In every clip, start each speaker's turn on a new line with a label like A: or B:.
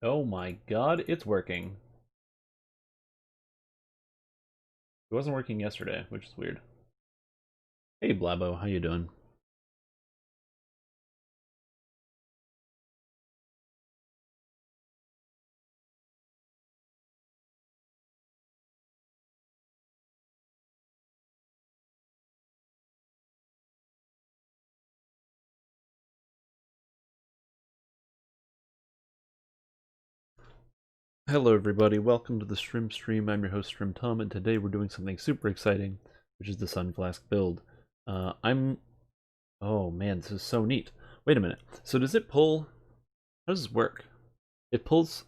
A: Oh my god, it's working. It wasn't working yesterday, which is weird. Hey Blabo, how you doing? Hello everybody, welcome to the stream. I'm your host Stream Tom, and today we're doing something super exciting, which is the Sunflask build. Oh man, this is so neat. Wait a minute. So does it pull... How does this work? It pulls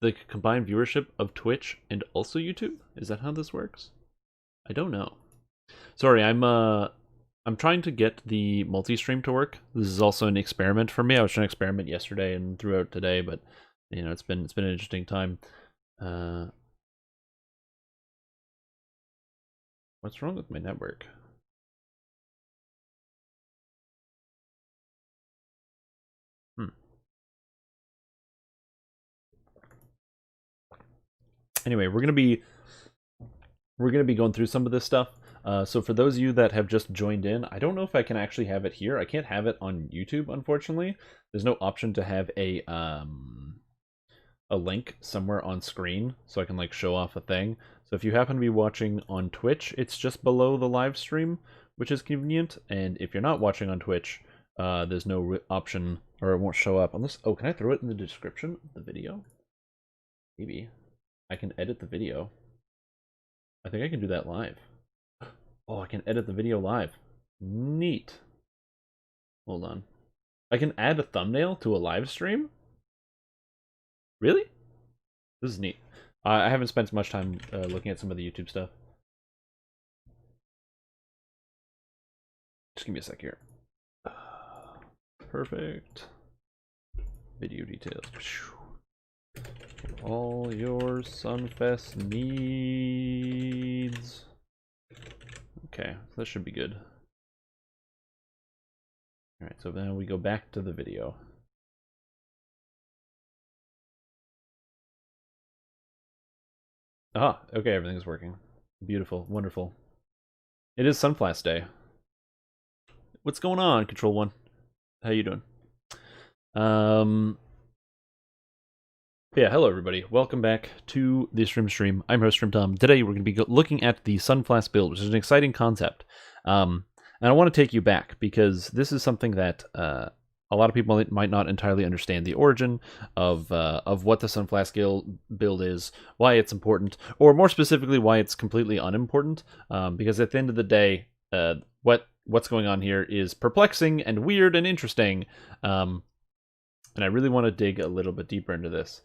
A: the combined viewership of Twitch and also YouTube? Is that how this works? I don't know. Sorry, I'm trying to get the multi-stream to work. This is also an experiment for me. I was trying to experiment yesterday and throughout today, but you know, it's been an interesting time. What's wrong with my network? Anyway, we're gonna be going through some of this stuff. So for those of you that have just joined in, I don't know if I can actually have it here. I can't have it on YouTube, unfortunately. There's no option to have a link somewhere on screen so I can like show off a thing. So if you happen to be watching on Twitch, it's just below the live stream, which is convenient. And if you're not watching on Twitch, there's no option, or it won't show up unless... Oh, can I throw it in the description of the video? Maybe. I can edit the video. I think I can do that live. Oh, I can edit the video live. Neat. Hold on. I can add a thumbnail to a live stream? Really? This is neat. I haven't spent much time looking at some of the YouTube stuff. Just give me a sec here. Perfect. Video details. All your Sunfest needs. Okay, so that should be good. Alright, so then we go back to the video. Ah, okay, everything's working. Beautiful, wonderful. It is Sunflask Day. What's going on, Control 1? How you doing? Yeah, hello everybody. Welcome back to the stream. I'm host Stream Tom. Today we're going to be looking at the Sunflask build, which is an exciting concept. And I want to take you back because this is something that a lot of people might not entirely understand the origin of what the Sunflask build is, why it's important, or more specifically, why it's completely unimportant. Because at the end of the day, what's going on here is perplexing and weird and interesting. And I really want to dig a little bit deeper into this.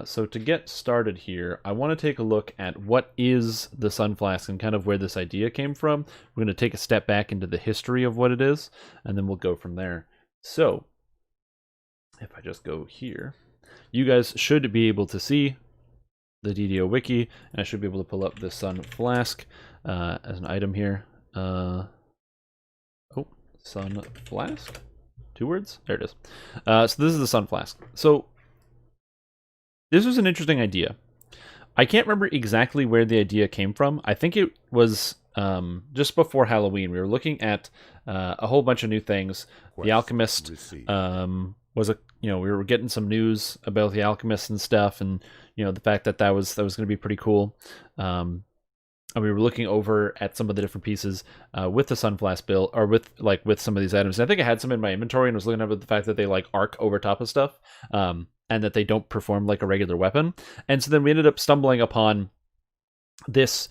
A: So to get started here, I want to take a look at what is the Sunflask and kind of where this idea came from. We're going to take a step back into the history of what it is, and then we'll go from there. So if I just go here, you guys should be able to see the DDO wiki, and I should be able to pull up the Sunflask as an item here. Oh, Sunflask? 2 words? There it is. So this is the Sunflask. So this was an interesting idea. I can't remember exactly where the idea came from. I think it was just before Halloween. We were looking at a whole bunch of new things. The Alchemist was we were getting some news about the Alchemist and stuff, and the fact that that was going to be pretty cool. And we were looking over at some of the different pieces with the Sunflask build, or with some of these items. And I think I had some in my inventory and was looking at the fact that they like arc over top of stuff, and that they don't perform like a regular weapon. And so then we ended up stumbling upon this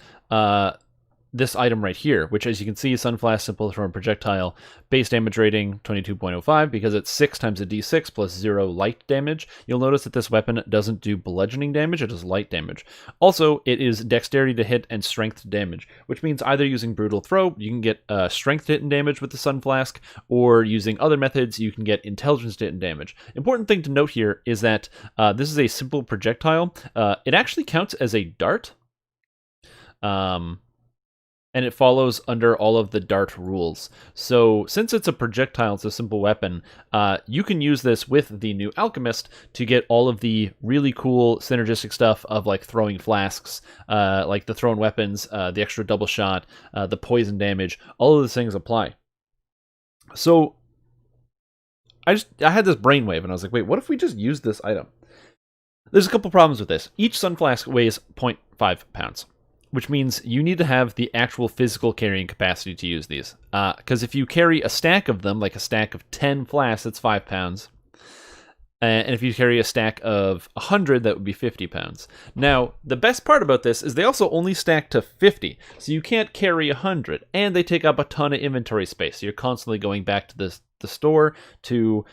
A: this item right here, which, as you can see, Sunflask simple from a projectile, base damage rating 22.05 because it's 6 times a d6 plus 0 light damage. You'll notice that this weapon doesn't do bludgeoning damage, it does light damage. Also, it is dexterity to hit and strength to damage, which means either using brutal throw, you can get strength to hit and damage with the Sunflask, or using other methods, you can get intelligence to hit and damage. Important thing to note here is that this is a simple projectile. It actually counts as a dart. and it follows under all of the dart rules. So since it's a projectile, it's a simple weapon, you can use this with the new Alchemist to get all of the really cool synergistic stuff of like throwing flasks, like the thrown weapons, the extra double shot, the poison damage, all of those things apply. So I had this brainwave and I was like, wait, what if we just use this item? There's a couple problems with this. Each Sunflask weighs 0.5 pounds. Which means you need to have the actual physical carrying capacity to use these. Because if you carry a stack of them, like a stack of 10 flasks, that's 5 pounds. And if you carry a stack of 100, that would be 50 pounds. Now, the best part about this is they also only stack to 50, so you can't carry 100, and they take up a ton of inventory space. So you're constantly going back to the store to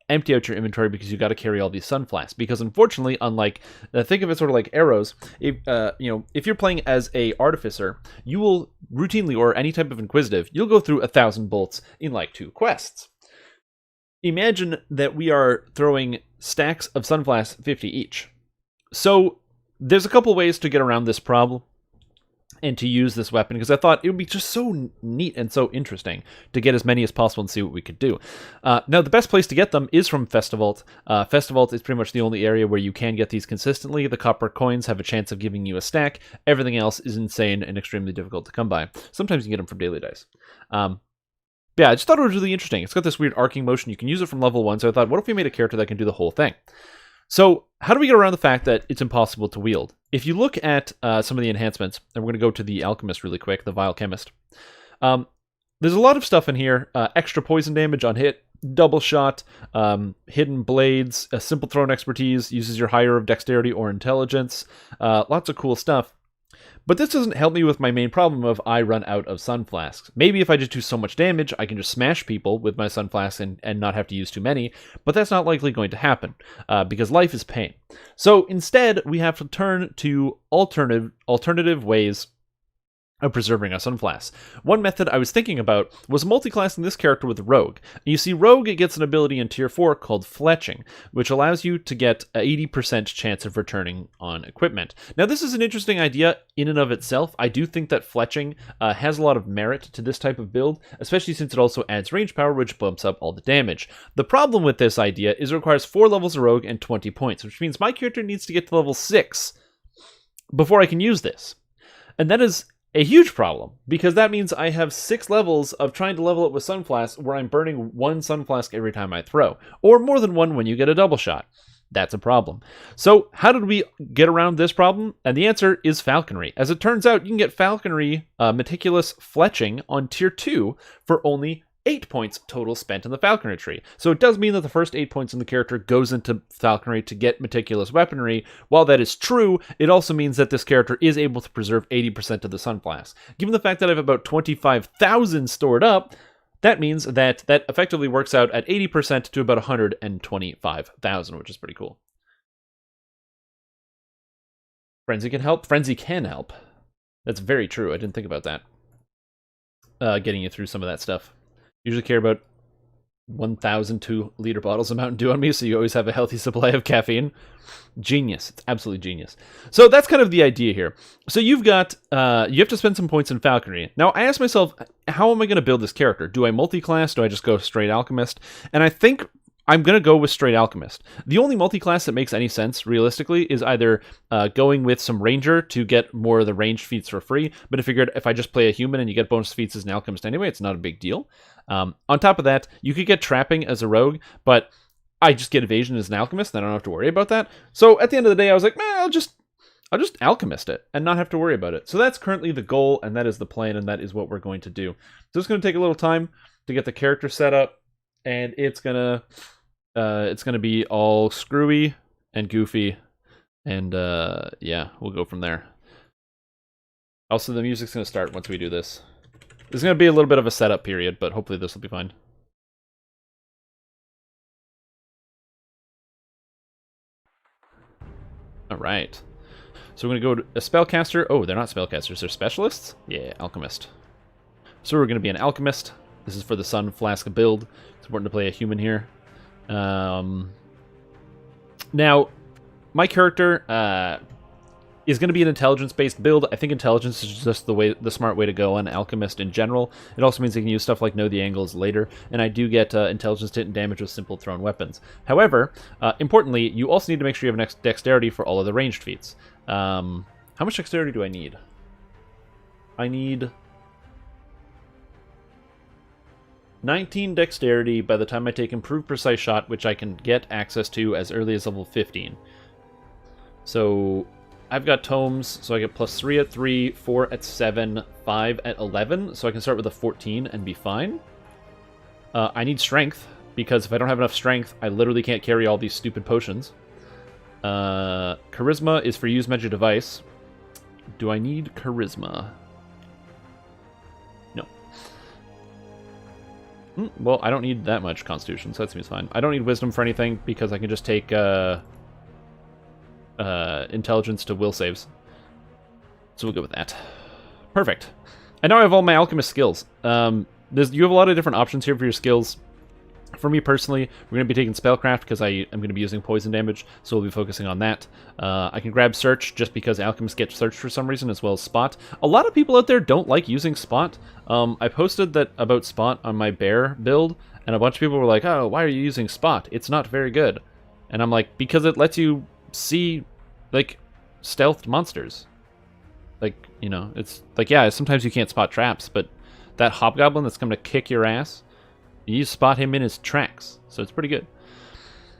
A: empty out your inventory because you got to carry all these Sunflasks. Because unfortunately, unlike think of it sort of like arrows, if you're playing as a artificer, you will routinely, or any type of inquisitive, you'll go through 1,000 bolts in like 2 quests. Imagine that we are throwing stacks of Sunflasks 50 each. So there's a couple ways to get around this problem and to use this weapon, because I thought it would be just so neat and so interesting to get as many as possible and see what we could do. Now, the best place to get them is from Festivault. Festivault is pretty much the only area where you can get these consistently. The copper coins have a chance of giving you a stack. Everything else is insane and extremely difficult to come by. Sometimes you can get them from Daily Dice. Yeah, I just thought it was really interesting. It's got this weird arcing motion. You can use it from level 1, so I thought, what if we made a character that can do the whole thing? So, how do we get around the fact that it's impossible to wield? If you look at some of the enhancements, and we're going to go to the Alchemist really quick, the Vile Chemist. There's a lot of stuff in here. Extra poison damage on hit, double shot, hidden blades, a simple thrown expertise, uses your higher of dexterity or intelligence. Lots of cool stuff. But this doesn't help me with my main problem of I run out of Sunflasks. Maybe if I just do so much damage, I can just smash people with my Sunflasks and not have to use too many, but that's not likely going to happen, because life is pain. So instead, we have to turn to alternative ways of preserving our Sunflasks. One method I was thinking about was multiclassing this character with Rogue. You see, Rogue gets an ability in Tier 4 called Fletching, which allows you to get an 80% chance of returning on equipment. Now, this is an interesting idea in and of itself. I do think that Fletching has a lot of merit to this type of build, especially since it also adds range power, which bumps up all the damage. The problem with this idea is it requires 4 levels of Rogue and 20 points, which means my character needs to get to level 6 before I can use this. And that is a huge problem, because that means I have 6 levels of trying to level up with Sunflask where I'm burning 1 Sunflask every time I throw, or more than 1 when you get a double shot. That's a problem. So how did we get around this problem? And the answer is Falconry. As it turns out, you can get Falconry Meticulous Fletching on Tier 2 for only 8 points total spent in the Falconry tree. So it does mean that the first 8 points in the character goes into Falconry to get Meticulous Weaponry. While that is true, it also means that this character is able to preserve 80% of the Sunflask. Given the fact that I have about 25,000 stored up, that means that effectively works out at 80% to about 125,000, which is pretty cool. Frenzy can help. Frenzy can help. That's very true. I didn't think about that. Getting you through some of that stuff. Usually carry about 1,000 2-liter bottles of Mountain Dew on me, so you always have a healthy supply of caffeine. Genius. It's absolutely genius. So that's kind of the idea here. So you've got, you have to spend some points in Falconry. Now, I asked myself, how am I going to build this character? Do I multi-class? Do I just go straight Alchemist? And I think I'm going to go with straight Alchemist. The only multi-class that makes any sense, realistically, is either going with some Ranger to get more of the ranged feats for free, but I figured if I just play a human and you get bonus feats as an Alchemist anyway, it's not a big deal. On top of that, you could get Trapping as a Rogue, but I just get Evasion as an Alchemist, and I don't have to worry about that. So at the end of the day, I was like, I'll just Alchemist it and not have to worry about it. So that's currently the goal, and that is the plan, and that is what we're going to do. So it's going to take a little time to get the character set up, and it's gonna be all screwy and goofy, and yeah, we'll go from there. Also, the music's gonna start once we do this. There's gonna be a little bit of a setup period, but hopefully this will be fine. All right. So we're gonna go to a spellcaster. Oh, they're not spellcasters; they're specialists. Yeah, alchemist. So we're gonna be an alchemist. This is for the Sunflask build. It's important to play a human here. Now, my character, is going to be an intelligence-based build. I think intelligence is just the smart way to go on Alchemist in general. It also means they can use stuff like Know the Angles later, and I do get intelligence to hit and damage with simple thrown weapons. However, importantly, you also need to make sure you have dexterity for all of the ranged feats. How much dexterity do I need? I need 19 dexterity by the time I take Improved Precise Shot, which I can get access to as early as level 15. So I've got tomes, so I get +3 at 3, 4 at 7, 5 at 11, so I can start with a 14 and be fine. I need strength, because if I don't have enough strength, I literally can't carry all these stupid potions. Charisma is for use magic device. Do I need charisma? No. Well, I don't need that much constitution, so that seems fine. I don't need wisdom for anything, because I can just take intelligence to will saves. So we'll go with that. Perfect. And now I have all my alchemist skills. You have a lot of different options here for your skills. For me personally, we're going to be taking Spellcraft because I am going to be using poison damage, so we'll be focusing on that. I can grab Search just because Alchemists get Search for some reason, as well as Spot. A lot of people out there don't like using Spot. I posted that about Spot on my Bear build, and a bunch of people were like, oh, why are you using Spot? It's not very good. And I'm like, because it lets you see, like, stealthed monsters. Like, you know, it's like, yeah, sometimes you can't spot traps, but that Hobgoblin that's coming to kick your ass, you spot him in his tracks, so it's pretty good.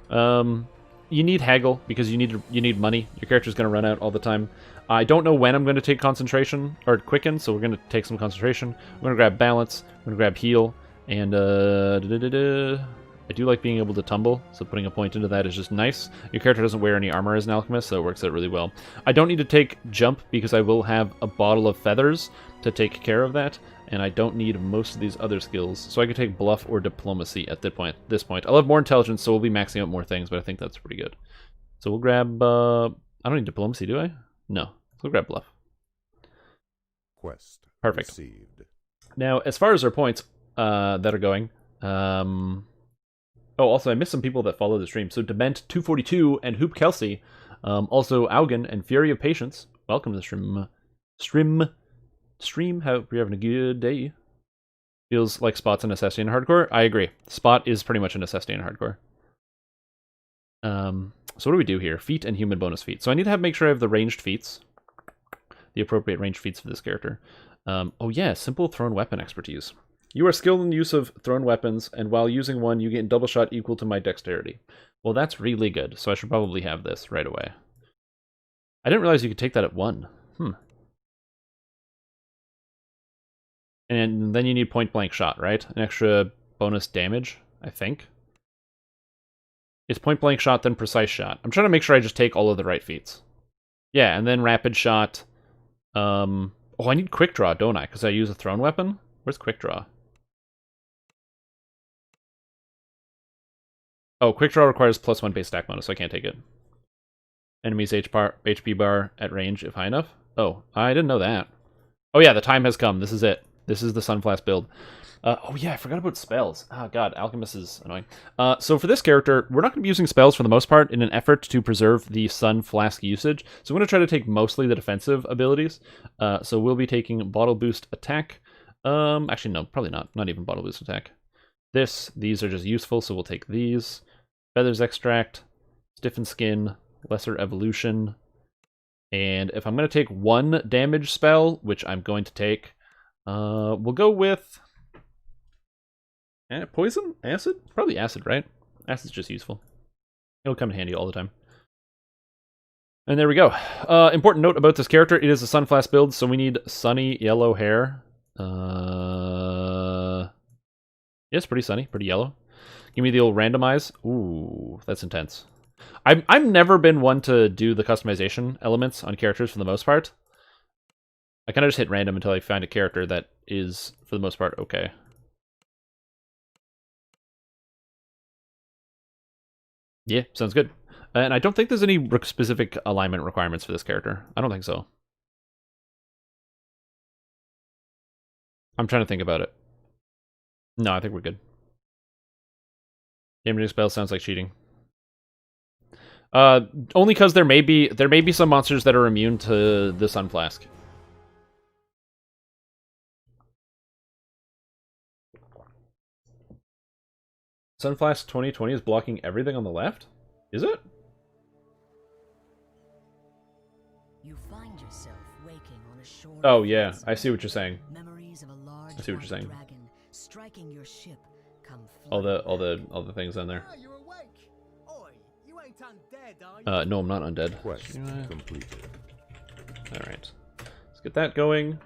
A: You need Haggle because you need money. Your character's going to run out all the time. I don't know when I'm going to take concentration or quicken, so we're going to take some concentration. We're going to grab balance. We're going to grab heal, and I do like being able to tumble, so putting a point into that is just nice. Your character doesn't wear any armor as an alchemist, so it works out really well. I don't need to take jump because I will have a bottle of feathers to take care of that, and I don't need most of these other skills, so I can take bluff or diplomacy at this point. I'll have more intelligence, so we'll be maxing out more things, but I think that's pretty good. So we'll grab... I don't need diplomacy, do I? No. So we'll grab bluff.
B: Quest
A: Perfect.
B: Received.
A: Now, as far as our points that are going... Oh, also, I missed some people that follow the stream. So, Dement242 and Hoop Kelsey. Also, Augen and Fury of Patience. Welcome to the stream. Hope you're having a good day. Feels like Spot's a necessity in hardcore. I agree. Spot is pretty much a necessity in hardcore. So what do we do here? Feat and human bonus feat. So I need to make sure I have the ranged feats. The appropriate ranged feats for this character. Oh yeah, simple thrown weapon expertise. You are skilled in the use of thrown weapons, and while using one, you get double shot equal to my dexterity. Well, that's really good, so I should probably have this right away. I didn't realize you could take that at 1. And then you need point-blank shot, right? An extra bonus damage, I think. It's point-blank shot, then precise shot. I'm trying to make sure I just take all of the right feats. Yeah, and then rapid shot. Oh, I need quick draw, don't I? Because I use a thrown weapon? Where's quick draw? Oh, quick draw requires +1 base stack bonus, so I can't take it. Enemy's HP bar at range if high enough. Oh, I didn't know that. Oh yeah, the time has come. This is it. This is the Sunflask build. Oh yeah, I forgot about spells. Oh god, Alchemist is annoying. So for this character, we're not going to be using spells for the most part in an effort to preserve the Sunflask usage. So I'm going to try to take mostly the defensive abilities. So we'll be taking Bottle Boost Attack. Actually, no, probably not. Not even Bottle Boost Attack. These are just useful, so we'll take these. Feathers Extract, Stiffened Skin, Lesser Evolution. And if I'm going to take 1 damage spell, which I'm going to take, we'll go with... poison? Acid? Probably acid, right? Acid's just useful. It'll come in handy all the time. And there we go. Important note about this character, it is a Sunflask build, so we need sunny yellow hair. Yes, pretty sunny, pretty yellow. Give me the old randomize. Ooh, that's intense. I've never been one to do the customization elements on characters for the most part. I kind of just hit random until I find a character that is, for the most part, okay. Yeah, sounds good. And I don't think there's any specific alignment requirements for this character. I don't think so. I'm trying to think about it. No, I think we're good. Damaging spell sounds like cheating. Only because there may be some monsters that are immune to the Sunflask. Sunflask 2020 is blocking everything on the left? Is it?
B: You find yourself waking on a shore.
A: Oh yeah, I see what you're saying.
B: Memories of a large
A: I see what you're saying.
B: dragon striking your ship come
A: All the things on there.
C: Ah, you're awake. Oi, you ain't undead, are you?
A: No, I'm not undead.
D: Quest completed.
A: Alright. Let's get that going.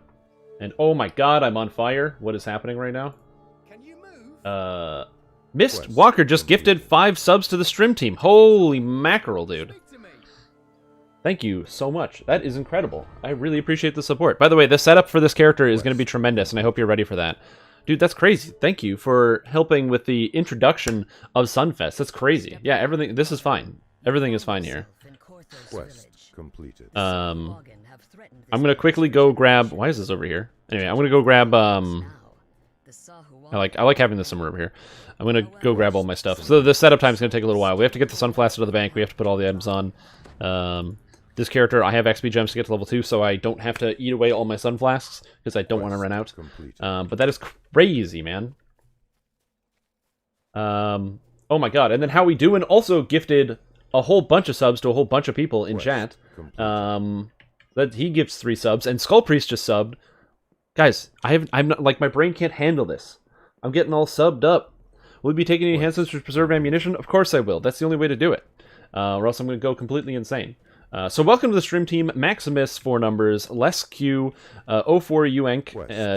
A: And oh my god, I'm on fire. What is happening right now?
C: Can you move?
A: Mist
D: Quest
A: Walker just
D: completed.
A: gifted 5 subs to the stream team. Holy mackerel, dude.
C: Speak to me.
A: Thank you so much. That is incredible. I really appreciate the support. By the way, the setup for this character is going to be tremendous, and I hope you're ready for that. Dude, that's crazy. Thank you for helping with the introduction of Sunfest. That's crazy. Yeah, everything. This is fine. Everything is fine here.
D: Quest completed.
A: I'm gonna quickly go grab. Why is this over here? Anyway, I'm gonna go grab. I like having this somewhere over here. I'm gonna go grab all my stuff. So the setup time is gonna take a little while. We have to get the Sunflask out of the bank. We have to put all the items on. This character, I have XP gems to get to level 2, so I don't have to eat away all my Sunflasks because I don't want to run out. But that is crazy, man. Oh my god! And then How We Doin' also gifted a whole bunch of subs to a whole bunch of people in chat. That he gives 3 subs, and Skull Priest just subbed. Guys, I'm not, like, my brain can't handle this. I'm getting all subbed up. Will you be taking any enhancements to preserve ammunition? Of course I will. That's the only way to do it. Or else I'm going to go completely insane. So welcome to the stream team: Maximus, 4 numbers, Les Q, 04 Uenk,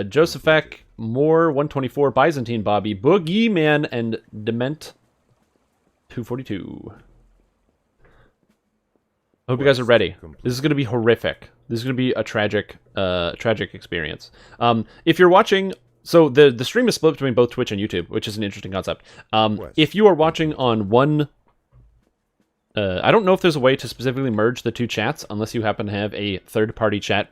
A: Josephek, Moore, 124, Byzantine Bobby, Boogeyman, and Dement, 242. I hope you guys are ready. This is going to be horrific. This is going to be a tragic experience. If you're watching, so the stream is split between both Twitch and YouTube, which is an interesting concept. If you are watching on one, I don't know if there's a way to specifically merge the 2 chats, unless you happen to have a third-party chat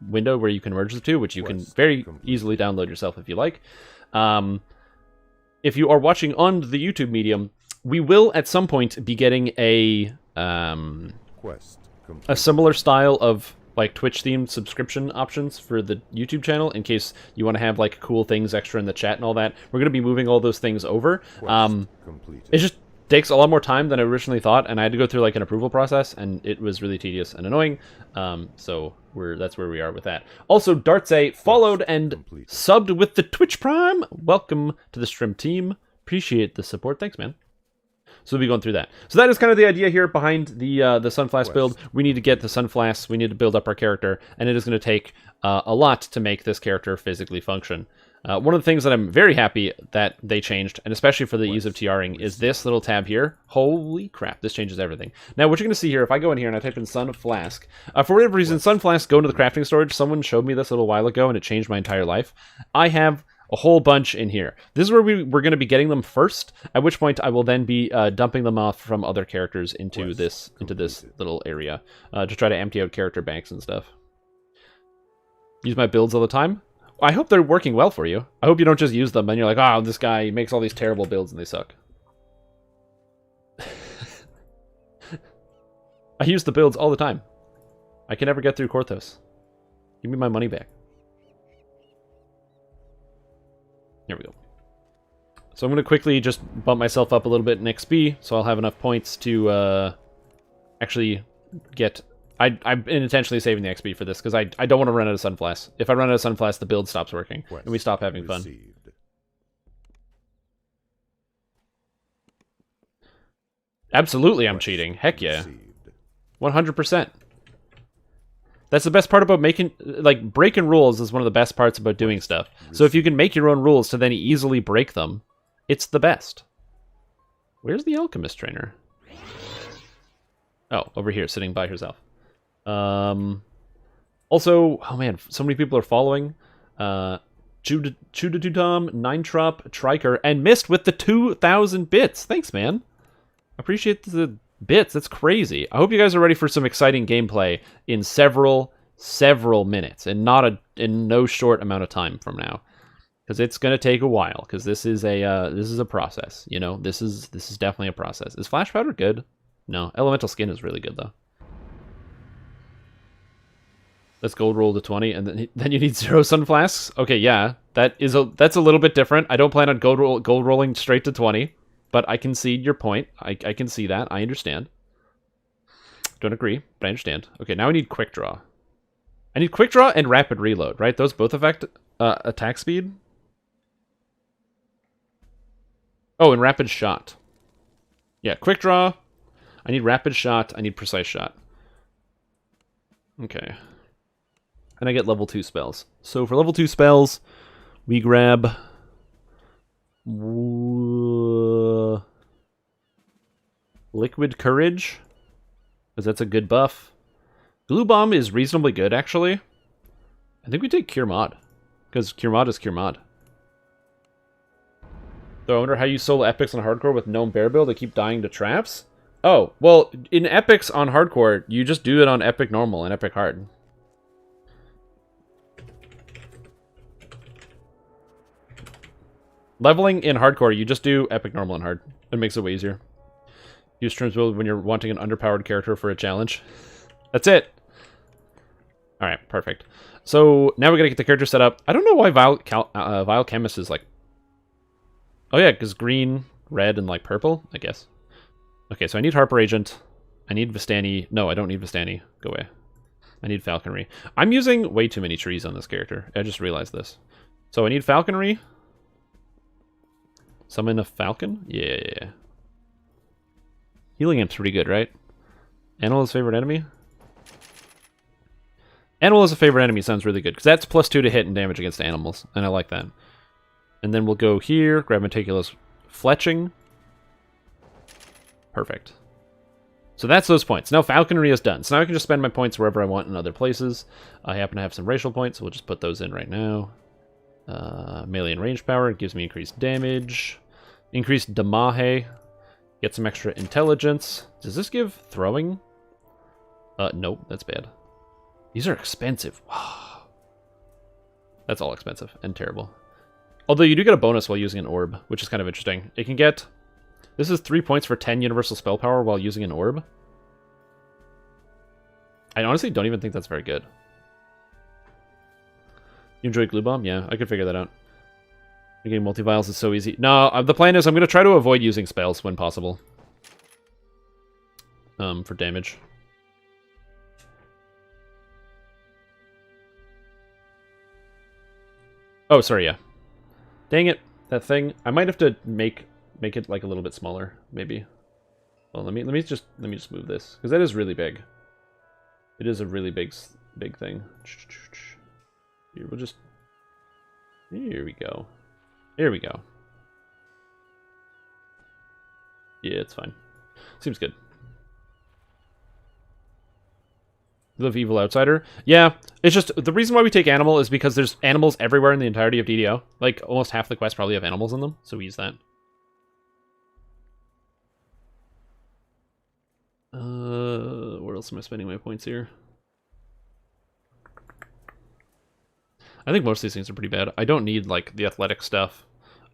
A: window where you can merge the 2, which you can very easily download yourself if you like. If you are watching on the YouTube medium, we will at some point be getting a similar style of like Twitch-themed subscription options for the YouTube channel, in case you want to have like cool things extra in the chat and all that. We're going to be moving all those things over. It just takes a lot more time than I originally thought, and I had to go through like an approval process, and it was really tedious and annoying. So that's where we are with that. Also, Dartse followed and subbed with the Twitch Prime. Welcome to the stream team. Appreciate the support. Thanks, man. So we'll be going through that. So that is kind of the idea here behind the Sunflask build. We need to get the Sunflasks. We need to build up our character, and it is going to take a lot to make this character physically function. One of the things that I'm very happy that they changed, and especially for the ease of TRing, is this little tab here. Holy crap, this changes everything. Now, what you're going to see here, if I go in here and I type in Sunflask, for whatever reason, Sunflask go into the crafting storage. Someone showed me this a little while ago, and it changed my entire life. I have a whole bunch in here. This is where we're going to be getting them first, at which point I will then be dumping them off from other characters into this little area to try to empty out character banks and stuff. Use my builds all the time. I hope they're working well for you. I hope you don't just use them and you're like, oh, this guy makes all these terrible builds and they suck. I use the builds all the time. I can never get through Korthos. Give me my money back. There we go. So I'm going to quickly just bump myself up a little bit in XP, so I'll have enough points to actually get... I'm intentionally saving the XP for this, because I don't want to run out of Sunflask. If I run out of Sunflask, the build stops working, and we stop having fun. Absolutely I'm cheating. Heck yeah. 100%. That's the best part about making... Like, breaking rules is one of the best parts about doing stuff. So if you can make your own rules to then easily break them, it's the best. Where's the Alchemist Trainer? Oh, over here, sitting by herself. Also, oh man, so many people are following. Chudadudom, 9trop, Triker, and Mist with the 2,000 bits. Thanks, man. Appreciate the bits. That's crazy. I hope you guys are ready for some exciting gameplay in several minutes, and in no short amount of time from now, because it's gonna take a while. Because this is a process. You know, this is definitely a process. Is Flash Powder good? No, elemental skin is really good though. Let's gold roll to 20, and then you need 0 Sunflasks. Okay, yeah, that's a little bit different. I don't plan on gold rolling straight to 20, but I concede your point. I can see that. I understand. Don't agree, but I understand. Okay, now I need quick draw. I need quick draw and rapid reload, right? Those both affect attack speed. Oh, and rapid shot. Yeah, quick draw. I need rapid shot. I need precise shot. Okay. And I get level 2 spells. So for level 2 spells, we grab... Liquid Courage, because that's a good buff. Glue Bomb is reasonably good, actually. I think we take Cure Mod, because Cure Mod is Cure Mod. So I wonder how you solo epics on hardcore with no bear build. They keep dying to traps. Oh, well, in epics on hardcore, you just do it on epic normal and epic hard. Leveling in hardcore, you just do epic normal and hard. It makes it way easier. Use Trim's build when you're wanting an underpowered character for a challenge. That's it. Alright, perfect. So now we gotta get the character set up. I don't know why Vile Chemist is like... Oh yeah, because green, red, and like purple, I guess. Okay, so I need Harper Agent. I need Vistani. No, I don't need Vistani. Go away. I need Falconry. I'm using way too many trees on this character. I just realized this. So I need Falconry. Summon a Falcon? Yeah. Healing Imp's pretty good, right? Animal is favorite enemy? Animal is a favorite enemy sounds really good, because that's +2 to hit and damage against animals, and I like that. And then we'll go here, grab Meticulous Fletching. Perfect. So that's those points. Now Falconry is done. So now I can just spend my points wherever I want in other places. I happen to have some racial points, so we'll just put those in right now. Melee and range power gives me increased damage. Increased Damahe. Get some extra intelligence. Does this give throwing? Nope, that's bad. These are expensive. Wow. That's all expensive and terrible. Although you do get a bonus while using an orb, which is kind of interesting. It can get... This is 3 points for 10 universal spell power while using an orb. I honestly don't even think that's very good. You enjoy Glue Bomb? Yeah, I could figure that out. Getting multi-vials is so easy. No, the plan is I'm going to try to avoid using spells when possible. For damage. Oh, sorry, yeah. Dang it, that thing. I might have to make it like a little bit smaller, maybe. Well, let me just move this, because that is really big. It is a really big thing. Here, we'll just... Here we go. Here we go. Yeah, it's fine. Seems good. The Evil Outsider? Yeah, it's just, the reason why we take Animal is because there's animals everywhere in the entirety of DDO. Like, almost half the quests probably have animals in them, so we use that. Where else am I spending my points here? I think most of these things are pretty bad. I don't need, like, the athletic stuff.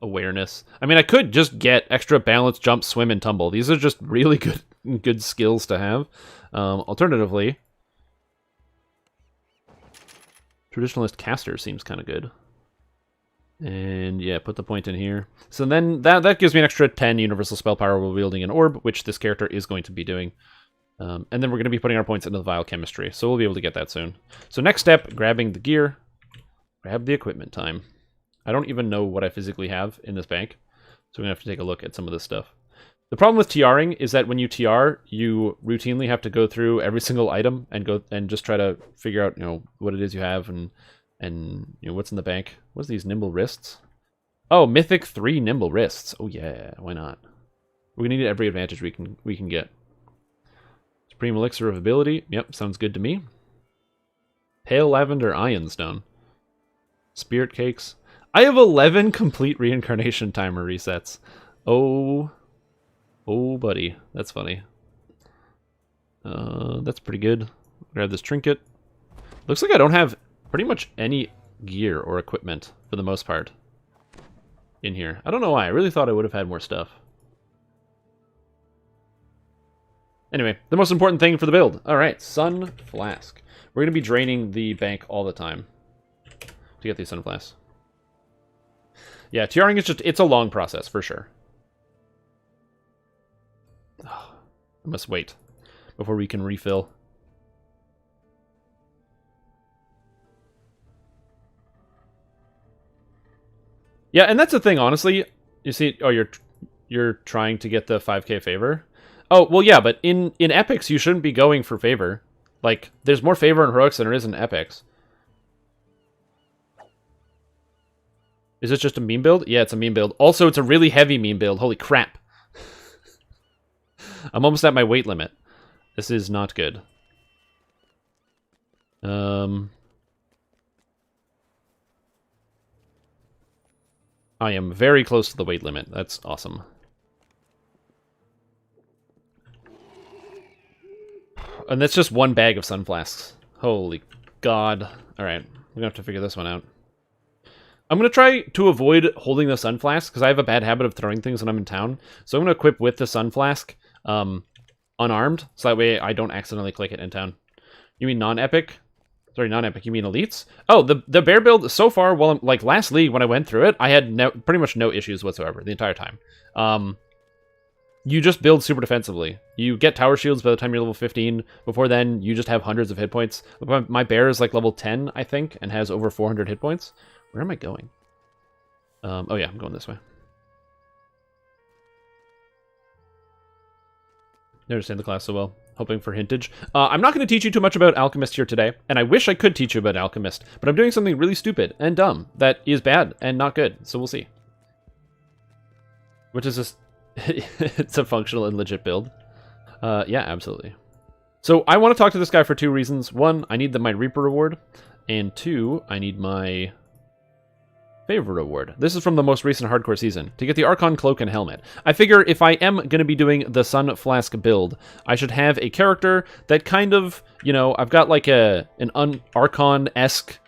A: Awareness. I mean, I could just get extra balance, jump, swim, and tumble. These are just really good skills to have. Alternatively, Traditionalist Caster seems kind of good. And yeah, put the point in here. So then that gives me an extra 10 universal spell power while wielding an orb, which this character is going to be doing. And then we're going to be putting our points into the Vile Chemistry, so we'll be able to get that soon. So next step, grabbing the gear. Grab the equipment time. I don't even know what I physically have in this bank, so we're going to have to take a look at some of this stuff. The problem with TRing is that when you TR, you routinely have to go through every single item and just try to figure out, what it is you have and what's in the bank. What's these nimble wrists? Oh, Mythic 3 nimble wrists. Oh yeah, why not? We're gonna need every advantage we can get. Supreme Elixir of Ability. Yep, sounds good to me. Pale Lavender Ion Stone. Spirit Cakes. I have 11 complete reincarnation timer resets. Oh, buddy. That's funny. That's pretty good. Grab this trinket. Looks like I don't have pretty much any gear or equipment, for the most part, in here. I don't know why. I really thought I would have had more stuff. Anyway, the most important thing for the build. All right, Sunflask. We're going to be draining the bank all the time to get these Sunflasks. Yeah, tiaring is it's a long process, for sure. Oh, I must wait before we can refill. Yeah, and that's the thing, honestly. You see, oh, you're trying to get the 5k favor? Oh, well, yeah, but in epics, you shouldn't be going for favor. Like, there's more favor in heroics than there is in epics. Is this just a meme build? Yeah, it's a meme build. Also, it's a really heavy meme build. Holy crap. I'm almost at my weight limit. This is not good. I am very close to the weight limit. That's awesome. And that's just one bag of Sunflasks. Holy God. Alright, we're gonna have to figure this one out. I'm gonna try to avoid holding the Sunflask, because I have a bad habit of throwing things when I'm in town. So I'm gonna equip with the Sunflask, unarmed, so that way I don't accidentally click it in town. You mean non-epic? Sorry, non-epic, you mean elites? Oh, the bear build, so far, well, like, last league, when I went through it, I had pretty much no issues whatsoever the entire time. You just build super defensively. You get tower shields by the time you're level 15. Before then, you just have hundreds of hit points. My bear is, like, level 10, I think, and has over 400 hit points. Where am I going? Oh yeah, I'm going this way. I understand the class so well. Hoping for hintage. I'm not going to teach you too much about Alchemist here today, and I wish I could teach you about Alchemist, but I'm doing something really stupid and dumb that is bad and not good, so we'll see. Which is just... it's a functional and legit build. Yeah, absolutely. So I want to talk to this guy for two reasons. One, I need my Reaper reward, and two, I need my favor reward. This is from the most recent hardcore season, to get the Archon Cloak and Helmet. I figure if I am going to be doing the Sunflask build, I should have a character that kind of, you know, I've got like an Archon-esque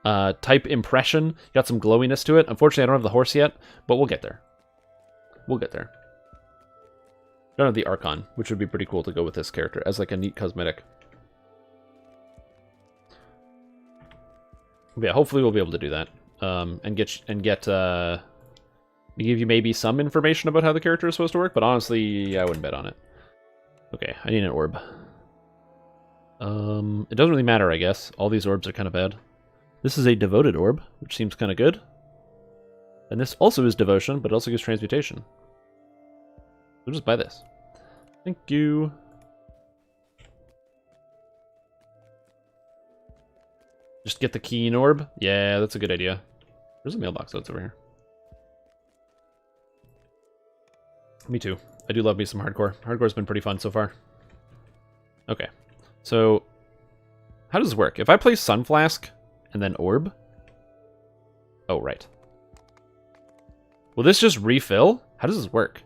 A: type impression. Got some glowiness to it. Unfortunately, I don't have the horse yet, but we'll get there. We'll get there. I don't have the Archon, which would be pretty cool to go with this character as like a neat cosmetic. But yeah, hopefully we'll be able to do that. And give you maybe some information about how the character is supposed to work, but honestly, I wouldn't bet on it. Okay, I need an orb. It doesn't really matter, I guess. All these orbs are kind of bad. This is a devoted orb, which seems kind of good. And this also is devotion, but it also gives transmutation. We'll just buy this. Thank you. Just get the keen orb? Yeah, that's a good idea. There's a mailbox that's over here. Me too. I do love me some hardcore. Hardcore's been pretty fun so far. Okay. So, how does this work? If I play Sunflask and then orb? Oh, right. Will this just refill? How does this work?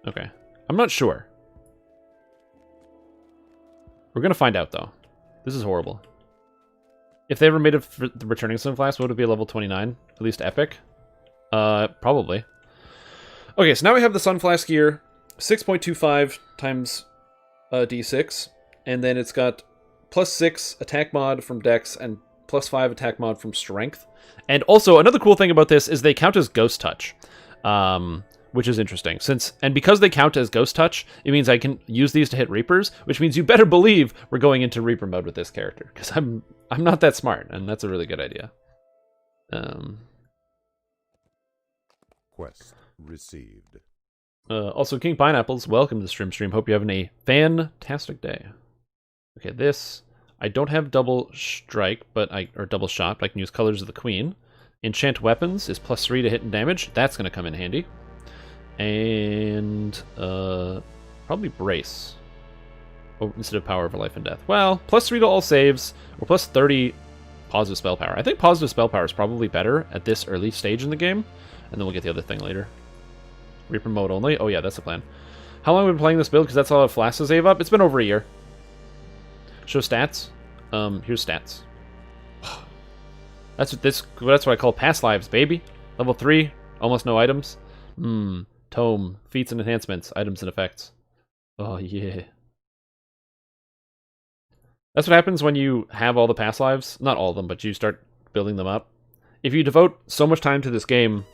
A: Okay. I'm not sure. We're gonna find out, though. This is horrible. If they ever made it for the returning Sunflask, would it be a level 29? At least epic? Probably. Okay, so now we have the Sunflask here. 6.25 times D6. And then it's got +6 attack mod from Dex and +5 attack mod from Strength. And also, another cool thing about this is they count as Ghost Touch. Which is interesting. And because they count as Ghost Touch, it means I can use these to hit Reapers, which means you better believe we're going into Reaper mode with this character, because I'm not that smart, and that's a really good idea.
D: Quest received.
A: Also, King Pineapples, welcome to the stream. Hope you're having a fantastic day. Okay, this I don't have double strike, or double shot, but I can use Colors of the Queen. Enchant Weapons is +3 to hit and damage. That's going to come in handy. And probably Brace instead of Power over Life and Death. Well, +3 to all saves, or +30 positive spell power. I think positive spell power is probably better at this early stage in the game, and then we'll get the other thing later. Reaper mode only? Oh yeah, that's the plan. How long have we been playing this build? Because that's all the flasks to save up. It's been over a year. Show stats. Here's stats. That's what I call past lives, baby. Level 3, almost no items. Tome, feats and enhancements, items and effects. Oh, yeah. That's what happens when you have all the past lives. Not all of them, but you start building them up. If you devote so much time to this game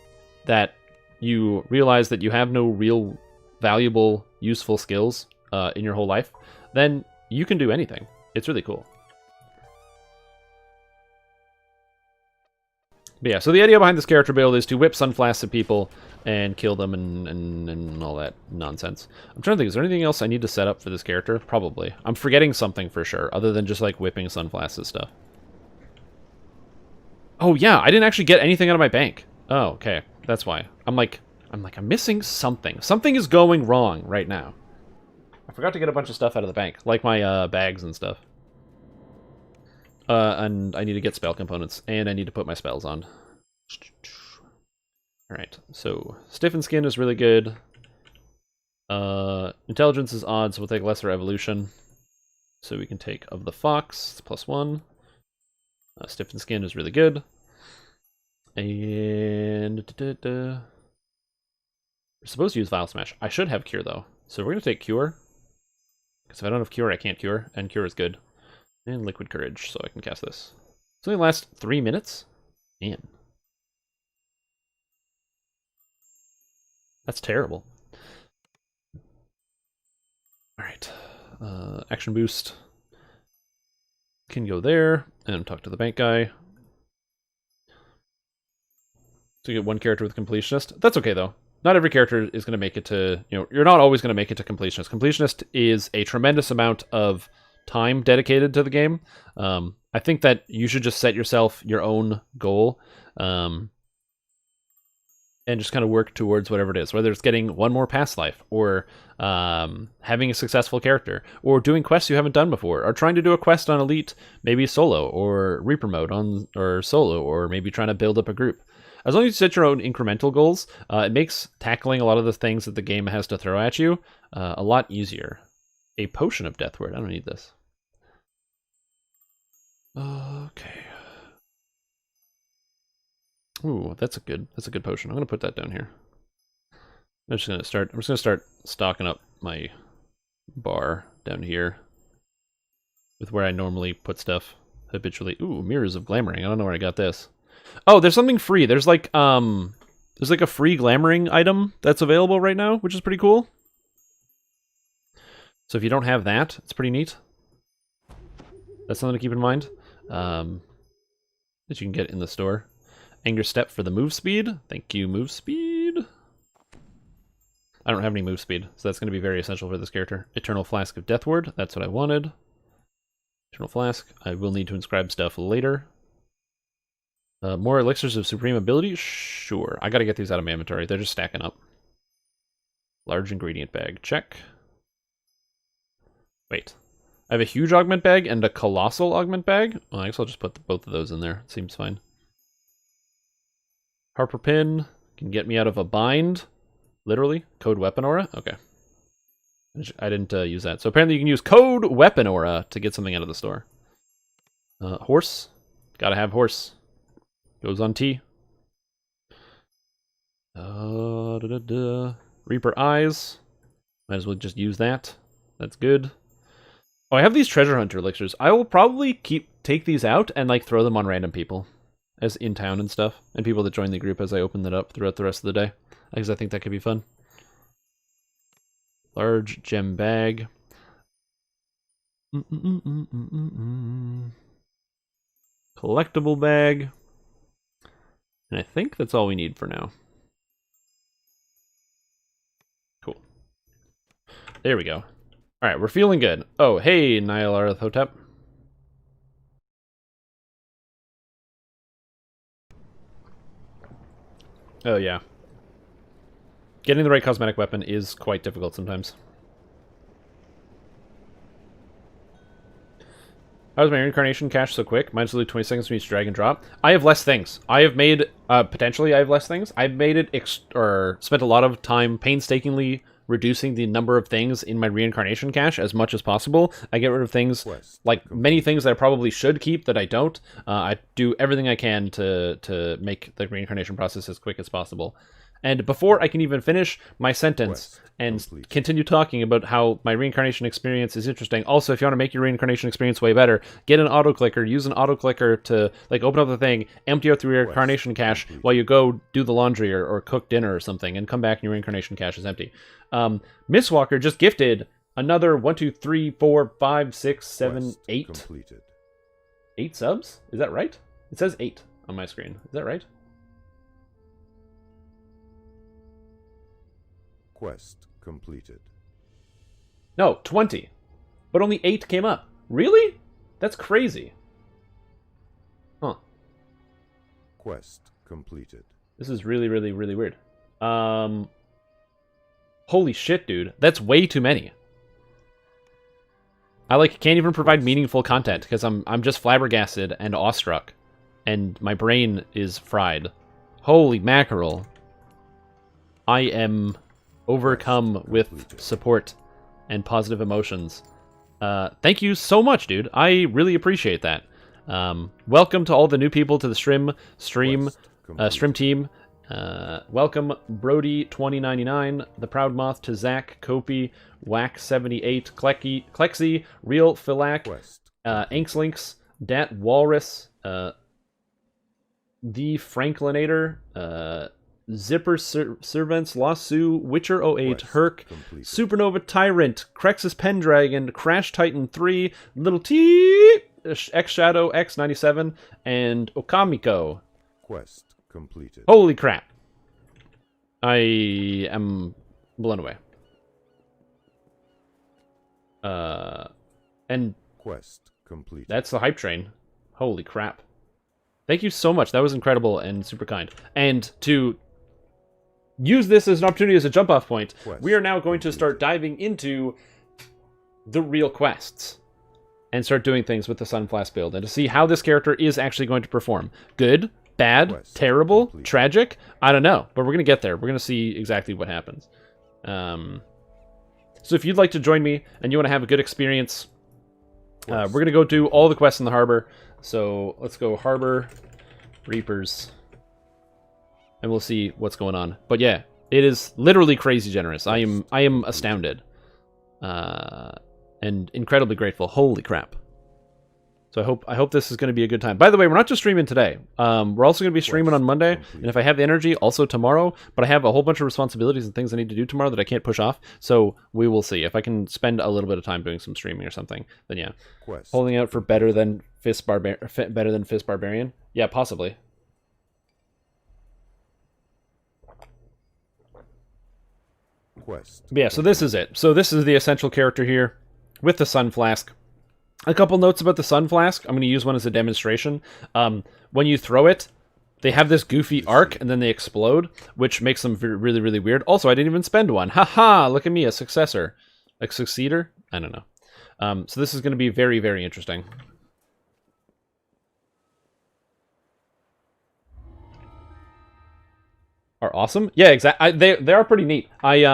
A: that you realize that you have no real valuable, useful skills in your whole life, then you can do anything. It's really cool. But yeah, so the idea behind this character build is to whip Sunflasks at people and kill them and all that nonsense. I'm trying to think, is there anything else I need to set up for this character? Probably. I'm forgetting something for sure, other than just like whipping Sunflasks and stuff. Oh yeah, I didn't actually get anything out of my bank. Oh, okay. That's why. I'm missing something. Something is going wrong right now. I forgot to get a bunch of stuff out of the bank, like my bags and stuff. And I need to get spell components, and I need to put my spells on. Alright, so Stiffen Skin is really good. Intelligence is odd, so we'll take Lesser Evolution. So we can take of the Fox, it's +1. Stiffen Skin is really good. And... we're supposed to use Vile Smash. I should have Cure, though. So we're going to take Cure. Because if I don't have Cure, I can't Cure, and Cure is good. And Liquid Courage, so I can cast this. It's only lasts 3 minutes? Man. That's terrible. Alright. Action Boost. Can go there, and talk to the bank guy. So you get one character with Completionist. That's okay, though. Not every character is going to make it to... you're not always going to make it to Completionist. Completionist is a tremendous amount of time dedicated to the game. I think that you should just set yourself your own goal and just kind of work towards whatever it is, whether it's getting one more past life or having a successful character or doing quests you haven't done before or trying to do a quest on Elite, maybe solo or Reaper mode or solo, or maybe trying to build up a group. As long as you set your own incremental goals, it makes tackling a lot of the things that the game has to throw at you a lot easier. A Potion of Deathward. I don't need this. Okay. Ooh, that's a good potion. I'm gonna put that down here. I'm just gonna start stocking up my bar down here with where I normally put stuff habitually. Ooh, Mirrors of Glamoring. I don't know where I got this. Oh, there's something free. There's like a free glamoring item that's available right now, which is pretty cool. So if you don't have that, it's pretty neat. That's something to keep in mind. That you can get in the store. Anger Step for the move speed. Thank you, move speed. I don't have any move speed, so that's going to be very essential for this character. Eternal Flask of Deathward. That's what I wanted. Eternal Flask. I will need to inscribe stuff later. More Elixirs of Supreme Ability? Sure. I got to get these out of my inventory. They're just stacking up. Large Ingredient Bag. Check. Wait. I have a huge augment bag and a colossal augment bag? Well, I guess I'll just put both of those in there. It seems fine. Harper Pin can get me out of a bind. Literally. Code Weapon Aura? Okay. I didn't use that. So apparently you can use Code Weapon Aura to get something out of the store. Horse. Gotta have horse. Goes on T. Reaper Eyes. Might as well just use that. That's good. Oh, I have these treasure hunter elixirs. I will probably take these out and like throw them on random people as in town and stuff, and people that join the group as I open that up throughout the rest of the day, because I think that could be fun. Large gem bag. Collectible bag. And I think that's all we need for now. Cool. There we go. Alright, we're feeling good. Oh, hey, Nyla Hotep. Oh, yeah. Getting the right cosmetic weapon is quite difficult sometimes. How is my reincarnation cache so quick? Mine's only 20 seconds from each drag and drop. I have less things. I have made, potentially I have less things. I've made it, spent a lot of time painstakingly reducing the number of things in my reincarnation cache as much as possible. I get rid of things, like many things that I probably should keep that I don't. I do everything I can to make the reincarnation process as quick as possible. And before I can even finish my sentence and continue talking about how my reincarnation experience is interesting. Also, if you want to make your reincarnation experience way better, get an auto-clicker, use an auto-clicker to like open up the thing, empty out the reincarnation cache while you go do the laundry or cook dinner or something, and come back and your reincarnation cache is empty. Miss Walker just gifted another 1, 2, 3, 4, 5, 6, 7, 8.
D: Completed.
A: 8 subs? Is that right? It says 8 on my screen. Is that right?
D: Quest completed.
A: No, 20. But only 8 came up. Really? That's crazy. Huh.
D: Quest completed.
A: This is really, really, really weird. Holy shit, dude. That's way too many. I like can't even provide meaningful content because I'm just flabbergasted and awestruck. And my brain is fried. Holy mackerel. I am overcome with support and positive emotions. Thank you so much, dude. I really appreciate that. Welcome to all the new people to the stream team. Welcome Brody2099, the Proud Moth to Zach, Kopi, Whack78, Klexi, Real Philac, Inkslinks, Dat Walrus, The Franklinator, Zipper Servants, Lasso, Witcher08, Herc, Supernova Tyrant, Crexus Pendragon, Crash Titan 3, Little T, X Shadow X97, and Okamiko.
D: Quest completed.
A: Holy crap. I am blown away. And
D: Quest completed.
A: that's the hype train. Holy crap. Thank you so much. That was incredible and super kind. And to use this as an opportunity as a jump-off point, we are now going to start diving into the real quests and start doing things with the Sunflask build and to see how this character is actually going to perform. Good, bad, terrible, tragic? I don't know, but we're going to get there. We're going to see exactly what happens. So if you'd like to join me and you want to have a good experience, we're going to go do all the quests in the harbor. So let's go Harbor Reapers, and we'll see what's going on. But yeah, it is literally crazy generous. I am astounded, and incredibly grateful. Holy crap! So I hope this is going to be a good time. By the way, we're not just streaming today. We're also going to be streaming on Monday, and if I have the energy, also tomorrow. But I have a whole bunch of responsibilities and things I need to do tomorrow that I can't push off. So we will see if I can spend a little bit of time doing some streaming or something. Then yeah, holding out for better than Fist Barbarian. Yeah, possibly.
D: Quest.
A: But yeah, so this is it. So this is the essential character here with the Sunflask. A couple notes about the Sunflask. I'm going to use one as a demonstration. When you throw it, they have this goofy arc, and then they explode, which makes them really, really weird. Also, I didn't even spend one. Haha, look at me, a successor. A succeeder? I don't know. So this is going to be very, very interesting. Are awesome? Yeah, exactly. They are pretty neat. I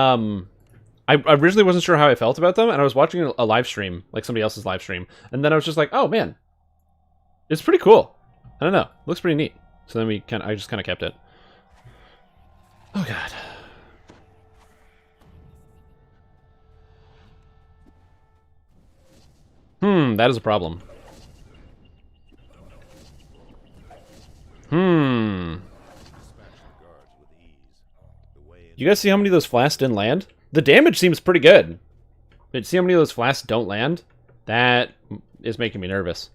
A: originally wasn't sure how I felt about them, and I was watching a live stream, like somebody else's live stream, and then I was just like, oh man, it's pretty cool. I don't know, looks pretty neat. So then I just kind of kept it. Oh god. That is a problem. You guys see how many of those flasks didn't land? The damage seems pretty good. But see how many of those flasks don't land? That is making me nervous.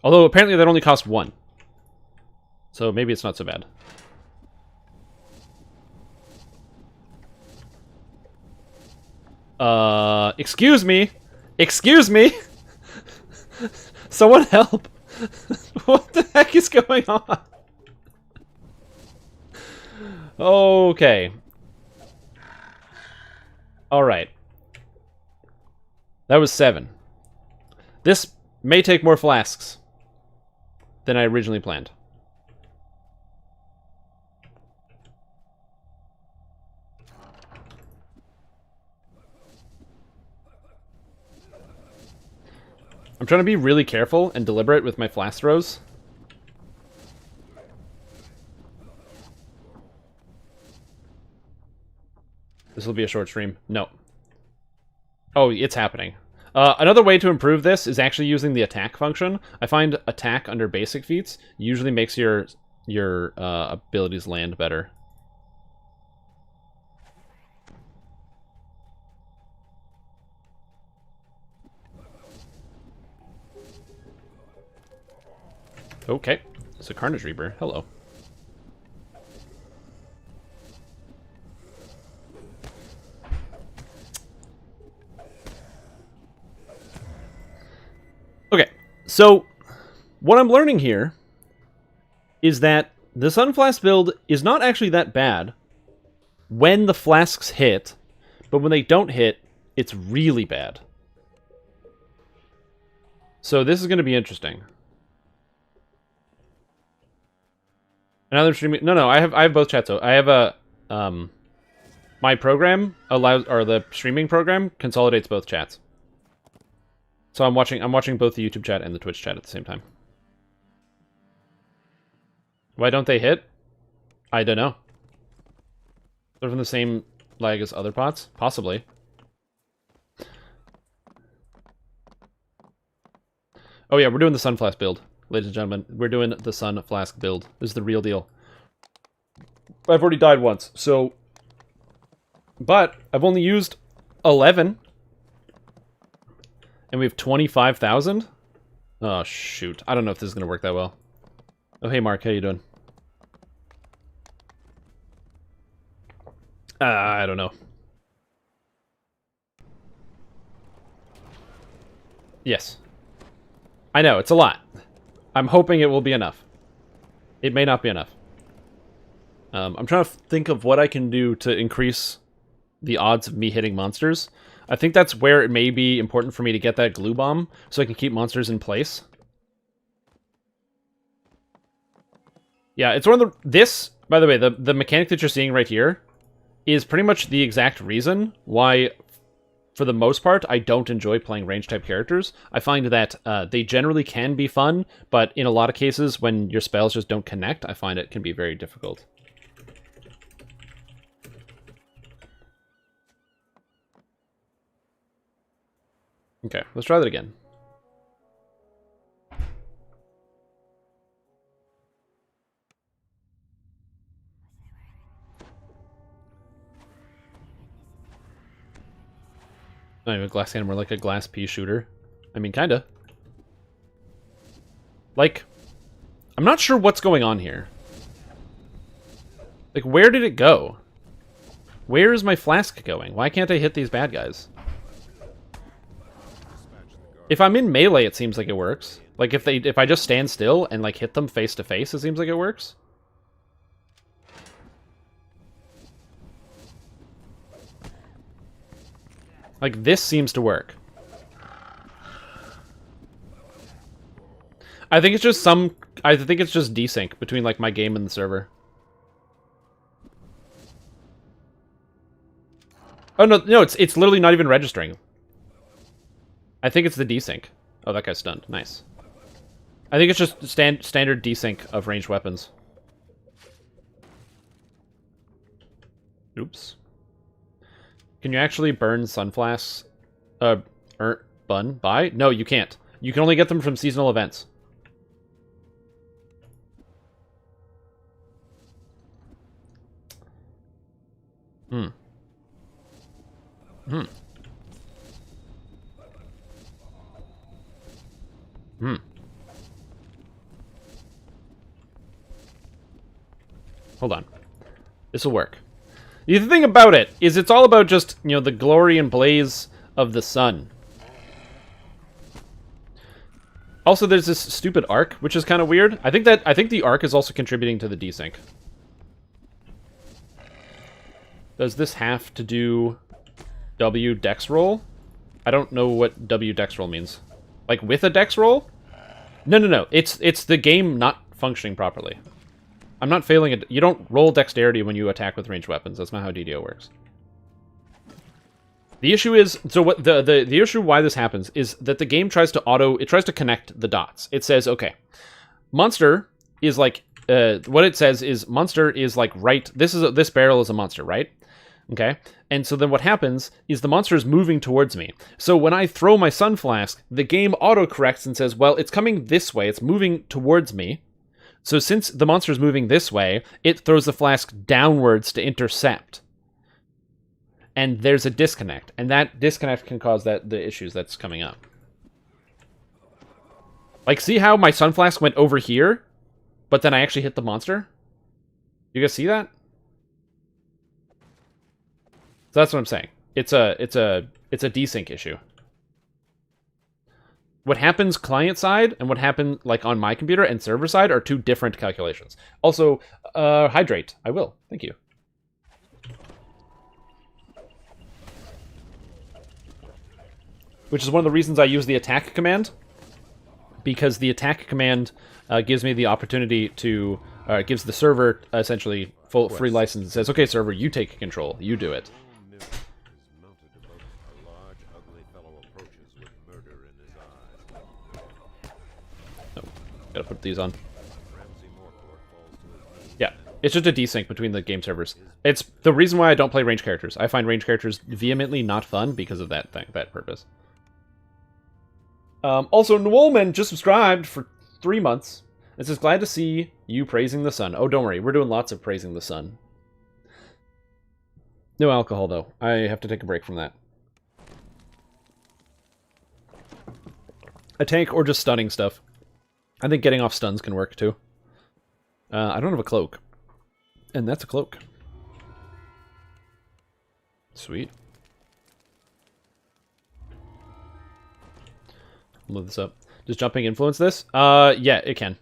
A: Although apparently that only cost 1. So maybe it's not so bad. Excuse me! Excuse me! Someone help! What the heck is going on? Okay. Alright. That was 7. This may take more flasks than I originally planned. I'm trying to be really careful and deliberate with my flask throws. This will be a short stream. No. Oh, it's happening. Another way to improve this is actually using the attack function. I find attack under basic feats usually makes your abilities land better. Okay, it's a Carnage Reaper. Hello. Okay, so what I'm learning here is that the Sunflask build is not actually that bad when the flasks hit, but when they don't hit, it's really bad. So this is going to be interesting. Another streaming. No, I have both chats. So I have a my program allows, or the streaming program consolidates both chats. So I'm watching both the YouTube chat and the Twitch chat at the same time. Why don't they hit? I don't know. They're from the same lag as other pots? Possibly. Oh yeah, we're doing the Sunflask build. Ladies and gentlemen, we're doing the Sunflask build. This is the real deal. I've already died once, so... But, I've only used 11. And we have 25,000? Oh, shoot. I don't know if this is going to work that well. Oh, hey, Mark. How you doing? I don't know. Yes. I know, it's a lot. I'm hoping it will be enough. It may not be enough. I'm trying to think of what I can do to increase the odds of me hitting monsters. I think that's where it may be important for me to get that glue bomb, so I can keep monsters in place. Yeah, it's one of the... This, by the way, the mechanic that you're seeing right here is pretty much the exact reason why, for the most part, I don't enjoy playing range-type characters. I find that they generally can be fun, but in a lot of cases, when your spells just don't connect, I find it can be very difficult. Okay, let's try that again. Not even a glass cannon, more like a glass pea shooter. I mean, kinda. Like, I'm not sure what's going on here. Like, where did it go? Where is my flask going? Why can't I hit these bad guys? If I'm in melee, it seems like it works. Like, if I just stand still and, like, hit them face to face, it seems like it works. Like, this seems to work. I think it's just I think it's just desync between, like, my game and the server. Oh, no, it's literally not even registering. I think it's the desync. Oh, that guy's stunned. Nice. I think it's just standard desync of ranged weapons. Oops. Can you actually burn Sunflasks? Buy? No, you can't. You can only get them from seasonal events. Hmm. Hold on. This'll work. The thing about it is it's all about just, you know, the glory and blaze of the sun. Also, there's this stupid arc, which is kind of weird. I think the arc is also contributing to the desync. Does this have to do W dex roll? I don't know what W dex roll means. Like with a dex roll? No. It's the game not functioning properly. I'm not failing it. You don't roll dexterity when you attack with ranged weapons. That's not how DDO works. The issue is, so what the issue why this happens is that the game tries to connect the dots. It says, okay, monster is like, what it says is monster is like right, this barrel is a monster, right? Okay? And so then what happens is the monster is moving towards me. So when I throw my Sunflask, the game autocorrects and says, well, it's coming this way. It's moving towards me. So since the monster is moving this way, it throws the flask downwards to intercept. And there's a disconnect. And that disconnect can cause the issues that's coming up. Like, see how my Sunflask went over here, but then I actually hit the monster? You guys see that? So that's what I'm saying. It's a desync issue. What happens client side and what happened like on my computer and server side are two different calculations. Also, hydrate. I will. Thank you. Which is one of the reasons I use the attack command. Because the attack command gives me the opportunity to... gives the server essentially full free license. It says, okay, server, you take control. You do it. Gotta put these on. Yeah, it's just a desync between the game servers. It's the reason why I don't play range characters. I find range characters vehemently not fun because of that purpose. Also, Newolman just subscribed for 3 months. It says, glad to see you praising the sun. Oh, don't worry. We're doing lots of praising the sun. No alcohol, though. I have to take a break from that. A tank or just stunning stuff. I think getting off stuns can work, too. I don't have a cloak. And that's a cloak. Sweet. Move this up. Does jumping influence this? Yeah, it can.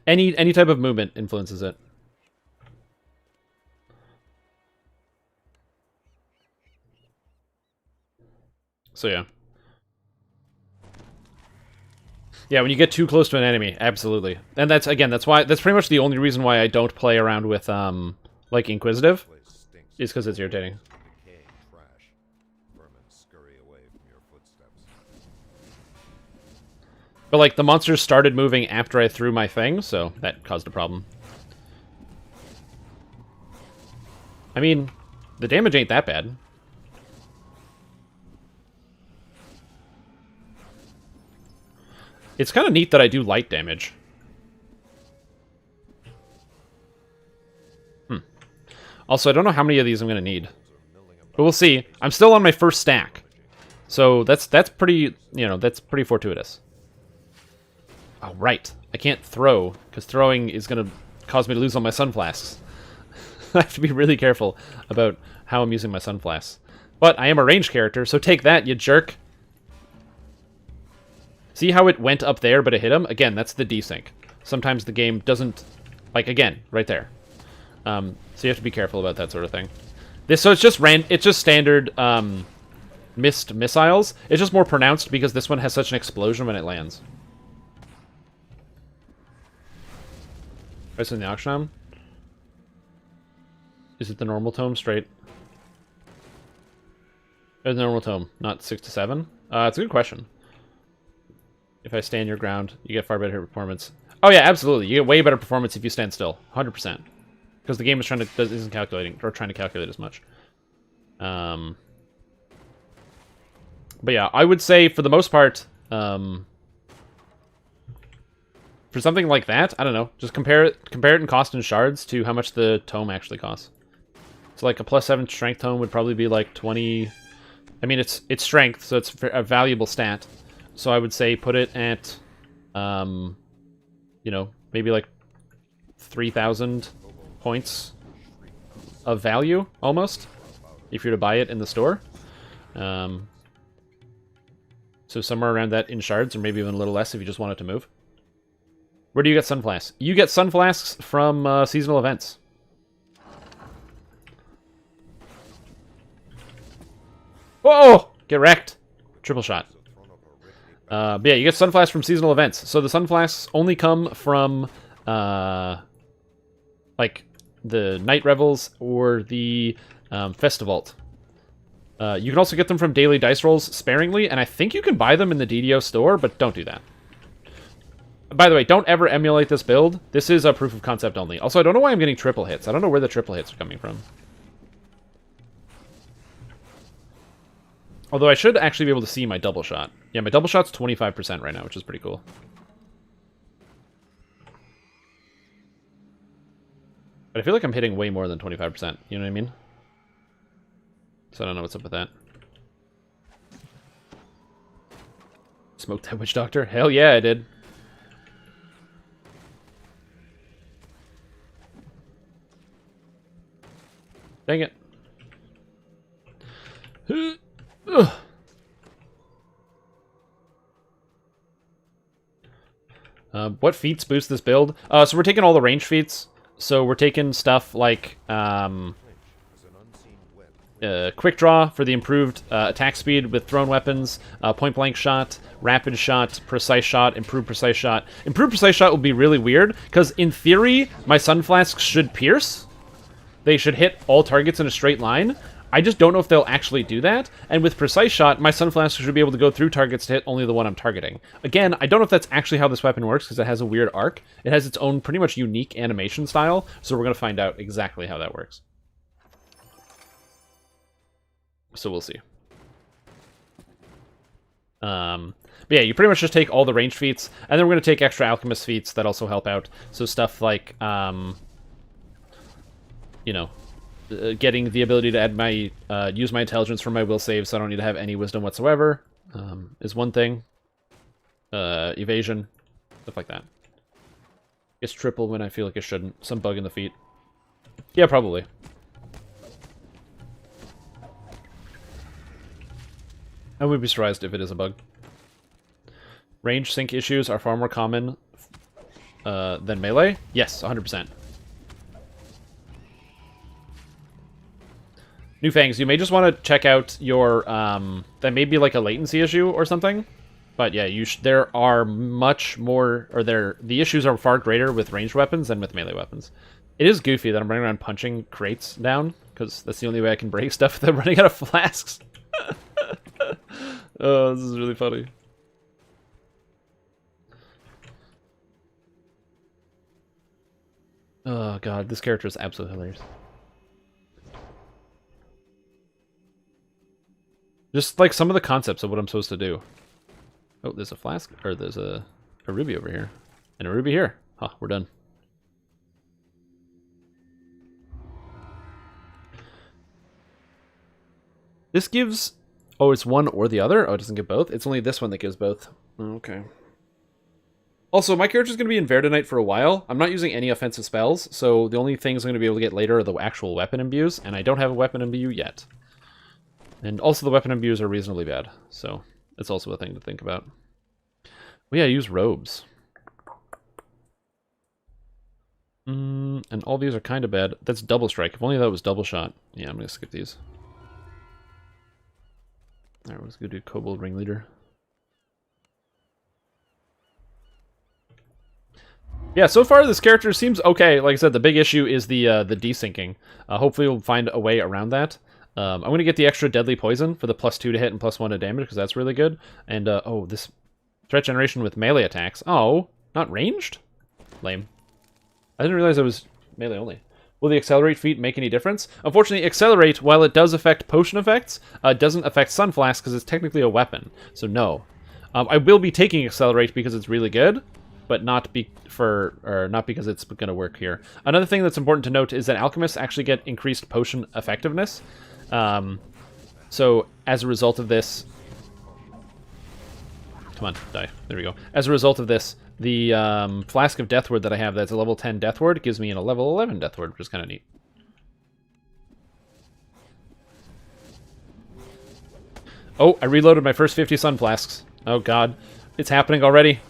A: Any type of movement influences it. So yeah. Yeah, when you get too close to an enemy, absolutely. And that's pretty much the only reason why I don't play around with like Inquisitive, is because it's irritating. But like the monsters started moving after I threw my thing, so that caused a problem. I mean, the damage ain't that bad. It's kind of neat that I do light damage. Also, I don't know how many of these I'm going to need. But we'll see. I'm still on my first stack. So that's pretty, that's pretty fortuitous. Oh, right. I can't throw, because throwing is going to cause me to lose all my Sunflasks. I have to be really careful about how I'm using my Sunflasks. But I am a ranged character, so take that, you jerk. See how it went up there, but it hit him? Again, that's the desync. Sometimes the game doesn't... Like, again, right there. So you have to be careful about that sort of thing. So it's just standard missed missiles. It's just more pronounced because this one has such an explosion when it lands. Right, so in the auction arm? Is it the normal tome straight? It's the normal tome, not 6 to 7? It's a good question. If I stand your ground, you get far better performance. Oh yeah, absolutely. You get way better performance if you stand still. 100%. Because the game is isn't calculating, or trying to calculate as much. But yeah, I would say for the most part, for something like that, I don't know, just compare it in cost and shards to how much the tome actually costs. So like a +7 strength tome would probably be like 20. I mean, it's strength, so it's a valuable stat. So I would say put it at, maybe like 3,000 points of value, almost, if you're to buy it in the store. So somewhere around that in shards, or maybe even a little less if you just want it to move. Where do you get Sunflasks? You get Sunflasks from seasonal events. Whoa! Get wrecked. Triple shot. But yeah, you get Sunflasks from seasonal events. So the Sunflasks only come from, like, the Night Revels or the Festival. You can also get them from daily dice rolls sparingly, and I think you can buy them in the DDO store, but don't do that. By the way, don't ever emulate this build. This is a proof of concept only. Also, I don't know why I'm getting triple hits. I don't know where the triple hits are coming from. Although I should actually be able to see my double shot. Yeah, my double shot's 25% right now, which is pretty cool. But I feel like I'm hitting way more than 25%. You know what I mean? So I don't know what's up with that. Smoked that witch doctor? Hell yeah, I did. Dang it. What feats boost this build? So we're taking all the range feats. So we're taking stuff like quick draw for the improved attack speed with thrown weapons, point blank shot, rapid shot, precise shot, improved precise shot. Improved precise shot will be really weird because in theory my Sunflask should pierce. They should hit all targets in a straight line. I just don't know if they'll actually do that. And with Precise Shot, my Sunflask should be able to go through targets to hit only the one I'm targeting. Again, I don't know if that's actually how this weapon works, because it has a weird arc. It has its own pretty much unique animation style, so we're going to find out exactly how that works. So we'll see. But yeah, you pretty much just take all the range feats, and then we're going to take extra Alchemist feats that also help out. So stuff like, you know, getting the ability to add my use my intelligence for my will save, so I don't need to have any wisdom whatsoever, is one thing. Evasion, stuff like that. It's triple when I feel like it shouldn't. Some bug in the feet. Yeah, probably. I would be surprised if it is a bug. Range sync issues are far more common than melee. Yes, 100%. New Fangs, you may just want to check out your, that may be like a latency issue or something. But yeah, there are much more, or the issues are far greater with ranged weapons than with melee weapons. It is goofy that I'm running around punching crates down, because that's the only way I can break stuff without running out of flasks. Oh, this is really funny. Oh god, this character is absolutely hilarious. Just like some of the concepts of what I'm supposed to do. Oh, there's a flask, or there's a ruby over here. And a ruby here. Huh, we're done. This gives... Oh, it's one or the other? Oh, it doesn't give both? It's only this one that gives both. Okay. Also, my character's going to be in Verdunite for a while. I'm not using any offensive spells, so the only things I'm going to be able to get later are the actual weapon imbues, and I don't have a weapon imbue yet. And also the weapon imbues are reasonably bad, so it's also a thing to think about. Well, yeah, use robes. And all these are kind of bad. That's double strike. If only that was double shot. Yeah, I'm going to skip these. Alright, let's go do Kobold Ringleader. Yeah, so far this character seems okay. Like I said, the big issue is the desyncing. Hopefully we'll find a way around that. I'm going to get the extra Deadly Poison for the +2 to hit and +1 to damage, because that's really good. And, oh, this threat generation with melee attacks. Oh, not ranged? Lame. I didn't realize it was melee only. Will the Accelerate feat make any difference? Unfortunately, Accelerate, while it does affect potion effects, doesn't affect Sunflask because it's technically a weapon. So no. I will be taking Accelerate because it's really good, but not because it's going to work here. Another thing that's important to note is that Alchemists actually get increased potion effectiveness. So as a result of this... Come on, die. There we go. As a result of this, the Flask of Deathward that I have that's a level 10 Deathward gives me a level 11 Deathward, which is kind of neat. Oh, I reloaded my first 50 Sunflasks. Oh god. It's happening already.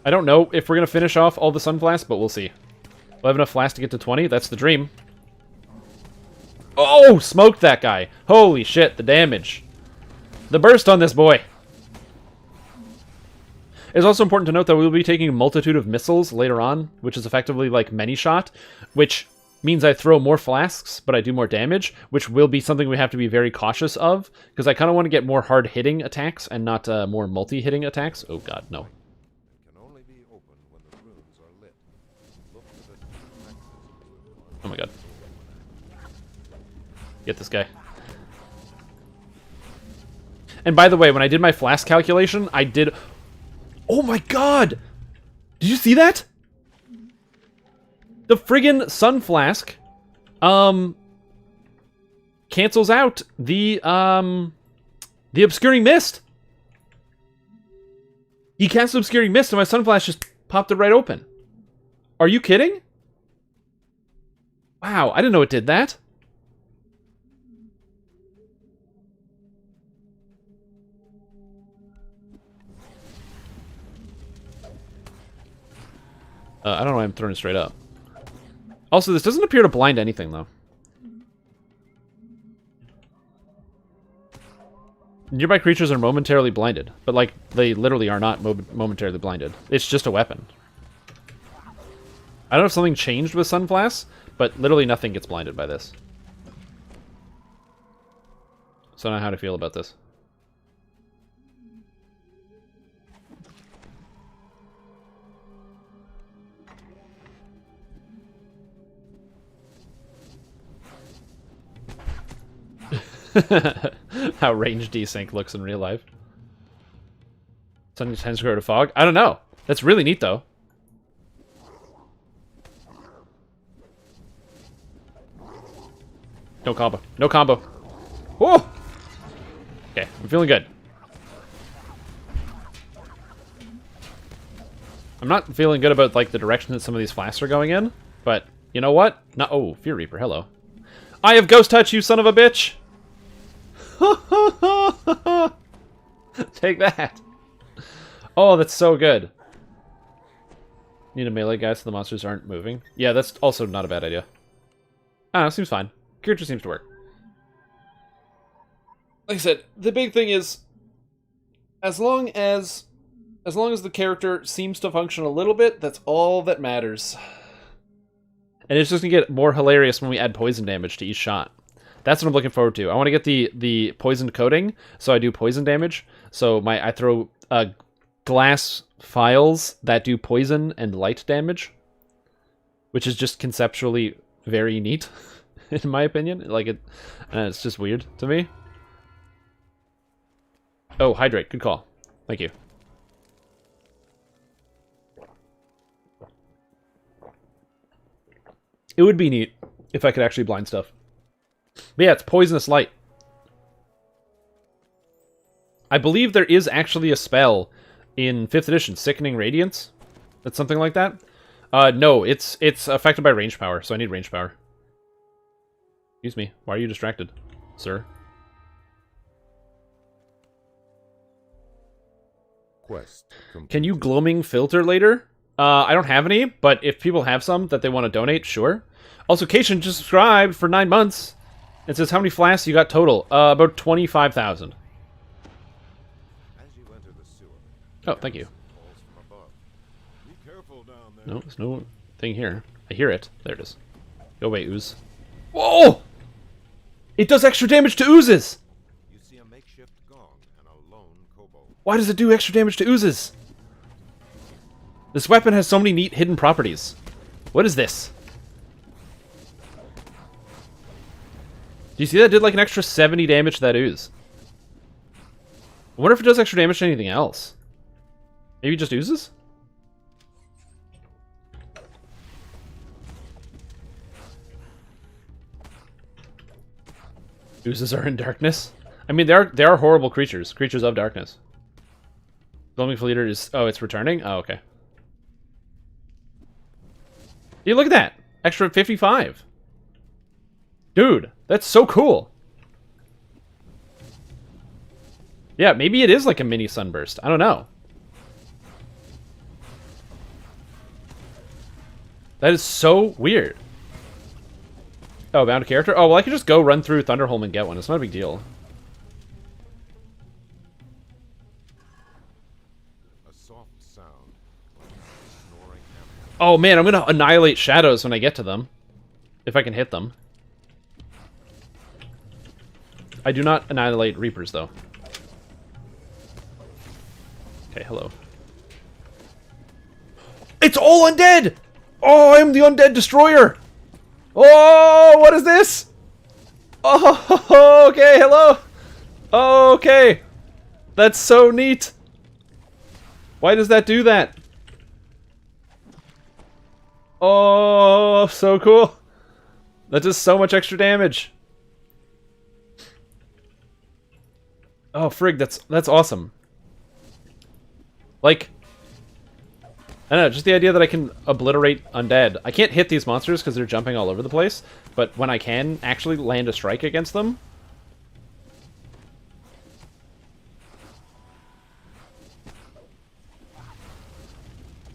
A: I don't know if we're going to finish off all the Sunflasks, but we'll see. We'll have enough flasks to get to 20. That's the dream. Oh, smoked that guy. Holy shit, the damage. The burst on this boy. It's also important to note that we'll be taking a multitude of missiles later on, which is effectively like many shot, which means I throw more flasks, but I do more damage, which will be something we have to be very cautious of, because I kind of want to get more hard-hitting attacks and not more multi-hitting attacks. Oh god, no. Oh my god. Get this guy. And by the way, when I did my flask calculation, I did... Oh my god! Did you see that? The friggin' Sunflask, cancels out the Obscuring Mist. He cast Obscuring Mist and my Sunflask just popped it right open. Are you kidding? Wow, I didn't know it did that. I don't know why I'm throwing it straight up. Also, this doesn't appear to blind anything, though. Nearby creatures are momentarily blinded, but, like, they literally are not momentarily blinded. It's just a weapon. I don't know if something changed with Sunflask, but literally nothing gets blinded by this. So I don't know how to feel about this. How range desync looks in real life. Sun tends to grow to fog. I don't know. That's really neat, though. No combo. No combo. Whoa! Okay, I'm feeling good. I'm not feeling good about, like, the direction that some of these flasks are going in, but you know what? No, oh, Fear Reaper, hello. I have Ghost Touch, you son of a bitch! Take that. Oh, that's so good. Need a melee guy so the monsters aren't moving. Yeah, that's also not a bad idea. I don't know, seems fine. Character seems to work. Like I said, the big thing is as long as the character seems to function a little bit, that's all that matters. And it's just gonna get more hilarious when we add poison damage to each shot. That's what I'm looking forward to. I want to get the poisoned coating, so I do poison damage. So I throw glass files that do poison and light damage, which is just conceptually very neat, in my opinion. Like it's just weird to me. Oh, hydrate. Good call. Thank you. It would be neat if I could actually blind stuff. But yeah, it's Poisonous Light. I believe there is actually a spell in 5th edition, Sickening Radiance. That's something like that. No, it's affected by range power, so I need range power. Excuse me, why are you distracted, sir?
D: Quest completed.
A: Can you gloaming filter later? I don't have any, but if people have some that they want to donate, sure. Also, Cation just subscribed for 9 months. It says, how many flasks you got total? About 25,000. Oh, thank you. No, there's no thing here. I hear it. There it is. Go away, ooze. Whoa! It does extra damage to oozes!
D: You see a makeshift gong and a lone kobold.
A: Why does it do extra damage to oozes? This weapon has so many neat hidden properties. What is this? Do you see that? It did like an extra 70 damage to that ooze. I wonder if it does extra damage to anything else. Maybe just oozes? Oozes are in darkness? I mean, they are horrible creatures. Creatures of darkness. Gloaming Fleeter is... Oh, it's returning? Oh, okay. Hey, look at that! Extra 55. Dude, that's so cool. Yeah, maybe it is like a mini sunburst. I don't know. That is so weird. Oh, bound character? Oh, well, I could just go run through Thunderholm and get one. It's not a big deal.
D: A soft sound. Snoring heavily.
A: Oh, man, I'm going to annihilate shadows when I get to them. If I can hit them. I do not annihilate Reapers, though. Okay, hello. It's all undead! Oh, I am the undead destroyer! Oh, what is this? Oh, okay, hello. Okay. That's so neat. Why does that do that? Oh, so cool. That does so much extra damage. Oh, frig, that's awesome. Like, I don't know, just the idea that I can obliterate undead. I can't hit these monsters because they're jumping all over the place, but when I can actually land a strike against them...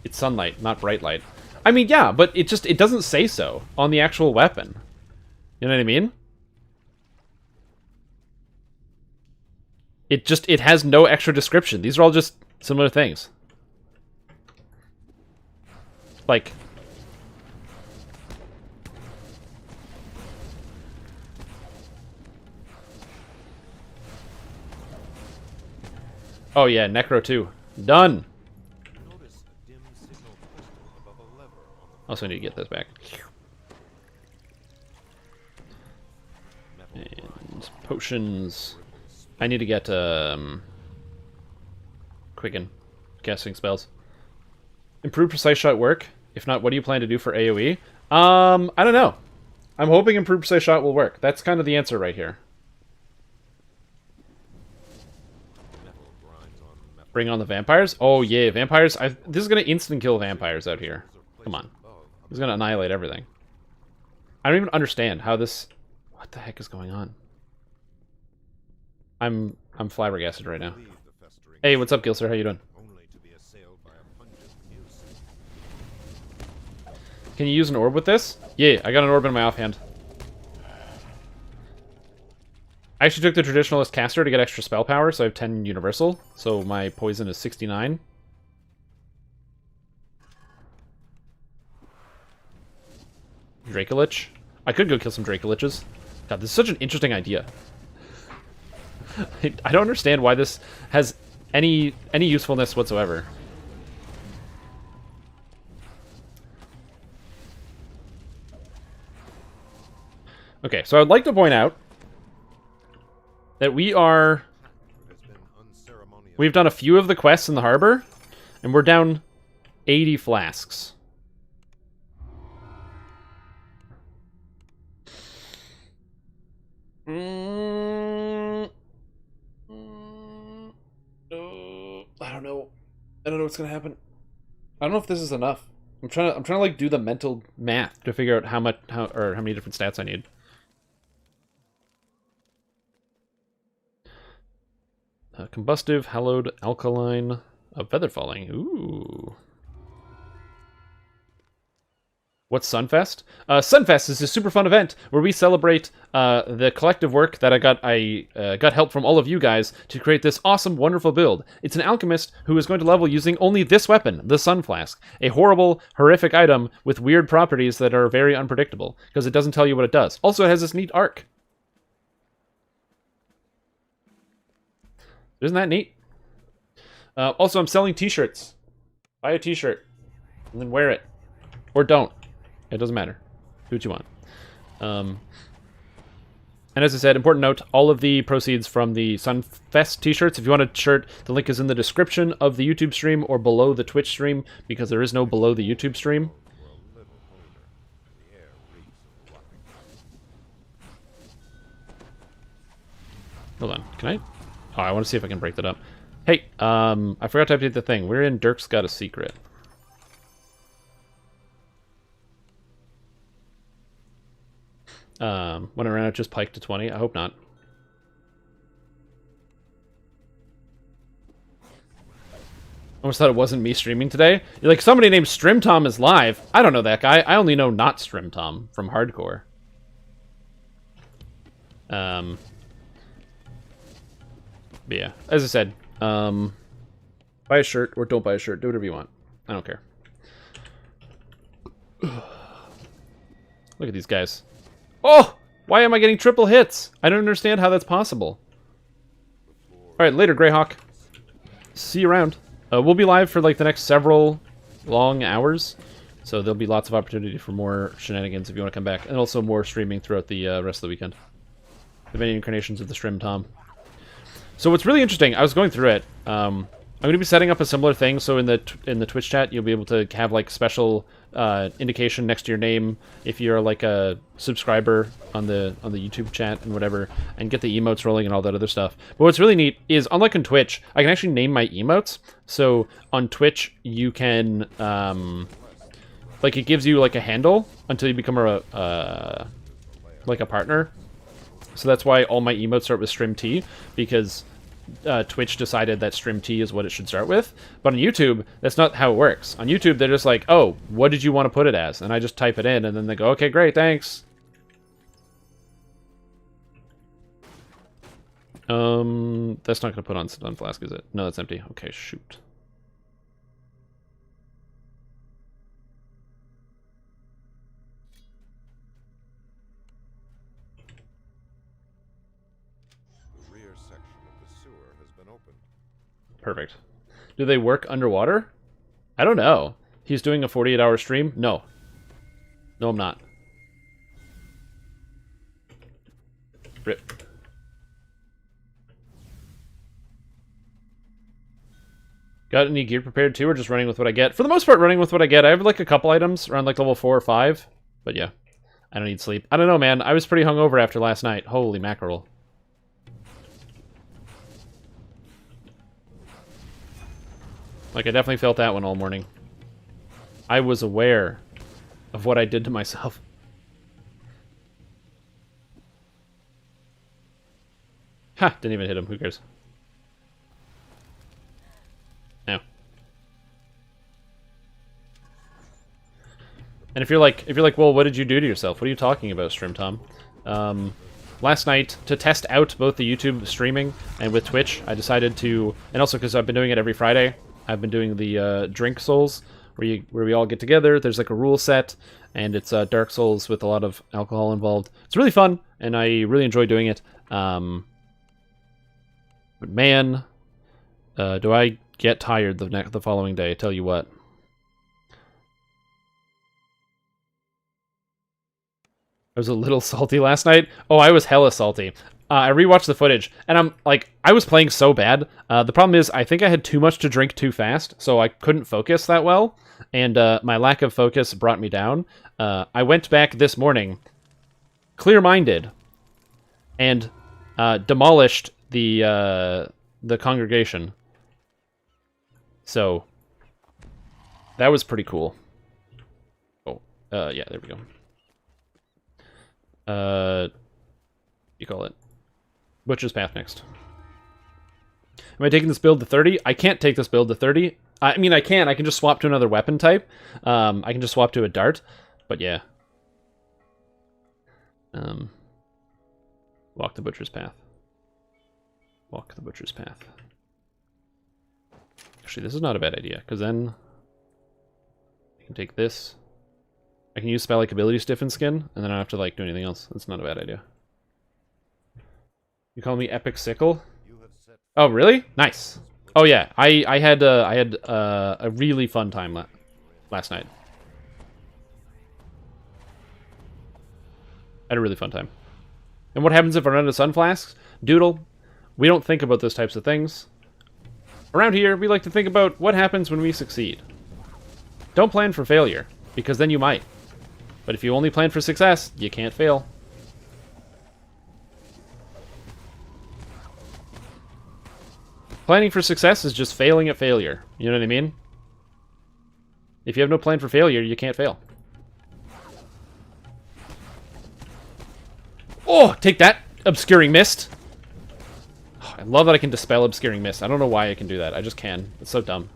A: It's sunlight, not bright light. I mean, yeah, but it doesn't say so on the actual weapon. You know what I mean? It has no extra description. These are all just similar things. Like... Oh yeah, Necro 2. Done!
D: Notice a dim signal crystal above a lever on the
A: Also need to get this back.
D: metal grind.
A: And potions. I need to get Quicken. Casting spells. Improve precise shot work? If not, what do you plan to do for AoE? I don't know. I'm hoping improve precise shot will work. That's kind of the answer right here.
D: Metal grinds on metal.
A: Bring on the vampires? Oh yeah, vampires. This is gonna instant kill vampires out here. Come on. This is gonna annihilate everything. I don't even understand how this... What the heck is going on? I'm flabbergasted right now.
D: Leave the festering
A: Hey, what's up, Gilser? How you doing?
D: only to be assailed by a pungent muse.
A: Can you use an orb with this? Yeah, I got an orb in my offhand. I actually took the traditionalist caster to get extra spell power, so I have 10 universal. So my poison is 69. Dracolich. I could go kill some Dracoliches. God, this is such an interesting idea. I don't understand why this has any usefulness whatsoever. Okay, so I'd like to point out that we've done a few of the quests in the harbor, and we're down 80 flasks. I don't know. I don't know what's gonna happen. I don't know if this is enough. I'm trying to like do the mental math to figure out how many different stats I need. Combustive, hallowed, alkaline, feather falling. Ooh. What's Sunfest? Sunfest is a super fun event where we celebrate the collective work that I got help from all of you guys to create this awesome, wonderful build. It's an alchemist who is going to level using only this weapon, the Sunflask, a horrible, horrific item with weird properties that are very unpredictable because it doesn't tell you what it does. Also, it has this neat arc. Isn't that neat? Also, I'm selling t-shirts. Buy a t-shirt and then wear it. Or don't. It doesn't matter. Do what you want. And as I said, important note, all of the proceeds from the SUNFEST t-shirts, if you want a shirt, the link is in the description of the YouTube stream or below the Twitch stream, because there is no below the YouTube stream. Hold on. Can I? Oh, I want to see if I can break that up. Hey, I forgot to update the thing. We're in Dirk's Got a Secret. When I ran out, just piked to 20. I hope not. Almost thought it wasn't me streaming today. You're like, somebody named StrimTom is live. I don't know that guy. I only know not StrimTom from Hardcore. But yeah, as I said, buy a shirt or don't buy a shirt. Do whatever you want. I don't care. Look at these guys. Oh! Why am I getting triple hits? I don't understand how that's possible. Alright, later, Greyhawk. See you around. We'll be live for like the next several long hours. So there'll be lots of opportunity for more shenanigans if you want to come back. And also more streaming throughout the rest of the weekend. The many incarnations of the Strim Tom. So what's really interesting, I was going through it. I'm going to be setting up a similar thing. So in the Twitch chat, you'll be able to have like special indication next to your name if you're like a subscriber on the YouTube chat and whatever, and get the emotes rolling and all that other stuff. But what's really neat is, unlike on Twitch, I can actually name my emotes. So on Twitch, you can like, it gives you like a handle until you become like a partner. So that's why all my emotes start with Strim T, because Twitch decided that Strim T is what it should start with. But on YouTube, that's not how it works. On YouTube, they're just like, oh, what did you want to put it as? And I just type it in, and then they go, okay, great, thanks. That's not going to put on Sunflask, is it? No, that's empty. Okay, shoot. Perfect. Do they work underwater? I don't know. He's doing a 48-hour stream? No. No, I'm not. Rip. Got any gear prepared too, or just running with what I get? For the most part, running with what I get. I have like a couple items around like level 4 or 5. But yeah, I don't need sleep. I don't know, man. I was pretty hungover after last night. Holy mackerel. Like, I definitely felt that one all morning. I was aware of what I did to myself. Ha! Didn't even hit him. Who cares? No. And if you're like, well, what did you do to yourself? What are you talking about, Strim Tom? Last night, to test out both the YouTube streaming and with Twitch, I decided to, and also because I've been doing it every Friday, I've been doing the Drink Souls, where we all get together. There's like a rule set, and it's Dark Souls with a lot of alcohol involved. It's really fun, and I really enjoy doing it. But man, do I get tired the following day, I tell you what. I was a little salty last night. Oh, I was hella salty. I rewatched the footage, and I'm like, I was playing so bad. The problem is, I think I had too much to drink too fast, so I couldn't focus that well, and my lack of focus brought me down. I went back this morning, clear-minded, and demolished the congregation. So that was pretty cool. Oh, yeah, there we go. You call it Butcher's Path next. Am I taking this build to 30? I can't take this build to 30. I mean, I can. I can just swap to another weapon type. I can just swap to a dart. But yeah. Walk the Butcher's Path. Walk the Butcher's Path. Actually, this is not a bad idea, because then I can take this. I can use spell like ability stiffen skin, and then I don't have to like do anything else. That's not a bad idea. You call me Epic Sickle? Oh, really? Nice. Oh yeah, I had a really fun time last night. I had a really fun time. And what happens if I run out of Sunflasks? Doodle, we don't think about those types of things. Around here, we like to think about what happens when we succeed. Don't plan for failure, because then you might. But if you only plan for success, you can't fail. Planning for success is just failing at failure. You know what I mean? If you have no plan for failure, you can't fail. Oh, take that, Obscuring Mist. Oh, I love that I can dispel Obscuring Mist. I don't know why I can do that. I just can. It's so dumb.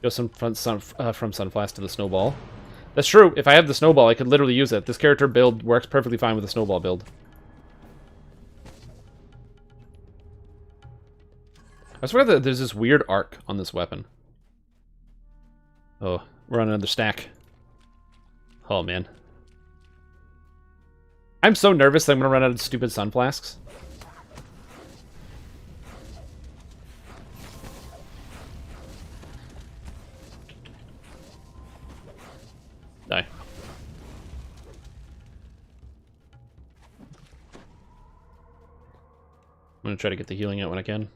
A: Go from Sunflask to the Snowball. That's true. If I have the Snowball, I could literally use it. This character build works perfectly fine with the Snowball build. I swear that there's this weird arc on this weapon. Oh, we're on another stack. Oh, man. I'm so nervous that I'm going to run out of stupid Sunflasks. Die. gonna try to get the healing out when I can.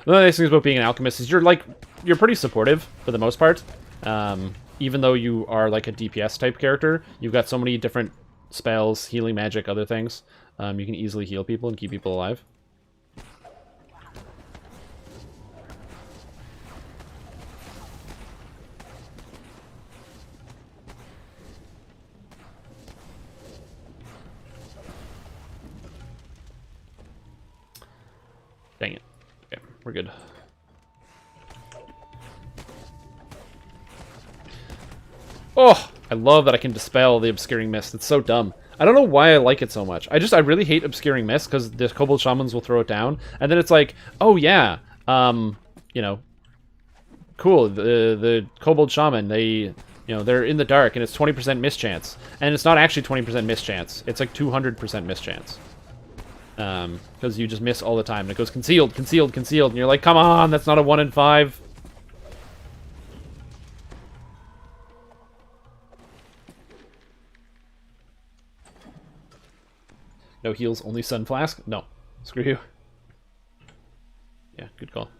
A: One of the nice things about being an alchemist is you're pretty supportive for the most part. Even though you are like a DPS type character, you've got so many different spells, healing magic, other things. You can easily heal people and keep people alive. Dang it. Okay, we're good. Oh, I love that I can dispel the obscuring mist. It's so dumb. I don't know why I like it so much. I really hate obscuring mist because the kobold shamans will throw it down, and then it's like, oh yeah, you know, cool. The kobold shaman, they're in the dark and it's 20% mischance, and it's not actually 20% mischance. It's like 200% mischance. Because you just miss all the time, and it goes concealed, concealed, concealed, and you're like, come on, that's not a 1 in 5. No heals, only Sunflask? No. Screw you. Yeah, good call.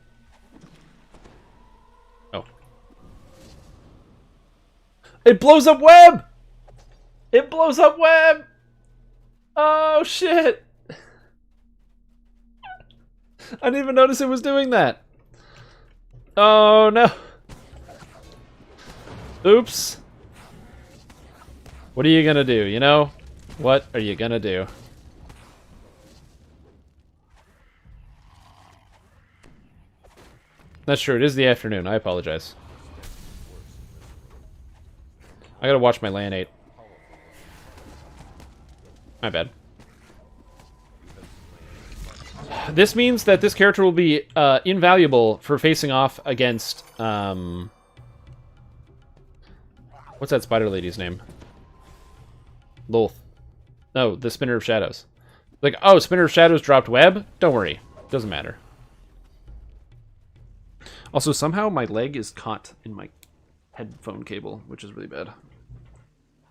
A: Oh. It blows up web! It blows up web! Oh, shit! I didn't even notice it was doing that. Oh, no. Oops. What are you gonna do, you know? What are you gonna do? That's true, it is the afternoon. I apologize. I gotta watch my Lanate. My bad. This means that this character will be invaluable for facing off against... what's that spider lady's name? Lolth. No, the Spinner of Shadows. Like, oh, Spinner of Shadows dropped web? Don't worry. Doesn't matter. Also, somehow my leg is caught in my headphone cable, which is really bad. There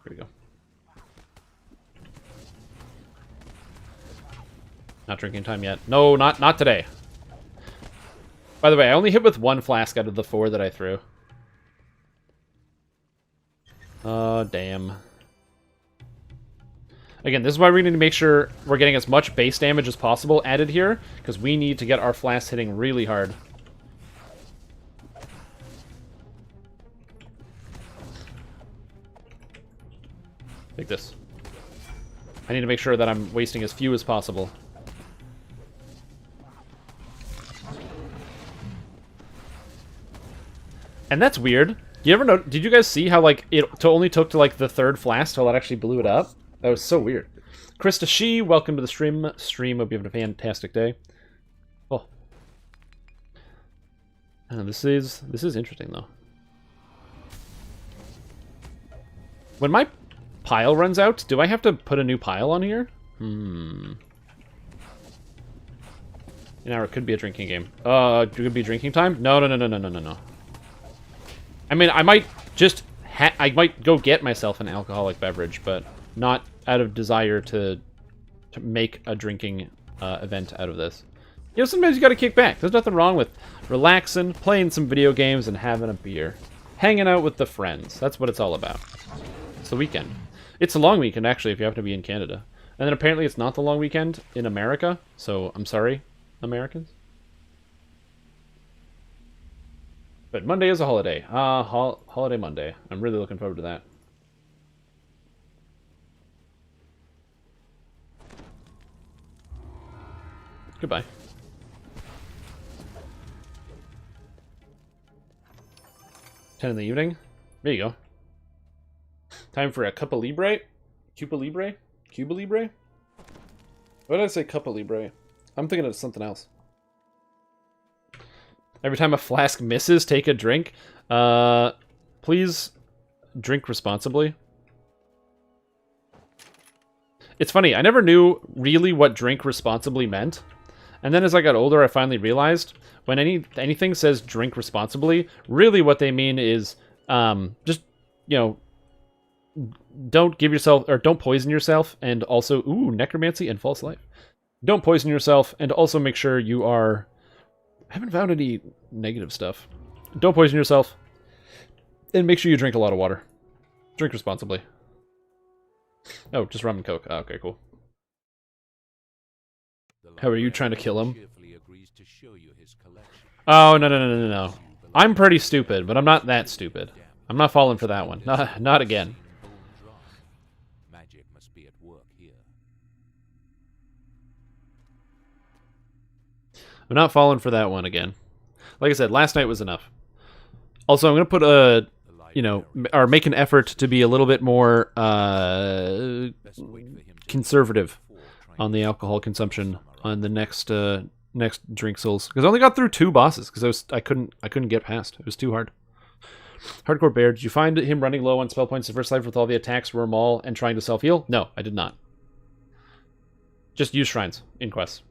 A: we go. Not drinking time yet. No, not today. By the way, I only hit with 1 flask out of the 4 that I threw. Oh, damn. Again, this is why we need to make sure we're getting as much base damage as possible added here, because we need to get our flasks hitting really hard. Like this. I need to make sure that I'm wasting as few as possible. And that's weird. You ever know? Did you guys see how like it only took to like the 3rd flask till it actually blew it up? That was so weird. Krista Shee, welcome to the stream. Hope you have a fantastic day. Oh, this is interesting though. When my pile runs out, do I have to put a new pile on here? An hour, it could be a drinking game. Could it be drinking time? No. I mean, I might just I might go get myself an alcoholic beverage, but not out of desire to make a drinking event out of this. You know, sometimes you gotta kick back. There's nothing wrong with relaxing, playing some video games, and having a beer. Hanging out with the friends. That's what it's all about. It's the weekend. It's a long weekend, actually, if you happen to be in Canada. And then apparently it's not the long weekend in America, so I'm sorry, Americans. But Monday is a holiday. Holiday Monday. I'm really looking forward to that. Goodbye. 10 in the evening. There you go. Time for a Cupa Libre? Cuba Libre? Cuba Libre? Why did I say Cupa Libre? I'm thinking of something else. Every time a flask misses, take a drink. Please drink responsibly. It's funny, I never knew really what drink responsibly meant. And then as I got older, I finally realized when anything says drink responsibly, really what they mean is just, you know, don't give yourself, or don't poison yourself, and also, ooh, necromancy and false life. Don't poison yourself, and also make sure you are... I haven't found any negative stuff. Don't poison yourself, and make sure you drink a lot of water. Drink responsibly. Oh, just rum and coke. Oh, okay, cool. How are you trying to kill him? Oh, no. I'm pretty stupid, but I'm not that stupid. I'm not falling for that one. Not again.
E: Magic must be at work here.
A: I'm not falling for that one again. Like I said, last night was enough. Also, I'm going to put a, or make an effort to be a little bit more conservative on the alcohol consumption on the next drink souls, because I only got through 2 bosses because I couldn't get past. It was too hard. Hardcore Bear, did you find him running low on spell points in first life with all the attacks, were Maul, and trying to self-heal? No, I did not. Just use shrines in quests.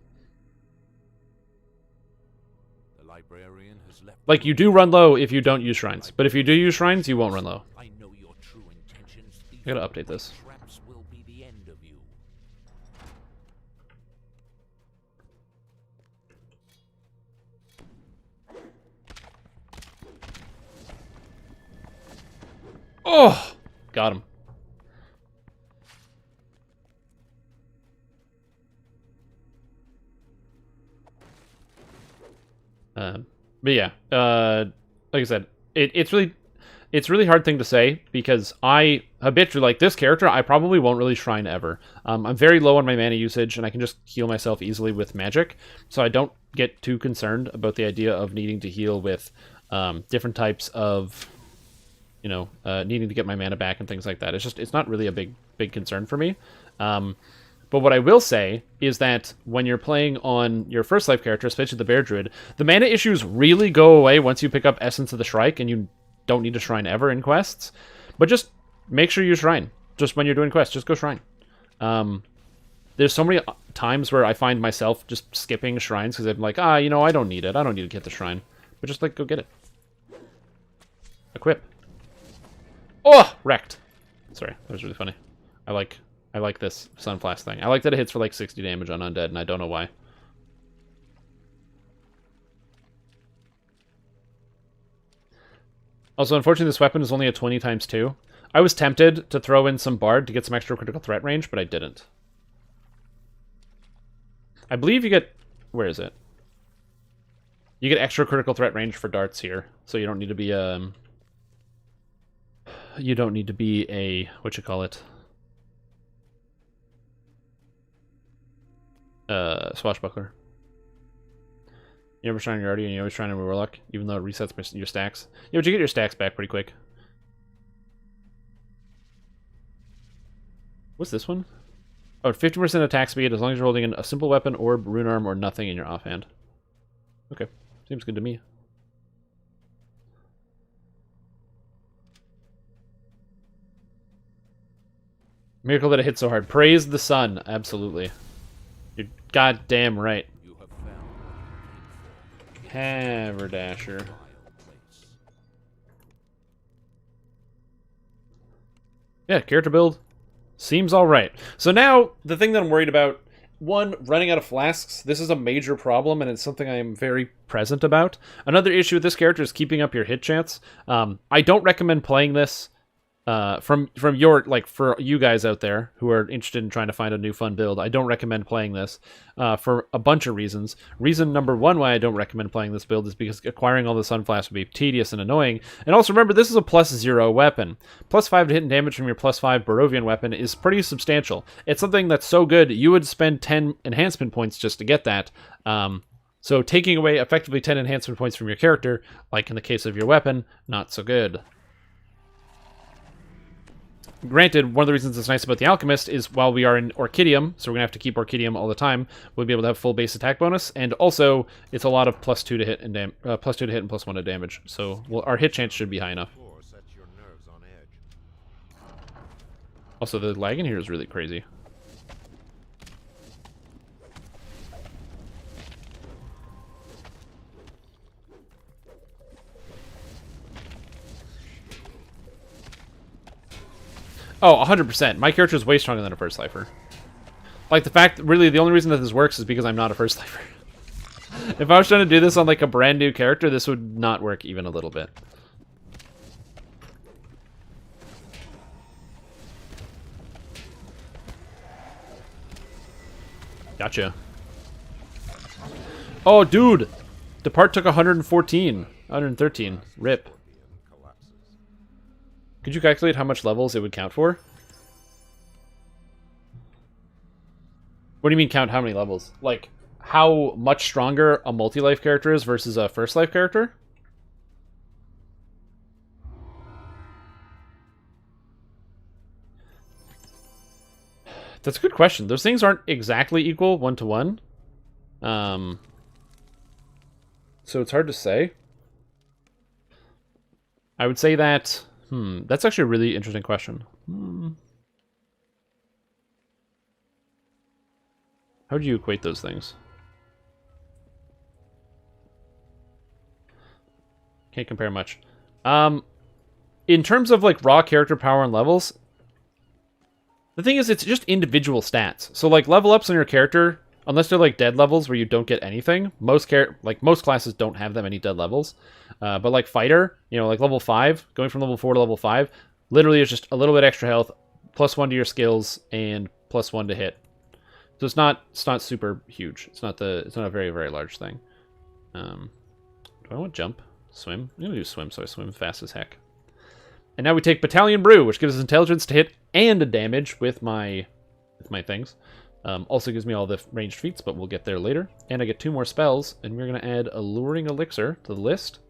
E: The librarian has left.
A: Like, you do run low if you don't use shrines, but if you do use shrines, you won't run low.
E: I know your true intentions.
A: I gotta update this.
E: Traps will be the end of you.
A: Oh! Got him. But yeah, like I said, it's really hard thing to say, because I habitually, like this character, I probably won't really shrine ever. I'm very low on my mana usage, and I can just heal myself easily with magic, so I don't get too concerned about the idea of needing to heal with different types of, needing to get my mana back and things like that. It's not really a big concern for me. But what I will say is that when you're playing on your first life character, especially the Bear Druid, the mana issues really go away once you pick up Essence of the Shrike, and you don't need to shrine ever in quests. But just make sure you shrine. Just when you're doing quests, just go shrine. There's so many times where I find myself just skipping shrines because I'm like, I don't need it. I don't need to get the shrine. But just, go get it. Equip. Oh! Wrecked. Sorry, that was really funny. I like this Sunflask thing. I like that it hits for, 60 damage on undead, and I don't know why. Also, unfortunately, this weapon is only a 20 times 2. I was tempted to throw in some Bard to get some extra critical threat range, but I didn't. I believe you get... Where is it? You get extra critical threat range for darts here, so you don't need to be, You don't need to be a... Whatchamacallit? Swashbuckler. You never shrine your Guardian, you always shrine your Warlock, even though it resets your stacks. Yeah, but you get your stacks back pretty quick. What's this one? Oh, 50% attack speed as long as you're holding a simple weapon, orb, rune arm, or nothing in your offhand. Okay, seems good to me. Miracle that it hit so hard. Praise the sun, absolutely. You're goddamn right.
E: You have found
A: Haberdasher. Yeah, character build seems alright. So now, the thing that I'm worried about, one, running out of flasks. This is a major problem, and it's something I am very present about. Another issue with this character is keeping up your hit chance. I don't recommend playing this from your, for you guys out there who are interested in trying to find a new fun build. I don't recommend playing this for a bunch of reasons. Reason number one why I don't recommend playing this build is because acquiring all the Sunflask would be tedious and annoying. And also remember, this is a +0 weapon. +5 to hit and damage from your +5 Barovian weapon is pretty substantial. It's something that's so good, you would spend 10 enhancement points just to get that. So taking away effectively 10 enhancement points from your character, like in the case of your weapon, not so good. Granted, one of the reasons it's nice about the Alchemist is while we are in Orchidium, so we're going to have to keep Orchidium all the time, we'll be able to have full base attack bonus, and also it's a lot of +2 to hit and +2 to hit and +1 to damage, so our hit chance should be high enough.
D: Sets your nerves on edge.
A: Also, the lag in here is really crazy. Oh, 100%. My character is way stronger than a first lifer. Like, the fact, really, the only reason that this works is because I'm not a first lifer. If I was trying to do this on, like, a brand new character, this would not work even a little bit. Gotcha. Oh, dude! Depart took 114. 113. Rip. Could you calculate how much levels it would count for? What do you mean count how many levels? Like, how much stronger a multi-life character is versus a first life character? That's a good question. Those things aren't exactly equal one-to-one. So it's hard to say. I would say that... that's actually a really interesting question. How do you equate those things? Can't compare much. In terms of, like, raw character power and levels, the thing is, it's just individual stats. So, like, level ups on your character, unless they're, like, dead levels where you don't get anything, most classes don't have that many dead levels. But, like, fighter, you know, like, level 5, going from level 4 to level 5, literally is just a little bit extra health, +1 to your skills, and +1 to hit. So it's not super huge. It's not a very, very large thing. Do I want jump? Swim? I'm gonna do swim, so I swim fast as heck. And now we take Battalion Brew, which gives us intelligence to hit and a damage with my things. Also gives me all the ranged feats, but we'll get there later. And I get 2 more spells, and we're gonna add Alluring Elixir to the list.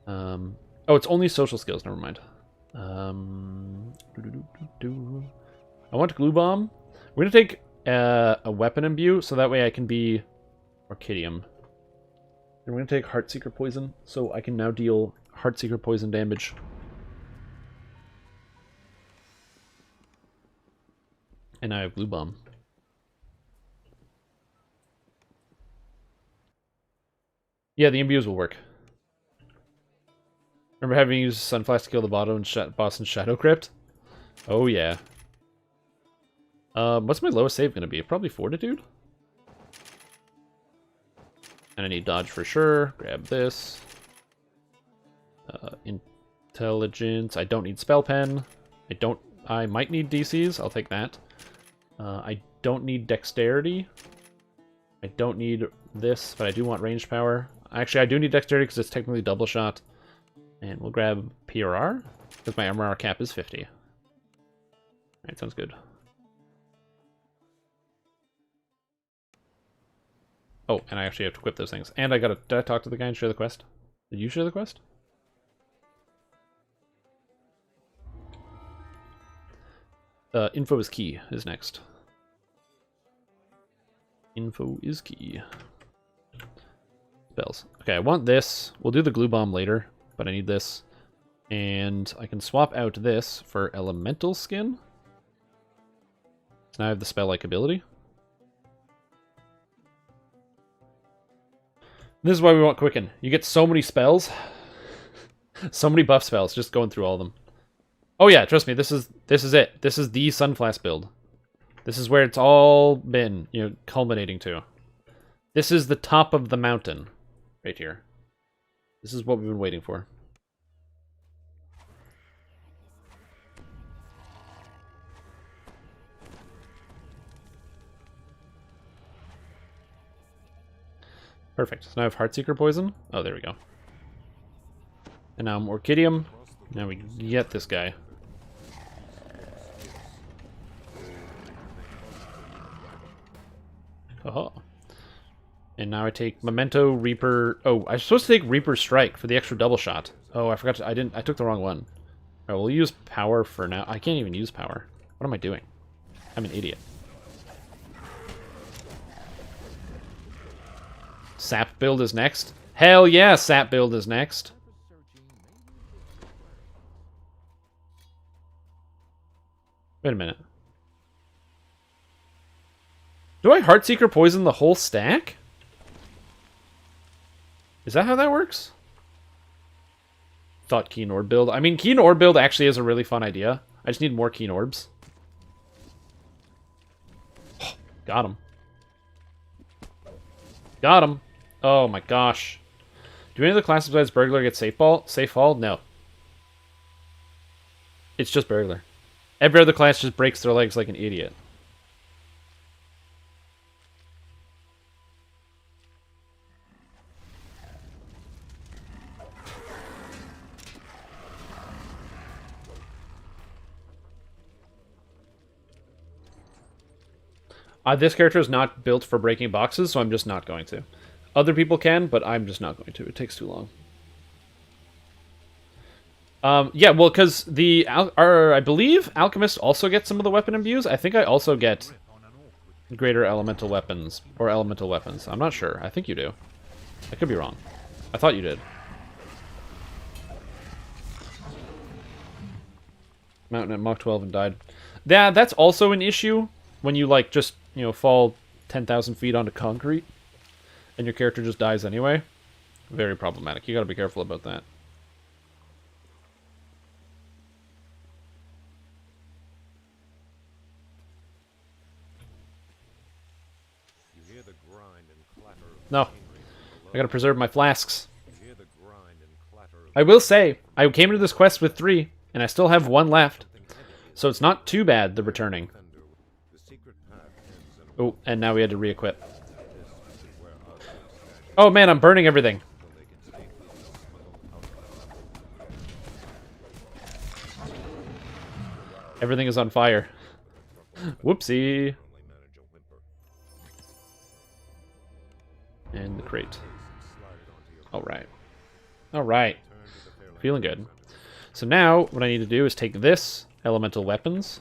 A: Oh, it's only social skills. Never mind. I want Glue Bomb. We're gonna take a Weapon Imbue, so that way I can be Orchidium. And we're gonna take Heartseeker Poison, so I can now deal Heartseeker Poison damage. And I have Glue Bomb. Yeah, the imbues will work. Remember having used Sunflask to kill the boss in Shadow Crypt? Oh yeah. What's my lowest save gonna be? Probably Fortitude? And I need dodge for sure. Grab this. Intelligence. I don't need spell pen. I might need DCs. I'll take that. I don't need dexterity. I don't need this, but I do want ranged power. Actually, I do need dexterity because it's technically double shot. And we'll grab PRR because my MRR cap is 50. Alright, sounds good. Oh, and I actually have to equip those things. And did I talk to the guy and share the quest? Did you share the quest? Info is key is next. Info is key. Spells. Okay, I want this. We'll do the glue bomb later, but I need this. And I can swap out this for elemental skin. So now I have the spell-like ability. This is why we want Quicken. You get so many spells. So many buff spells, just going through all of them. Oh yeah, trust me, this is it. This is the Sunflask build. This is where it's all been, you know, culminating to. This is the top of the mountain. Right here. This is what we've been waiting for. Perfect. So now I have Heartseeker Poison. Oh, there we go. And now I'm Orchidium. Now we get this guy. Oh. And now I take Memento, Reaper... Oh, I'm supposed to take Reaper Strike for the extra double shot. Oh, I forgot to... I took the wrong one. Alright, we'll use Power for now. I can't even use Power. What am I doing? I'm an idiot. Sap build is next. Hell yeah, Sap build is next. Wait a minute. Do I Heartseeker Poison the whole stack? Is that how that works? Thought Keen Orb build. I mean, Keen Orb build actually is a really fun idea. I just need more Keen Orbs. Got him. Got him. Oh my gosh. Do any of the classes besides burglar get safe fall? No. It's just burglar. Every other class just breaks their legs like an idiot. This character is not built for breaking boxes, so I'm just not going to. Other people can, but I'm just not going to. It takes too long. Yeah, well, because I believe Alchemist also gets some of the weapon imbues. I think I also get greater elemental weapons, or elemental weapons. I'm not sure. I think you do. I could be wrong. I thought you did. Mountain at Mach 12 and died. Yeah, that's also an issue when you, like, just, you know, fall 10,000 feet onto concrete and your character just dies anyway. Very problematic. You gotta be careful about that.
D: You hear the grind and clatter of
A: No.
D: machinery from
A: I gotta preserve my flasks.
D: below. You hear the grind and clatter of
A: I will say, I came into this quest with 3, and I still have 1 left.
D: something heavy.
A: So it's not too bad, the returning.
D: Fender, the secret path ends in a
A: Oh, and now we had to re-equip.
D: this is where others stash
A: Oh man, I'm burning everything.
D: so they can safely smuggle out.
A: Everything is on fire. Whoopsie.
D: Only manage a whimper.
A: And the crate.
D: Case and slide it onto your
A: Alright. Alright.
D: turn to the Fairlane
A: Feeling good.
D: Center.
A: So now, what I need to do is take this, elemental weapons,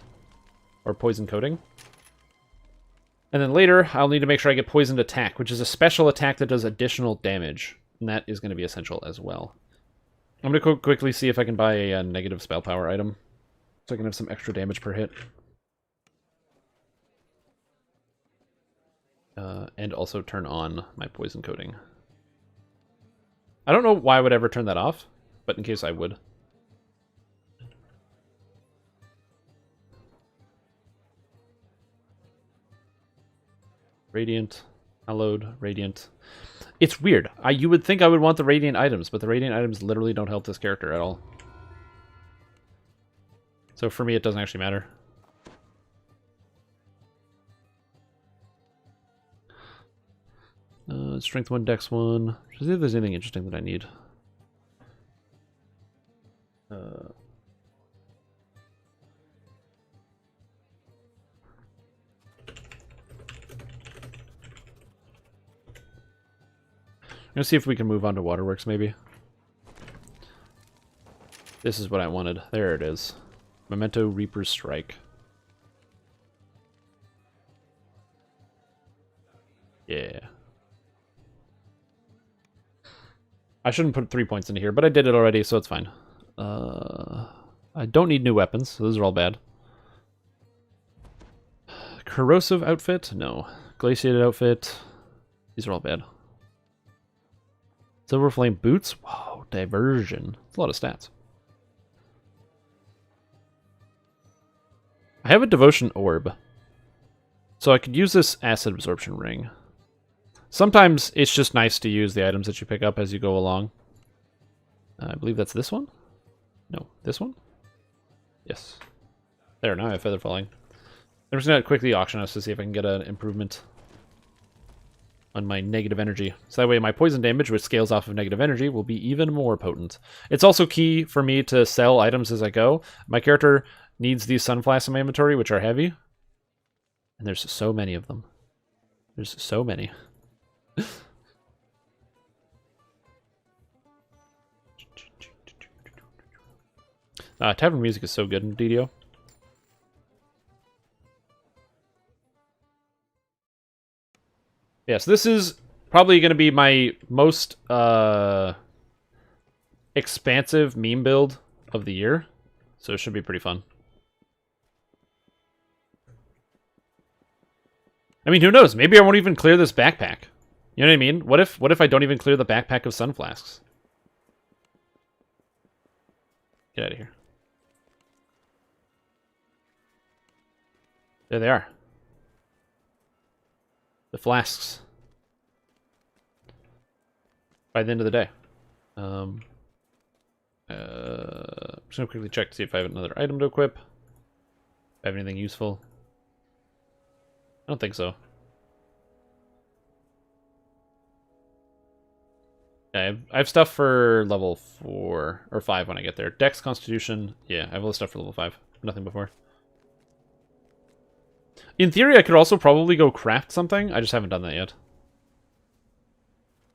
A: or poison coating. And then later, I'll need to make sure I get poisoned attack, which is a special attack that does additional damage. And that is going to be essential as well. I'm going to quickly see if I can buy a negative spell power item, so I can have some extra damage per hit. And also turn on my poison coating. I don't know why I would ever turn that off, but in case I would. Radiant, hallowed, radiant. It's weird. You would think I would want the radiant items, but the radiant items literally don't help this character at all. So for me, it doesn't actually matter. Strength 1, Dex 1. Just see if there's anything interesting that I need. I'm gonna see if we can move on to Waterworks, maybe. This is what I wanted. There it is. Memento Reaper's Strike. Yeah. I shouldn't put 3 points into here, but I did it already, so it's fine. I don't need new weapons, so those are all bad. Corrosive outfit? No. Glaciated outfit? These are all bad. Silver Flame boots? Whoa, diversion. That's a lot of stats. I have a devotion orb, so I could use this acid absorption ring. Sometimes it's just nice to use the items that you pick up as you go along. I believe that's this one? No, this one? Yes. There, now I have feather falling. I'm just going to quickly auction us to see if I can get an improvement on my negative energy. So that way my poison damage, which scales off of negative energy, will be even more potent. It's also key for me to sell items as I go. My character needs these Sunflasks in my inventory, which are heavy. And there's so many of them. There's so many. Tavern music is so good in DDO. Yes, this is probably going to be my most expansive meme build of the year, so it should be pretty fun. I mean, who knows? Maybe I won't even clear this backpack. You know what I mean? What if I don't even clear the backpack of Sunflasks? Get out of here. There they are. the flasks by the end of the day. Just gonna quickly check to see if I have another item to equip. If I have anything useful. I don't think so. Yeah, I have stuff for level 4 or 5 when I get there. Dex, Constitution. Yeah, I have all the stuff for level 5. Nothing before. In theory, I could also probably go craft something. I just haven't done that yet.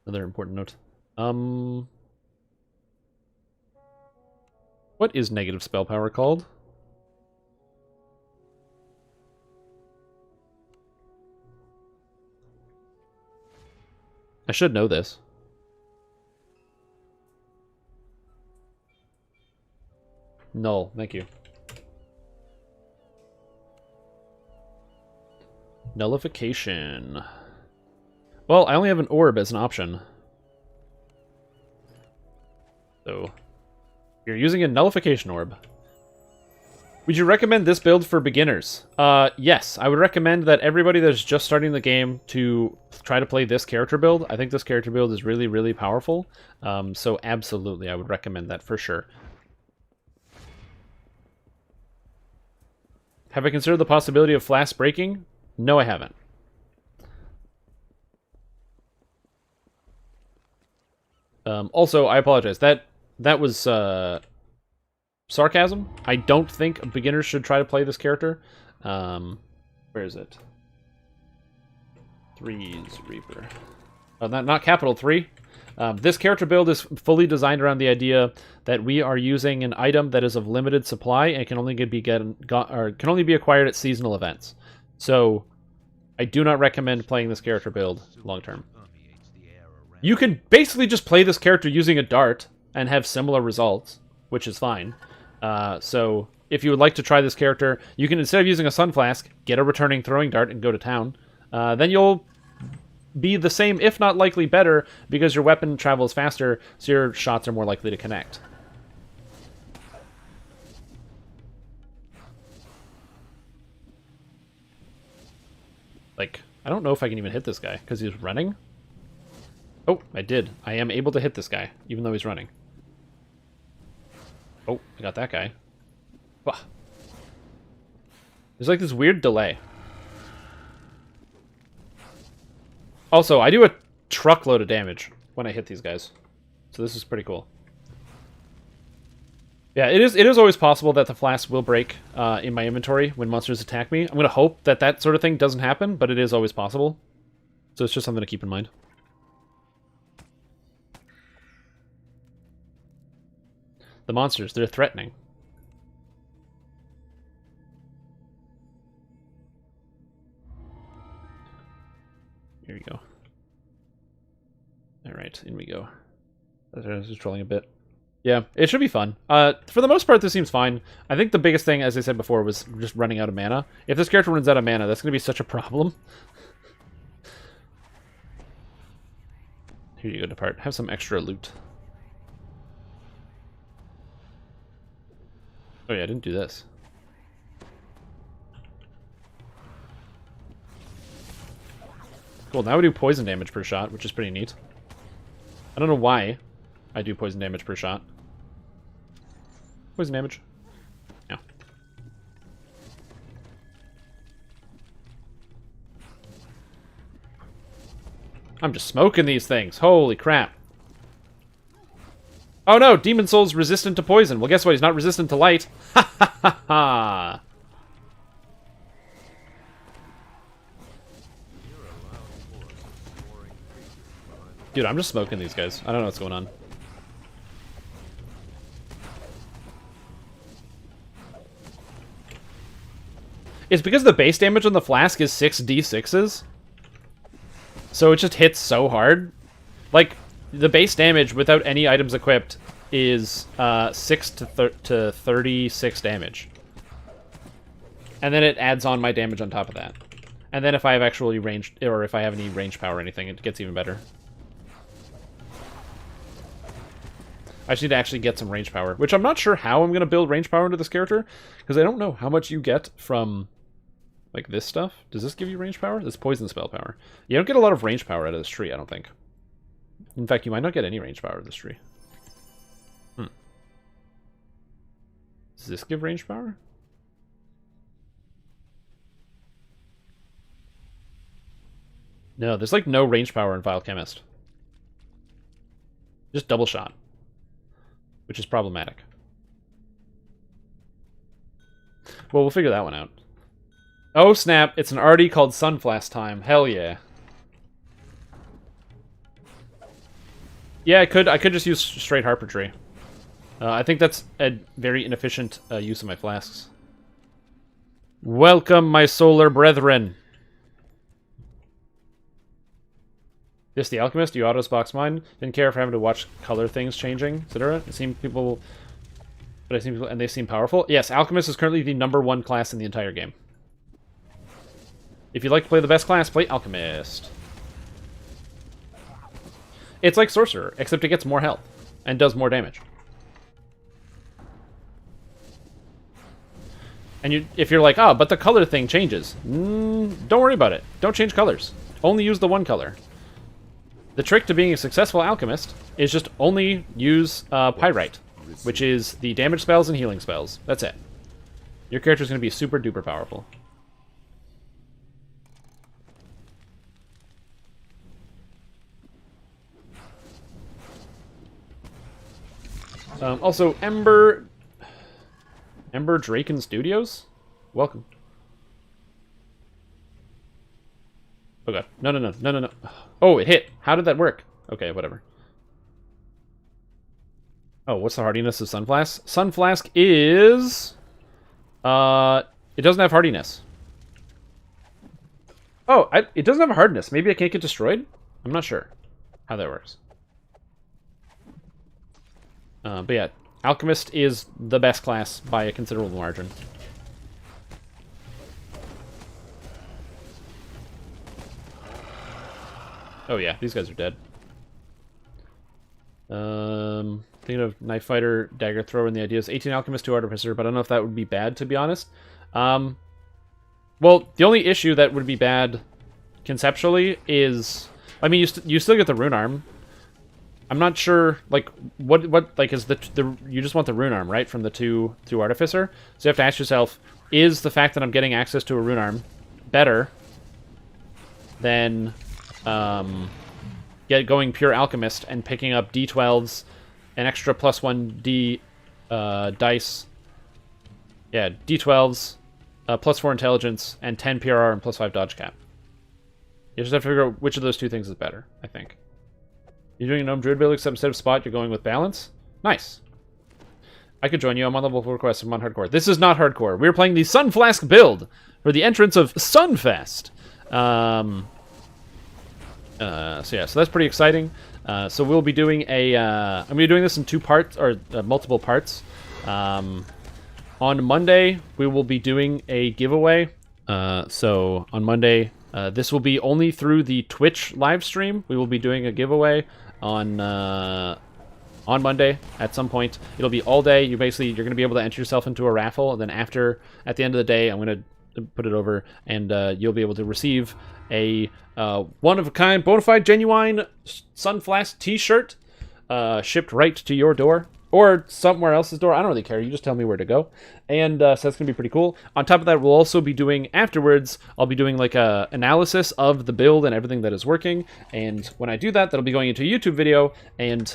A: Another important note. What is negative spell power called? I should know this. Null, thank you. Nullification. Well, I only have an orb as an option. So, you're using a nullification orb. Would you recommend this build for beginners? Yes, I would recommend that everybody that's just starting the game to try to play this character build. I think this character build is really, really powerful. So absolutely, I would recommend that for sure. Have I considered the possibility of flask breaking? No, I haven't. Also, I apologize. That was sarcasm. I don't think beginners should try to play this character. Where is it? 3's Reaper. Not capital 3. This character build is fully designed around the idea that we are using an item that is of limited supply and can only be acquired at seasonal events. So, I do not recommend playing this character build long term. You can basically just play this character using a dart and have similar results, which is fine. So, if you would like to try this character, you can, instead of using a Sunflask, get a returning throwing dart and go to town. Then you'll be the same, if not likely better, because your weapon travels faster, so your shots are more likely to connect. Like, I don't know if I can even hit this guy, because he's running. Oh, I did. I am able to hit this guy, even though he's running. Oh, I got that guy. Wah. There's like this weird delay. Also, I do a truckload of damage when I hit these guys. So this is pretty cool. Yeah, it is always possible that the flask will break in my inventory when monsters attack me. I'm going to hope that that sort of thing doesn't happen, but it is always possible. So it's just something to keep in mind. The monsters, they're threatening. Here we go. Alright, in we go. I was just trolling a bit. Yeah, it should be fun. For the most part, this seems fine. I think the biggest thing, as I said before, was just running out of mana. If this character runs out of mana, that's going to be such a problem. Here you go, depart. Have some extra loot. Oh yeah, I didn't do this. Cool, now we do poison damage per shot, which is pretty neat. I don't know why I do poison damage per shot. Poison damage? No. I'm just smoking these things. Holy crap. Oh no, Demon Soul's resistant to poison. Well, guess what? He's not resistant to light. Ha ha ha ha! Dude, I'm just smoking these guys. I don't know what's going on. It's because the base damage on the flask is 6d6s. So it just hits so hard. Like, the base damage without any items equipped is 6 to 36 damage. And then it adds on my damage on top of that. And then if I have actually ranged, or if I have any range power or anything, it gets even better. I just need to actually get some range power, which I'm not sure how I'm going to build range power into this character, because I don't know how much you get from Like this stuff. Does this give you range power? This poison spell power. You don't get a lot of range power out of this tree, I don't think. In fact, you might not get any range power out of this tree. Does this give range power? No, there's like no range power in Vile Chemist. Just double shot. Which is problematic. Well, we'll figure that one out. Oh snap, it's an arty called Sunflask time. Hell yeah. Yeah, I could just use straight Harpentry. I think that's a very inefficient use of my flasks. Welcome, my solar brethren. This the Alchemist, you autos box mine. Didn't care for having to watch color things changing, etc. It seemed people, and they seem powerful. Yes, Alchemist is currently the #1 class in the entire game. If you'd like to play the best class, play Alchemist. It's like Sorcerer, except it gets more health and does more damage. And if you're like, oh, but the color thing changes. Don't worry about it. Don't change colors. Only use the one color. The trick to being a successful alchemist is just only use Pyrite, which is the damage spells and healing spells. That's it. Your character's going to be super duper powerful. Also, Ember Draken Studios? Welcome. Oh god. No. Oh, it hit. How did that work? Okay, whatever. Oh, what's the hardiness of Sunflask? Sunflask is... it doesn't have hardiness. Oh, it doesn't have a hardness. Maybe I can't get destroyed? I'm not sure how that works. But yeah, Alchemist is the best class by a considerable margin. Oh yeah, these guys are dead. Thinking of Knife Fighter, Dagger Thrower, and the idea is 18 Alchemist, 2 Artificer, but I don't know if that would be bad, to be honest. Well, the only issue that would be bad conceptually is... I mean, you still get the Rune Arm. I'm not sure, like, what like, is the you just want the Rune Arm, right, from the two Artificer? So you have to ask yourself, is the fact that I'm getting access to a Rune Arm better than going pure Alchemist and picking up D12s, an extra +1 D dice, yeah, D12s, +4 intelligence, and 10 PRR and +5 dodge cap. You just have to figure out which of those two things is better, I think. You're doing a Gnome Druid build, except instead of spot, you're going with balance? Nice. I could join you. I'm on level 4 request. I'm on hardcore. This is not hardcore. We're playing the Sunflask build for the entrance of SUNFEST. So yeah, so that's pretty exciting. So we'll be doing a... I'm going to be doing this in 2 parts, or multiple parts. On Monday, we will be doing a giveaway. So on Monday, this will be only through the Twitch live stream. We will be doing a giveaway on Monday at some point. It'll be all day. You're going to be able to enter yourself into a raffle, and then at the end of the day, I'm going to put it over, and you'll be able to receive a one-of-a-kind, bona fide, genuine Sunflask t-shirt shipped right to your door. Or somewhere else's door. I don't really care. You just tell me where to go. And so that's going to be pretty cool. On top of that, we'll also be doing, afterwards, I'll be doing like a analysis of the build and everything that is working. And when I do that, that'll be going into a YouTube video. And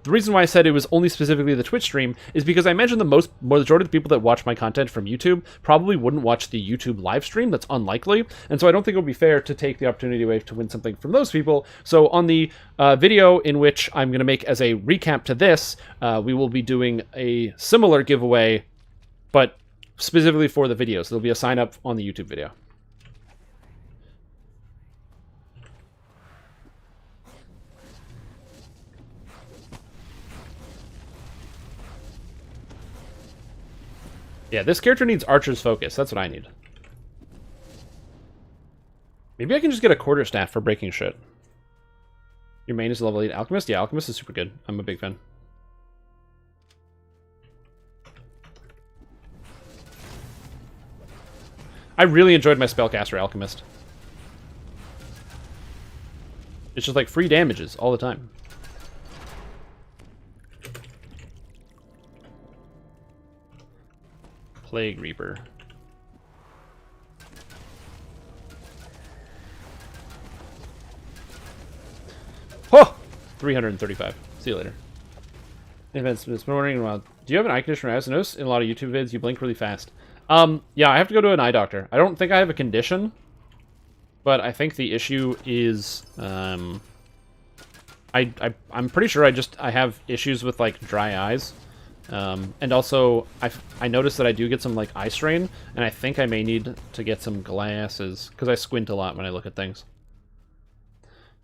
A: the reason why I said it was only specifically the Twitch stream is because I imagine the majority of the people that watch my content from YouTube probably wouldn't watch the YouTube live stream. That's unlikely. And so I don't think it would be fair to take the opportunity away to win something from those people. So on the video in which I'm going to make as a recap to this, we will be doing a similar giveaway, but specifically for the video. So there'll be a sign up on the YouTube video. Yeah, this character needs Archer's Focus. That's what I need. Maybe I can just get a Quarterstaff for breaking shit. Your main is level 8 Alchemist? Yeah, Alchemist is super good. I'm a big fan. I really enjoyed my Spellcaster Alchemist. It's just like free damages all the time. Plague Reaper. Oh! 335. See you later. It's been wondering a while. Do you have an eye conditioner? I also noticed in a lot of YouTube vids you blink really fast. Yeah, I have to go to an eye doctor. I don't think I have a condition, but I think the issue is, I'm pretty sure I have issues with like dry eyes, and also I noticed that I do get some like eye strain, and I think I may need to get some glasses because I squint a lot when I look at things,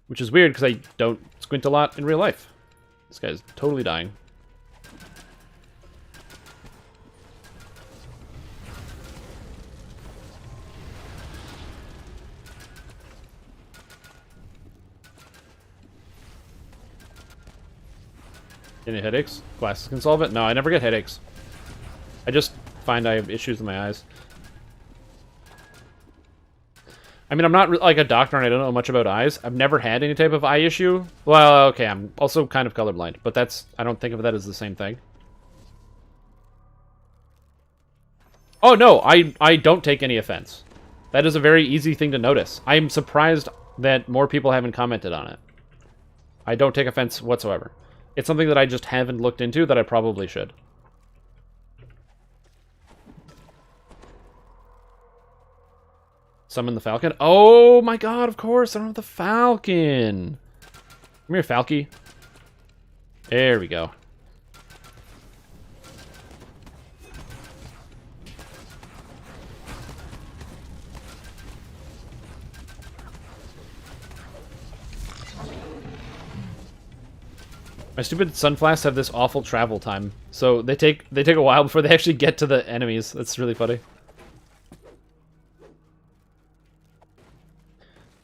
A: which is weird because I don't squint a lot in real life. This guy's totally dying. Any headaches? Glasses can solve it? No, I never get headaches. I just find I have issues with my eyes. I mean, I'm not like a doctor and I don't know much about eyes. I've never had any type of eye issue. Well, okay, I'm also kind of colorblind, but I don't think of that as the same thing. Oh, no, I don't take any offense. That is a very easy thing to notice. I'm surprised that more people haven't commented on it. I don't take offense whatsoever. It's something that I just haven't looked into that I probably should. Summon the Falcon? Oh my god, of course, I don't have the Falcon. Come here, Falky. There we go. My stupid Sunflasks have this awful travel time, so they take a while before they actually get to the enemies. That's really funny.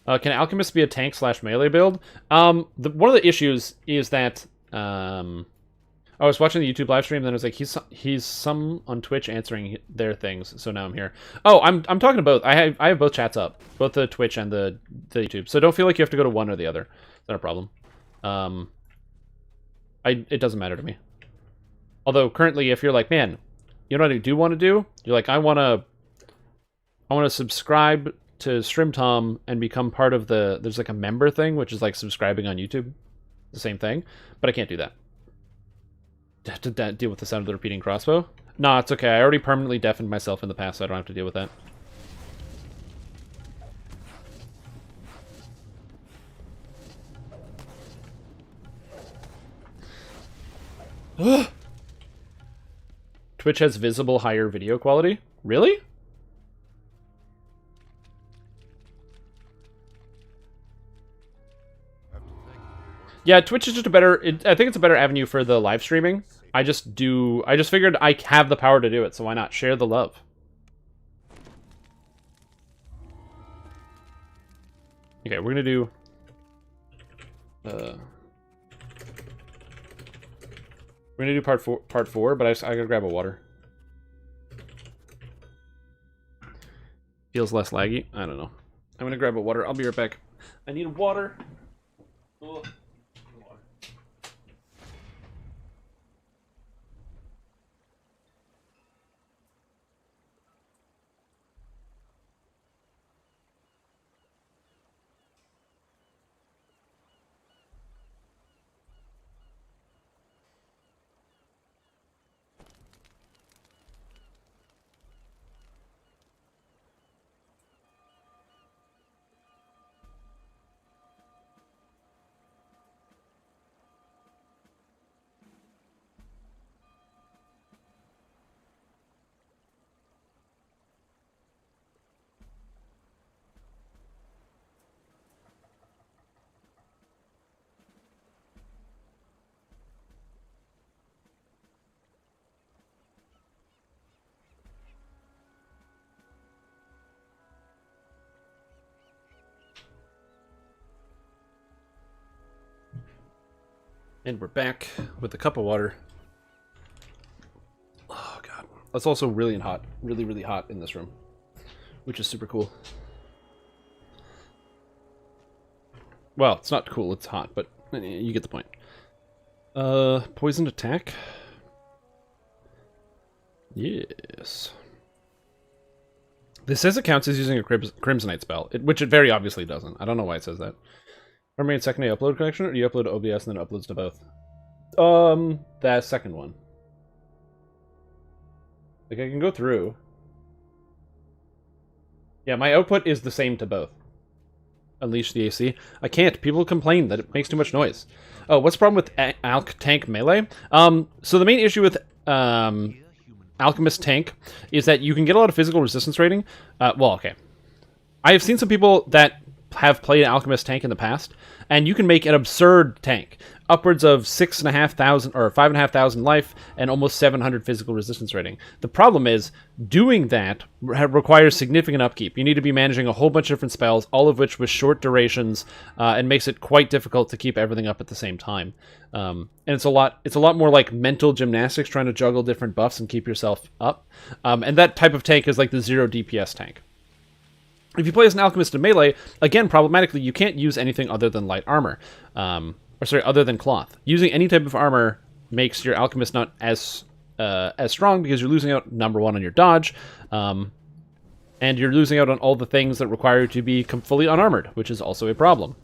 A: Can Alchemist be a tank / melee build? One of the issues is that I was watching the YouTube live stream, and then it was like he's some on Twitch answering their things, so now I'm here. Oh, I'm talking to both. I have both chats up, both the Twitch and the YouTube. So don't feel like you have to go to one or the other. It's not a problem. It doesn't matter to me. Although currently, if you're like, man, you know what I do want to do? You're like, I want to subscribe to StreamTom and become part of there's like a member thing, which is like subscribing on YouTube. The same thing, but I can't do that. Have to deal with the sound of the repeating crossbow? Nah, it's okay. I already permanently deafened myself in the past, so I don't have to deal with that. Twitch has visible higher video quality? Really? Yeah, Twitch is just a better... I think it's a better avenue for the live streaming. I just figured I have the power to do it, so why not share the love? Okay, we're gonna do... we're gonna do part four, but I gotta grab a water. Feels less laggy. I don't know. I'm gonna grab a water. I'll be right back. I need water. Ugh. And we're back with a cup of water. Oh god. It's also really hot. Really, really hot in this room. which is super cool. Well, it's not cool, it's hot, but you get the point. Poisoned attack? Yes. This says it counts as using a Crimsonite spell, which it very obviously doesn't. I don't know why it says that. Primary and secondary upload connection, or do you upload to OBS and then it uploads to both? That second one. Like, I can go through. Yeah, my output is the same to both. Unleash the AC. I can't. People complain that it makes too much noise. Oh, what's the problem with Alch Tank Melee? So the main issue with Alchemist Tank is that you can get a lot of physical resistance rating. Well, okay. I have seen some people that have played Alchemist Tank in the past, and you can make an absurd tank. Upwards of 6,500 or 5,500 life and almost 700 physical resistance rating. The problem is, doing that requires significant upkeep. You need to be managing a whole bunch of different spells, all of which with short durations, and makes it quite difficult to keep everything up at the same time. And it's a lot more like mental gymnastics, trying to juggle different buffs and keep yourself up. And that type of tank is like the 0 DPS tank. If you play as an Alchemist in Melee, again, problematically, you can't use anything other than light armor. Other than cloth. Using any type of armor makes your Alchemist not as strong, because you're losing out, number one, on your dodge, and you're losing out on all the things that require you to be fully unarmored, which is also a problem.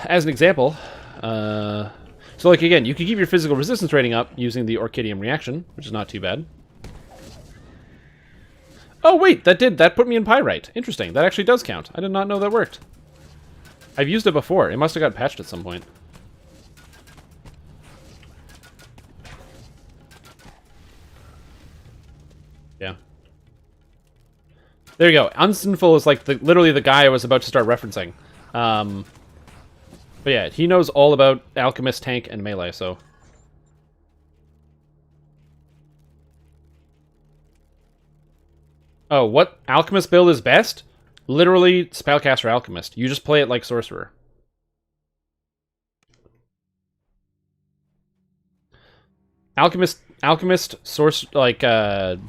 A: As an example, so like again, you can keep your physical resistance rating up using the Orchidium reaction, which is not too bad. Oh wait, that put me in Pyrite. Interesting, that actually does count. I did not know that worked. I've used it before. It must have got patched at some point. Yeah. There you go. Unsinful is like literally the guy I was about to start referencing. But yeah, he knows all about Alchemist Tank and Melee, so... Oh, what Alchemist build is best? Literally, Spellcaster Alchemist. You just play it like Sorcerer. Alchemist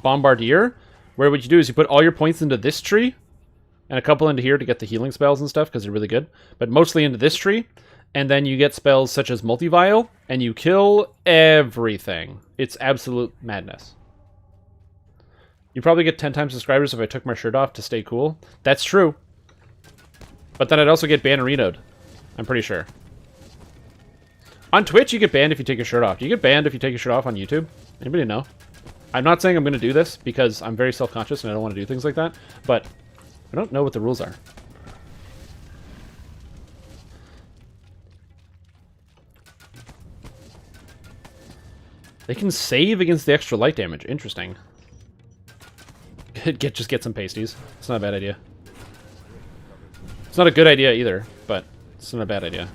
A: Bombardier, where what you do is you put all your points into this tree, and a couple into here to get the healing spells and stuff, because they're really good, but mostly into this tree, and then you get spells such as Multivile, and you kill everything. It's absolute madness. You'd probably get 10 times subscribers if I took my shirt off to stay cool. That's true. But then I'd also get ban-arenoed. I'm pretty sure. On Twitch, you get banned if you take your shirt off. Do you get banned if you take your shirt off on YouTube? Anybody know? I'm not saying I'm going to do this, because I'm very self-conscious and I don't want to do things like that. But I don't know what the rules are. They can save against the extra light damage. Interesting. Just get some pasties. It's not a bad idea. It's not a good idea either, but it's not a bad idea.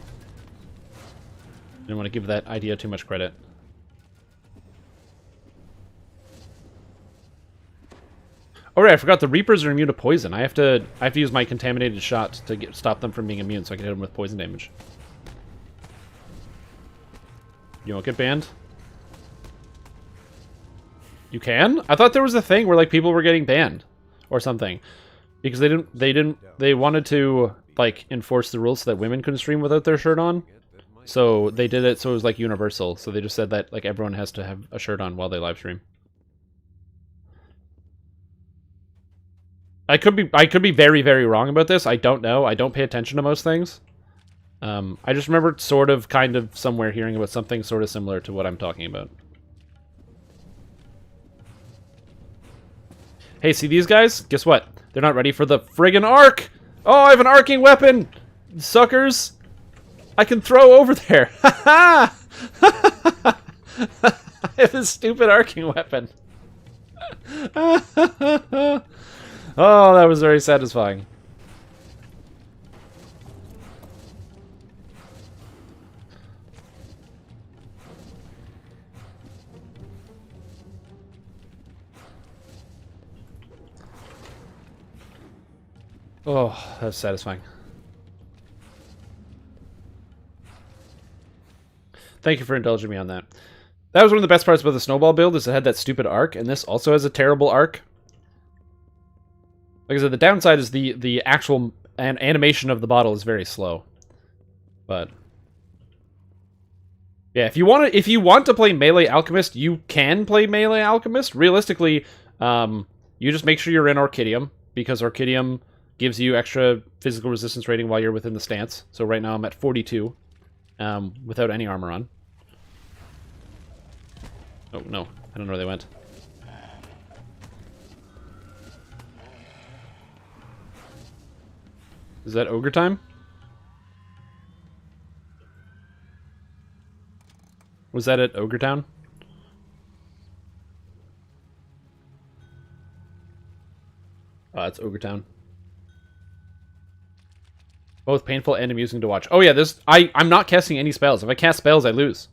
A: Didn't want to give that idea too much credit. Oh right, I forgot the Reapers are immune to poison. I have to use my contaminated shot to stop them from being immune, so I can hit them with poison damage. You won't get banned? You can? I thought there was a thing where like people were getting banned or something because they wanted to like enforce the rules so that women couldn't stream without their shirt on. So they did it so it was like universal. So they just said that like everyone has to have a shirt on while they live stream. I could be very, very wrong about this. I don't know. I don't pay attention to most things. I just remember sort of kind of somewhere hearing about something sort of similar to what I'm talking about. Hey, see these guys? Guess what? They're not ready for the friggin' arc! Oh, I have an arcing weapon! Suckers! I can throw over there! Ha ha! I have a stupid arcing weapon. Oh, that was very satisfying. Oh, that was satisfying. Thank you for indulging me on that. That was one of the best parts about the snowball build, is it had that stupid arc, and this also has a terrible arc. Like I said, the downside is the actual animation of the bottle is very slow. But yeah, if you want to play Melee Alchemist, you can play Melee Alchemist. Realistically, you just make sure you're in Orchidium, because Orchidium gives you extra physical resistance rating while you're within the stance. So right now I'm at 42, without any armor on. Oh, no. I don't know where they went. Is that ogre time? Was that at Ogre Town? Oh, it's Ogre Town. Both painful and amusing to watch. Oh yeah, I'm not casting any spells. If I cast spells, I lose.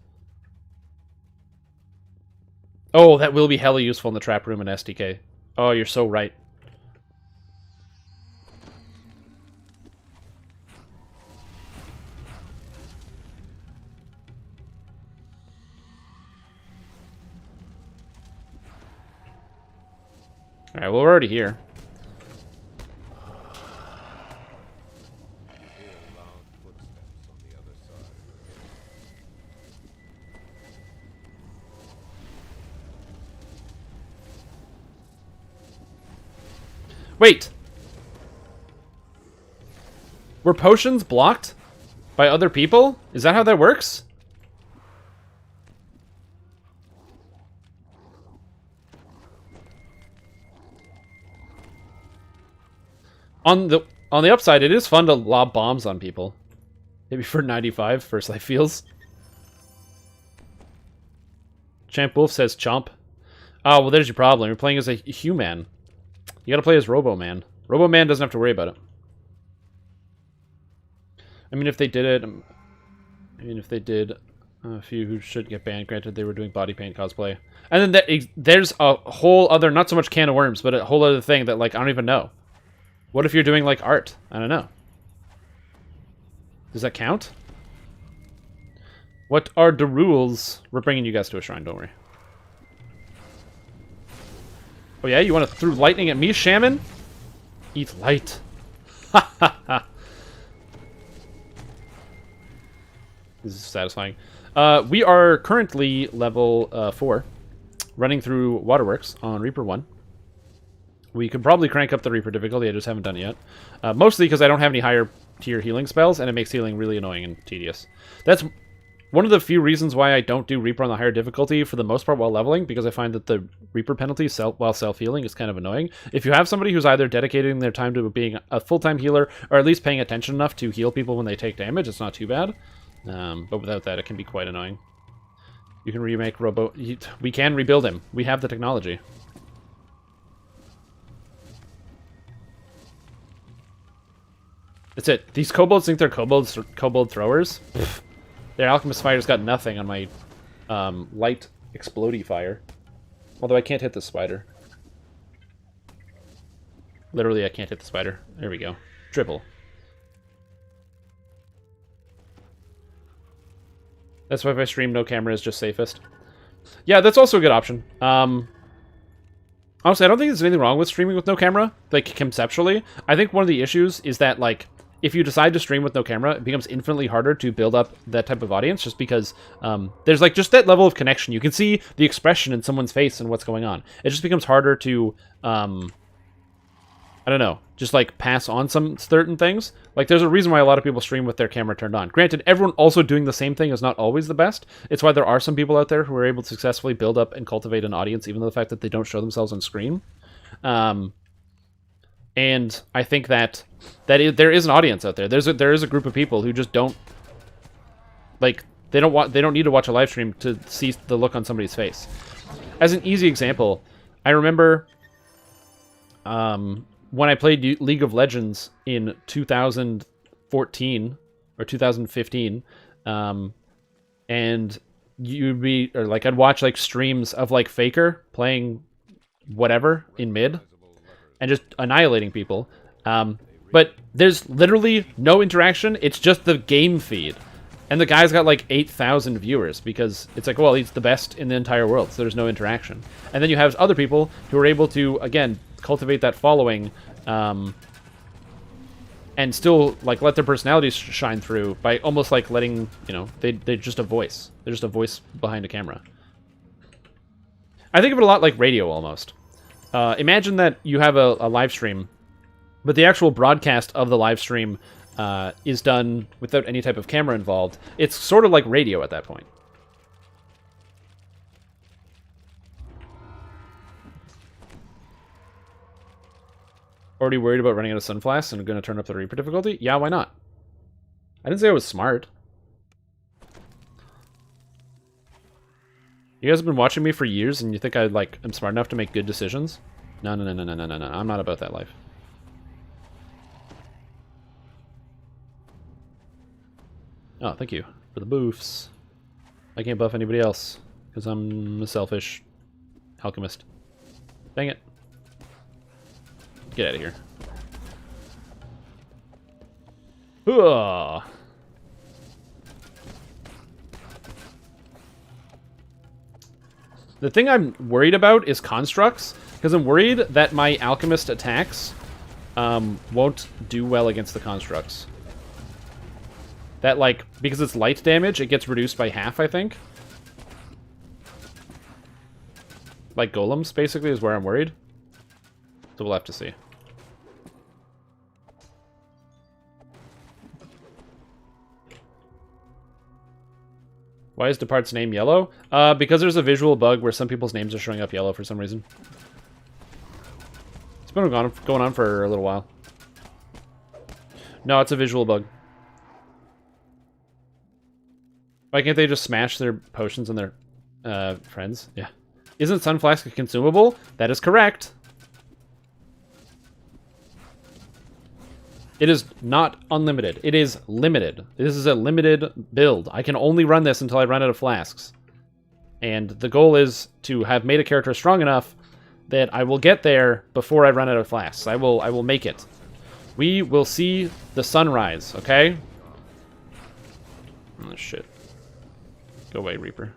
A: Oh, that will be hella useful in the trap room in SDK. Oh, you're so right. Alright, well, we're already here.
D: You hear loud footsteps on the other side.
A: Wait! Were potions blocked by other people? Is that how that works? On the upside, it is fun to lob bombs on people. Maybe for 95, First Life feels. Champ Wolf says chomp. Oh, well, there's your problem. You're playing as a human. You gotta play as Robo-Man. Robo-Man doesn't have to worry about it. I mean, if they did it... if they did a few who should get banned, granted they were doing body paint cosplay. And then there's a whole other, not so much can of worms, but a whole other thing that, like, I don't even know. What if you're doing, like, art? I don't know. Does that count? What are the rules? We're bringing you guys to a shrine, don't worry. Oh yeah, you want to throw lightning at me, Shaman? Eat light. Ha ha ha. This is satisfying. We are currently level 4, running through Waterworks on Reaper 1. We could probably crank up the Reaper difficulty, I just haven't done it yet. Mostly because I don't have any higher tier healing spells, and it makes healing really annoying and tedious. That's one of the few reasons why I don't do Reaper on the higher difficulty for the most part while leveling, because I find that the Reaper penalty while self-healing is kind of annoying. If you have somebody who's either dedicating their time to being a full-time healer, or at least paying attention enough to heal people when they take damage, it's not too bad. But without that, it can be quite annoying. You can remake Robo... We can rebuild him. We have the technology. That's it. These kobolds think they're kobold throwers. Pfft. Their alchemist fire's got nothing on my light explodey fire. Although I can't hit the spider. Literally, I can't hit the spider. There we go. Triple. That's why if I stream, no camera is just safest. Yeah, that's also a good option. Honestly, I don't think there's anything wrong with streaming with no camera, like, conceptually. I think one of the issues is that, like, if you decide to stream with no camera, it becomes infinitely harder to build up that type of audience, just because there's, like, just that level of connection. You can see the expression in someone's face and what's going on. It just becomes harder to, I don't know, just, like, pass on some certain things. Like, there's a reason why a lot of people stream with their camera turned on. Granted, everyone also doing the same thing is not always the best. It's why there are some people out there who are able to successfully build up and cultivate an audience, even though the fact that they don't show themselves on screen. And I think that there is an audience out there. There is a group of people who just don't, like, they don't need to watch a live stream to see the look on somebody's face. As an easy example, I remember when I played League of Legends in 2014 or 2015, and I'd watch, like, streams of, like, Faker playing whatever in mid and just annihilating people. But there's literally no interaction. It's just the game feed. And the guy's got like 8,000 viewers because it's like, well, he's the best in the entire world, so there's no interaction. And then you have other people who are able to, again, cultivate that following, and still like let their personalities shine through by almost like letting, you know, they're just a voice. They're just a voice behind a camera. I think of it a lot like radio almost. Imagine that you have a live stream, but the actual broadcast of the live stream is done without any type of camera involved. It's sort of like radio at that point. Already worried about running out of Sunflask and going to turn up the Reaper difficulty? Yeah, why not? I didn't say I was smart. You guys have been watching me for years and you think I like am smart enough to make good decisions? No, no, no, no, no, no, no, no. I'm not about that life. Oh, thank you for the boofs. I can't buff anybody else because I'm a selfish alchemist. Dang it. Get out of here. Ugh. The thing I'm worried about is constructs, because I'm worried that my alchemist attacks won't do well against the constructs. That, like, because it's light damage, it gets reduced by half, I think. Like golems, basically, is where I'm worried. So we'll have to see. Why is Depart's name yellow? Because there's a visual bug where some people's names are showing up yellow for some reason. It's been going on for a little while. No, it's a visual bug. Why can't they just smash their potions on their friends? Yeah. Isn't Sunflask a consumable? That is correct. It is not unlimited. It is limited. This is a limited build. I can only run this until I run out of flasks. And the goal is to have made a character strong enough that I will get there before I run out of flasks. I will make it. We will see the sunrise, okay? Oh, shit. Go away, Reaper.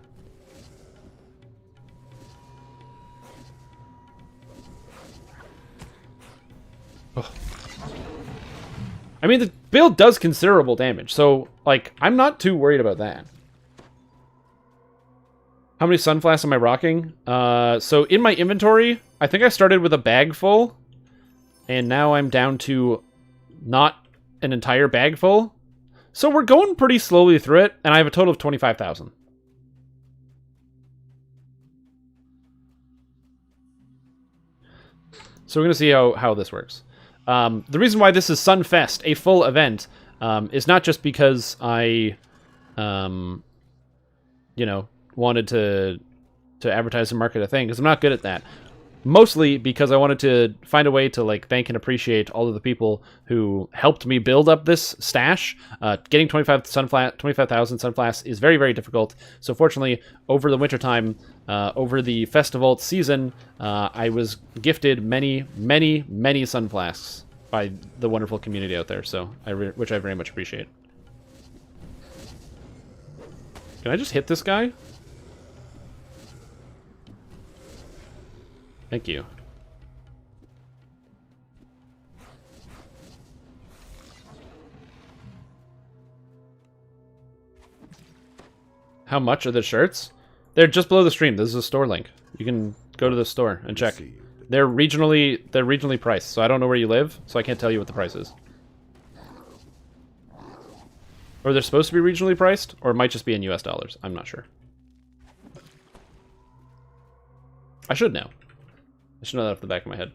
A: Oh. I mean, the build does considerable damage, so, like, I'm not too worried about that. How many Sunflasks am I rocking? So in my inventory, I think I started with a bag full, and now I'm down to not an entire bag full. So we're going pretty slowly through it, and I have a total of 25,000. So we're going to see how this works. The reason why this is SUNFEST, a full event, is not just because I, you know, wanted to advertise and market a thing, because I'm not good at that. Mostly because I wanted to find a way to like thank and appreciate all of the people who helped me build up this stash. Getting 25,000 Sunflasks is very, very difficult. So fortunately, over the wintertime, over the festival season, I was gifted many, many, many Sunflasks by the wonderful community out there. So which I very much appreciate. Can I just hit this guy? Thank you. How much are the shirts? They're just below the stream. This is a store link. You can go to the store and check. They're regionally priced, so I don't know where you live, so I can't tell you what the price is. Or they're supposed to be regionally priced, or it might just be in US dollars. I'm not sure. I should know. I should know that off the back of my head.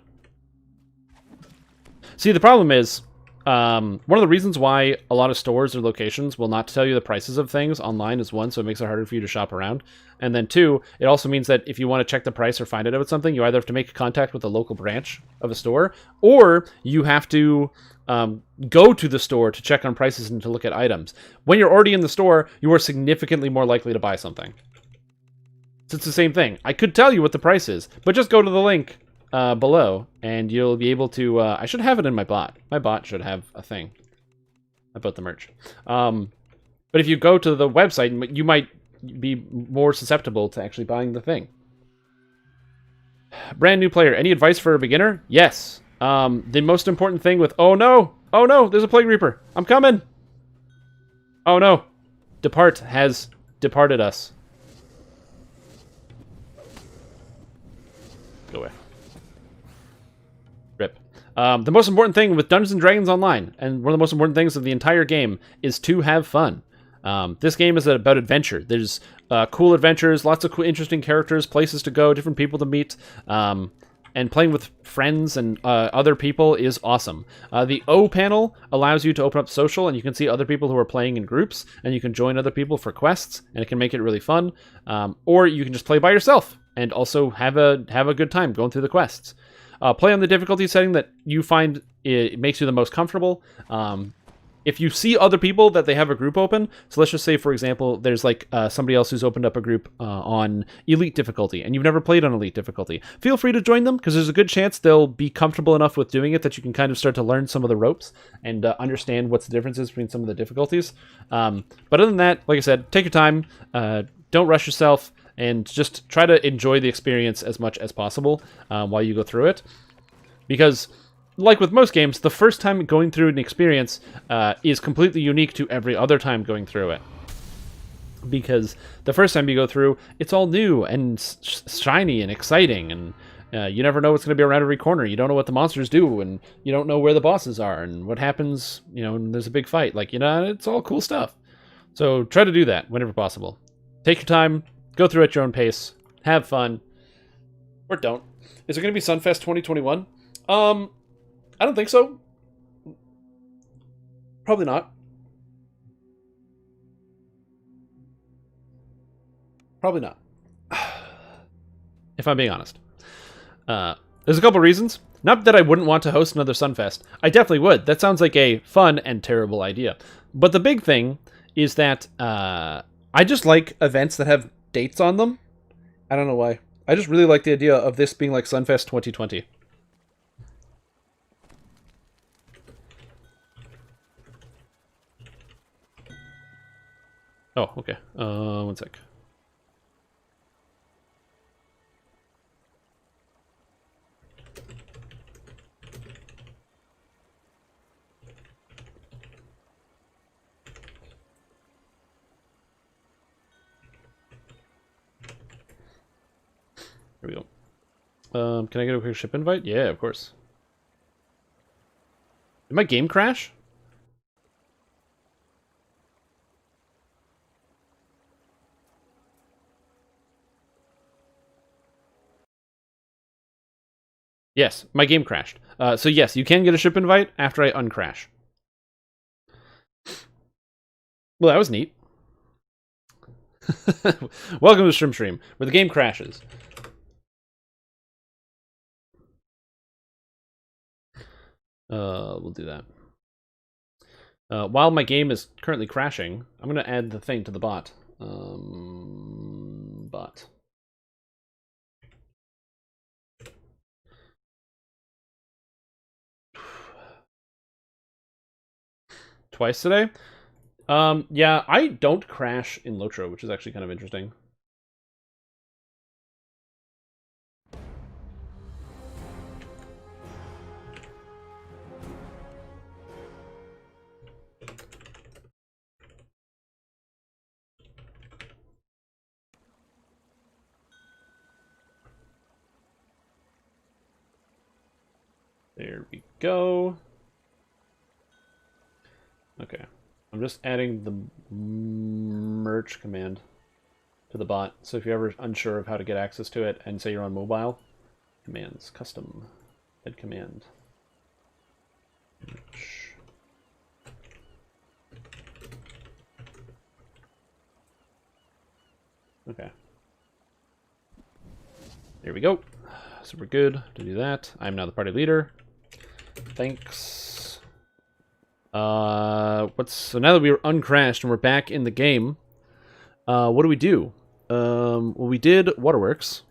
A: See, the problem is, one of the reasons why a lot of stores or locations will not tell you the prices of things online is one, so it makes it harder for you to shop around. And then two, it also means that if you want to check the price or find out about something, you either have to make contact with the local branch of a store, or you have to go to the store to check on prices and to look at items. When you're already in the store, you are significantly more likely to buy something. So it's the same thing. I could tell you what the price is, but just go to the link below, and you'll be able to... I should have it in my bot. My bot should have a thing about the merch. But if you go to the website, you might be more susceptible to actually buying the thing. Brand new player. Any advice for a beginner? Yes. The most important thing with... Oh no! Oh no! There's a Plague Reaper! I'm coming! Oh no! Depart has departed us. Go away. Rip. The most important thing with Dungeons & Dragons Online, and one of the most important things of the entire game, is to have fun. This game is about adventure. There's cool adventures, lots of cool, interesting characters, places to go, different people to meet, and playing with friends and other people is awesome. The O panel allows you to open up social, and you can see other people who are playing in groups, and you can join other people for quests, and it can make it really fun. Or you can just play by yourself and also have a good time going through the quests. Play on the difficulty setting that you find it makes you the most comfortable. If you see other people that they have a group open, so let's just say, for example, there's like somebody else who's opened up a group on Elite difficulty, and you've never played on Elite difficulty, feel free to join them, because there's a good chance they'll be comfortable enough with doing it that you can kind of start to learn some of the ropes and understand what's the differences between some of the difficulties. But other than that, like I said, take your time, don't rush yourself, and just try to enjoy the experience as much as possible while you go through it. Because, like with most games, the first time going through an experience is completely unique to every other time going through it. Because the first time you go through, it's all new and shiny and exciting, and you never know what's going to be around every corner. You don't know what the monsters do, and you don't know where the bosses are, and what happens, when there's a big fight. Like, it's all cool stuff. So try to do that whenever possible. Take your time. Go through at your own pace. Have fun. Or don't. Is it going to be Sunfest 2021? I don't think so. Probably not. Probably not. If I'm being honest. There's a couple reasons. Not that I wouldn't want to host another Sunfest. I definitely would. That sounds like a fun and terrible idea. But the big thing is that I just like events that have dates on them. I don't know why. I just really like the idea of this being like Sunfest 2020. Oh, okay. One sec. Here we go. Can I get a quick ship invite? Yeah, of course. Did my game crash? Yes, my game crashed. So yes, you can get a ship invite after I uncrash. Well, that was neat. Welcome to Stream, where the game crashes. We'll do that. While my game is currently crashing, I'm going to add the thing to the bot. Bot. Twice today? Yeah, I don't crash in Lotro, which is actually kind of interesting. There we go. Okay. I'm just adding the merge command to the bot. So if you're ever unsure of how to get access to it and say you're on mobile, commands, custom, head command. Merge. Okay. There we go. So we're good to do that. I'm now the party leader. Thanks. So now that we were uncrashed and we're back in the game, what do we do? Well, we did Waterworks,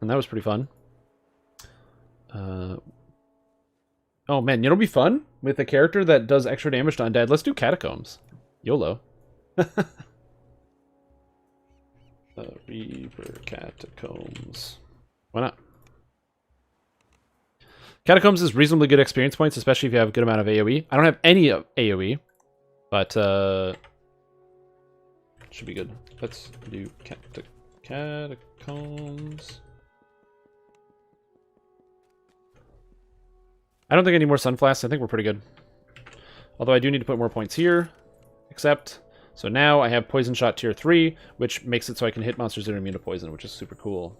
A: and that was pretty fun. Oh man, you know what'd be fun? With a character that does extra damage to undead, let's do Catacombs. YOLO. Reaper Catacombs. Why not? Catacombs is reasonably good experience points, especially if you have a good amount of AoE. I don't have any AoE, but should be good. Let's do Catacombs. I don't think I need more Sunflasks. I think we're pretty good. Although I do need to put more points here. Except, so now I have Poison Shot Tier 3, which makes it so I can hit monsters that are immune to poison, which is super cool.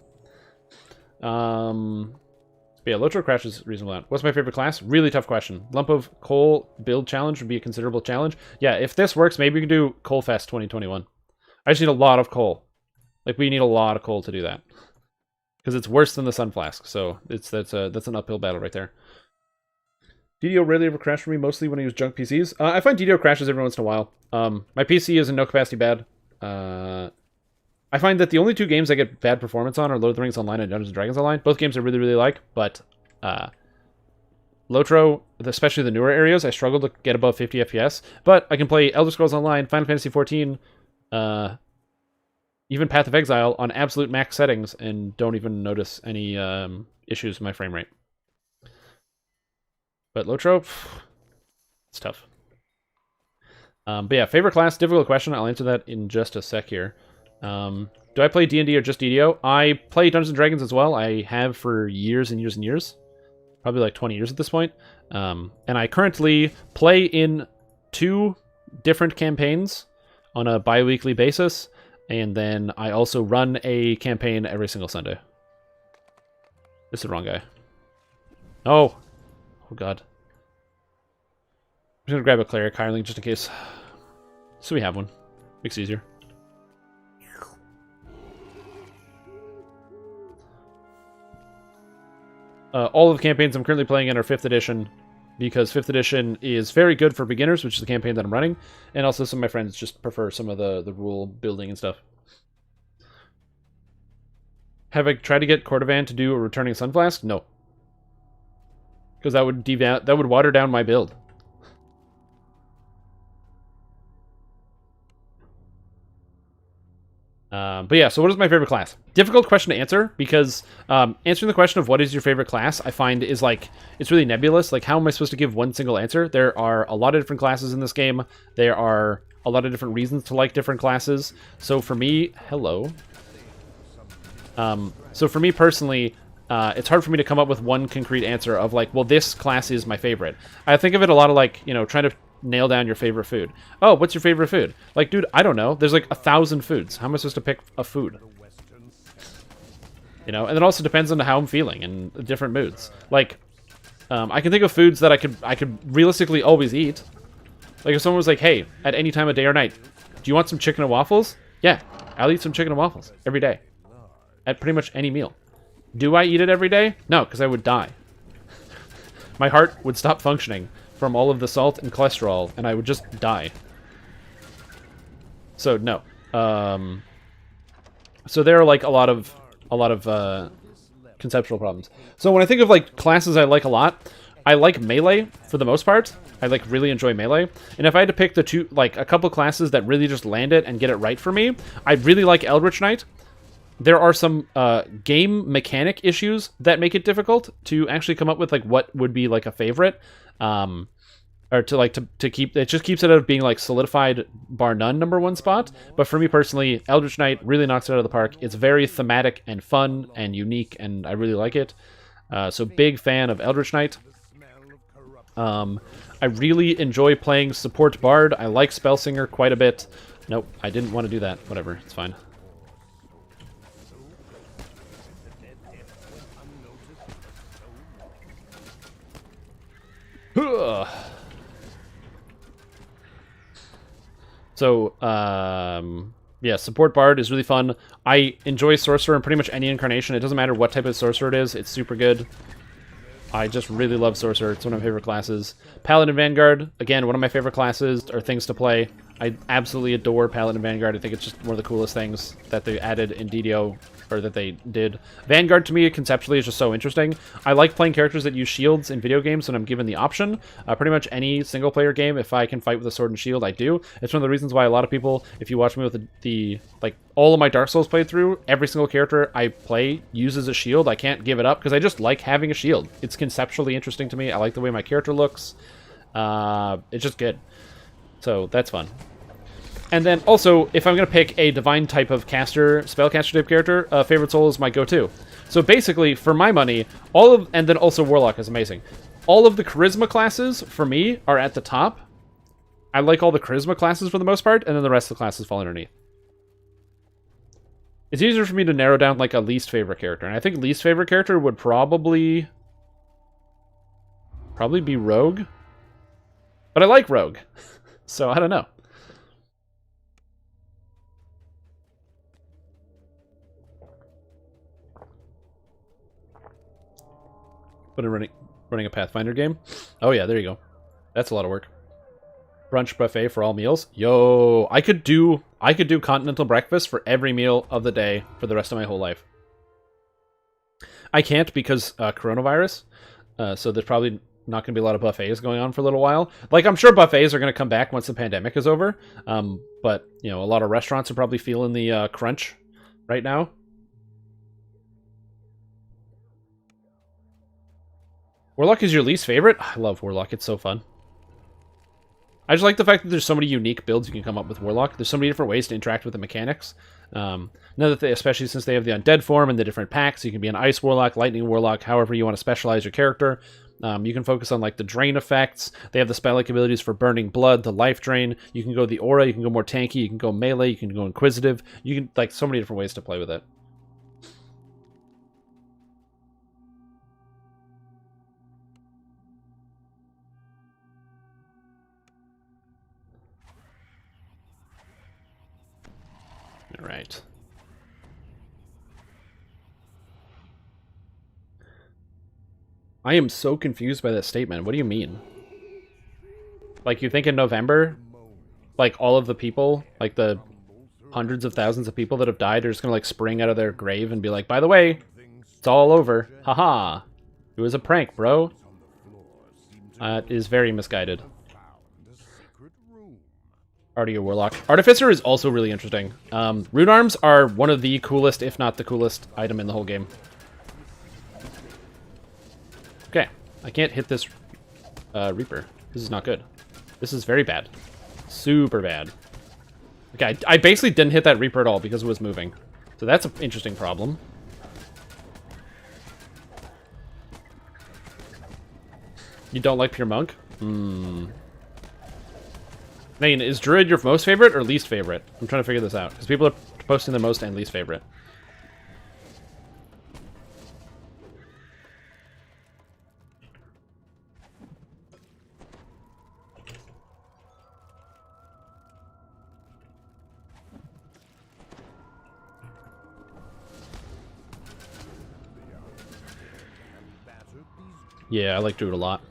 A: But yeah, Lotro Crash is reasonable. What's my favorite class? Really tough question. Lump of Coal build challenge would be a considerable challenge. Yeah, if this works, maybe we can do Coal Fest 2021. I just need a lot of coal. Like, we need a lot of coal to do that. Because it's worse than the Sunflask, so that's an uphill battle right there. DDO rarely ever crashed for me, mostly when I use junk PCs. I find DDO crashes every once in a while. My PC is in no capacity bad. I find that the only 2 games I get bad performance on are Lord of the Rings Online and Dungeons & Dragons Online. Both games I really, really like, but Lotro, especially the newer areas, I struggle to get above 50 FPS. But I can play Elder Scrolls Online, Final Fantasy XIV, even Path of Exile on absolute max settings and don't even notice any issues with my frame rate. But Lotro, it's tough. But yeah, favorite class, difficult question. I'll answer that in just a sec here. Do I play D&D or just DDO? I play Dungeons & Dragons as well. I have for years and years and years. Probably like 20 years at this point. And I currently play in 2 different campaigns on a bi-weekly basis. And then I also run a campaign every single Sunday. This is the wrong guy. Oh. Oh god. I'm just gonna grab a cleric hireling just in case. So we have one. Makes it easier. All of the campaigns I'm currently playing in are 5th edition, because 5th edition is very good for beginners, which is the campaign that I'm running, and also some of my friends just prefer some of the rule building and stuff. Have I tried to get Cordovan to do a returning Sunflask? No. Because that would water down my build. But yeah, so what is my favorite class? Difficult question to answer, because answering the question of what is your favorite class, I find is like, it's really nebulous. Like, how am I supposed to give one single answer? There are a lot of different classes in this game. There are a lot of different reasons to like different classes. So for me, hello. So for me personally, it's hard for me to come up with one concrete answer of like, well, this class is my favorite. I think of it a lot of like, you know, trying to nail down your favorite food. Oh, what's your favorite food? Like, dude, I don't know. There's like 1,000 foods. How am I supposed to pick a food? You know, and it also depends on how I'm feeling and different moods. Like, I can think of foods that I could realistically always eat. Like if someone was like, hey, at any time of day or night, do you want some chicken and waffles? Yeah, I'll eat some chicken and waffles every day. At pretty much any meal. Do I eat it every day? No, because I would die. My heart would stop functioning from all of the salt and cholesterol, and I would just die. So no. So there are like a lot of conceptual problems. So when I think of like classes I like a lot, I like melee for the most part. I like really enjoy melee. And if I had to pick a couple classes that really just land it and get it right for me, I really like Eldritch Knight. There are some game mechanic issues that make it difficult to actually come up with like what would be like a favorite, or to keep it. Just keeps it out of being like solidified bar none #1 spot. But for me personally, Eldritch Knight really knocks it out of the park. It's very thematic and fun and unique, and I really like it. So big fan of Eldritch Knight. I really enjoy playing support bard. I like Spellsinger quite a bit. Nope, I didn't want to do that. Whatever, it's fine. So, yeah, support bard is really fun. I enjoy sorcerer in pretty much any incarnation. It doesn't matter what type of sorcerer it is. It's super good. I just really love sorcerer. It's one of my favorite classes. Paladin Vanguard, again, one of my favorite classes or things to play. I absolutely adore Paladin Vanguard. I think it's just one of the coolest things that they added in DDO or that they did. Vanguard, to me, conceptually, is just so interesting. I like playing characters that use shields in video games when I'm given the option. Pretty much any single-player game, if I can fight with a sword and shield, I do. It's one of the reasons why a lot of people, if you watch me with the like, all of my Dark Souls playthrough, every single character I play uses a shield. I can't give it up, because I just like having a shield. It's conceptually interesting to me. I like the way my character looks. It's just good. So, that's fun. And then, also, if I'm going to pick a divine type of caster, spellcaster type character, Favorite Soul is my go-to. So basically, for my money, and then also Warlock is amazing. All of the charisma classes, for me, are at the top. I like all the charisma classes for the most part, and then the rest of the classes fall underneath. It's easier for me to narrow down, like, a least favorite character. And I think least favorite character would probably be Rogue. But I like Rogue. So, I don't know. But running a Pathfinder game? Oh yeah, there you go. That's a lot of work. Brunch buffet for all meals? Yo, I could do continental breakfast for every meal of the day for the rest of my whole life. I can't because coronavirus. So there's probably not going to be a lot of buffets going on for a little while. Like, I'm sure buffets are going to come back once the pandemic is over. But, you know, a lot of restaurants are probably feeling the crunch right now. Warlock is your least favorite? I love Warlock. It's so fun. I just like the fact that there's so many unique builds you can come up with Warlock. There's so many different ways to interact with the mechanics. Now that especially since they have the undead form and the different packs, you can be an Ice Warlock, Lightning Warlock, however you want to specialize your character. You can focus on, like, the drain effects. They have the spell-like abilities for burning blood, the life drain. You can go the aura, you can go more tanky, you can go melee, you can go inquisitive. You can, like, so many different ways to play with it. All right. I am so confused by that statement. What do you mean? Like, you think in November, like, all of the people, like, the hundreds of thousands of people that have died are just gonna, like, spring out of their grave and be like, by the way, it's all over. Haha. It was a prank, bro. It is very misguided. Already a Warlock. Artificer is also really interesting. Rune Arms are one of the coolest, if not the coolest, item in the whole game. Okay. I can't hit this Reaper. This is not good. This is very bad. Super bad. Okay, I basically didn't hit that Reaper at all because it was moving. So that's an interesting problem. You don't like Pure Monk? Main, is Druid your most favorite or least favorite? I'm trying to figure this out, because people are posting their most and least favorite. Yeah, I like Druid a lot.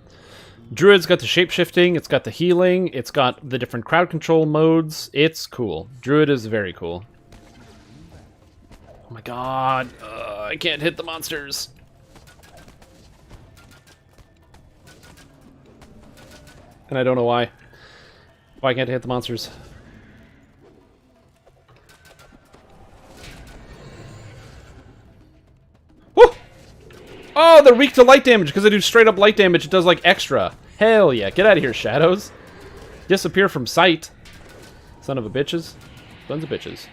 A: Druid's got the shape-shifting, it's got the healing, it's got the different crowd control modes. It's cool. Druid is very cool. Oh my god. I can't hit the monsters. And I don't know why. Why can't I hit the monsters? Oh, they're weak to light damage because they do straight up light damage. It does, like, extra. Hell yeah. Get out of here, Shadows. Disappear from sight. Son of a bitches. Sons of bitches.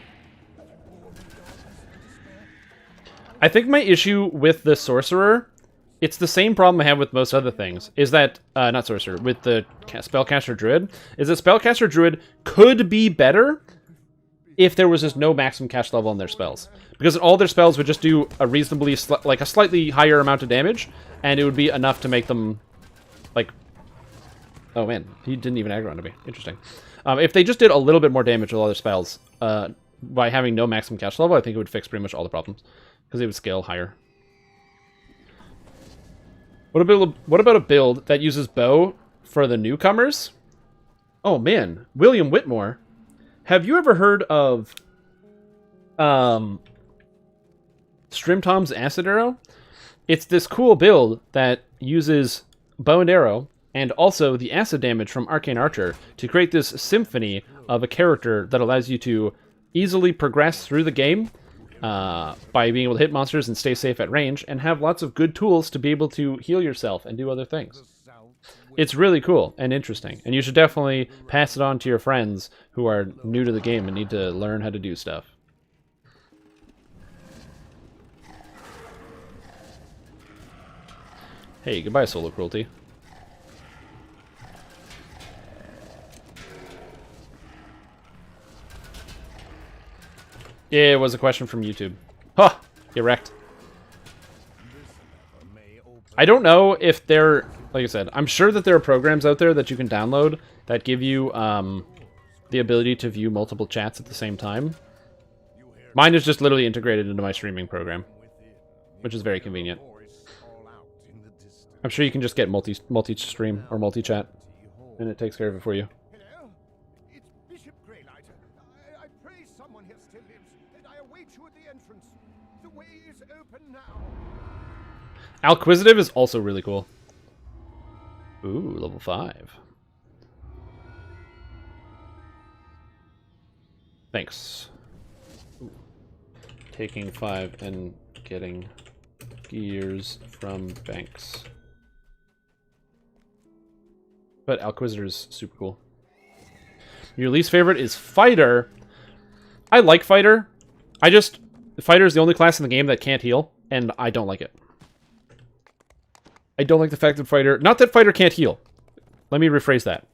A: I think my issue with the Sorcerer, it's the same problem I have with most other things, is that, not Sorcerer, with the Spellcaster Druid, is that Spellcaster Druid could be better if there was just no maximum cast level on their spells. Because all their spells would just do a reasonably, like, a slightly higher amount of damage, and it would be enough to make them, like... Oh man, he didn't even aggro onto me. Interesting. If they just did a little bit more damage with all their spells, by having no maximum cast level, I think it would fix pretty much all the problems. Because they would scale higher. What about a build that uses bow for the newcomers? Oh man, William Whitmore. Have you ever heard of Strimtom's Acid Arrow. It's this cool build that uses bow and arrow and also the acid damage from Arcane Archer to create this symphony of a character that allows you to easily progress through the game by being able to hit monsters and stay safe at range, and have lots of good tools to be able to heal yourself and do other things. It's really cool and interesting, and you should definitely pass it on to your friends who are new to the game and need to learn how to do stuff. Hey, goodbye, Solo Cruelty. Yeah, it was a question from YouTube. Huh! Get wrecked. I don't know if there... Like I said, I'm sure that there are programs out there that you can download that give you the ability to view multiple chats at the same time. Mine is just literally integrated into my streaming program, which is very convenient. I'm sure you can just get multi-stream or multi-chat, and it takes care of it for you.
C: Hello? It's Bishop Greylight. I pray someone here still lives, and I await you at the entrance. The way is open now.
A: Alquisitive is also really cool. Ooh, level 5. Thanks. Ooh. Taking 5 and getting gears from banks. But Alquisitor's super cool. Your least favorite is Fighter. I like Fighter. Fighter is the only class in the game that can't heal, and I don't like it. I don't like the fact that Fighter... Not that Fighter can't heal. Let me rephrase that.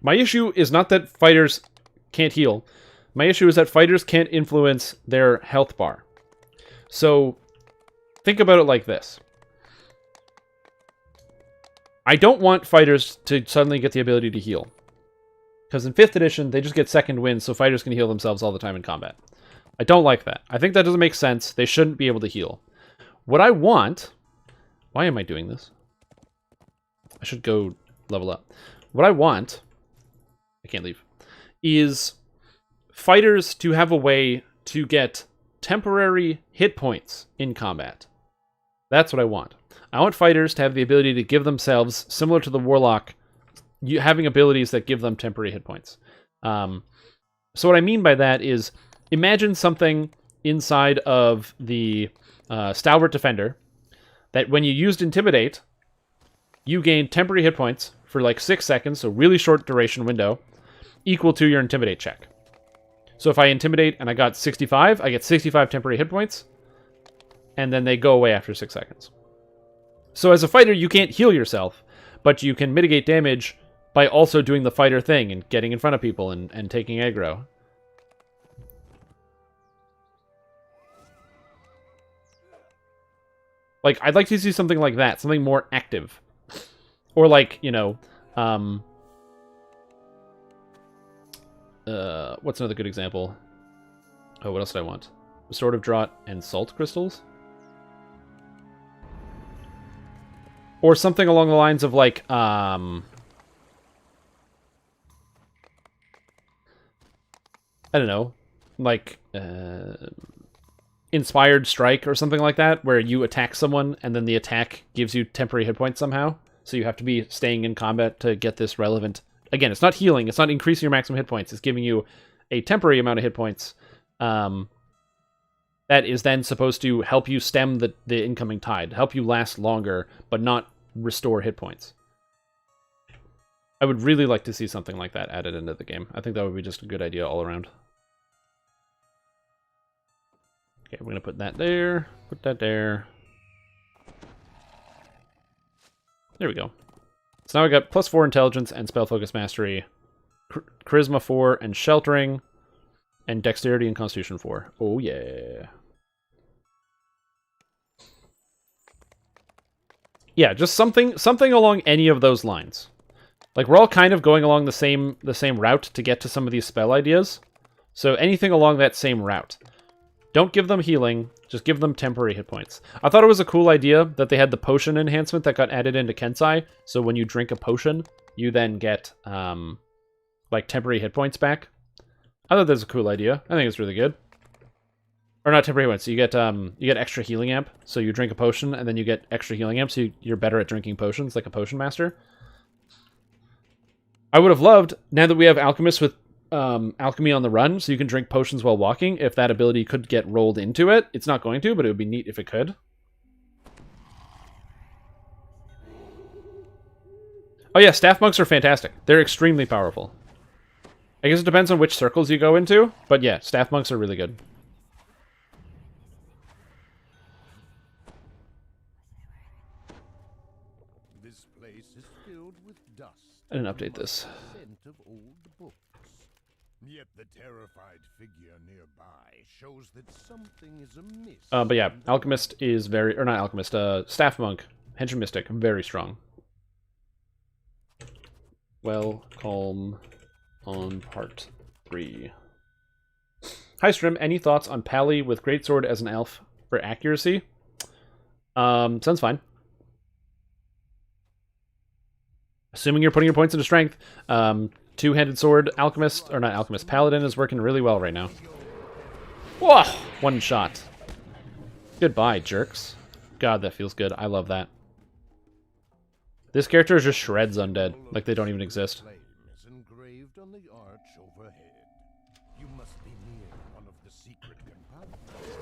A: My issue is not that fighters can't heal. My issue is that fighters can't influence their health bar. So, think about it like this. I don't want fighters to suddenly get the ability to heal. Because in 5th edition, they just get second wins, so fighters can heal themselves all the time in combat. I don't like that. I think that doesn't make sense. They shouldn't be able to heal. What I want... Why am I doing this? I should go level up. What I want... I can't leave. Is fighters to have a way to get temporary hit points in combat. That's what I want. I want fighters to have the ability to give themselves, similar to the Warlock, having abilities that give them temporary hit points. So what I mean by that is, imagine something inside of the Stalwart Defender that when you used Intimidate, you gained temporary hit points for like 6 seconds, so really short duration window, equal to your Intimidate check. So if I Intimidate and I got 65, I get 65 temporary hit points, and then they go away after 6 seconds. So as a fighter, you can't heal yourself, but you can mitigate damage by also doing the fighter thing and getting in front of people and taking aggro. Like, I'd like to see something like that, something more active. Or like, you know, what's another good example? Oh, what else did I want? Sword of Draught and Salt Crystals? Or something along the lines of like, I don't know, like, Inspired Strike or something like that, where you attack someone and then the attack gives you temporary hit points somehow. So you have to be staying in combat to get this relevant. Again, it's not healing, it's not increasing your maximum hit points, it's giving you a temporary amount of hit points that is then supposed to help you stem the incoming tide, help you last longer, but not restore hit points. I would really like to see something like that added into the game. I think that would be just a good idea all around. Okay, we're going to put that there, put that there. There we go. So now we got +4 intelligence and spell focus mastery, charisma 4 and sheltering, and dexterity and constitution 4. Oh yeah. Yeah, just something along any of those lines. Like, we're all kind of going along the same route to get to some of these spell ideas. So anything along that same route. Don't give them healing, just give them temporary hit points. I thought it was a cool idea that they had the potion enhancement that got added into Kensai. So when you drink a potion, you then get like temporary hit points back. I thought that was a cool idea. I think it's really good. Or not temporary points. You get extra healing amp. So you drink a potion and then you get extra healing amp. So you're better at drinking potions, like a potion master. I would have loved, now that we have alchemists with alchemy on the run, so you can drink potions while walking. If that ability could get rolled into it, it's not going to, but it would be neat if it could. Oh yeah, staff monks are fantastic. They're extremely powerful. I guess it depends on which circles you go into, but yeah, staff monks are really good.
C: This place is filled with dust.
A: I didn't update this.
C: Scent of old books. Yet the terrified figure nearby shows that something is amiss.
A: But yeah, alchemist is very, or not alchemist, staff monk, henchman mystic, very strong. Well, calm on part 3. Hi Strim, any thoughts on Pally with greatsword as an elf for accuracy? Sounds fine. Assuming you're putting your points into strength, two-handed sword alchemist, or not alchemist, paladin is working really well right now. Whoa! One shot. Goodbye, jerks. God, that feels good. I love that. This character just shreds undead, like they don't even exist.
C: Flame is engraved on the arch overhead. You must be near one of the secret compartments.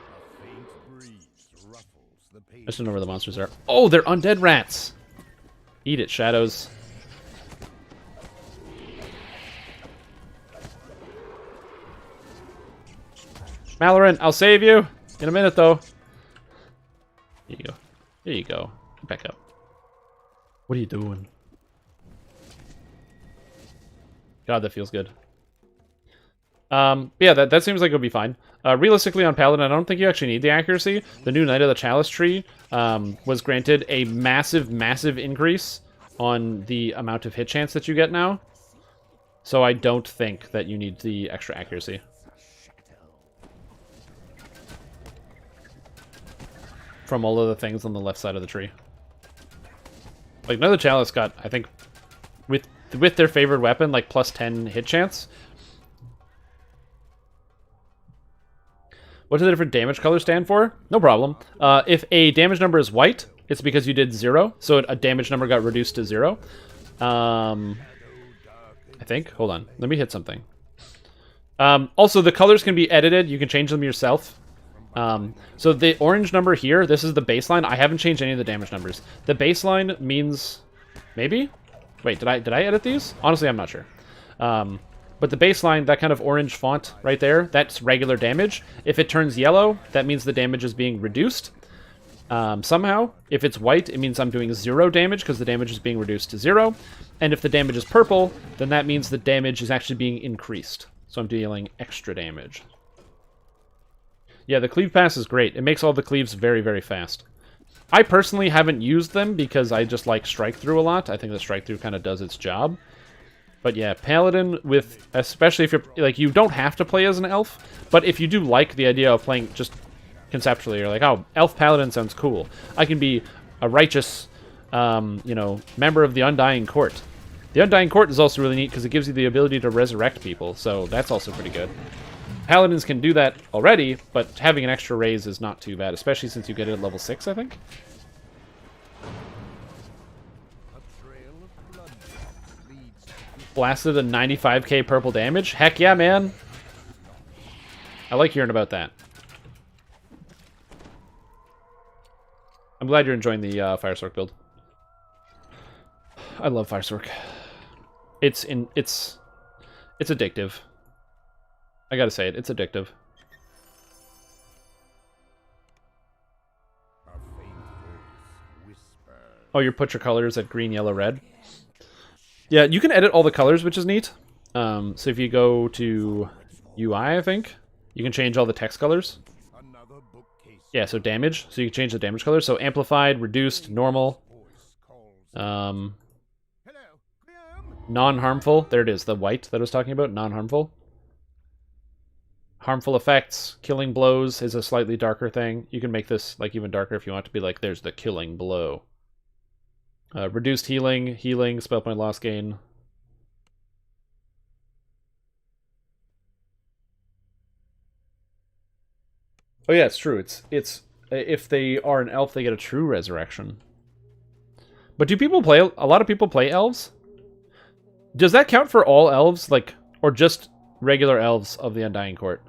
C: A faint breeze ruffles the page.
A: I just don't know where the monsters are. Oh, they're undead rats! Eat it, shadows. Malloran, I'll save you! In a minute, though. Here you go. Here you go. Back up. What are you doing? God, that feels good. Yeah, that seems like it'll be fine. Realistically, on Paladin, I don't think you actually need the accuracy. The new Knight of the Chalice tree was granted a massive, massive increase on the amount of hit chance that you get now. So I don't think that you need the extra accuracy. From all of the things on the left side of the tree. Like, Knight of the Chalice got, I think, with their favored weapon, like, plus 10 hit chance. What do the different damage colors stand for? No problem. If a damage number is white, it's because you did 0, so a damage number got reduced to 0. I think. Hold on. Let me hit something. Also, the colors can be edited. You can change them yourself. So the orange number here, this is the baseline. I haven't changed any of the damage numbers. The baseline means... Maybe? Wait, did I edit these? Honestly, I'm not sure. But the baseline, that kind of orange font right there, that's regular damage. If it turns yellow, that means the damage is being reduced. Somehow, if it's white, it means I'm doing 0 damage because the damage is being reduced to 0. And if the damage is purple, then that means the damage is actually being increased. So I'm dealing extra damage. Yeah, the cleave pass is great. It makes all the cleaves very, very fast. I personally haven't used them because I just like strike through a lot. I think the strike through kind of does its job. But yeah, Paladin with, especially if you're, like, you don't have to play as an elf, but if you do like the idea of playing just conceptually, you're like, oh, elf Paladin sounds cool. I can be a righteous, you know, member of the Undying Court. The Undying Court is also really neat because it gives you the ability to resurrect people, so that's also pretty good. Paladins can do that already, but having an extra raise is not too bad, especially since you get it at level 6, I think. Blasted a 95k purple damage? Heck yeah, man! I like hearing about that. I'm glad you're enjoying the Firestork build. I love Firestork. It's addictive. I gotta say it, it's addictive. Oh, you put your colors at green, yellow, red? Yeah, you can edit all the colors, which is neat. So if you go to UI, I think, you can change all the text colors. Yeah, so damage. So you can change the damage colors. So amplified, reduced, normal. Non-harmful. There it is, the white that I was talking about, non-harmful. Harmful effects, killing blows is a slightly darker thing. You can make this like even darker if you want to be like, there's the killing blow. Reduced healing, spell point loss gain. Oh yeah, it's true. It's if they are an elf, they get a true resurrection. But do people play? A lot of people play elves. Does that count for all elves, like, or just regular elves of the Undying Court?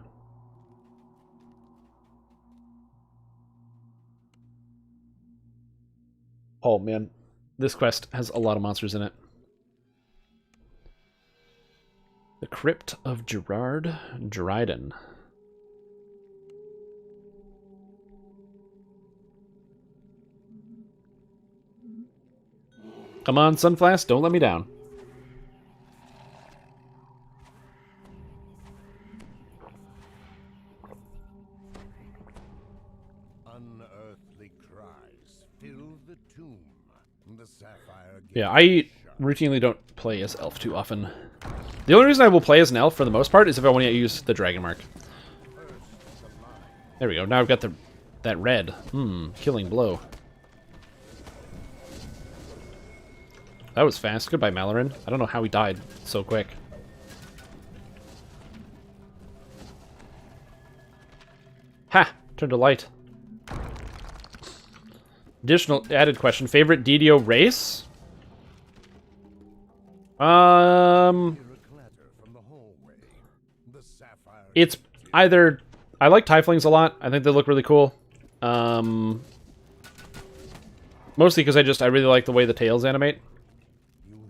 A: Oh man, this quest has a lot of monsters in it. The Crypt of Gerard Dryden. Come on, Sunflask, don't let me down.
C: Unearthly cries fill the tomb. The sapphire gate
A: Yeah, I
C: is shut.
A: routinely don't play as elf too often. The only reason I will play as an elf for the most part is if I want to use the dragon mark. There we go. Now I've got that red. Killing blow. That was fast. Goodbye, Malarin. I don't know how he died so quick. Ha! Turned to light. Additional added question. Favorite DDO race?
C: Hear a clatter from the hallway. The sapphire
A: It's
C: gate is
A: either... I like tieflings a lot. I think they look really cool. Mostly because I really like the way the tails animate.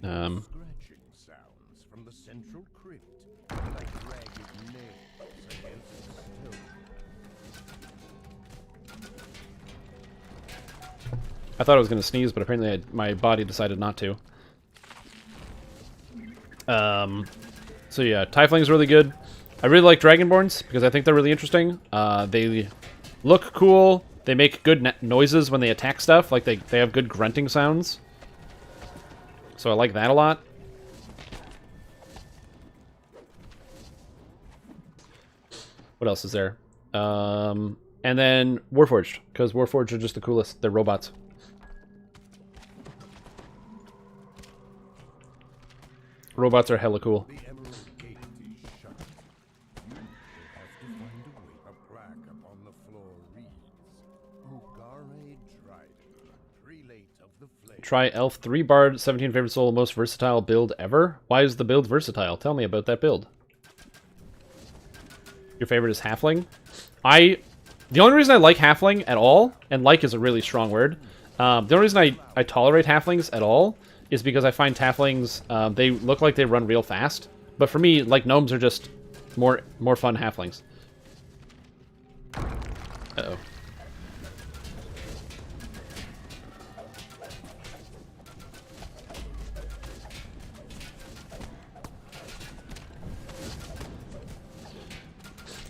C: You hear scratching sounds from the central crypt, like ragged nails against stone.
A: I thought I was going to sneeze, but apparently my body decided not to. So yeah, tiefling's really good. I really like dragonborns because I think they're really interesting. They look cool. They make good noises when they attack stuff. Like they have good grunting sounds. So I like that a lot. What else is there? And then Warforged, because Warforged are just the coolest. They're robots. Robots are hella cool.
C: The emerald gate is shut. You will have to find a way. A plaque upon the floor reads, Ugare Dryden, prelate of the flame.
A: Try Elf 3 Bard, 17 favorite soul, most versatile build ever. Why is the build versatile? Tell me about that build. Your favorite is Halfling? The only reason I like Halfling at all, and like is a really strong word, the only reason I tolerate Halflings at all is because I find Halflings, they look like they run real fast. But for me, like, Gnomes are just more fun Halflings. Uh-oh.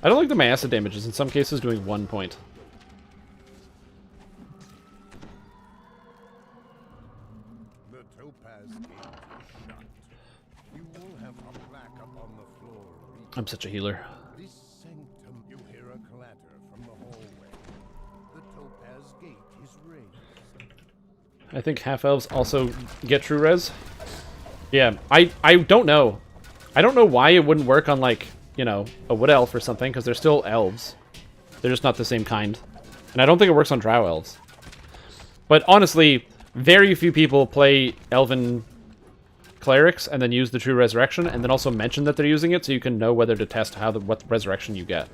A: I don't like that my acid damage is in some cases doing 1 point.
C: The topaz gate is shut. You will have a plaque upon the floor reading,
A: I'm such a healer.
C: This sanctum. You hear a clatter from the hallway. The topaz gate is raised.
A: I think half-elves also get true res. Yeah, I don't know. I don't know why it wouldn't work on, like, you know, a wood elf or something, because they're still elves. They're just not the same kind. And I don't think it works on drow elves. But honestly, very few people play elven clerics and then use the true resurrection, and then also mention that they're using it so you can know whether to test what resurrection you get.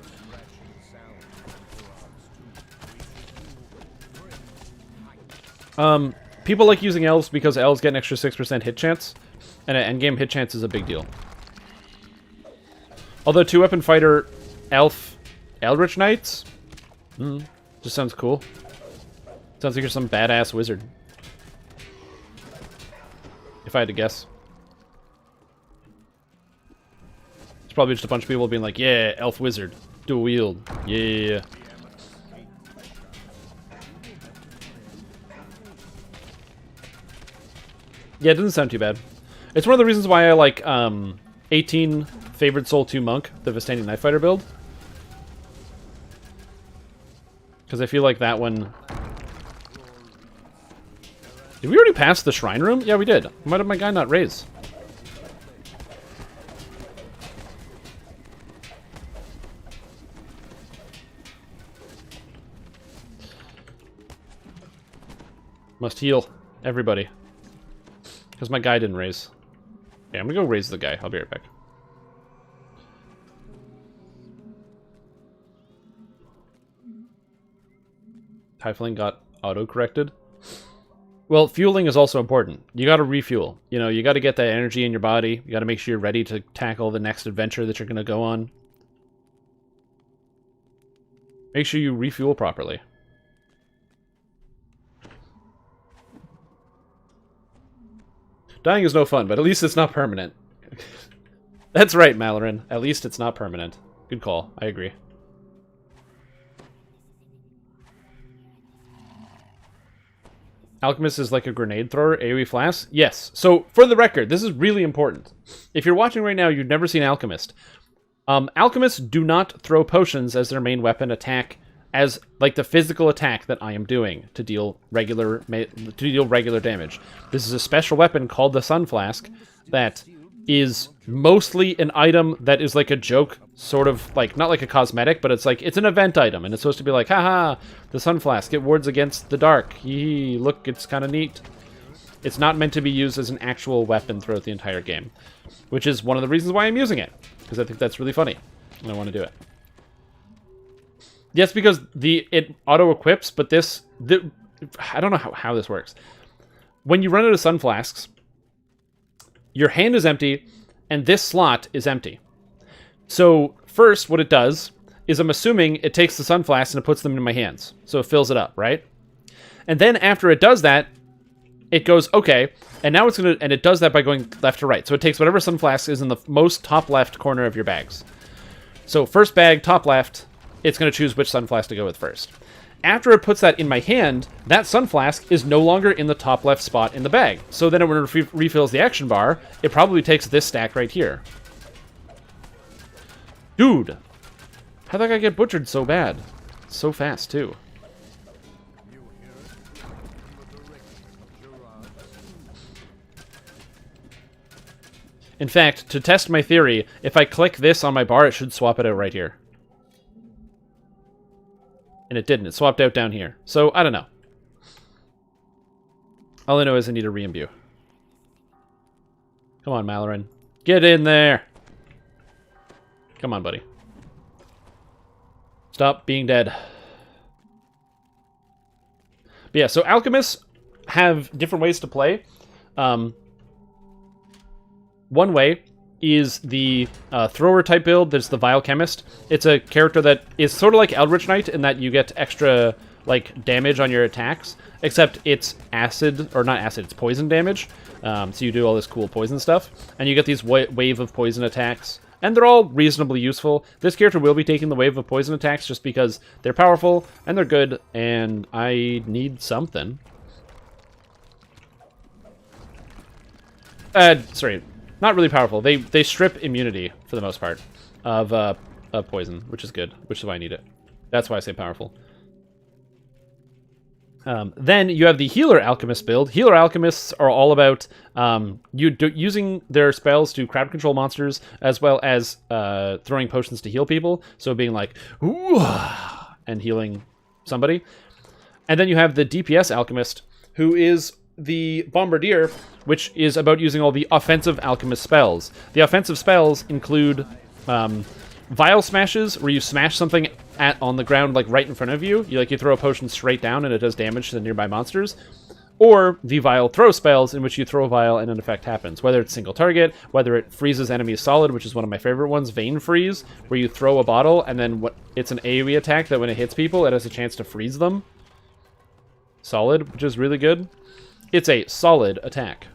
A: People like using elves because elves get an extra 6% hit chance, and an endgame hit chance is a big deal. Although 2-weapon fighter elf Eldritch Knights, just sounds cool. Sounds like you're some badass wizard. If I had to guess. It's probably just a bunch of people being like, yeah, elf wizard, dual wield, yeah. Yeah, it doesn't sound too bad. It's one of the reasons why I like 18 Favored Soul 2 Monk, the Vistani Knife Fighter build. Because I feel like that one... Did we already pass the Shrine Room? Yeah, we did. Why did my guy not raise? Must heal. Everybody. Because my guy didn't raise. Okay, I'm gonna go raise the guy. I'll be right back. Tiefling got auto-corrected. Well, fueling is also important. You gotta refuel. You know, you gotta get that energy in your body. You gotta make sure you're ready to tackle the next adventure that you're gonna go on. Make sure you refuel properly. Dying is no fun, but at least it's not permanent. That's right, Malarin. At least it's not permanent. Good call. I agree. Alchemist is like a grenade thrower, AoE flask? Yes. So, for the record, this is really important. If you're watching right now, you've never seen Alchemist. Alchemists do not throw potions as their main weapon attack as, like, the physical attack that I am doing to deal regular damage. This is a special weapon called the Sunflask that is mostly an item that is like a joke, sort of, like, not like a cosmetic, but it's like, it's an event item, and it's supposed to be like, haha, the Sunflask, it wards against the dark. Hee, look, it's kind of neat. It's not meant to be used as an actual weapon throughout the entire game, which is one of the reasons why I'm using it, because I think that's really funny, and I want to do it. Yes, because it auto-equips, but I don't know how this works. When you run out of Sunflasks, your hand is empty, and this slot is empty. So, first, what it does is, I'm assuming it takes the Sunflasks and it puts them in my hands. So it fills it up, right? And then after it does that, it goes, okay, and now it's going to, and it does that by going left to right. So it takes whatever Sunflask is in the most top left corner of your bags. So first bag, top left, it's going to choose which Sunflask to go with first. After it puts that in my hand, that Sunflask is no longer in the top left spot in the bag. So then when it refills the action bar, it probably takes this stack right here. Dude! How'd that guy get butchered so bad? So fast, too. In fact, to test my theory, if I click this on my bar, it should swap it out right here. And it didn't. It swapped out down here. So, I don't know. All I know is I need a re-imbue. Come on, Malarin. Get in there! Come on, buddy. Stop being dead. But yeah, so alchemists have different ways to play. One way is the thrower type build. There's the Vile Chemist. It's a character that is sort of like Eldritch Knight in that you get extra like damage on your attacks, except it's acid, or not acid, it's poison damage. So you do all this cool poison stuff, and you get these wave of poison attacks, and they're all reasonably useful. This character will be taking the wave of poison attacks just because they're powerful, and they're good, and I need something. Sorry. Not really powerful. They strip immunity, for the most part, of poison, which is good, which is why I need it. That's why I say powerful. Then you have the Healer Alchemist build. Healer Alchemists are all about using their spells to crowd control monsters, as well as throwing potions to heal people. So being like, ooh, and healing somebody. And then you have the DPS Alchemist, who is the Bombardier, which is about using all the offensive alchemist spells. The offensive spells include Vile Smashes, where you smash something on the ground, like right in front of you. You throw a potion straight down and it does damage to the nearby monsters. Or the Vile Throw spells, in which you throw a vial and an effect happens. Whether it's single target, whether it freezes enemies solid, which is one of my favorite ones, Vein Freeze, where you throw a bottle and then it's an AoE attack that when it hits people, it has a chance to freeze them. Solid, which is really good. It's a solid attack.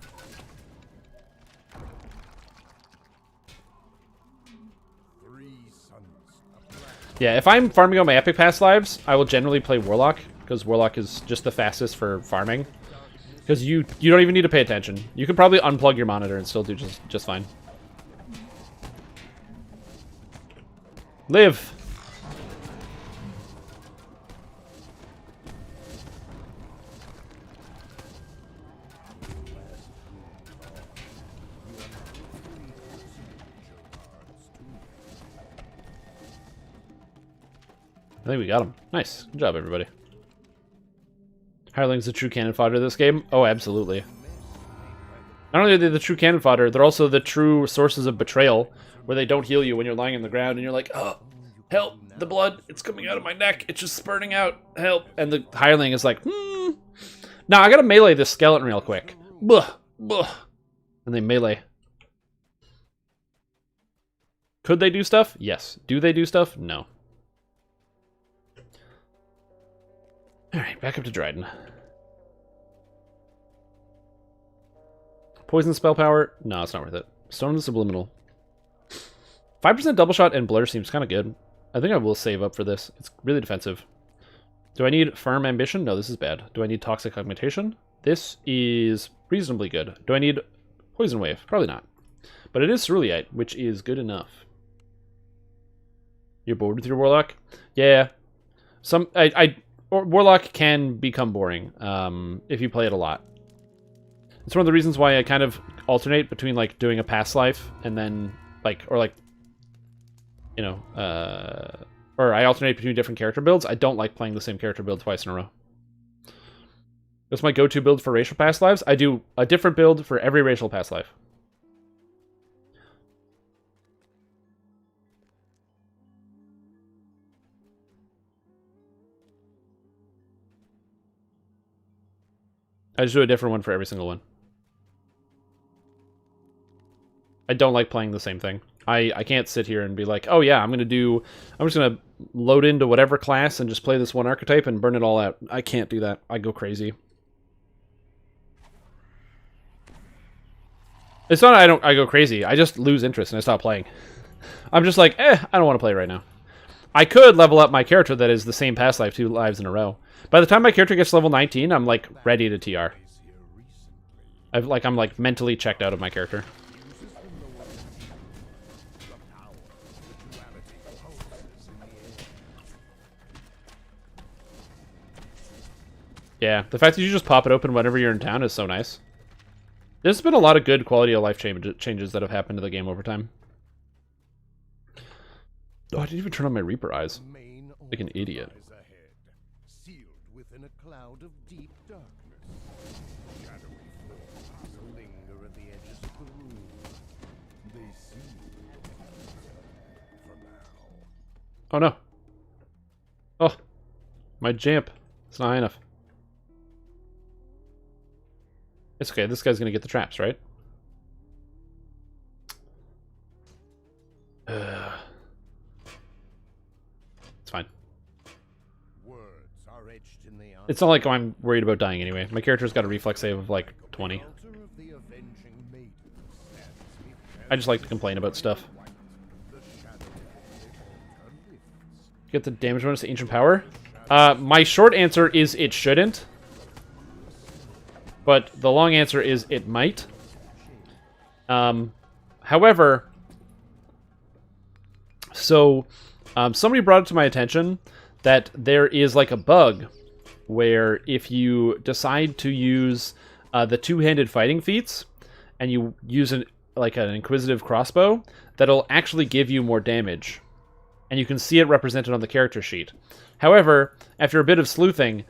A: Yeah, if I'm farming on my Epic Pass lives, I will generally play Warlock, because Warlock is just the fastest for farming. Because you don't even need to pay attention. You can probably unplug your monitor and still do just fine. Live! I think we got him. Nice. Good job, everybody. Hirelings the true cannon fodder of this game? Oh, absolutely. Not only are they the true cannon fodder, they're also the true sources of betrayal, where they don't heal you when you're lying on the ground, and you're like, oh, help, the blood, it's coming out of my neck, it's just spurting out, help. And the hireling is like, Now I gotta melee this skeleton real quick. Buh, buh. And they melee. Could they do stuff? Yes. Do they do stuff? No. Alright, back up to Dryden. Poison spell power? No, it's not worth it. Stone and Subliminal. 5% double shot and blur seems kind of good. I think I will save up for this. It's really defensive. Do I need Firm Ambition? No, this is bad. Do I need Toxic Augmentation? This is reasonably good. Do I need Poison Wave? Probably not. But it is Ceruleite, which is good enough. You're bored with your Warlock? Yeah. Warlock can become boring if you play it a lot. It's one of the reasons why I kind of alternate between like doing a past life and then or I alternate between different character builds. I don't like playing the same character build twice in a row. That's my go-to build for racial past lives. I do a different build for every racial past life. I just do a different one for every single one. I don't like playing the same thing. I can't sit here and be like, oh yeah, I'm just gonna load into whatever class and just play this one archetype and burn it all out. I can't do that. I go crazy. It's not I go crazy. I just lose interest and I stop playing. I'm just like, I don't want to play right now. I could level up my character that is the same past life 2 lives in a row. By the time my character gets level 19, I'm like ready to TR. I'm like mentally checked out of my character. Yeah, the fact that you just pop it open whenever you're in town is so nice. There's been a lot of good quality of life changes that have happened to the game over time. Oh, I didn't even turn on my Reaper eyes. Like an idiot.
C: Sealed within a cloud of deep darkness. Shadowy floors linger at the edges of the room. They see for now.
A: Oh no. Oh, my Jamp. It's not high enough. It's okay, this guy's gonna get the traps, right? It's fine.
C: Words are etched in the
A: It's not like I'm worried about dying anyway. My character's got a reflex save of like 20. I just like to complain about stuff. Get the damage bonus to Ancient Power? My short answer is it shouldn't. But the long answer is it might. However, somebody brought it to my attention that there is like a bug where if you decide to use the two-handed fighting feats and you use an Inquisitive crossbow, that'll actually give you more damage. And you can see it represented on the character sheet. However, after a bit of sleuthing,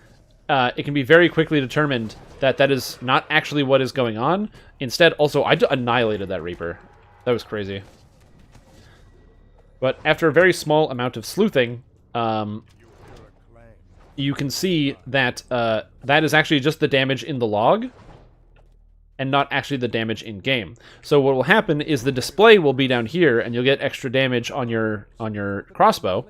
A: it can be very quickly determined that that is not actually what is going on. Instead, also, I annihilated that Reaper. That was crazy. But after a very small amount of sleuthing, you can see that that is actually just the damage in the log, and not actually the damage in-game. So what will happen is the display will be down here, and you'll get extra damage on your crossbow.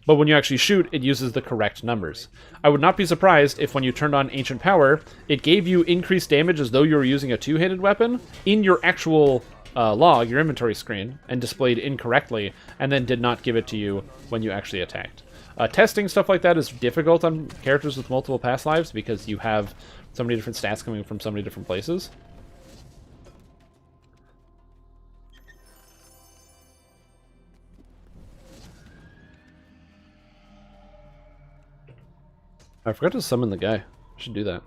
A: But when you actually shoot, it uses the correct numbers. I would not be surprised if when you turned on Ancient Power, it gave you increased damage as though you were using a two-handed weapon in your actual log, your inventory screen, and displayed incorrectly, and then did not give it to you when you actually attacked. Testing stuff like that is difficult on characters with multiple past lives because you have so many different stats coming from so many different places. I forgot to summon the guy. I should do that.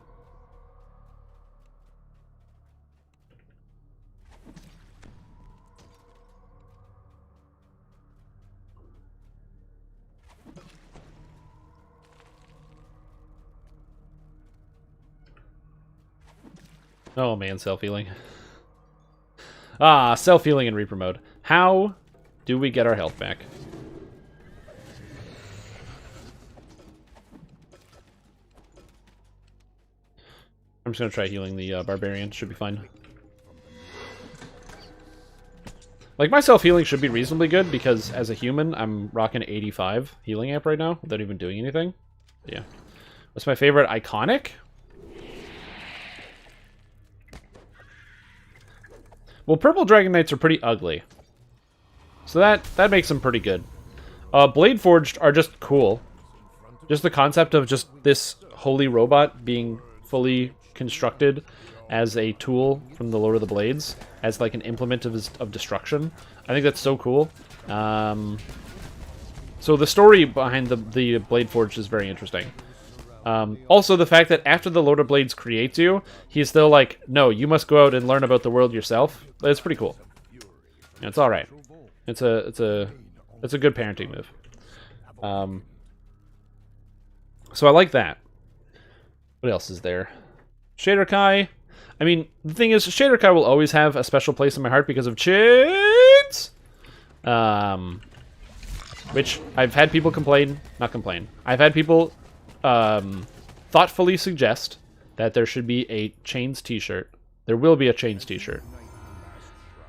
A: Oh man, self-healing. Ah, self-healing in Reaper mode. How do we get our health back? I'm just gonna try healing the barbarian. Should be fine. Like, my self-healing should be reasonably good, because as a human, I'm rocking 85 healing amp right now, without even doing anything. Yeah. What's my favorite iconic? Well, purple Dragon Knights are pretty ugly. So that makes them pretty good. Blade Forged are just cool. Just the concept of just this holy robot being fully constructed as a tool from the Lord of the Blades, as like an implement of destruction. I think that's so cool. So the story behind the Blade Forged is very interesting. Also, the fact that after the Lord of Blades creates you, he's still like, no, you must go out and learn about the world yourself. It's pretty cool. Yeah, it's all right. It's a good parenting move. So I like that. What else is there? Shader Kai. I mean, the thing is, Shader Kai will always have a special place in my heart because of chains. Which I've had people not complain. I've had people thoughtfully suggest that there should be a chains t-shirt. There will be a chains t-shirt.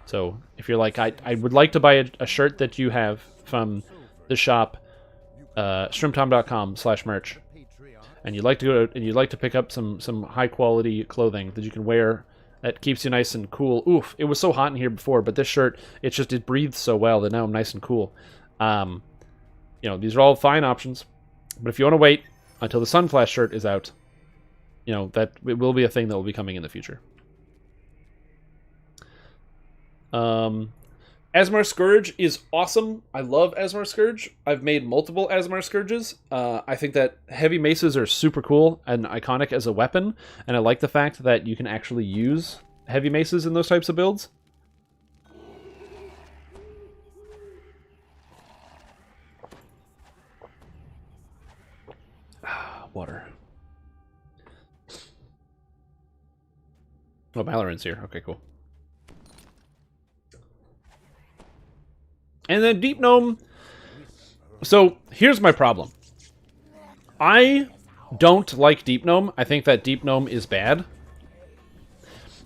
A: So if you're like, I would like to buy a shirt that you have from the shop, shrimptom.com/merch. And you'd like to go and you'd like to pick up some high quality clothing that you can wear that keeps you nice and cool. Oof, it was so hot in here before, but this shirt, it breathes so well that now I'm nice and cool. You know, these are all fine options. But if you want to wait until the Sunflask shirt is out, you know, that it will be a thing that will be coming in the future. Asmar Scourge is awesome. I love Asmar Scourge. I've made multiple Asmar Scourges. I think that heavy maces are super cool and iconic as a weapon, and I like the fact that you can actually use heavy maces in those types of builds. Water. Oh, Malaran's here. Okay, cool. And then Deep Gnome. So here's my problem. I don't like Deep Gnome. I think that Deep Gnome is bad.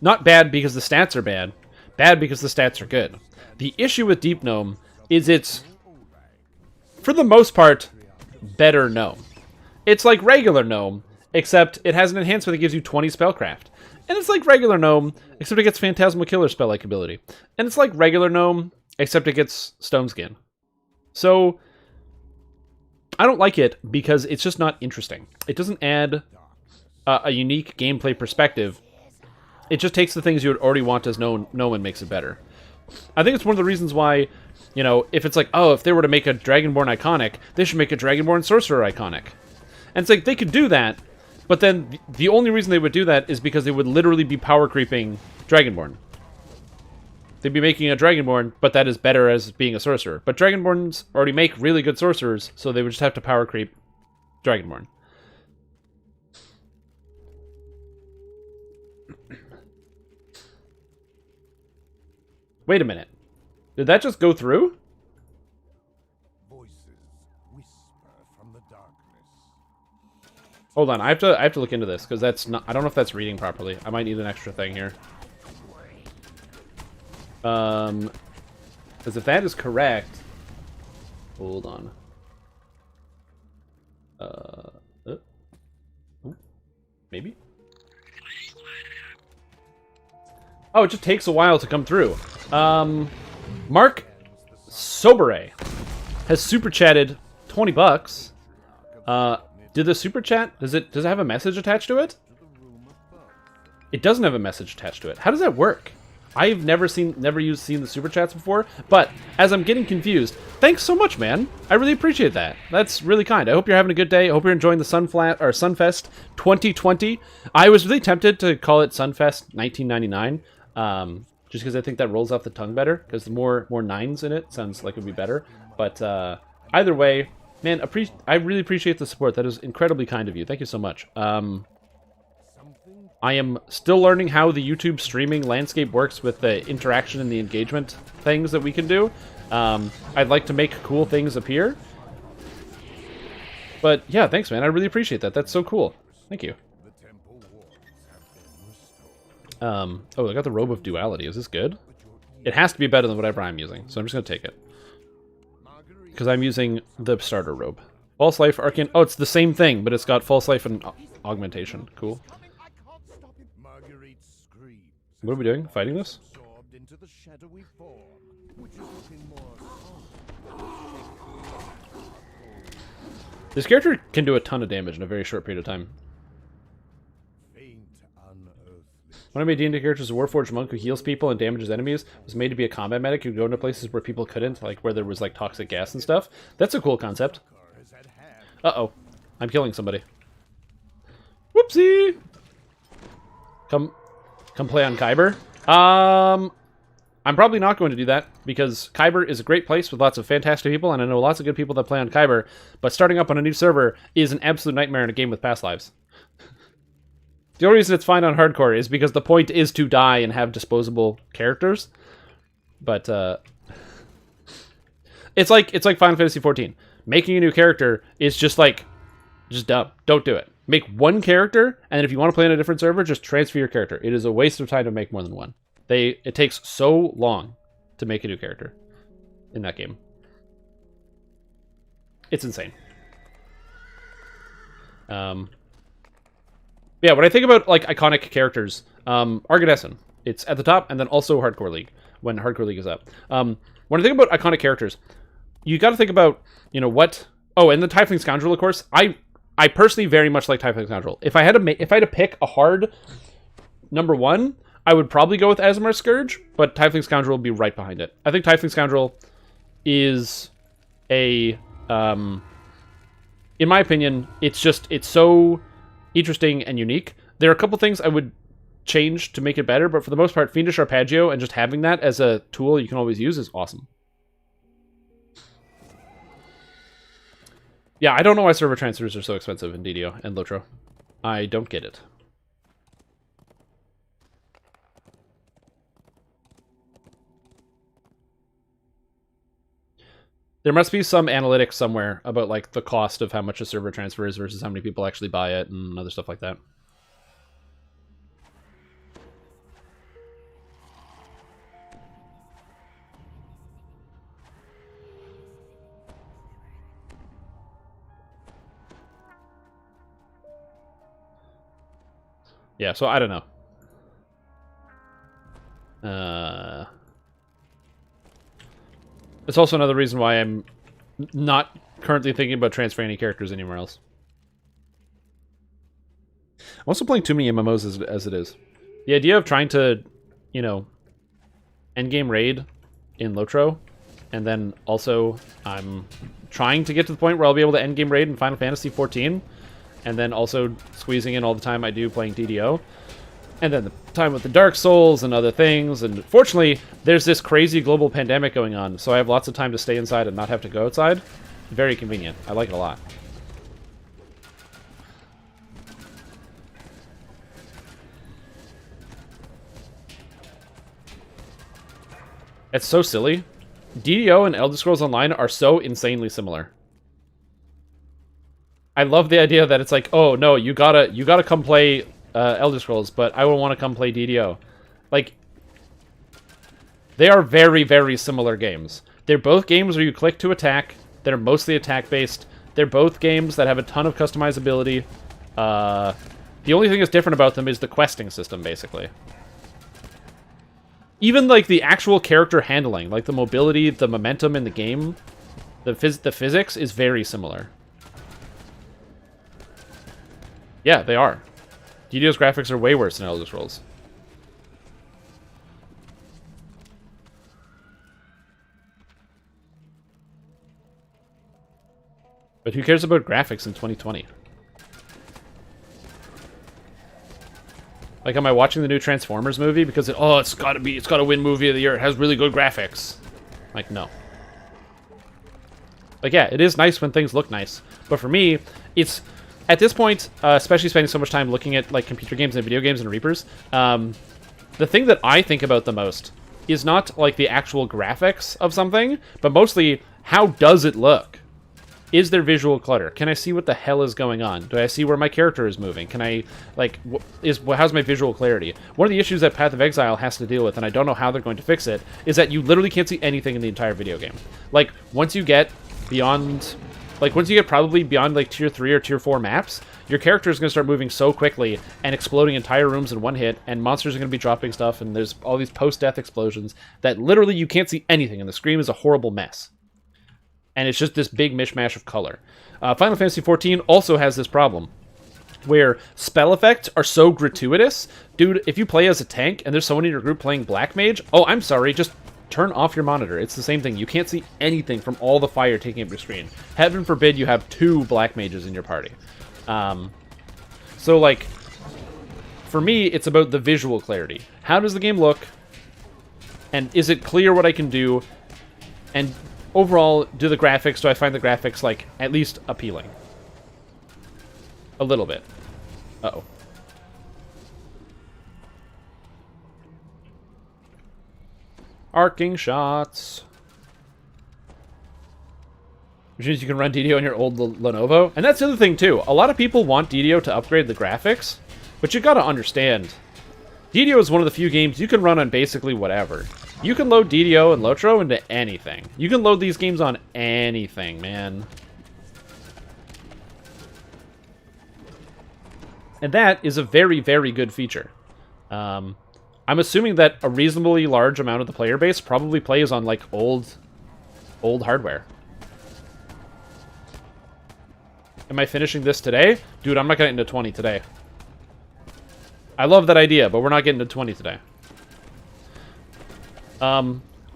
A: Not bad because the stats are bad. Bad because the stats are good. The issue with Deep Gnome is it's, for the most part, better Gnome. It's like regular Gnome, except it has an enhancement that gives you 20 Spellcraft. And it's like regular Gnome, except it gets Phantasmal Killer spell-like ability. And it's like regular Gnome, except it gets Stone Skin. So, I don't like it because it's just not interesting. It doesn't add a unique gameplay perspective. It just takes the things you would already want as Gnome and makes it better. I think it's one of the reasons why, you know, if it's like, oh, if they were to make a Dragonborn iconic, they should make a Dragonborn Sorcerer iconic. And it's like, they could do that, but then the only reason they would do that is because they would literally be power creeping Dragonborn. They'd be making a Dragonborn, but that is better as being a sorcerer. But Dragonborns already make really good sorcerers, so they would just have to power creep Dragonborn. Wait a minute. Did that just go through?
C: Voices whisper from the darkness.
A: Hold on, I have to look into this because that's not. I don't know if that's reading properly. I might need an extra thing here. Because if that is correct, hold on. Maybe. Oh, it just takes a while to come through. Mark Sobere has super chatted $20. Did the super chat, does it have a message attached to it? It doesn't have a message attached to it. How does that work? I've never seen the super chats before, but as I'm getting confused, thanks so much, man. I really appreciate that. That's really kind. I hope you're having a good day. I hope you're enjoying the Sunfest 2020. I was really tempted to call it Sunfest 1999, just because I think that rolls off the tongue better, because the more nines in it sounds like it would be better. But either way, man, I really appreciate the support. That is incredibly kind of you. Thank you so much. I am still learning how the YouTube streaming landscape works with the interaction and the engagement things that we can do. I'd like to make cool things appear. But yeah, thanks, man. I really appreciate that. That's so cool. Thank you.
C: The temple walls have been restored.
A: Oh, I got the Robe of Duality. Is this good? It has to be better than whatever I'm using, so I'm just going to take it. Because I'm using the starter robe. False Life, Arcane... Oh, it's the same thing, but it's got False Life and Augmentation. Cool.
C: Marguerite's screams
A: What are we doing? Fighting this?
C: absorbed into the shadowy form, which is looking more
A: This character can do a ton of damage in a very short period of time.
C: faint, unearthly.
A: One of my D&D characters, a Warforged monk who heals people and damages enemies, was made to be a combat medic who could go into places where people couldn't, like where there was like toxic gas and stuff. That's a cool concept.
C: Has had hand
A: Uh-oh. I'm killing somebody. Whoopsie! Come play on Kyber. I'm probably not going to do that, because Kyber is a great place with lots of fantastic people, and I know lots of good people that play on Kyber, but starting up on a new server is an absolute nightmare in a game with past lives. The only reason it's fine on hardcore is because the point is to die and have disposable characters. But, it's like Final Fantasy XIV. Making a new character is just dumb. Don't do it. Make one character, and then if you want to play on a different server, just transfer your character. It is a waste of time to make more than one. It takes so long to make a new character in that game. It's insane. Yeah, when I think about like iconic characters, Argadessen, it's at the top, and then also Hardcore League when Hardcore League is up. When I think about iconic characters, you got to think about what. Oh, and the Tiefling Scoundrel, of course. I personally very much like Tiefling Scoundrel. If I had to pick a hard number one, I would probably go with Aasimar Scourge, but Tiefling Scoundrel would be right behind it. I think Tiefling Scoundrel is in my opinion, it's so interesting and unique. There are a couple things I would change to make it better, but for the most part, Fiendish Arpeggio and just having that as a tool you can always use is awesome. Yeah, I don't know why server transfers are so expensive in DDO and Lotro. I don't get it. There must be some analytics somewhere about like the cost of how much a server transfer is versus how many people actually buy it and other stuff like that. Yeah, so I don't know. It's also another reason why I'm not currently thinking about transferring any characters anywhere else. I'm also playing too many MMOs as it is. The idea of trying to, endgame raid in Lotro, and then also I'm trying to get to the point where I'll be able to endgame raid in Final Fantasy XIV, and then also squeezing in all the time I do playing DDO. And then the time with the Dark Souls and other things. And fortunately, there's this crazy global pandemic going on, so I have lots of time to stay inside and not have to go outside. Very convenient. I like it a lot. It's so silly. DDO and Elder Scrolls Online are so insanely similar. I love the idea that it's like, oh no, you gotta come play Elder Scrolls, but I would want to come play DDO. Like, they are very, very similar games. They're both games where you click to attack. They're mostly attack-based. They're both games that have a ton of customizability. The only thing that's different about them is the questing system, basically. Even, like, the actual character handling, like the mobility, the momentum in the game, the physics is very similar. Yeah, they are. DDO's graphics are way worse than Elder Scrolls. But who cares about graphics in 2020? Like, am I watching the new Transformers movie because it's gotta win movie of the year. It has really good graphics. Like, no. Like, yeah, it is nice when things look nice. But for me, it's at this point, especially spending so much time looking at like computer games and video games and Reapers, the thing that I think about the most is not like the actual graphics of something, but mostly how does it look? Is there visual clutter? Can I see what the hell is going on? Do I see where my character is moving? Can I, like, how's my visual clarity? One of the issues that Path of Exile has to deal with, and I don't know how they're going to fix it, is that you literally can't see anything in the entire video game. Like, once you get beyond, once you get probably beyond, like, Tier 3 or Tier 4 maps, your character is going to start moving so quickly and exploding entire rooms in one hit, and monsters are going to be dropping stuff, and there's all these post-death explosions that literally you can't see anything, and the screen is a horrible mess. And it's just this big mishmash of color. Final Fantasy XIV also has this problem, where spell effects are so gratuitous. Dude, if you play as a tank and there's someone in your group playing Black Mage, oh, I'm sorry, just turn off your monitor. It's the same thing. You can't see anything from all the fire taking up your screen. Heaven forbid you have 2 Black Mages in your party. So, like, for me, it's about the visual clarity. How does the game look? And is it clear what I can do? And overall, do I find the graphics, like, at least appealing? A little bit. Uh-oh. Arcing shots. Which means you can run DDO on your old Lenovo. And that's the other thing, too. A lot of people want DDO to upgrade the graphics, but you gotta understand, DDO is one of the few games you can run on basically whatever. You can load DDO and Lotro into anything. You can load these games on anything, man. And that is a very, very good feature. I'm assuming that a reasonably large amount of the player base probably plays on, like, old hardware. Am I finishing this today? Dude, I'm not getting into 20 today. I love that idea, but we're not getting to 20 today. I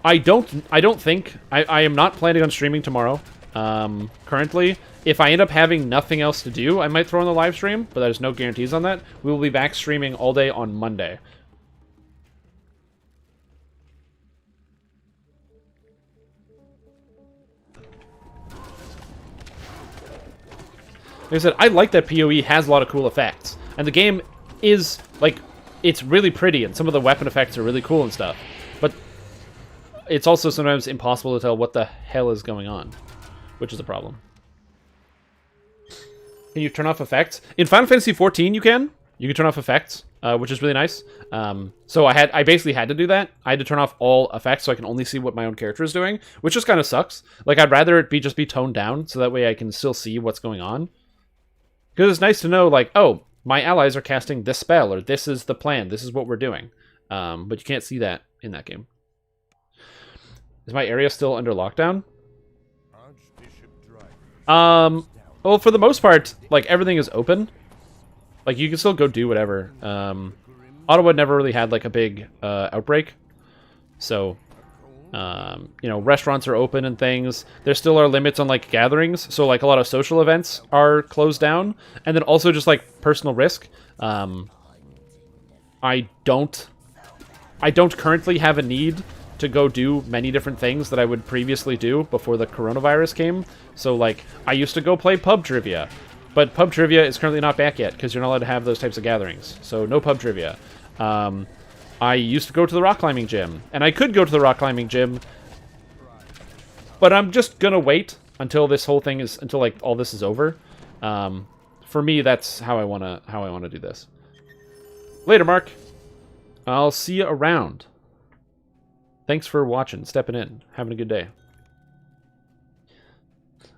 A: am not planning on streaming tomorrow. Currently, if I end up having nothing else to do, I might throw in the live stream, but there's no guarantees on that. We will be back streaming all day on Monday. Like I said, I like that PoE has a lot of cool effects, and the game is, like, it's really pretty, and some of the weapon effects are really cool and stuff, but it's also sometimes impossible to tell what the hell is going on, which is a problem. Can you turn off effects? In Final Fantasy XIV, you can turn off effects, which is really nice. So I basically had to do that. I had to turn off all effects so I can only see what my own character is doing, which just kind of sucks. Like, I'd rather it just be toned down, so that way I can still see what's going on. Because it's nice to know, like, oh, my allies are casting this spell, or this is the plan, this is what we're doing. But you can't see that in that game. Is my area still under lockdown? Well, for the most part, like, everything is open. Like, you can still go do whatever. Ottawa never really had, like, a big outbreak. So, you know, restaurants are open and things. There still are limits on, like, gatherings. So, like, a lot of social events are closed down. And then also just, like, personal risk. I don't currently have a need to go do many different things that I would previously do before the coronavirus came. So, like, I used to go play pub trivia, but pub trivia is currently not back yet because you're not allowed to have those types of gatherings. So no pub trivia. I used to go to the rock climbing gym, and I could go to the rock climbing gym, but I'm just gonna wait until this whole thing is, until, like, all this is over. For me, that's how I wanna do this. Later, Mark. I'll see you around. Thanks for watching, stepping in, having a good day.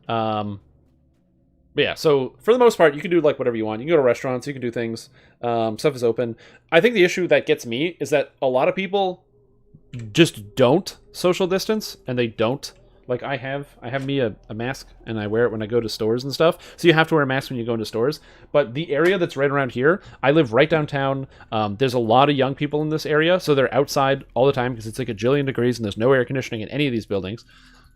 A: But yeah, so for the most part, you can do, like, whatever you want. You can go to restaurants, you can do things. Stuff is open. I think the issue that gets me is that a lot of people just don't social distance, and they don't. Like, I have me a mask, and I wear it when I go to stores and stuff. So you have to wear a mask when you go into stores. But the area that's right around here, I live right downtown. There's a lot of young people in this area, so they're outside all the time because it's like a jillion degrees and there's no air conditioning in any of these buildings.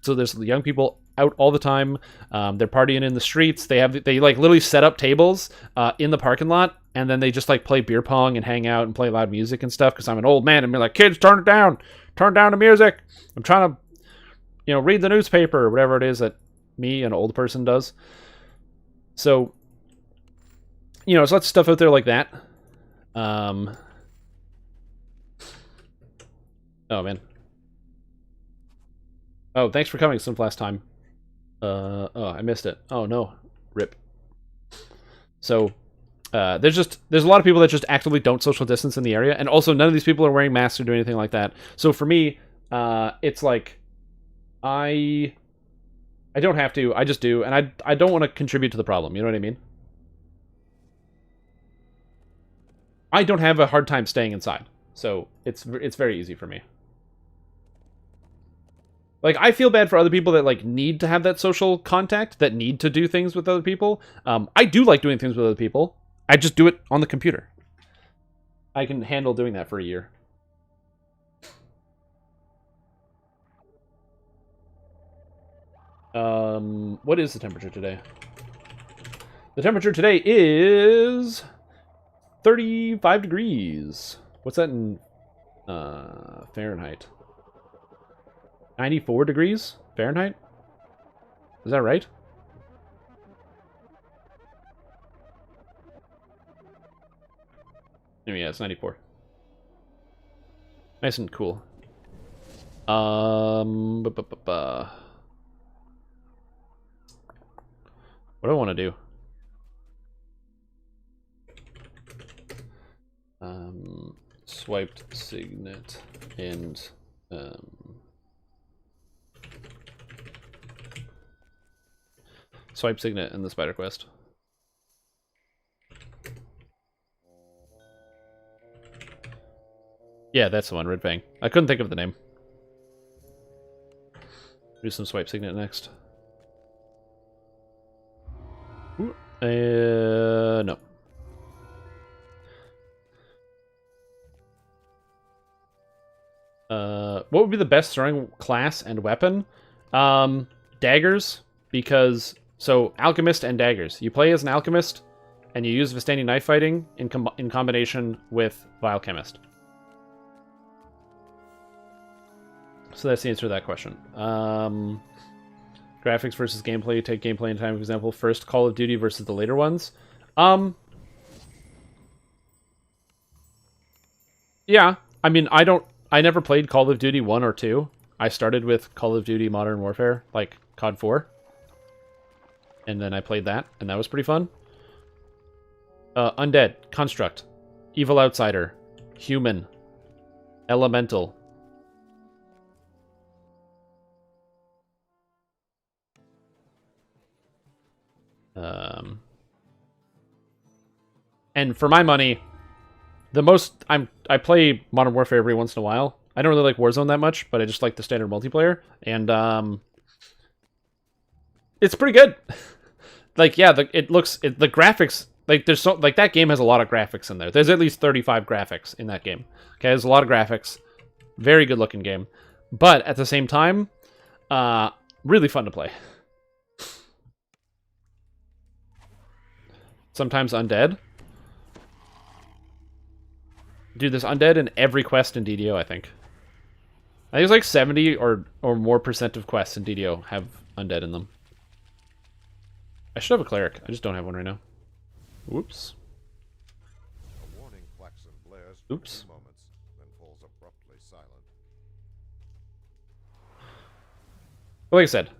A: So there's young people out all the time. They're partying in the streets. They like literally set up tables in the parking lot, and then they just, like, play beer pong and hang out and play loud music and stuff. Because I'm an old man and be like, kids, turn down the music. I'm trying to, you know, read the newspaper or whatever it is that me, an old person, does. So you know, there's lots of stuff out there like that. Oh, man. Oh, thanks for coming, Sunflask time. Oh, I missed it. Oh, no. Rip. So, there's a lot of people that just actively don't social distance in the area, and also none of these people are wearing masks or doing anything like that. So for me, it's like, I don't have to, I just do, and I don't want to contribute to the problem, you know what I mean? I don't have a hard time staying inside, so it's very easy for me. Like, I feel bad for other people that, like, need to have that social contact, that need to do things with other people. I do like doing things with other people. I just do it on the computer. I can handle doing that for a year. What is the temperature today? The temperature today is 35 degrees. What's that in Fahrenheit? 94 degrees Fahrenheit? Is that right? Yeah, it's 94. Nice and cool. What do I want to do? Swiped signet and swipe signet in the Spider Quest. Yeah, that's the one, Red Fang. I couldn't think of the name. Do some swipe signet next. Ooh, no. What would be the best throwing class and weapon? Daggers, because... So, Alchemist and Daggers. You play as an Alchemist, and you use Vistani knife fighting in combination with Vile Chemist. So that's the answer to that question. Graphics versus gameplay. Take gameplay and time for example. First Call of Duty versus the later ones. Yeah. I mean, I never played Call of Duty 1 or 2. I started with Call of Duty Modern Warfare, like COD 4. And then I played that, and that was pretty fun. Undead, Construct, Evil Outsider, Human, Elemental. And for my money, the most I play Modern Warfare every once in a while. I don't really like Warzone that much, but I just like the standard multiplayer, and it's pretty good. Like, yeah, the graphics, like, there's so, like, that game has a lot of graphics in there. There's at least 35 graphics in that game. Okay, there's a lot of graphics. Very good looking game. But at the same time, really fun to play. Sometimes undead. Dude, there's undead in every quest in DDO, I think. I think it's like 70 or more % of quests in DDO have undead in them. I should have a cleric. I just don't have one right now. Whoops.
D: A warning klaxon blares for
A: Oops.
D: a few moments, then falls abruptly silent.
A: But like I said,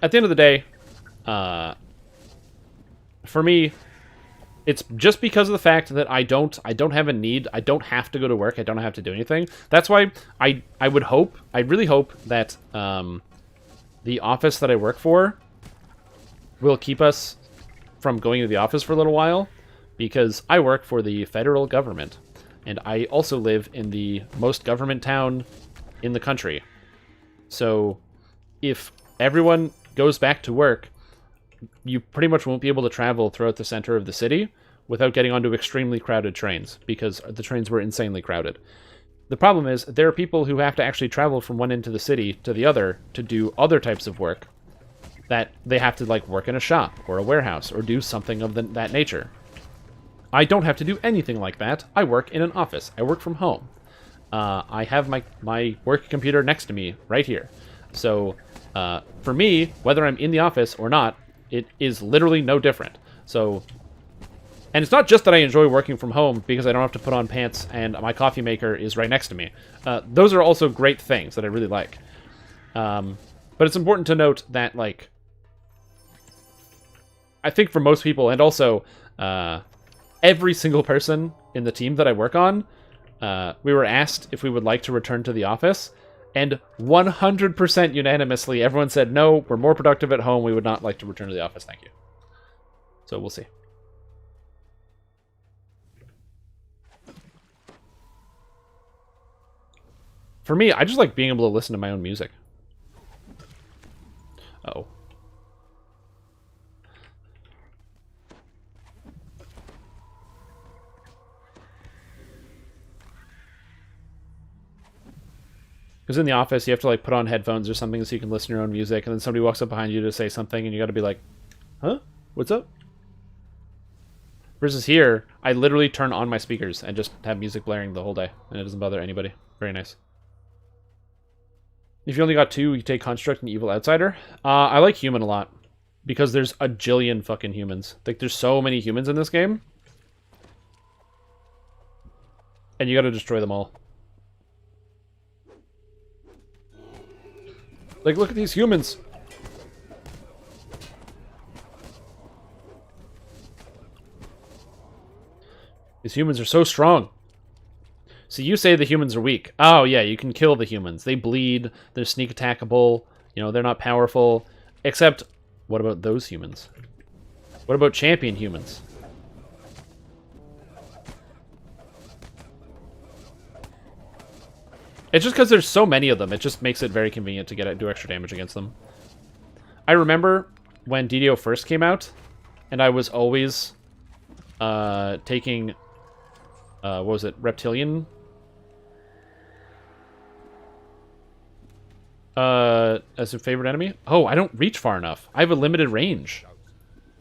A: at the end of the day, for me, it's just because of the fact that I don't have a need. I don't have to go to work. I don't have to do anything. That's why I really hope that the office that I work for will keep us from going to the office for a little while, because I work for the federal government, and I also live in the most government town in the country. So if everyone goes back to work, you pretty much won't be able to travel throughout the center of the city without getting onto extremely crowded trains, because the trains were insanely crowded. The problem is, there are people who have to actually travel from one end of the city to the other to do other types of work, that they have to, like, work in a shop or a warehouse or do something of that nature. I don't have to do anything like that. I work in an office. I work from home. I have my work computer next to me right here. So for me, whether I'm in the office or not, it is literally no different. So And it's not just that I enjoy working from home because I don't have to put on pants and my coffee maker is right next to me. Those are also great things that I really like. But it's important to note that, like, I think for most people, and also every single person in the team that I work on, we were asked if we would like to return to the office, and 100% unanimously, everyone said, no, we're more productive at home, we would not like to return to the office, thank you. So we'll see. For me, I just like being able to listen to my own music. Uh-oh. Because in the office, you have to like put on headphones or something so you can listen to your own music, and then somebody walks up behind you to say something, and you got to be like, huh? What's up? Versus here, I literally turn on my speakers and just have music blaring the whole day, and it doesn't bother anybody. Very nice. If you only got 2, you take Construct and Evil Outsider. I like Human a lot, because there's a jillion fucking humans. Like, there's so many humans in this game. And you gotta destroy them all. Like, look at these humans! These humans are so strong. So you say the humans are weak. Oh, yeah, you can kill the humans. They bleed, they're sneak attackable, you know, they're not powerful. Except, what about those humans? What about champion humans? It's just because there's so many of them, it just makes it very convenient to do extra damage against them. I remember when DDO first came out, and I was always taking, what was it, Reptilian? As a favorite enemy? Oh, I don't reach far enough. I have a limited range.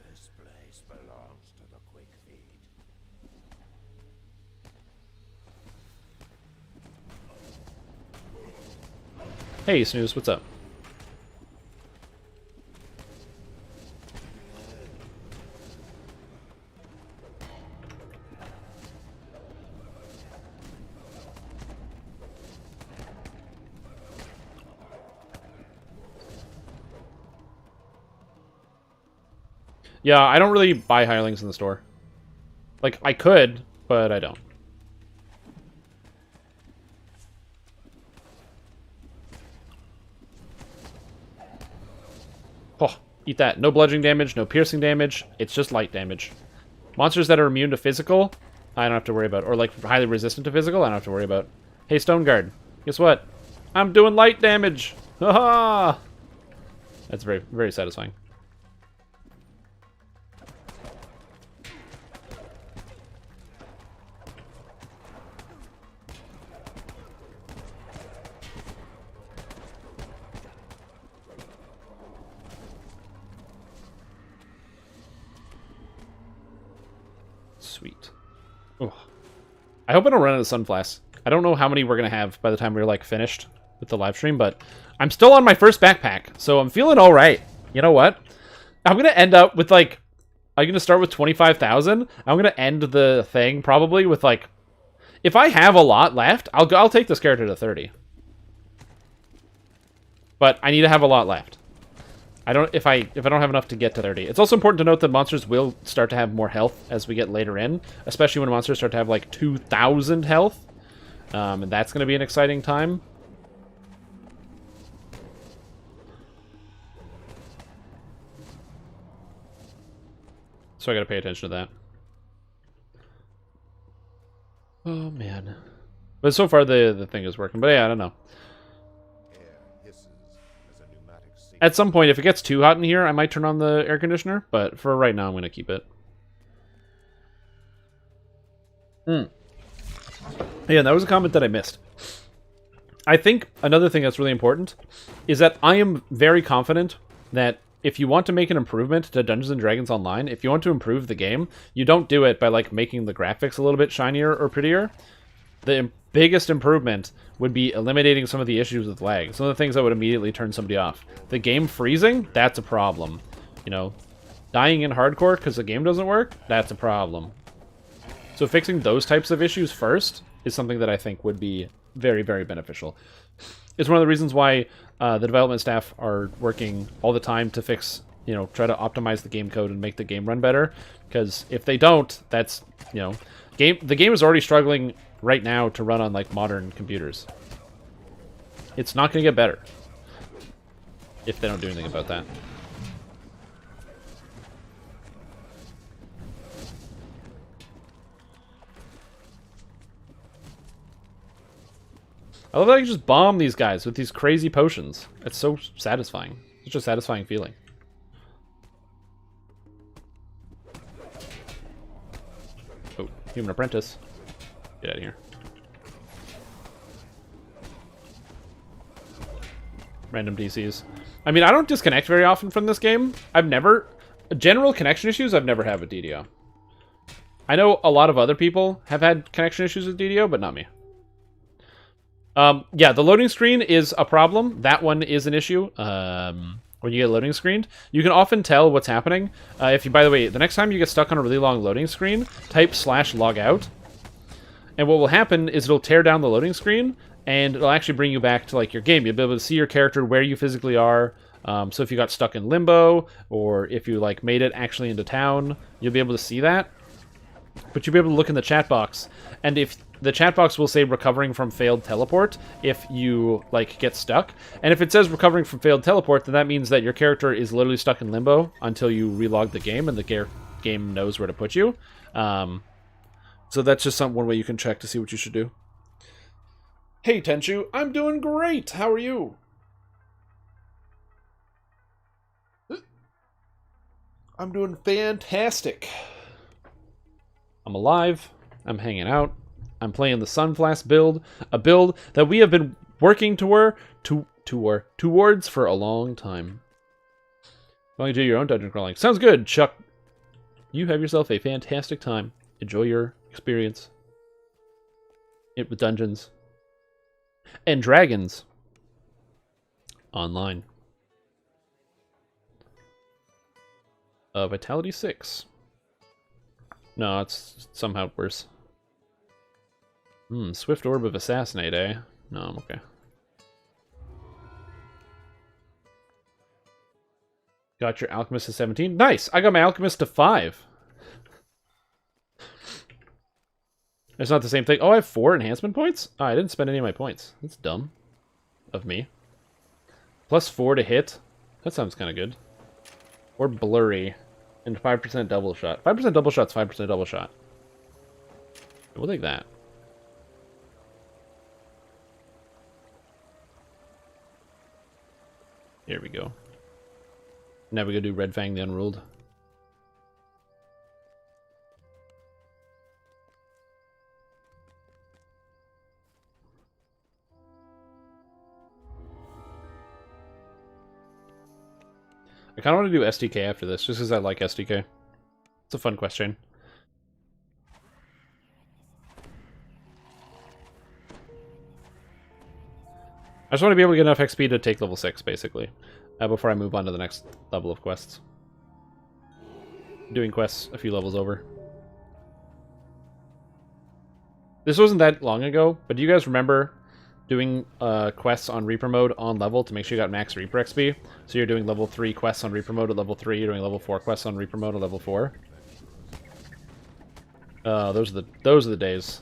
D: This place belongs to the quick feet.
A: Hey, Snooze, what's up? Yeah, I don't really buy hirelings in the store. Like, I could, but I don't. Oh, eat that. No bludgeoning damage, no piercing damage. It's just light damage. Monsters that are immune to physical, I don't have to worry about. Or, like, highly resistant to physical, I don't have to worry about. Hey, Stone Guard, guess what? I'm doing light damage! Haha! That's very, very satisfying. Sweet. Oh. I hope I don't run out of Sunflask. I don't know how many we're going to have by the time we're, like, finished with the live stream, but I'm still on my first backpack, so I'm feeling all right. You know what? I'm going to end up with, like, I'm going to start with 25,000. I'm going to end the thing probably with, like, if I have a lot left, I'll take this character to 30. But I need to have a lot left. If I don't have enough to get to 30. It's also important to note that monsters will start to have more health as we get later in, especially when monsters start to have like 2,000 health. And that's going to be an exciting time. So I got to pay attention to that. Oh man. But so far the thing is working. But yeah, I don't know. At some point, if it gets too hot in here, I might turn on the air conditioner, but for right now, I'm going to keep it. Yeah, that was a comment that I missed. I think another thing that's really important is that I am very confident that if you want to make an improvement to Dungeons & Dragons Online, if you want to improve the game, you don't do it by like making the graphics a little bit shinier or prettier. The biggest improvement would be eliminating some of the issues with lag. Some of the things that would immediately turn somebody off. The game freezing, that's a problem. You know, dying in hardcore because the game doesn't work, that's a problem. So fixing those types of issues first is something that I think would be very, very beneficial. It's one of the reasons why the development staff are working all the time to fix, try to optimize the game code and make the game run better. Because if they don't, that's, the game is already struggling right now to run on, like, modern computers. It's not going to get better if they don't do anything about that. I love that I can just bomb these guys with these crazy potions. It's so satisfying. Such a satisfying feeling. Oh, human apprentice. Get out of here. Random DCs. I mean, I don't disconnect very often from this game. General connection issues I've never had with DDO. I know a lot of other people have had connection issues with DDO, but not me. Yeah, the loading screen is a problem. That one is an issue. When you get loading screened, you can often tell what's happening. By the way, the next time you get stuck on a really long loading screen, type /logout. And what will happen is it'll tear down the loading screen, and it'll actually bring you back to, like, your game. You'll be able to see your character where you physically are. So if you got stuck in limbo, or if you, like, made it actually into town, you'll be able to see that. But you'll be able to look in the chat box, and if the chat box will say recovering from failed teleport if you, like, get stuck. And if it says recovering from failed teleport, then that means that your character is literally stuck in limbo until you relog the game and the game knows where to put you. So that's just one way you can check to see what you should do. Hey, Tenchu, I'm doing great. How are you? I'm doing fantastic. I'm alive. I'm hanging out. I'm playing the Sunflask build, a build that we have been working towards for a long time. Why don't you do your own dungeon crawling? Sounds good, Chuck. You have yourself a fantastic time. Enjoy your experience with dungeons and dragons online. Vitality 6. No, it's somehow worse. Swift Orb of Assassinate, eh? No, I'm okay. Got your Alchemist to 17. Nice! I got my Alchemist to 5. It's not the same thing. Oh, I have 4 enhancement points? Oh, I didn't spend any of my points. That's dumb of me. Plus 4 to hit. That sounds kind of good. Or blurry. And 5% double shot. 5% double shot's 5% double shot. We'll take that. Here we go. Now we go do Red Fang the Unruled. I kind of want to do SDK after this, just because I like SDK. It's a fun question. I just want to be able to get enough XP to take level 6, basically, before I move on to the next level of quests. Doing quests a few levels over. This wasn't that long ago, but do you guys remember doing quests on Reaper mode on level to make sure you got max Reaper XP? So you're doing level 3 quests on Reaper mode at level 3, you're doing level 4 quests on Reaper mode at level 4. Those are the days.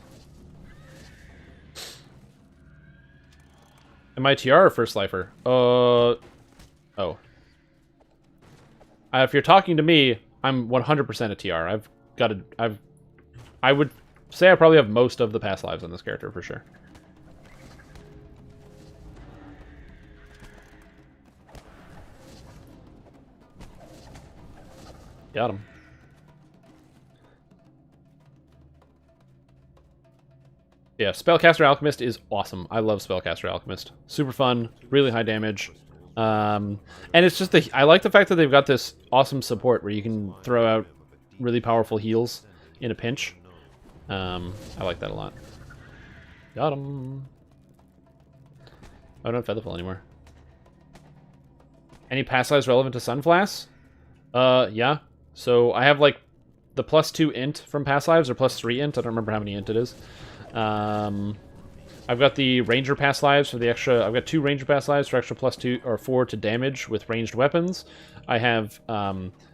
A: Am I TR or First Lifer? Oh. If you're talking to me, I'm 100% a TR. I would say I probably have most of the past lives on this character for sure. Got him. Yeah, Spellcaster Alchemist is awesome. I love Spellcaster Alchemist. Super fun, really high damage. And it's just I like the fact that they've got this awesome support where you can throw out really powerful heals in a pinch. I like that a lot. Got him. I don't have Featherfall anymore. Any past lives relevant to Sunflask? Yeah. So I have like the +2 int from past lives, or +3 int. I don't remember how many int it is. I've got the ranger past lives for the extra. I've got 2 ranger past lives for extra +2 or 4 to damage with ranged weapons. I have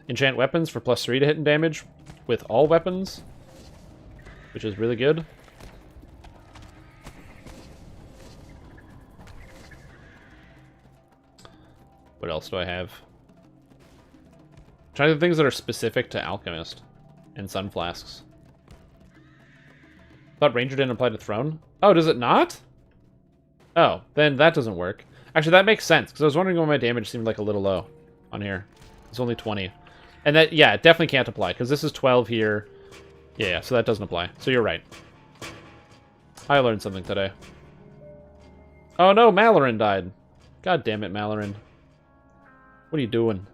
A: enchant weapons for +3 to hit and damage with all weapons, which is really good. What else do I have? Trying the things that are specific to Alchemist and Sunflasks. Thought Ranger didn't apply to Throne. Oh, does it not? Oh, then that doesn't work. Actually, that makes sense, because I was wondering why my damage seemed like a little low on here. It's only 20. And that, yeah, it definitely can't apply, because this is 12 here. Yeah, so that doesn't apply. So you're right. I learned something today. Oh no, Malaran died. God damn it, Malaran. What are you doing?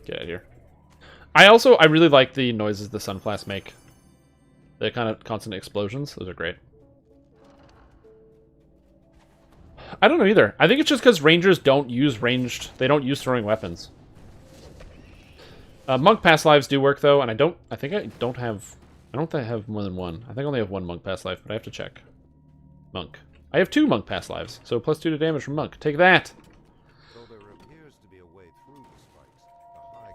A: Get out of here. I really like the noises the Sunflask make. The kind of constant explosions. Those are great. I don't know either. I think it's just because Rangers don't use ranged... They don't use throwing weapons. Monk past lives do work, though, and I think I don't have more than one. I think I only have 1 Monk past life, but I have to check. Monk. I have 2 Monk past lives, so +2 to damage from Monk. Take that!
D: Though there appears to be a way through the spikes, the high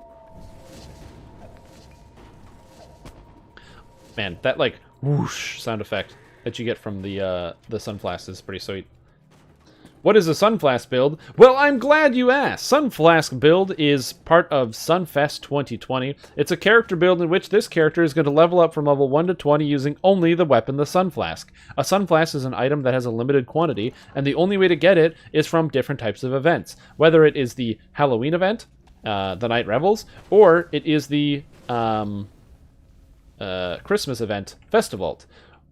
D: grounds.
A: Man, that, like, whoosh sound effect that you get from the Sunflask is pretty sweet. What is a Sunflask build? Well, I'm glad you asked. Sunflask build is part of SUNFEST 2020. It's a character build in which this character is going to level up from level 1 to 20 using only the weapon, the Sunflask. A Sunflask is an item that has a limited quantity, and the only way to get it is from different types of events. Whether it is the Halloween event, the Night Revels, or it is the Christmas event, Festival.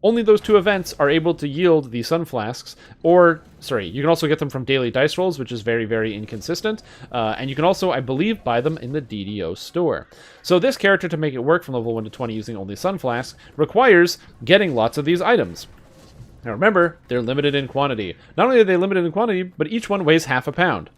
A: Only those 2 events are able to yield the Sunflasks, or, sorry, you can also get them from daily dice rolls, which is very, very inconsistent, and you can also, I believe, buy them in the DDO store. So this character, to make it work from level 1 to 20 using only Sunflasks, requires getting lots of these items. Now remember, they're limited in quantity. Not only are they limited in quantity, but each one weighs half a pound,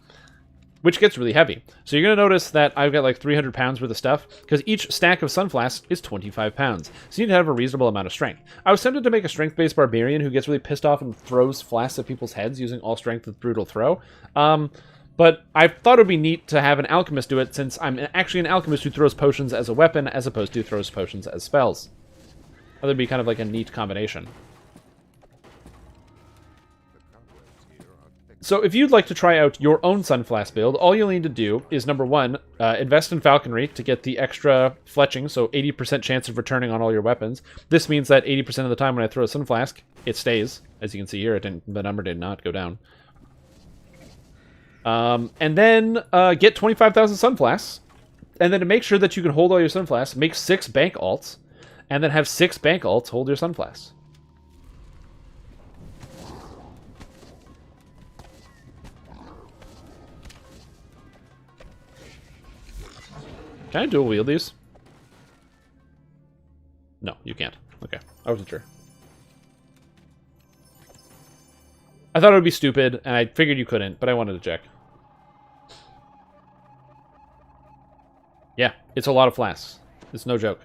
A: which gets really heavy. So you're going to notice that I've got like 300 pounds worth of stuff, because each stack of Sunflasks is 25 pounds. So you need to have a reasonable amount of strength. I was tempted to make a strength-based barbarian who gets really pissed off and throws flasks at people's heads using all strength with brutal throw. But I thought it would be neat to have an alchemist do it, since I'm actually an alchemist who throws potions as a weapon, as opposed to throws potions as spells. That would be kind of like a neat combination. So if you'd like to try out your own Sunflask build, all you'll need to do is, number 1, invest in Falconry to get the extra fletching, so 80% chance of returning on all your weapons. This means that 80% of the time when I throw a Sunflask, it stays. As you can see here, the number did not go down. And then get 25,000 Sunflasks, and then to make sure that you can hold all your Sunflasks, make 6 bank alts, and then have 6 bank alts hold your Sunflasks. Can I dual wield these? No, you can't. Okay, I wasn't sure. I thought it would be stupid, and I figured you couldn't, but I wanted to check. Yeah, it's a lot of flasks. It's no joke.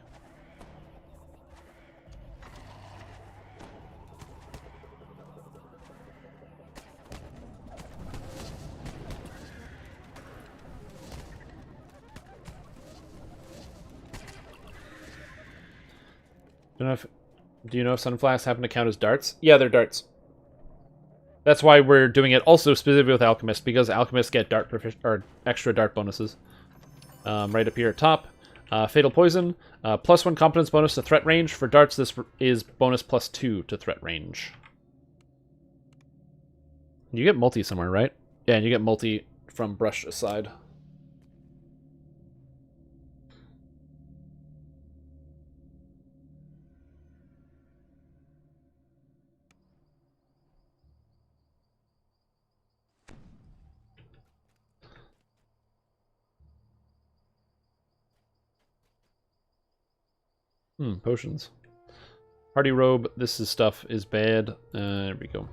A: Do you know if Sunflasks happen to count as darts? Yeah, they're darts. That's why we're doing it also specifically with Alchemist, because Alchemists get dart or extra dart bonuses. Right up here at top. Fatal Poison. +1 competence bonus to threat range. For darts, this is bonus +2 to threat range. You get multi somewhere, right? Yeah, and you get multi from brush aside. Potions. Hardy Robe, this stuff is bad. There we go.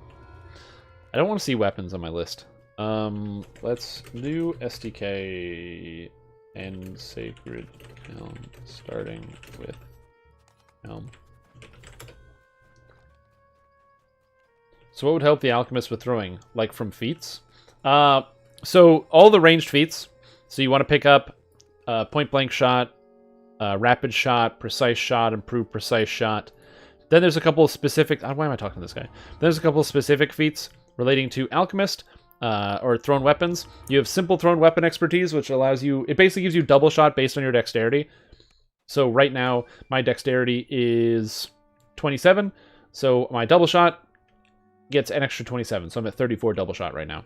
A: I don't want to see weapons on my list. Let's do SDK and Sacred Helm, starting with Helm. So what would help the Alchemist with throwing? Like from feats? So all the ranged feats. So you want to pick up point blank shot, rapid shot, precise shot, improved precise shot. Then there's a couple of specific... why am I talking to this guy? There's a couple of specific feats relating to Alchemist, or thrown weapons. You have simple thrown weapon expertise, which allows you... It basically gives you double shot based on your dexterity. So right now, my dexterity is 27. So my double shot gets an extra 27. So I'm at 34 double shot right now.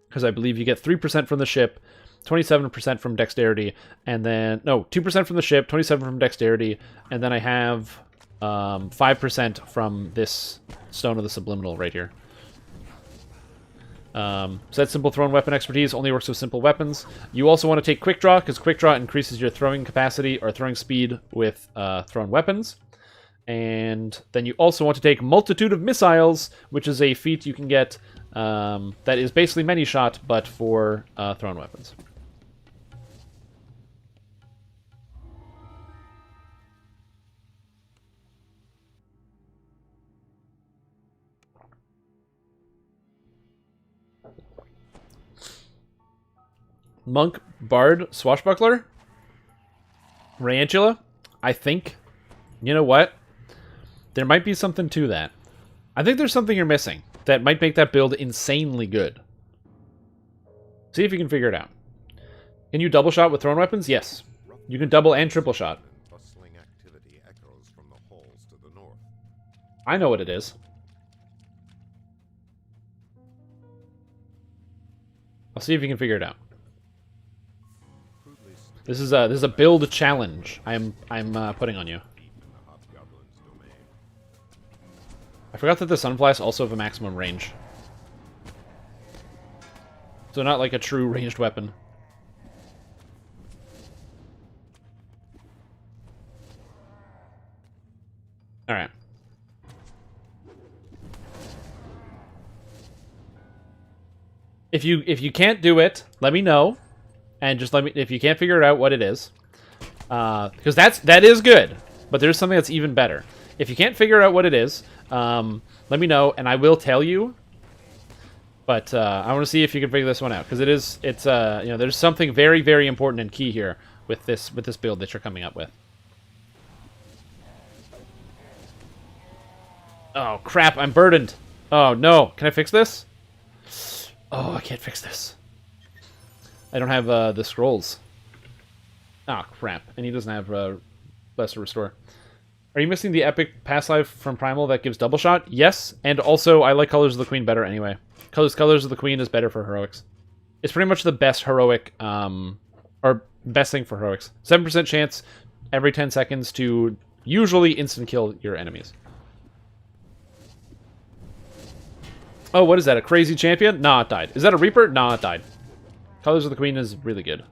A: Because I believe you get 3% from the ship, 27% from dexterity, and then... No, 2% from the ship, 27 from dexterity, and then I have... 5% from this Stone of the Subliminal right here. So that simple thrown weapon expertise only works with simple weapons. You also want to take Quick Draw, because Quick Draw increases your throwing capacity or throwing speed with thrown weapons. And then you also want to take Multitude of Missiles, which is a feat you can get that is basically many shot, but for thrown weapons. Monk, Bard, Swashbuckler, Rayantula. I think, you know what? There might be something to that. I think there's something you're missing that might make that build insanely good. See if you can figure it out. Can you double shot with thrown weapons? Yes. You can double and triple shot.
D: Bustling activity echoes from the halls to the north.
A: I know what it is. I'll see if you can figure it out. This is a build challenge I'm putting on you. I forgot that the Sunflask also have a maximum range. So not like a true ranged weapon. Alright. If you can't do it, let me know. And just let me, if you can't figure out what it is, because that is good, but there's something that's even better. If you can't figure out what it is, let me know, and I will tell you. But I want to see if you can figure this one out, because it's you know, there's something very, very important and key here with this build that you're coming up with. Oh crap! I'm burdened. Oh no! Can I fix this? Oh, I can't fix this. I don't have the scrolls. Ah, crap. And he doesn't have Blessed Restore. Are you missing the epic pass life from Primal that gives double shot? Yes, and also I like Colors of the Queen better anyway. Colors of the Queen is better for heroics. It's pretty much the best heroic, or best thing for heroics. 7% chance every 10 seconds to usually instant kill your enemies. Oh, what is that? A crazy champion? Nah, it died. Is that a Reaper? Nah, it died. Colors of the Queen is really good.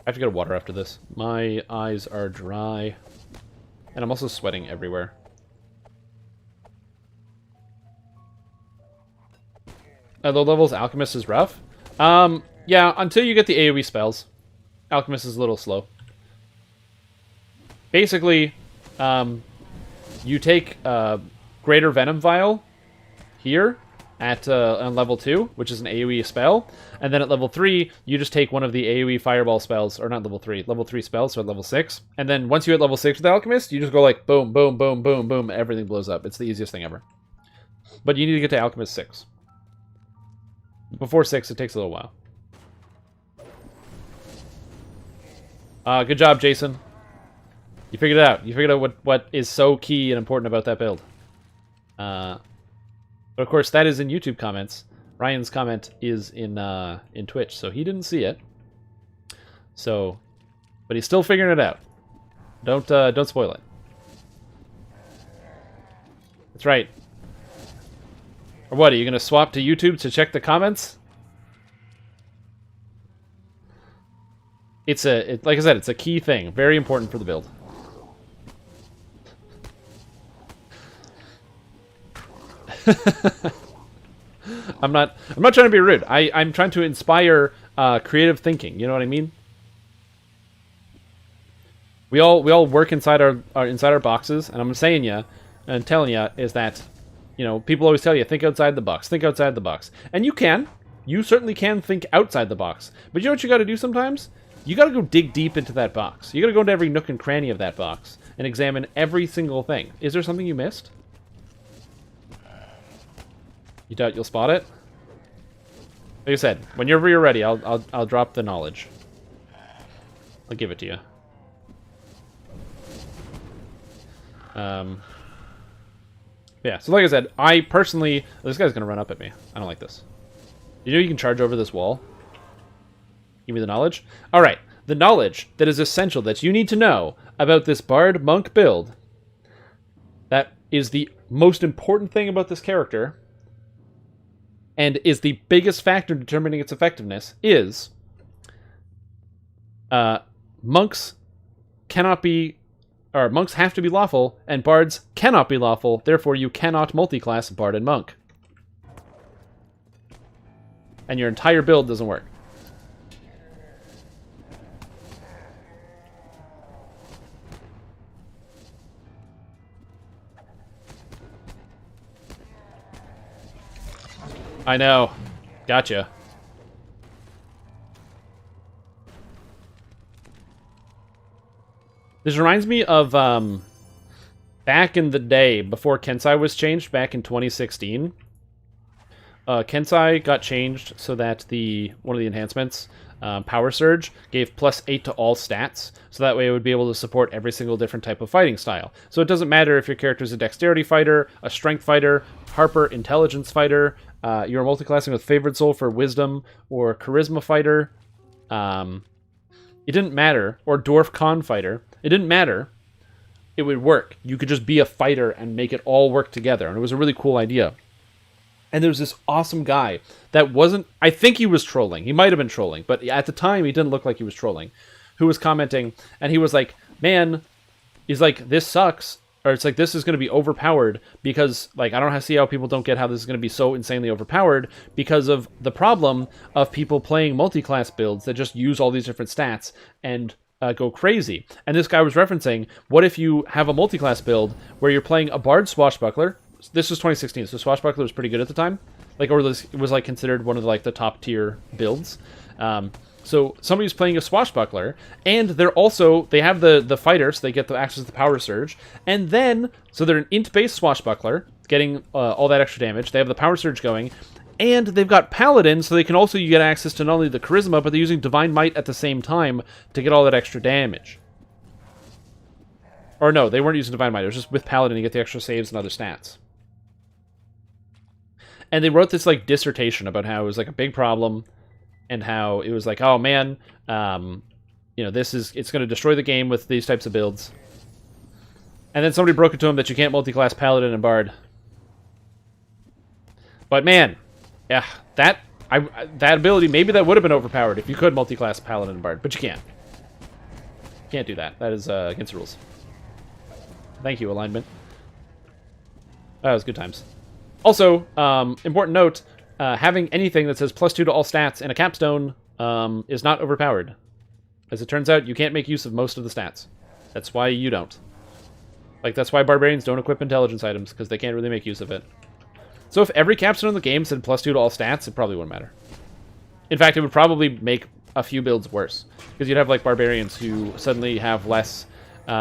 A: I have to get water after this. My eyes are dry. And I'm also sweating everywhere. At low levels, Alchemist is rough. Yeah, until you get the AoE spells. Alchemist is a little slow. Basically, you take Greater Venom Vial here at on level 2, which is an AoE spell, and then at level 3 you just take one of the AoE fireball spells, or not level 3 spells, so at level 6, and then once you're at level 6 with the Alchemist, you just go like boom, boom, boom, boom, boom, everything blows up. It's the easiest thing ever. But you need to get to Alchemist 6. Before 6 it takes a little while. Good job, Jason. You figured it out. You figured out what is so key and important about that build. But of course, that is in YouTube comments. Ryan's comment is in Twitch, so he didn't see it. So, but he's still figuring it out. Don't spoil it. That's right. Or what? Are you gonna swap to YouTube to check the comments? Like I said, it's a key thing, very important for the build. I'm not trying to be rude. I'm trying to inspire creative thinking. You know what I mean? We all work inside our boxes, and I'm saying you and telling you is that, you know, people always tell you think outside the box, think outside the box, and you certainly can think outside the box. But you know what you got to do sometimes? You got to go dig deep into that box. You got to go into every nook and cranny of that box and examine every single thing. Is there something you missed? You doubt you'll spot it? Like I said, whenever you're ready, I'll drop the knowledge. I'll give it to you. Yeah, so like I said, I personally... This guy's going to run up at me. I don't like this. You know you can charge over this wall? Give me the knowledge? Alright, the knowledge that is essential, that you need to know about this Bard Monk build, that is the most important thing about this character, and is the biggest factor determining its effectiveness, is monks cannot be... Or monks have to be lawful, and bards cannot be lawful, therefore you cannot multi-class bard and monk. And your entire build doesn't work. I know. Gotcha. This reminds me of back in the day, before Kensai was changed, back in 2016. Kensai got changed so that one of the enhancements, Power Surge, gave +8 to all stats, so that way it would be able to support every single different type of fighting style. So it doesn't matter if your character is a dexterity fighter, a strength fighter, Harper intelligence fighter, you're multiclassing with Favored Soul for wisdom, or charisma fighter. It didn't matter, or Dwarf Con fighter. It didn't matter. It would work. You could just be a fighter and make it all work together, and it was a really cool idea. And there was this awesome guy that wasn't... I think he was trolling. He might have been trolling, but at the time he didn't look like he was trolling. Who was commenting, and he was like, man, he's like, this sucks. Or it's like, this is going to be overpowered because, like, I don't see how people don't get how this is going to be so insanely overpowered because of the problem of people playing multi-class builds that just use all these different stats and go crazy. And this guy was referencing, what if you have a multi-class build where you're playing a Bard Swashbuckler? This was 2016, so Swashbuckler was pretty good at the time. Like, or it was like considered one of the top tier builds. So somebody's playing a Swashbuckler, and they have the fighter, so they get the access to the Power Surge, and then, so they're an int-based Swashbuckler, getting all that extra damage, they have the Power Surge going, and they've got Paladin, so they can also get access to not only the Charisma, but they're using Divine Might at the same time to get all that extra damage. Or no, they weren't using Divine Might, it was just with Paladin you get the extra saves and other stats. And they wrote this, like, dissertation about how it was, like, a big problem, and how it was like, oh man, you know, it's going to destroy the game with these types of builds. And then somebody broke it to him that you can't multi-class Paladin and Bard. But man, yeah, that ability, maybe that would have been overpowered if you could multi-class Paladin and Bard, but you can't. You can't do that. That is against the rules. Thank you, alignment. That was good times. Also, important note, having anything that says +2 to all stats in a capstone is not overpowered. As it turns out, you can't make use of most of the stats. That's why you don't. Like, that's why barbarians don't equip intelligence items, because they can't really make use of it. So if every capstone in the game said +2 to all stats, it probably wouldn't matter. In fact, it would probably make a few builds worse. Because you'd have, like, barbarians who suddenly have less, you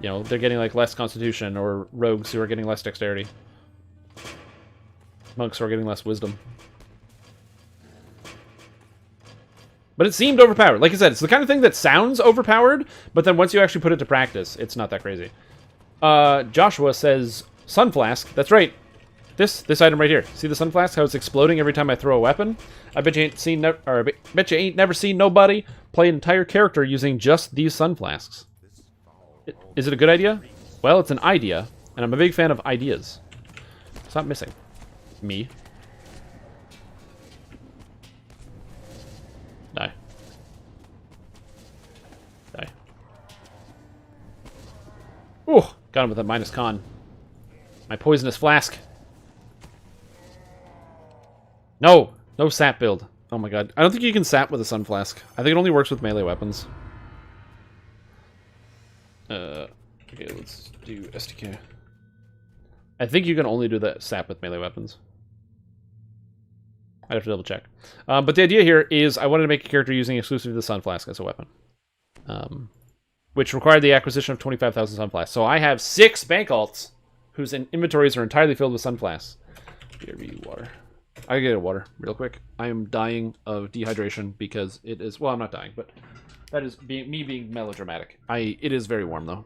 A: know, they're getting, like, less constitution, or rogues who are getting less dexterity. Monks who are getting less wisdom. But it seemed overpowered. Like I said, it's the kind of thing that sounds overpowered, but then once you actually put it to practice, it's not that crazy. Joshua says, Sunflask. That's right. This item right here. See the Sunflask? How it's exploding every time I throw a weapon? I bet you ain't never seen nobody play an entire character using just these Sunflasks. Is it a good idea? Well, it's an idea, and I'm a big fan of ideas. Stop missing me. Die. Die. Ooh, got him with a -con. My poisonous flask. No! No sap build. Oh my god. I don't think you can sap with a Sunflask. I think it only works with melee weapons. Okay, let's do SDK. I think you can only do the sap with melee weapons. I'd have to double check. But the idea here is I wanted to make a character using exclusively the Sunflask as a weapon. Which required the acquisition of 25,000 Sunflasks. So I have 6 bank alts whose inventories are entirely filled with Sunflasks. BRB water. I gotta get water real quick. I am dying of dehydration because it is... Well, I'm not dying, but that is me being melodramatic. It is very warm, though.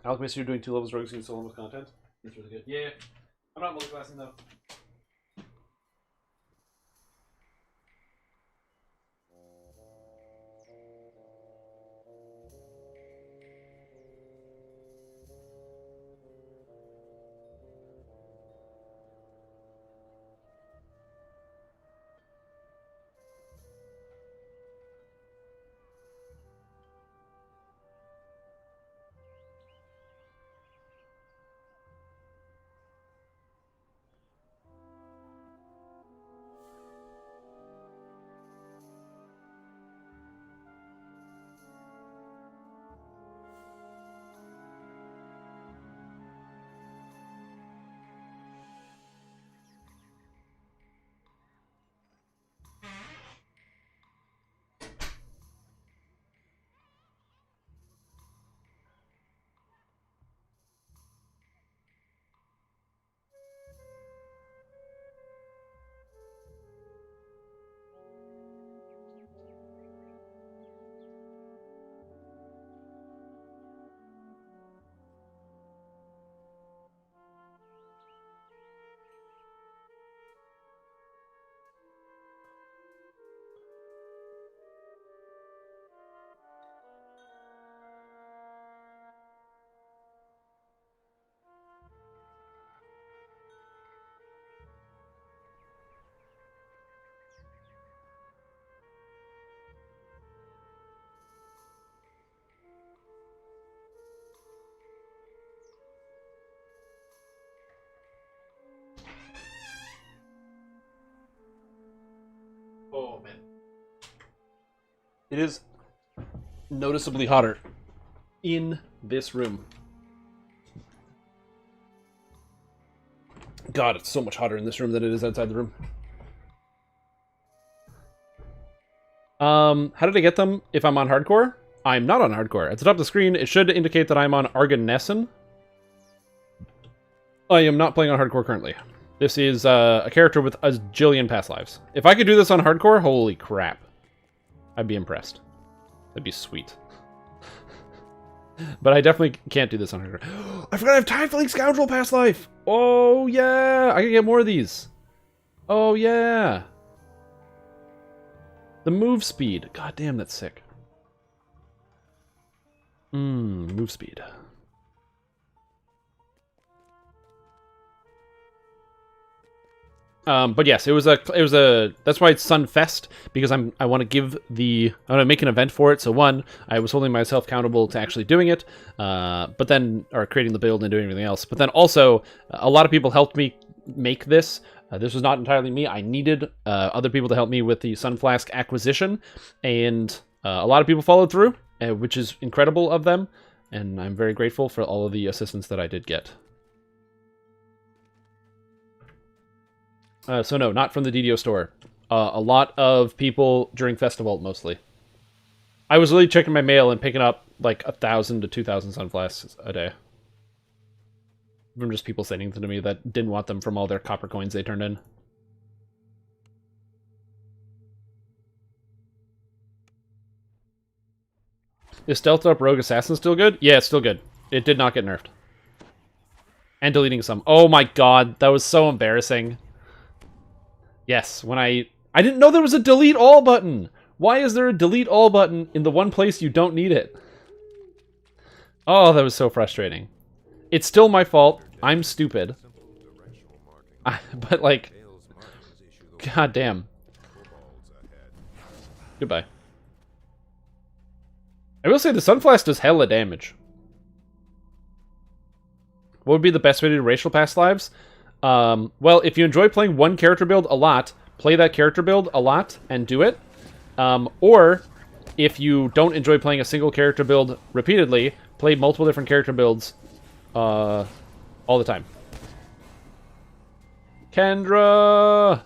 A: Alchemist, you're doing 2 levels rogues against solo with content? That's really good. Yeah. I'm not multiclassing, though. Oh, man. It is noticeably hotter in this room. God, it's so much hotter in this room than it is outside the room. How did I get them if I'm on hardcore? I'm not on hardcore. At the top of the screen, it should indicate that I'm on Arganessen. I am not playing on hardcore currently. This is a character with a jillion past lives. If I could do this on hardcore, holy crap. I'd be impressed. That'd be sweet. But I definitely can't do this on hardcore. I forgot I have Tiefling Scoundrel past life! Oh, yeah! I can get more of these. Oh, yeah! The move speed. God damn, that's sick. Move speed. But yes, it was a that's why it's Sunfest, because I want to make an event for it. So one, I was holding myself accountable to actually doing it, but then, or creating the build and doing everything else. But then also, a lot of people helped me make this. This was not entirely me. I needed other people to help me with the Sunflask acquisition, and a lot of people followed through, which is incredible of them, and I'm very grateful for all of the assistance that I did get. So no, not from the DDO store. A lot of people during Festival, mostly. I was really checking my mail and picking up like 1,000 to 2,000 Sunflasks a day. From just people sending them to me that didn't want them from all their copper coins they turned in. Is Stealth Up Rogue Assassin still good? Yeah, it's still good. It did not get nerfed. And deleting some. Oh my god, that was so embarrassing. Yes, when I didn't know there was a delete all button. Why is there a delete all button in the one place you don't need it? Oh, that was so frustrating. It's still my fault. I'm stupid. But like, god damn. Goodbye. I will say the Sunflask does hella damage. What would be the best way to do racial past lives? Well, if you enjoy playing one character build a lot, play that character build a lot and do it. Or if you don't enjoy playing a single character build repeatedly, play multiple different character builds all the time. Kendra!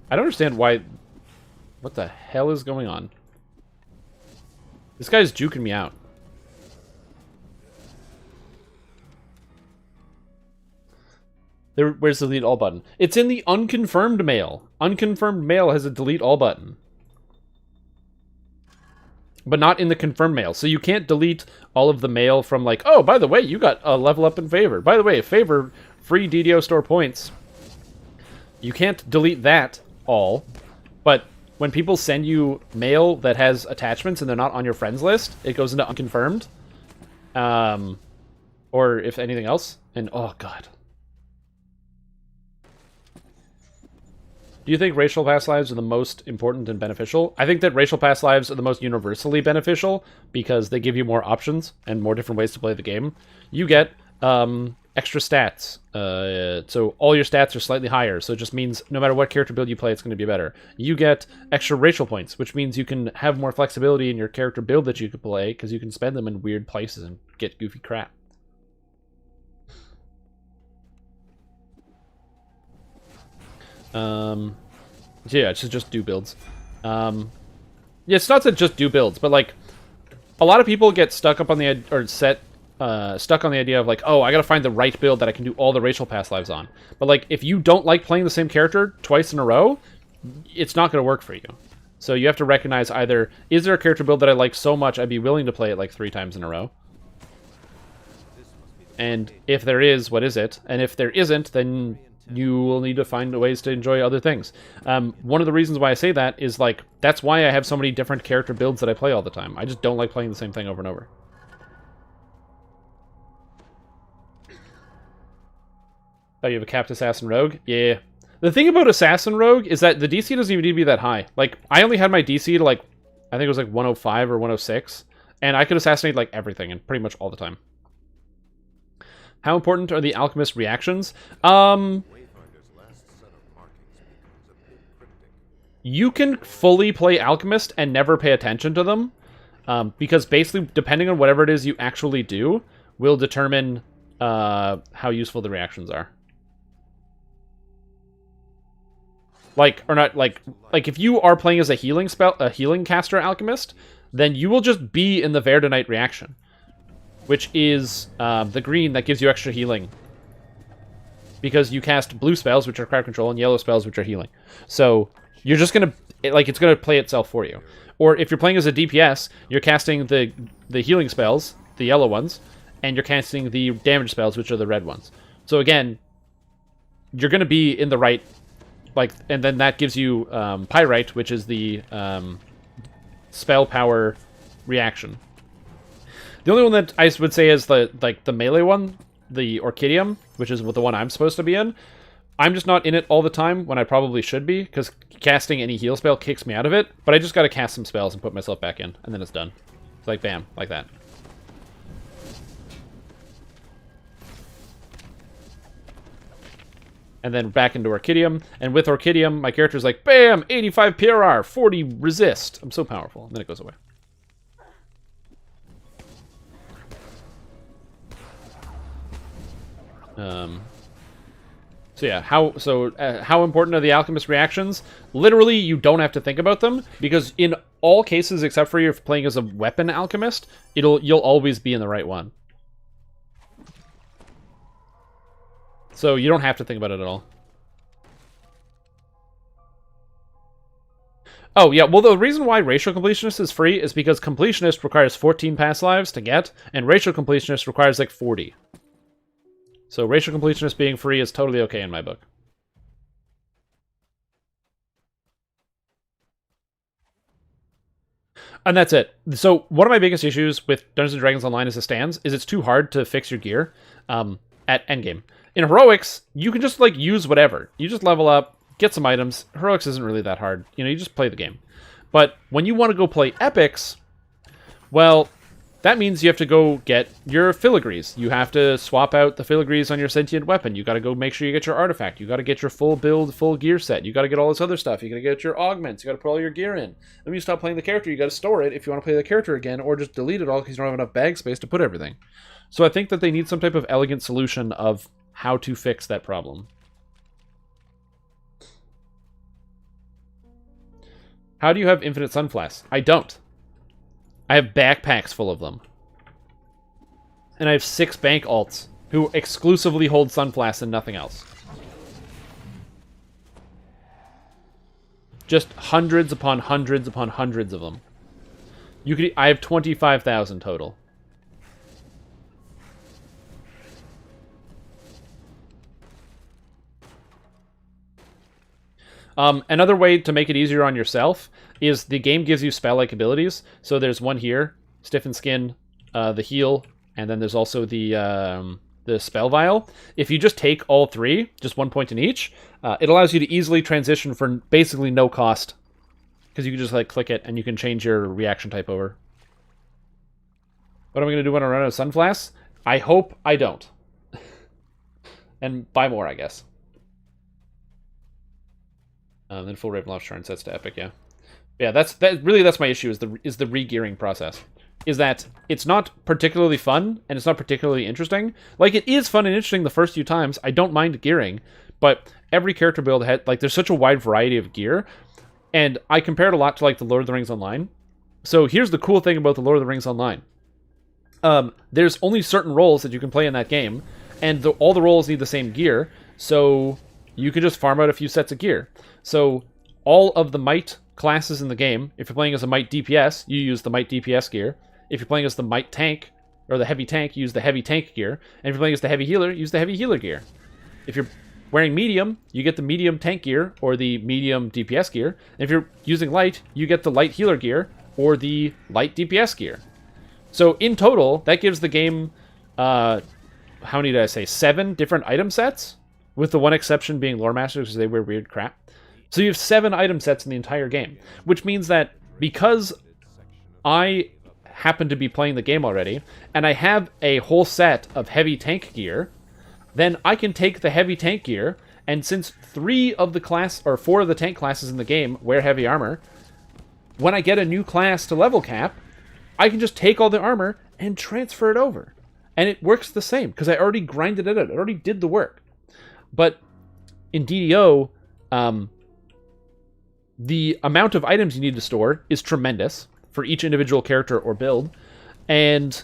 A: I don't understand why... What the hell is going on? This guy's juking me out. Where's the delete all button? It's in the unconfirmed mail. Unconfirmed mail has a delete all button. But not in the confirmed mail. So you can't delete all of the mail from like, oh, by the way, you got a level up in favor. By the way, favor, free DDO store points. You can't delete that all. But when people send you mail that has attachments and they're not on your friends list, it goes into unconfirmed. Or if anything else. And, oh, God. Do you think racial past lives are the most important and beneficial? I think that racial past lives are the most universally beneficial because they give you more options and more different ways to play the game. You get extra stats. So all your stats are slightly higher. So it just means no matter what character build you play, it's going to be better. You get extra racial points, which means you can have more flexibility in your character build that you could play because you can spend them in weird places and get goofy crap. So yeah, it's just do builds. Yeah, it's not to just do builds, but like a lot of people get stuck up on the stuck on the idea of like, oh, I gotta find the right build that I can do all the racial past lives on. But like, if you don't like playing the same character twice in a row, it's not gonna work for you. So you have to recognize either, is there a character build that I like so much I'd be willing to play it like 3 times in a row? And if there is, what is it? And if there isn't, then you will need to find ways to enjoy other things. One of the reasons why I say that is, like, that's why I have so many different character builds that I play all the time. I just don't like playing the same thing over and over. Oh, you have a capped Assassin Rogue? Yeah. The thing about Assassin Rogue is that the DC doesn't even need to be that high. Like, I only had my DC to, like, I think it was, like, 105 or 106, and I could assassinate, like, everything, and pretty much all the time. How important are the Alchemist reactions? You can fully play Alchemist and never pay attention to them, because basically, depending on whatever it is you actually do, will determine how useful the reactions are. Like, or not, like if you are playing as a healing caster Alchemist, then you will just be in the Verdunite reaction, which is the green that gives you extra healing. Because you cast blue spells, which are crowd control, and yellow spells, which are healing. So you're just gonna, like, it's gonna play itself for you. Or if you're playing as a DPS, you're casting the healing spells, the yellow ones, and you're casting the damage spells, which are the red ones. So again, you're gonna be in the right, like, and then that gives you Pyrite, which is the spell power reaction. The only one that I would say is the melee one, the Orchidium, which is the one I'm supposed to be in. I'm just not in it all the time when I probably should be, because casting any heal spell kicks me out of it, but I just gotta cast some spells and put myself back in, and then it's done. It's like, bam, like that. And then back into Orchidium, and with Orchidium, my character's like, bam, 85 PRR, 40 resist. I'm so powerful, and then it goes away. So yeah, how important are the Alchemist reactions? Literally, you don't have to think about them, because in all cases, except for you're playing as a weapon Alchemist, you'll always be in the right one. So you don't have to think about it at all. Oh, yeah, well, the reason why Racial Completionist is free is because Completionist requires 14 past lives to get, and Racial Completionist requires, like, 40. So Racial Completionist being free is totally okay in my book. And that's it. So one of my biggest issues with Dungeons & Dragons Online as it stands is it's too hard to fix your gear at endgame. In Heroics, you can just, like, use whatever. You just level up, get some items. Heroics isn't really that hard. You know, you just play the game. But when you want to go play Epics, well, that means you have to go get your filigrees. You have to swap out the filigrees on your sentient weapon. You got to go make sure you get your artifact. You got to get your full build, full gear set. You got to get all this other stuff. You got to get your augments. You got to put all your gear in. Then when you stop playing the character, you got to store it if you want to play the character again, or just delete it all because you don't have enough bag space to put everything. So I think that they need some type of elegant solution of how to fix that problem. How do you have infinite sunflasks? I don't. I have backpacks full of them. And I have 6 bank alts who exclusively hold sunflasks and nothing else. Just hundreds upon hundreds upon hundreds of them. I have 25,000 total. Another way to make it easier on yourself is the game gives you spell-like abilities. So there's one here, Stiffen Skin, the heal, and then there's also the spell vial. If you just take all 3, just 1 point in each, it allows you to easily transition for basically no cost. Because you can just like click it and you can change your reaction type over. What am I going to do when I run out of Sunflasks? I hope I don't. And buy more, I guess. Then full Raven Launch turn sets to epic, yeah. Yeah, that's my issue is the re-gearing process. Is that it's not particularly fun and it's not particularly interesting. Like, it is fun and interesting the first few times. I don't mind gearing, but every character build had like there's such a wide variety of gear, and I compare it a lot to like the Lord of the Rings Online. So here's the cool thing about the Lord of the Rings Online. There's only certain roles that you can play in that game, and all the roles need the same gear, so you can just farm out a few sets of gear. So all of the might classes in the game, if you're playing as a might DPS, you use the might DPS gear. If you're playing as the might tank, or the heavy tank, you use the heavy tank gear. And if you're playing as the heavy healer, use the heavy healer gear. If you're wearing medium, you get the medium tank gear, or the medium DPS gear. And if you're using light, you get the light healer gear, or the light DPS gear. So in total, that gives the game, how many did I say? 7 different item sets, with the one exception being Lore Masters because they wear weird crap. So you have 7 item sets in the entire game, which means that because I happen to be playing the game already, and I have a whole set of heavy tank gear, then I can take the heavy tank gear, and since 4 of the tank classes in the game wear heavy armor, when I get a new class to level cap, I can just take all the armor and transfer it over. And it works the same, because I already grinded it out. I already did the work. But in DDO, the amount of items you need to store is tremendous for each individual character or build. And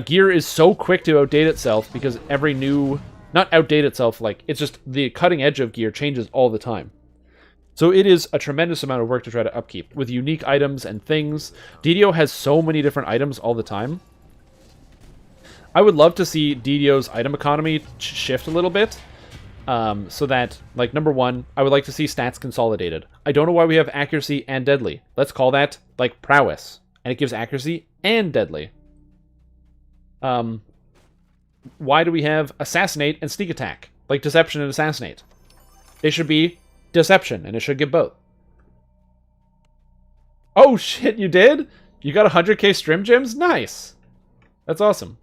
A: gear is so quick to outdate itself because every new... Not outdate itself, like, it's just the cutting edge of gear changes all the time. So it is a tremendous amount of work to try to upkeep with unique items and things. DDO has so many different items all the time. I would love to see DDO's item economy shift a little bit. So that, like, number 1, I would like to see stats consolidated. I don't know why we have accuracy and deadly. Let's call that, like, prowess. And it gives accuracy and deadly. Why do we have assassinate and sneak attack? Like deception and assassinate. They should be deception, and it should give both. Oh shit, you did? You got 100k Strim Gems? Nice! That's awesome.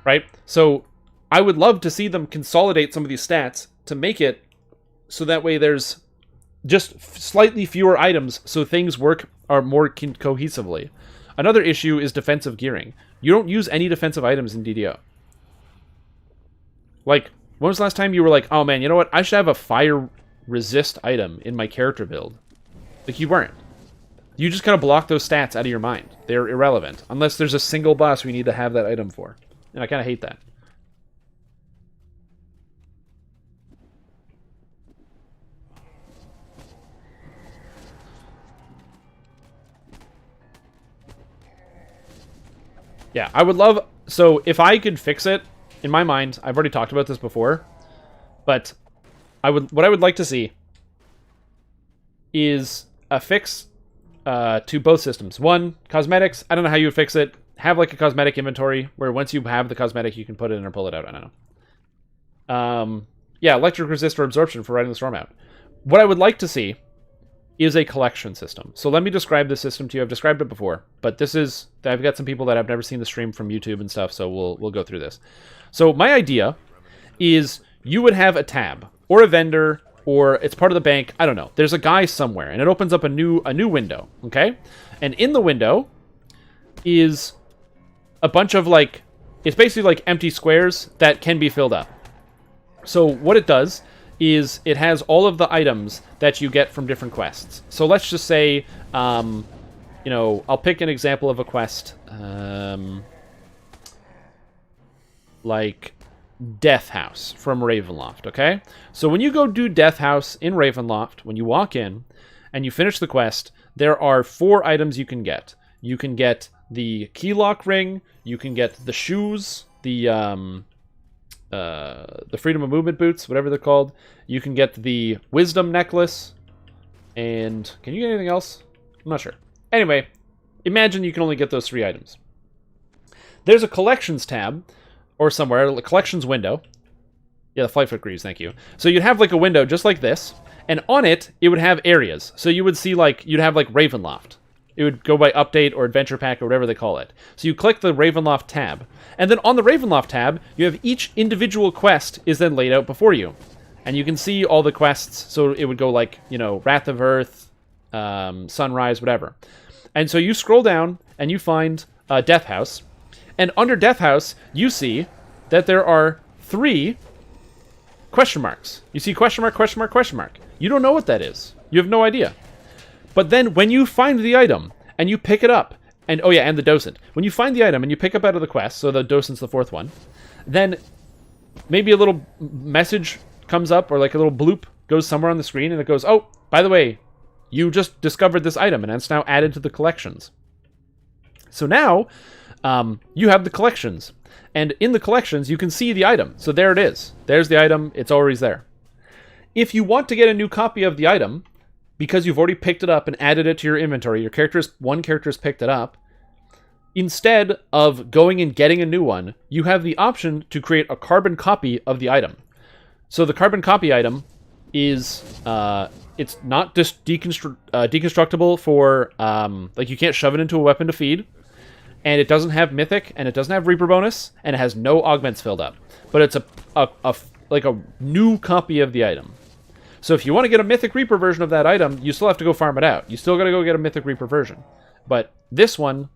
A: Right? So, I would love to see them consolidate some of these stats to make it so that way there's just slightly fewer items so things work more cohesively. Another issue is defensive gearing. You don't use any defensive items in DDO. Like, when was the last time you were like, oh man, you know what? I should have a fire resist item in my character build. Like, you weren't. You just kind of block those stats out of your mind. They're irrelevant. Unless there's a single boss we need to have that item for. And I kind of hate that. Yeah, I would love... So, if I could fix it, in my mind, I've already talked about this before, but what I would like to see is a fix to both systems. 1, cosmetics. I don't know how you would fix it. Have, like, a cosmetic inventory, where once you have the cosmetic, you can put it in or pull it out. I don't know. Yeah, electric resist or absorption for riding the storm out. What I would like to see is a collection system. So let me describe this system to you. I've described it before, but I've got some people that have never seen the stream from YouTube and stuff, so we'll go through this. So my idea is you would have a tab or a vendor, or it's part of the bank. I don't know. There's a guy somewhere, and it opens up a new window. Okay, and in the window is a bunch of it's basically like empty squares that can be filled up. So what it does is it has all of the items that you get from different quests. So let's just say, I'll pick an example of a quest, like Death House from Ravenloft, okay? So when you go do Death House in Ravenloft, when you walk in and you finish the quest, there are 4 items you can get. You can get the keylock ring, you can get the shoes, the freedom of movement boots, whatever they're called. You can get the wisdom necklace, and can you get anything else? I'm not sure. Anyway, imagine you can only get those 3 items. There's a collections tab, or somewhere, a collections window. Yeah, the Flightfoot Greaves, thank you. So you'd have like a window just like this, and on it, it would have areas. So you would see you'd have Ravenloft. It would go by update or adventure pack or whatever they call it. So you click the Ravenloft tab. And then on the Ravenloft tab, you have each individual quest is then laid out before you. And you can see all the quests. So it would go Wrath of Earth, Sunrise, whatever. And so you scroll down and you find Death House. And under Death House, you see that there are 3 question marks. You see question mark, question mark, question mark. You don't know what that is. You have no idea. But then when you find the item and you pick it up, and and the docent. When you find the item and you pick up out of the quest, so the docent's the 4th one, then maybe a little message comes up or a little bloop goes somewhere on the screen and it goes, oh, by the way, you just discovered this item and it's now added to the collections. So now you have the collections. And in the collections, you can see the item. So there it is. There's the item. It's always there. If you want to get a new copy of the item, because you've already picked it up and added it to your inventory, one character's picked it up, instead of going and getting a new one, you have the option to create a carbon copy of the item. So the carbon copy item is, it's not just deconstructible for, you can't shove it into a weapon to feed, and it doesn't have Mythic, and it doesn't have Reaper bonus, and it has no augments filled up. But it's a new copy of the item. So if you want to get a Mythic Reaper version of that item, you still have to go farm it out. You still got to go get a Mythic Reaper version. But this one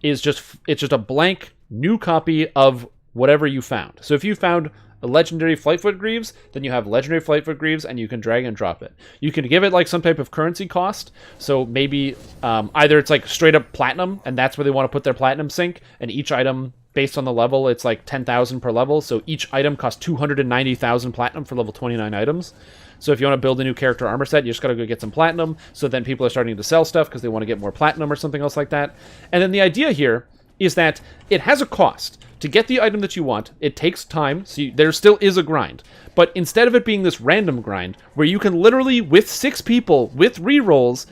A: is just a blank new copy of whatever you found. So if you found a legendary Flightfoot Greaves, then you have legendary Flightfoot Greaves and you can drag and drop it. You can give it some type of currency cost. So maybe either it's straight up platinum and that's where they want to put their platinum sink, and each item based on the level, it's 10,000 per level. So each item costs 290,000 platinum for level 29 items. So if you want to build a new character armor set, you just got to go get some platinum. So then people are starting to sell stuff because they want to get more platinum or something else like that. And then the idea here is that it has a cost. To get the item that you want, it takes time. So there still is a grind. But instead of it being this random grind, where you can literally, with 6 people, with rerolls,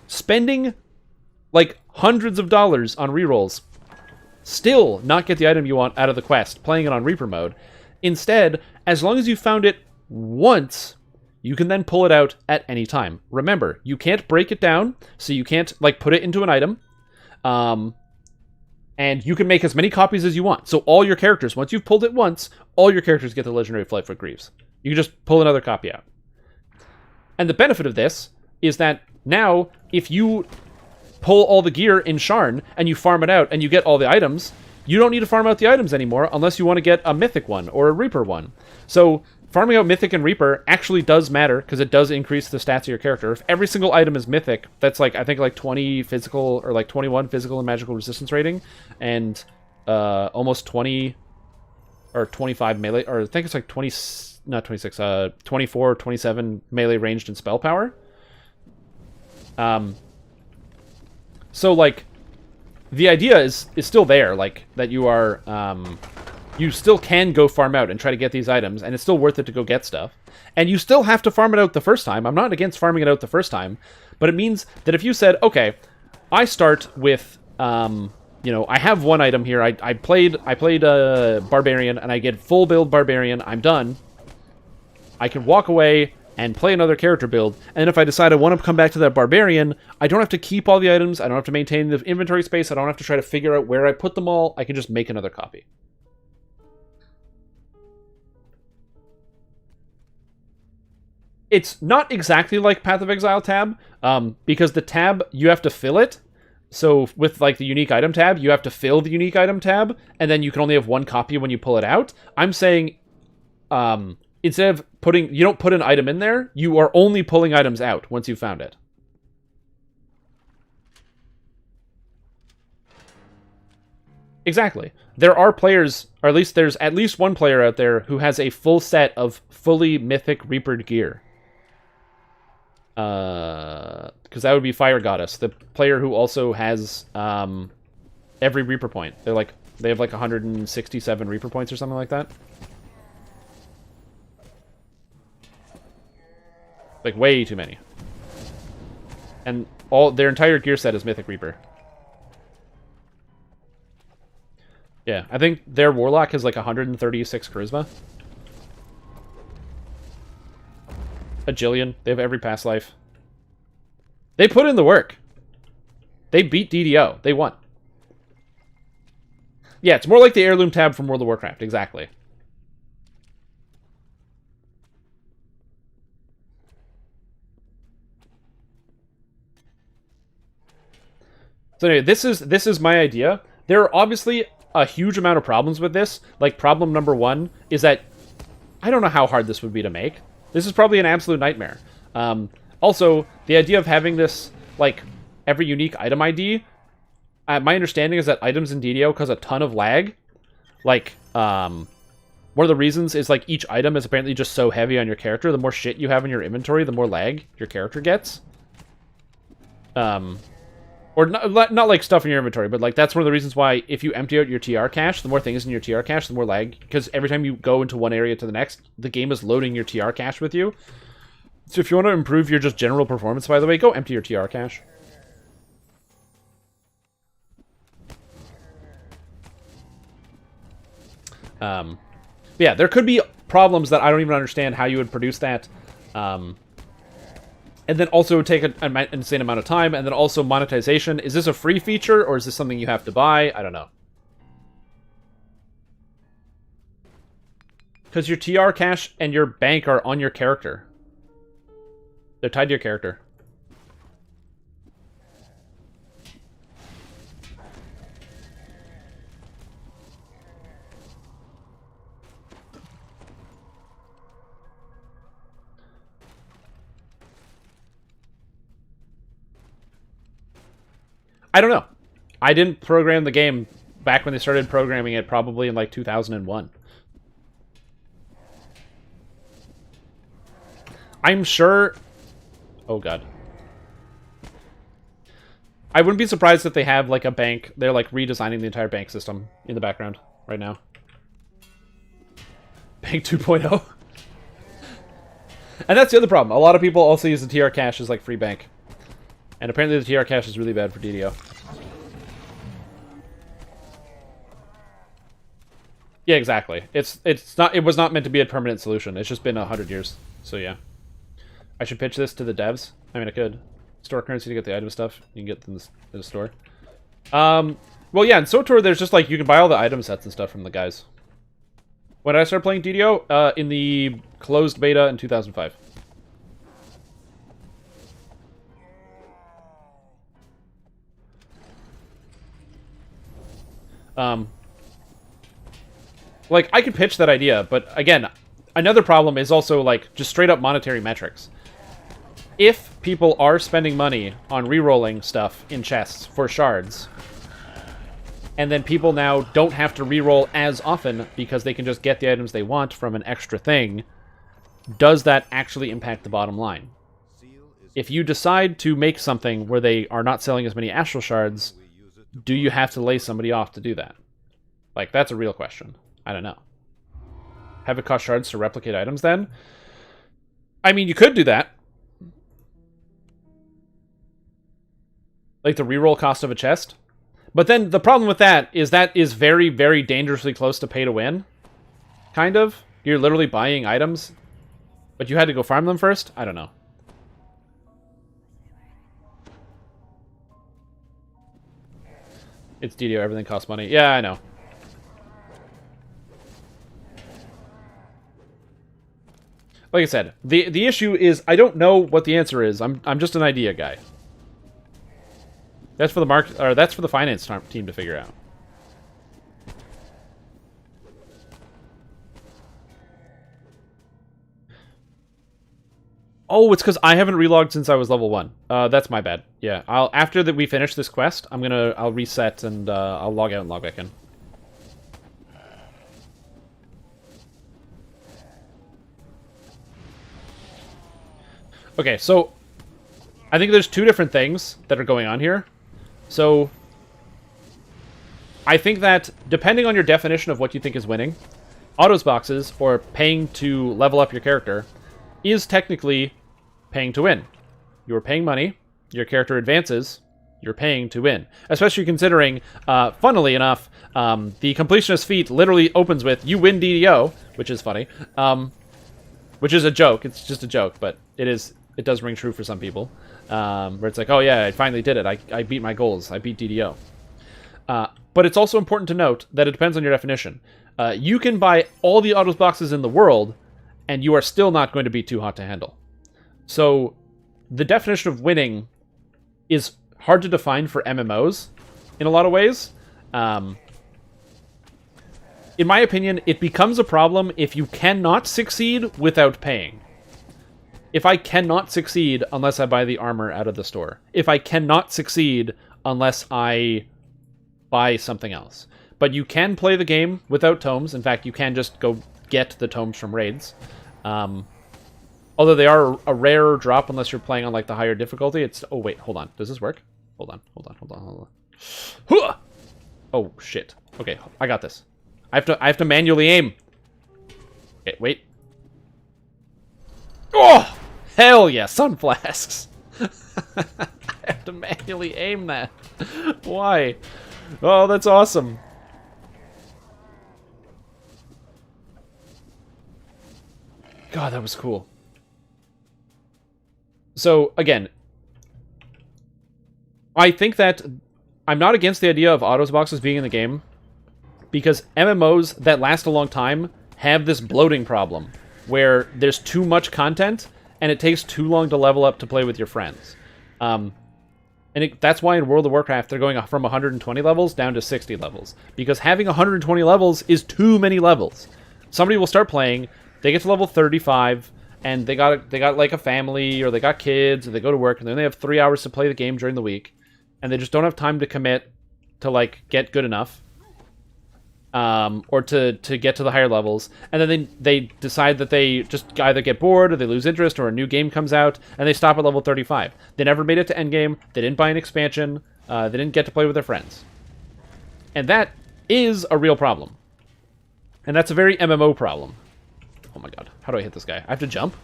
A: spending hundreds of dollars on rerolls, still not get the item you want out of the quest, playing it on Reaper mode. Instead, as long as you found it once, you can then pull it out at any time. Remember, you can't break it down, so you can't put it into an item. And you can make as many copies as you want. So all your characters, once you've pulled it once, all your characters get the legendary Flightfoot Greaves. You can just pull another copy out. And the benefit of this is that now, if you pull all the gear in Sharn and you farm it out and you get all the items, you don't need to farm out the items anymore unless you want to get a Mythic one or a Reaper one. So farming out Mythic and Reaper actually does matter because it does increase the stats of your character. If every single item is Mythic, that's I think 20 physical or 21 physical and magical resistance rating, and almost 20 or 25 melee, or I think it's 20, not 26, 24 or 27 melee ranged and spell power. So the idea is still there, that you are you still can go farm out and try to get these items, and it's still worth it to go get stuff. And you still have to farm it out the first time. I'm not against farming it out the first time, but it means that if you said, okay, I start with, I have one item here. I played Barbarian, and I get full build Barbarian. I'm done. I can walk away and play another character build. And if I decide I want to come back to that barbarian, I don't have to keep all the items. I don't have to maintain the inventory space. I don't have to try to figure out where I put them all. I can just make another copy. It's not exactly like Path of Exile tab, because the tab, you have to fill it. So with like the unique item tab, you have to fill the unique item tab, and then you can only have one copy when you pull it out. I'm saying, instead of you don't put an item in there, you are only pulling items out once you've found it. Exactly. There are players, or at least there's at least one player out there who has a full set of fully mythic Reapered gear. Because that would be Fire Goddess, the player who also has every Reaper point. They have like 167 Reaper points or something like that. Like way too many. And their entire gear set is Mythic Reaper. Yeah, I think their Warlock has like 136 Charisma. A Jillian. They have every past life. They put in the work. They beat DDO. They won. Yeah, it's more like the Heirloom tab from World of Warcraft. Exactly. So anyway, this is my idea. There are obviously a huge amount of problems with this. Like, problem number one is that I don't know how hard this would be to make. This is probably an absolute nightmare. Also, the idea of having this, like, every unique item ID, my understanding is that items in DDO cause a ton of lag. Like, one of the reasons is, like, each item is apparently just so heavy on your character. The more shit you have in your inventory, the more lag your character gets. Or not like stuff in your inventory, but like that's one of the reasons why if you empty out your TR cache, the more things in your TR cache, the more lag. Because every time you go into one area to the next, the game is loading your TR cache with you. So if you want to improve your just general performance, by the way, go empty your TR cache. Yeah, there could be problems that I don't even understand how you would produce that. And then also it would take an insane amount of time. And then also monetization. Is this a free feature or is this something you have to buy? I don't know. Because your TR cache and your bank are on your character. They're tied to your character. I don't know. I didn't program the game back when they started programming it, probably in like 2001. I'm sure... Oh, God. I wouldn't be surprised if they have like a bank. They're like redesigning the entire bank system in the background right now. Bank 2.0. And that's the other problem. A lot of people also use the TR cache as like free bank. And apparently the TR cache is really bad for DDO. Yeah, exactly. It was not meant to be a permanent solution. It's just been 100 years. So yeah. I should pitch this to the devs. I mean, I could. Store currency to get the item stuff. You can get them in the store. Well, yeah, in SOTOR, there's just like, you can buy all the item sets and stuff from the guys. When did I start playing DDO? In the closed beta in 2005. Like, I could pitch that idea, but again, another problem is also, like, just straight up monetary metrics. If people are spending money on re-rolling stuff in chests for shards, and then people now don't have to re-roll as often because they can just get the items they want from an extra thing, does that actually impact the bottom line? If you decide to make something where they are not selling as many astral shards, do you have to lay somebody off to do that? Like, that's a real question. I don't know. Have it cost shards to replicate items then? I mean, you could do that. Like the reroll cost of a chest. But then the problem with that is very, very dangerously close to pay to win. Kind of. You're literally buying items. But you had to go farm them first? I don't know. It's DDO, everything costs money. Yeah, I know. Like I said, the issue is I don't know what the answer is. I'm just an idea guy. That's for the that's for the finance team to figure out. Oh, it's because I haven't relogged since I was level 1. That's my bad. Yeah, after that we finish this quest, I'll reset and I'll log out and log back in. Okay, so I think there's two different things that are going on here. So I think that depending on your definition of what you think is winning, autos boxes or paying to level up your character is technically paying to win. You are paying money, your character advances, you're paying to win. Especially considering, funnily enough, the completionist feat literally opens with, you win DDO, which is funny. Which is a joke, it's just a joke, but it does ring true for some people. Where it's like, oh yeah, I finally did it, I beat my goals, I beat DDO. But it's also important to note that it depends on your definition. You can buy all the autos boxes in the world, and you are still not going to be too hot to handle. So, the definition of winning is hard to define for MMOs in a lot of ways. In my opinion, it becomes a problem if you cannot succeed without paying. If I cannot succeed unless I buy the armor out of the store. If I cannot succeed unless I buy something else. But you can play the game without tomes. In fact, you can just go get the tomes from raids. Although they are a rarer drop unless you're playing on like the higher difficulty. It's oh wait, hold on. Does this work? Hold on. Oh shit. Okay, I got this. I have to manually aim. Okay, wait. Oh! Hell yeah, Sunflasks. I have to manually aim that. Why? Oh, that's awesome. God, that was cool. So, again, I think that I'm not against the idea of autos boxes being in the game, because MMOs that last a long time have this bloating problem, where there's too much content, and it takes too long to level up to play with your friends. That's why in World of Warcraft, they're going from 120 levels down to 60 levels, because having 120 levels is too many levels. Somebody will start playing, they get to level 35, and they got like a family, or they got kids, or they go to work, and then they have 3 hours to play the game during the week, and they just don't have time to commit to like get good enough, or to get to the higher levels, and then they decide that they just either get bored, or they lose interest, or a new game comes out, and they stop at level 35. They never made it to endgame, they didn't buy an expansion, they didn't get to play with their friends. And that is a real problem. And that's a very MMO problem. Oh my god, how do I hit this guy? I have to jump?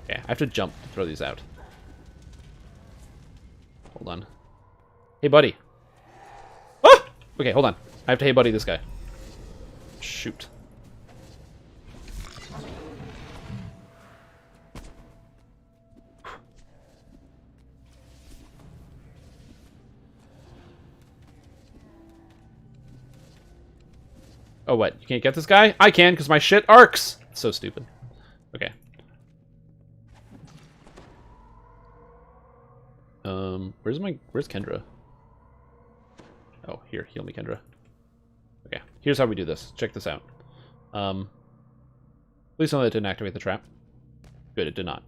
A: Okay, I have to jump to throw these out. Hold on. Hey, buddy. Ah! Okay, hold on. I have to hey buddy this guy. Shoot. Oh, what? You can't get this guy? I can, because my shit arcs! It's so stupid. Okay. Where's Kendra? Oh, here, heal me, Kendra. Okay, here's how we do this. Check this out. Please tell me that didn't activate the trap. Good, it did not.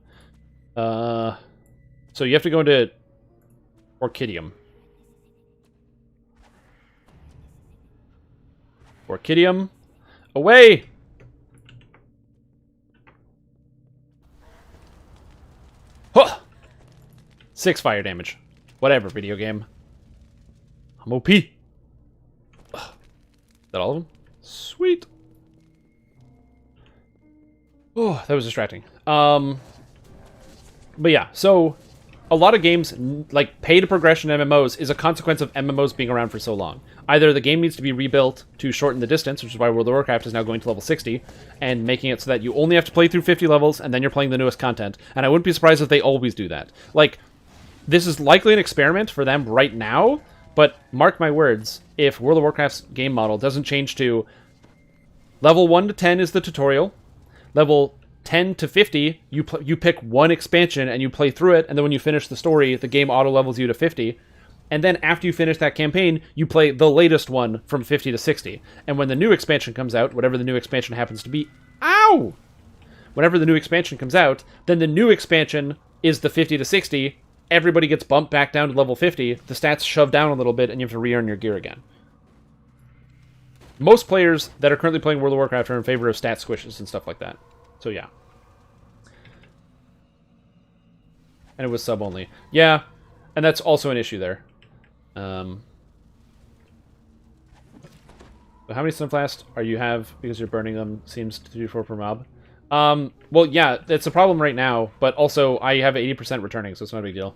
A: So you have to go into Orchidium. Orchidium, away! Huh! 6 fire damage. Whatever, video game. I'm OP. Ugh. Is that all of them? Sweet. Oh, that was distracting. But yeah, so a lot of games, like pay to progression MMOs, is a consequence of MMOs being around for so long. Either the game needs to be rebuilt to shorten the distance, which is why World of Warcraft is now going to level 60, and making it so that you only have to play through 50 levels, and then you're playing the newest content. And I wouldn't be surprised if they always do that. Like, this is likely an experiment for them right now, but mark my words, if World of Warcraft's game model doesn't change to level 1 to 10 is the tutorial, level 10 to 50, you pick one expansion and you play through it, and then when you finish the story, the game auto-levels you to 50. And then after you finish that campaign, you play the latest one from 50 to 60. And when the new expansion comes out, whatever the new expansion happens to be... Ow! Whenever the new expansion comes out, then the new expansion is the 50 to 60. Everybody gets bumped back down to level 50. The stats shove down a little bit, and you have to re-earn your gear again. Most players that are currently playing World of Warcraft are in favor of stat squishes and stuff like that. So yeah. And it was sub only. Yeah, and that's also an issue there. So how many Sunflask are you have because you're burning them? Seems to do 4 per mob. Well, yeah, it's a problem right now, but also I have 80% returning, so it's not a big deal.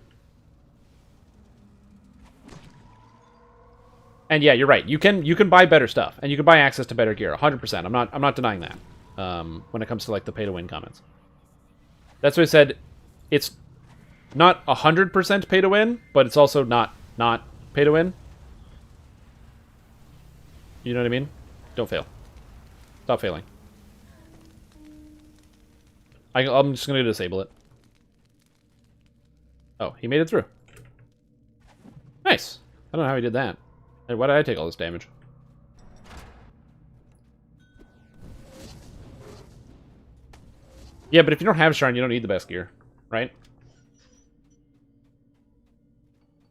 A: And yeah, you're right. You can buy better stuff, and you can buy access to better gear. 100%. I'm not denying that. When it comes to like the pay to win comments, that's what I said. It's not 100% pay to win, but it's also not pay to win. You know what I mean? Don't fail. Stop failing. I'm just gonna disable it. Oh, he made it through. Nice. I don't know how he did that. Hey, why did I take all this damage? Yeah, but if you don't have Shrine, you don't need the best gear, right?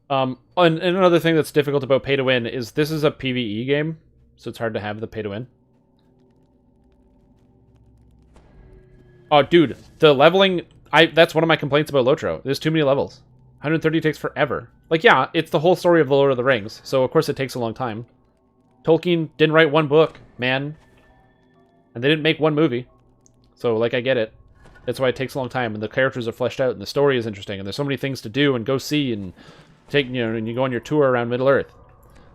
A: And another thing that's difficult about pay to win is this is a PvE game, so it's hard to have the pay to win. Oh, dude, the leveling... that's one of my complaints about Lotro. There's too many levels. 130 takes forever. Like, yeah, it's the whole story of The Lord of the Rings, so of course it takes a long time. Tolkien didn't write one book, man. And they didn't make one movie. So, like, I get it. That's why it takes a long time, and the characters are fleshed out, and the story is interesting, and there's so many things to do and go see, and take, you know, and you go on your tour around Middle-earth.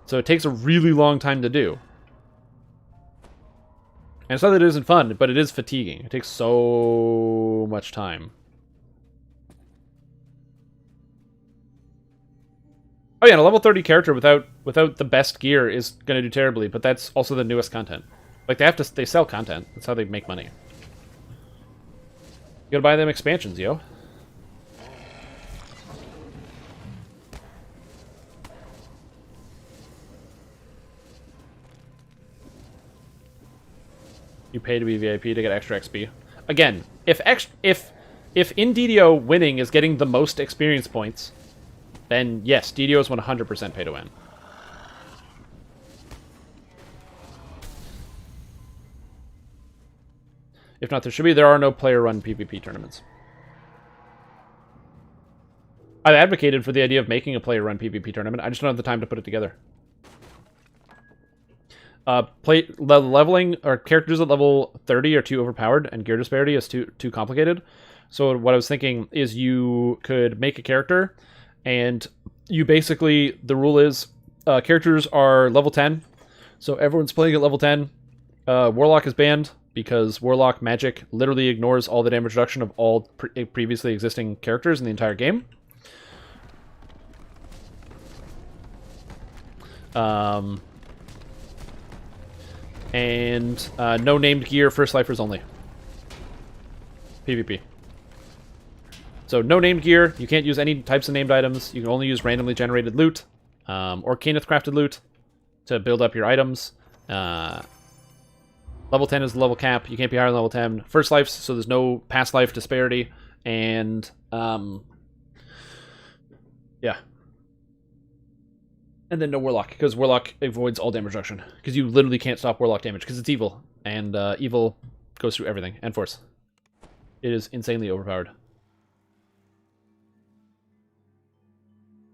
A: So it takes a really long time to do. And it's not that it isn't fun, but it is fatiguing. It takes so much time. Oh yeah, and a level 30 character without the best gear is gonna do terribly, but that's also the newest content. Like they sell content. That's how they make money. You gotta buy them expansions, yo. You pay to be VIP to get extra XP. Again, if in DDO winning is getting the most experience points, then yes, DDO is 100% pay to win. If not, there are no player-run PvP tournaments. I've advocated for the idea of making a player-run PvP tournament. I just don't have the time to put it together. Leveling or characters at level 30 are too overpowered, and gear disparity is too complicated. So what I was thinking is you could make a character, and you basically, the rule is characters are level 10, so everyone's playing at level 10. Warlock is banned because Warlock magic literally ignores all the damage reduction of all previously existing characters in the entire game. And no named gear, first lifers only. PvP. So no named gear, you can't use any types of named items, you can only use randomly generated loot, or Kenneth crafted loot to build up your items. Level 10 is the level cap, you can't be higher than level 10. First lives, so there's no past life disparity, and yeah. And then no Warlock, because Warlock avoids all damage reduction. Because you literally can't stop Warlock damage, because it's evil. And evil goes through everything, and force. It is insanely overpowered.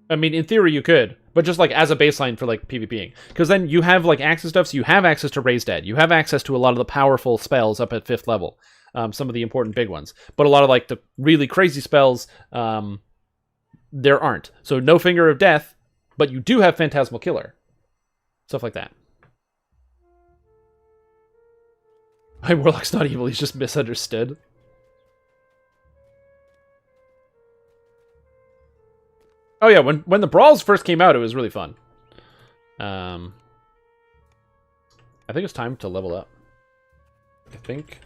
A: I mean, in theory you could, but just like as a baseline for like PvPing. Because then you have like access stuff, so you have access to Raise Dead. You have access to a lot of the powerful spells up at 5th level. Some of the important big ones. But a lot of like the really crazy spells, there aren't. So no Finger of Death, but you do have Phantasmal Killer. Stuff like that. My Warlock's not evil, he's just misunderstood. Oh yeah, when the Brawls first came out, it was really fun. I think it's time to level up. I think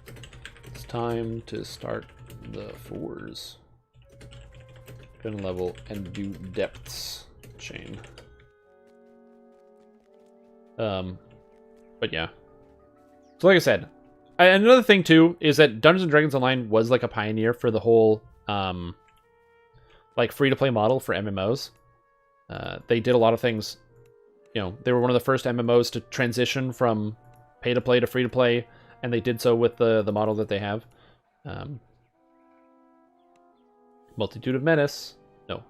A: it's time to start the 4s. Gonna level and do depths chain. But yeah. So like I said, and another thing too is that Dungeons and Dragons Online was like a pioneer for the whole like free-to-play model for MMOs. They did a lot of things. You know, they were one of the first MMOs to transition from pay-to-play to free-to-play, and they did so with the model that they have. Multitude of Menace. No.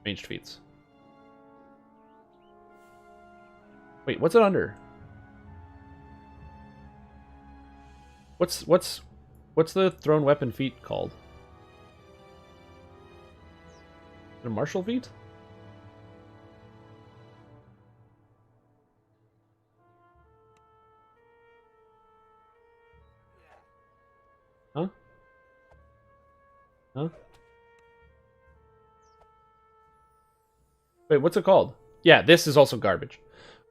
A: Ranged feats. Wait, what's it under? What's the thrown weapon feat called? Is it a martial feat? Huh? Huh? Wait, what's it called? Yeah, this is also garbage.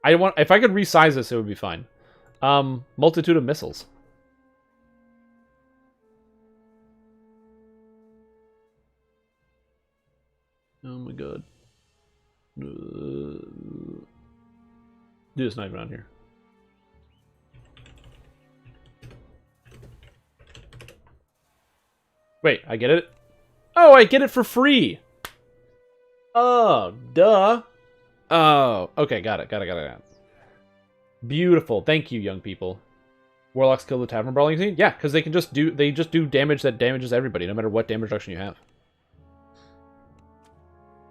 A: If I could resize this, it would be fine. Multitude of missiles. Oh my god. Dude, it's not even on here. Wait, I get it? Oh, I get it for free! Oh, duh. Oh, okay, got it. Beautiful. Thank you, young people. Warlocks kill the tavern brawling scene? Yeah, because they just do damage that damages everybody, no matter what damage reduction you have.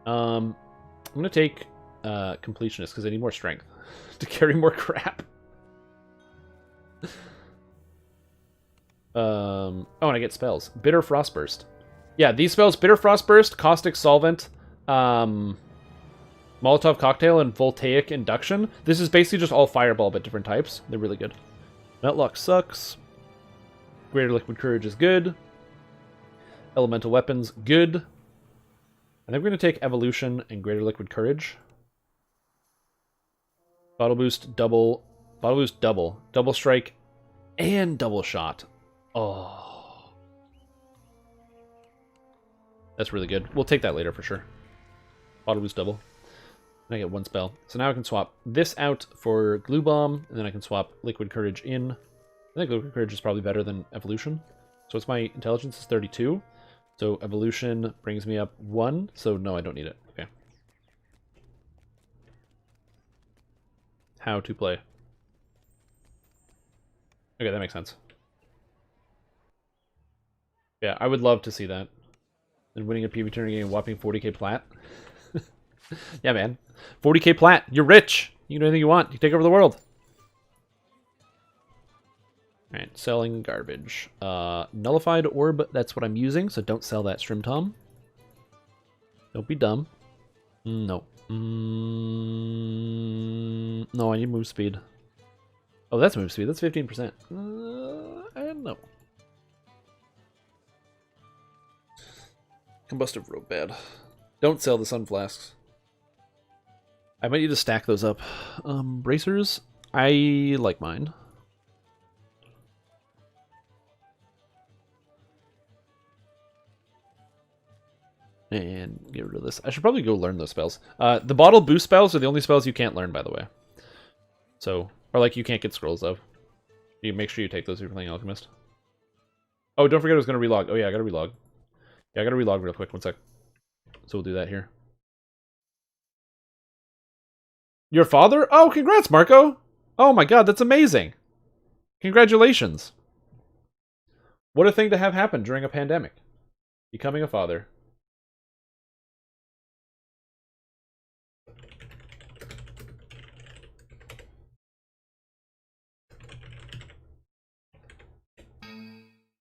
A: I'm gonna take completionist because I need more strength to carry more crap. Oh, and I get spells. Bitter Frostburst. Yeah, these spells: Bitter Frostburst, Caustic Solvent, Molotov Cocktail, and Voltaic Induction. This is basically just all Fireball, but different types. They're really good. Nutlock sucks. Greater Liquid Courage is good. Elemental Weapons, good. I think we're going to take Evolution and Greater Liquid Courage. Bottle Boost, double. Bottle Boost, double. Double Strike, and Double Shot. Oh. That's really good. We'll take that later for sure. Bottle Boost, double. And I get one spell. So now I can swap this out for Glue Bomb, and then I can swap Liquid Courage in. I think Liquid Courage is probably better than Evolution. So what's my intelligence? Is 32. So Evolution brings me up 1, so no, I don't need it. Okay. How to play. Okay, that makes sense. Yeah, I would love to see that. And winning a PvP tournament game, whopping 40k plat. Yeah, man. 40k plat. You're rich. You can do anything you want. You take over the world. Alright, selling garbage. Nullified orb, that's what I'm using, so don't sell that, Strim Tom. Don't be dumb. No. No, I need move speed. Oh, that's move speed. That's 15%. I don't know. Combustive rope bad. Don't sell the Sunflasks. I might need to stack those up. Bracers? I like mine. And get rid of this. I should probably go learn those spells. The bottle boost spells are the only spells you can't learn, by the way. So, or like you can't get scrolls of. You make sure you take those if you're playing Alchemist. Oh, don't forget I was going to relog. Oh yeah, I got to relog. Yeah, I got to relog real quick. One sec. So we'll do that here. Your father? Oh, congrats, Marco! Oh my god, that's amazing! Congratulations! What a thing to have happen during a pandemic. Becoming a father.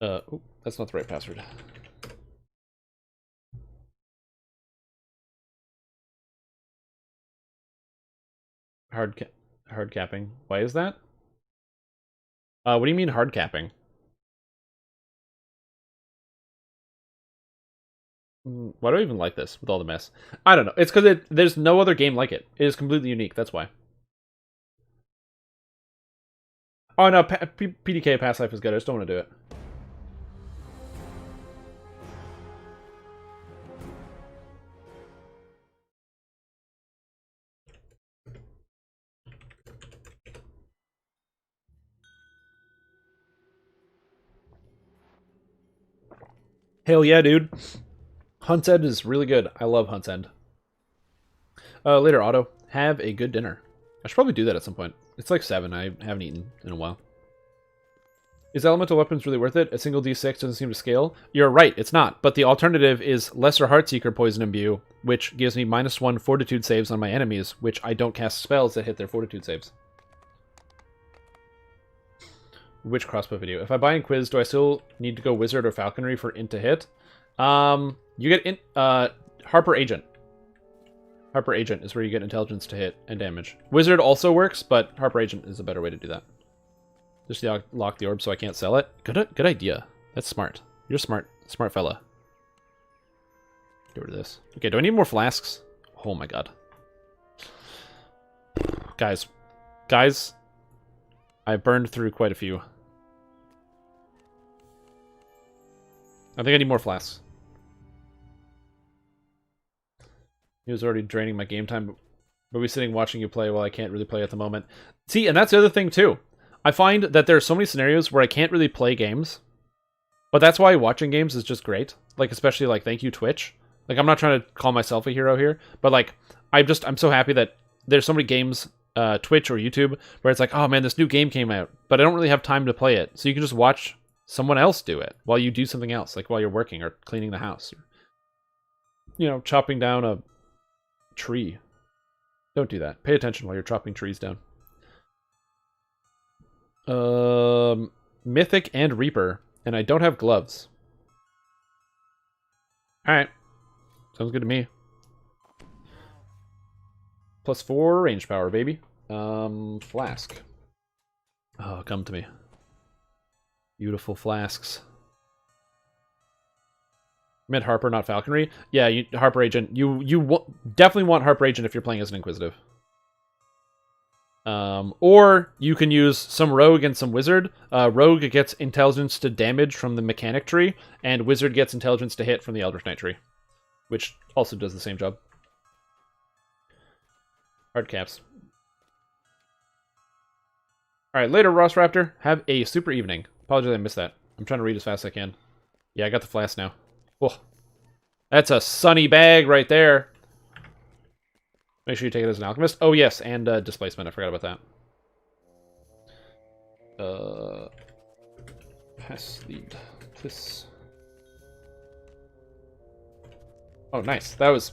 A: Oh, that's not the right password. Hard capping. Why is that? What do you mean hard capping? Why do I even like this with all the mess? I don't know. It's because there's no other game like it. It is completely unique. That's why. Oh no, PDK Past Life is good. I just don't want to do it. Hell yeah, dude. Hunt's End is really good. I love Hunt's End. Later, Otto. Have a good dinner. I should probably do that at some point. It's like 7. I haven't eaten in a while. Is elemental weapons really worth it? A single d6 doesn't seem to scale. You're right, it's not. But the alternative is Lesser Heartseeker Poison Imbue, which gives me -1 fortitude saves on my enemies, which I don't cast spells that hit their fortitude saves. Which crossbow video? If I buy Inquiz, do I still need to go Wizard or Falconry for int to hit? You get Harper Agent. Harper Agent is where you get intelligence to hit and damage. Wizard also works, but Harper Agent is a better way to do that. Just lock the orb so I can't sell it. Good idea. That's smart. You're smart fella. Get rid of this. Okay, do I need more flasks? Oh my god. Guys, I burned through quite a few. I think I need more flasks. He was already draining my game time, but we're sitting watching you play while I can't really play at the moment. See, and that's the other thing too. I find that there are so many scenarios where I can't really play games, but that's why watching games is just great. Like, especially like, thank you Twitch. Like, I'm not trying to call myself a hero here, but like, I'm so happy that there's so many games, Twitch or YouTube, where it's like, oh man, this new game came out, but I don't really have time to play it. So you can just watch someone else do it while you do something else, like while you're working or cleaning the house, or, you know, chopping down a tree. Don't do that. Pay attention while you're chopping trees down. Mythic and Reaper, and I don't have gloves. Alright. Sounds good to me. +4 range power, baby. Flask. Oh, come to me. Beautiful flasks. I meant Harper, not Falconry. Yeah, Harper Agent. You definitely want Harper Agent if you're playing as an Inquisitive. Or you can use some Rogue and some Wizard. Rogue gets intelligence to damage from the mechanic tree, and Wizard gets intelligence to hit from the Eldritch Knight tree, which also does the same job. Hard caps. Alright, later, Ross Raptor. Have a super evening. Apologize I missed that. I'm trying to read as fast as I can. Yeah, I got the flask now. Whoa. That's a sunny bag right there. Make sure you take it as an alchemist. Oh, yes, and displacement. I forgot about that. Pass lead, please. Oh, nice. That was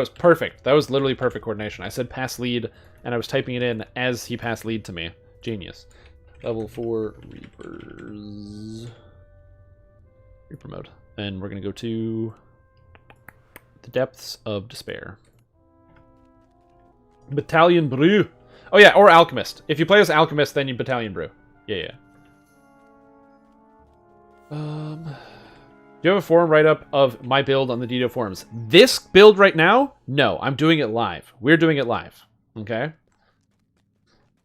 A: perfect. That was literally perfect coordination. I said pass lead, and I was typing it in as he passed lead to me. Genius. Level 4 Reapers. Reaper mode. And we're going to go to the Depths of Despair. Battalion Brew. Oh yeah, or Alchemist. If you play as Alchemist, then you Battalion Brew. Yeah. Do you have a forum write-up of my build on the Dido forums? This build right now? No, I'm doing it live. We're doing it live. Okay?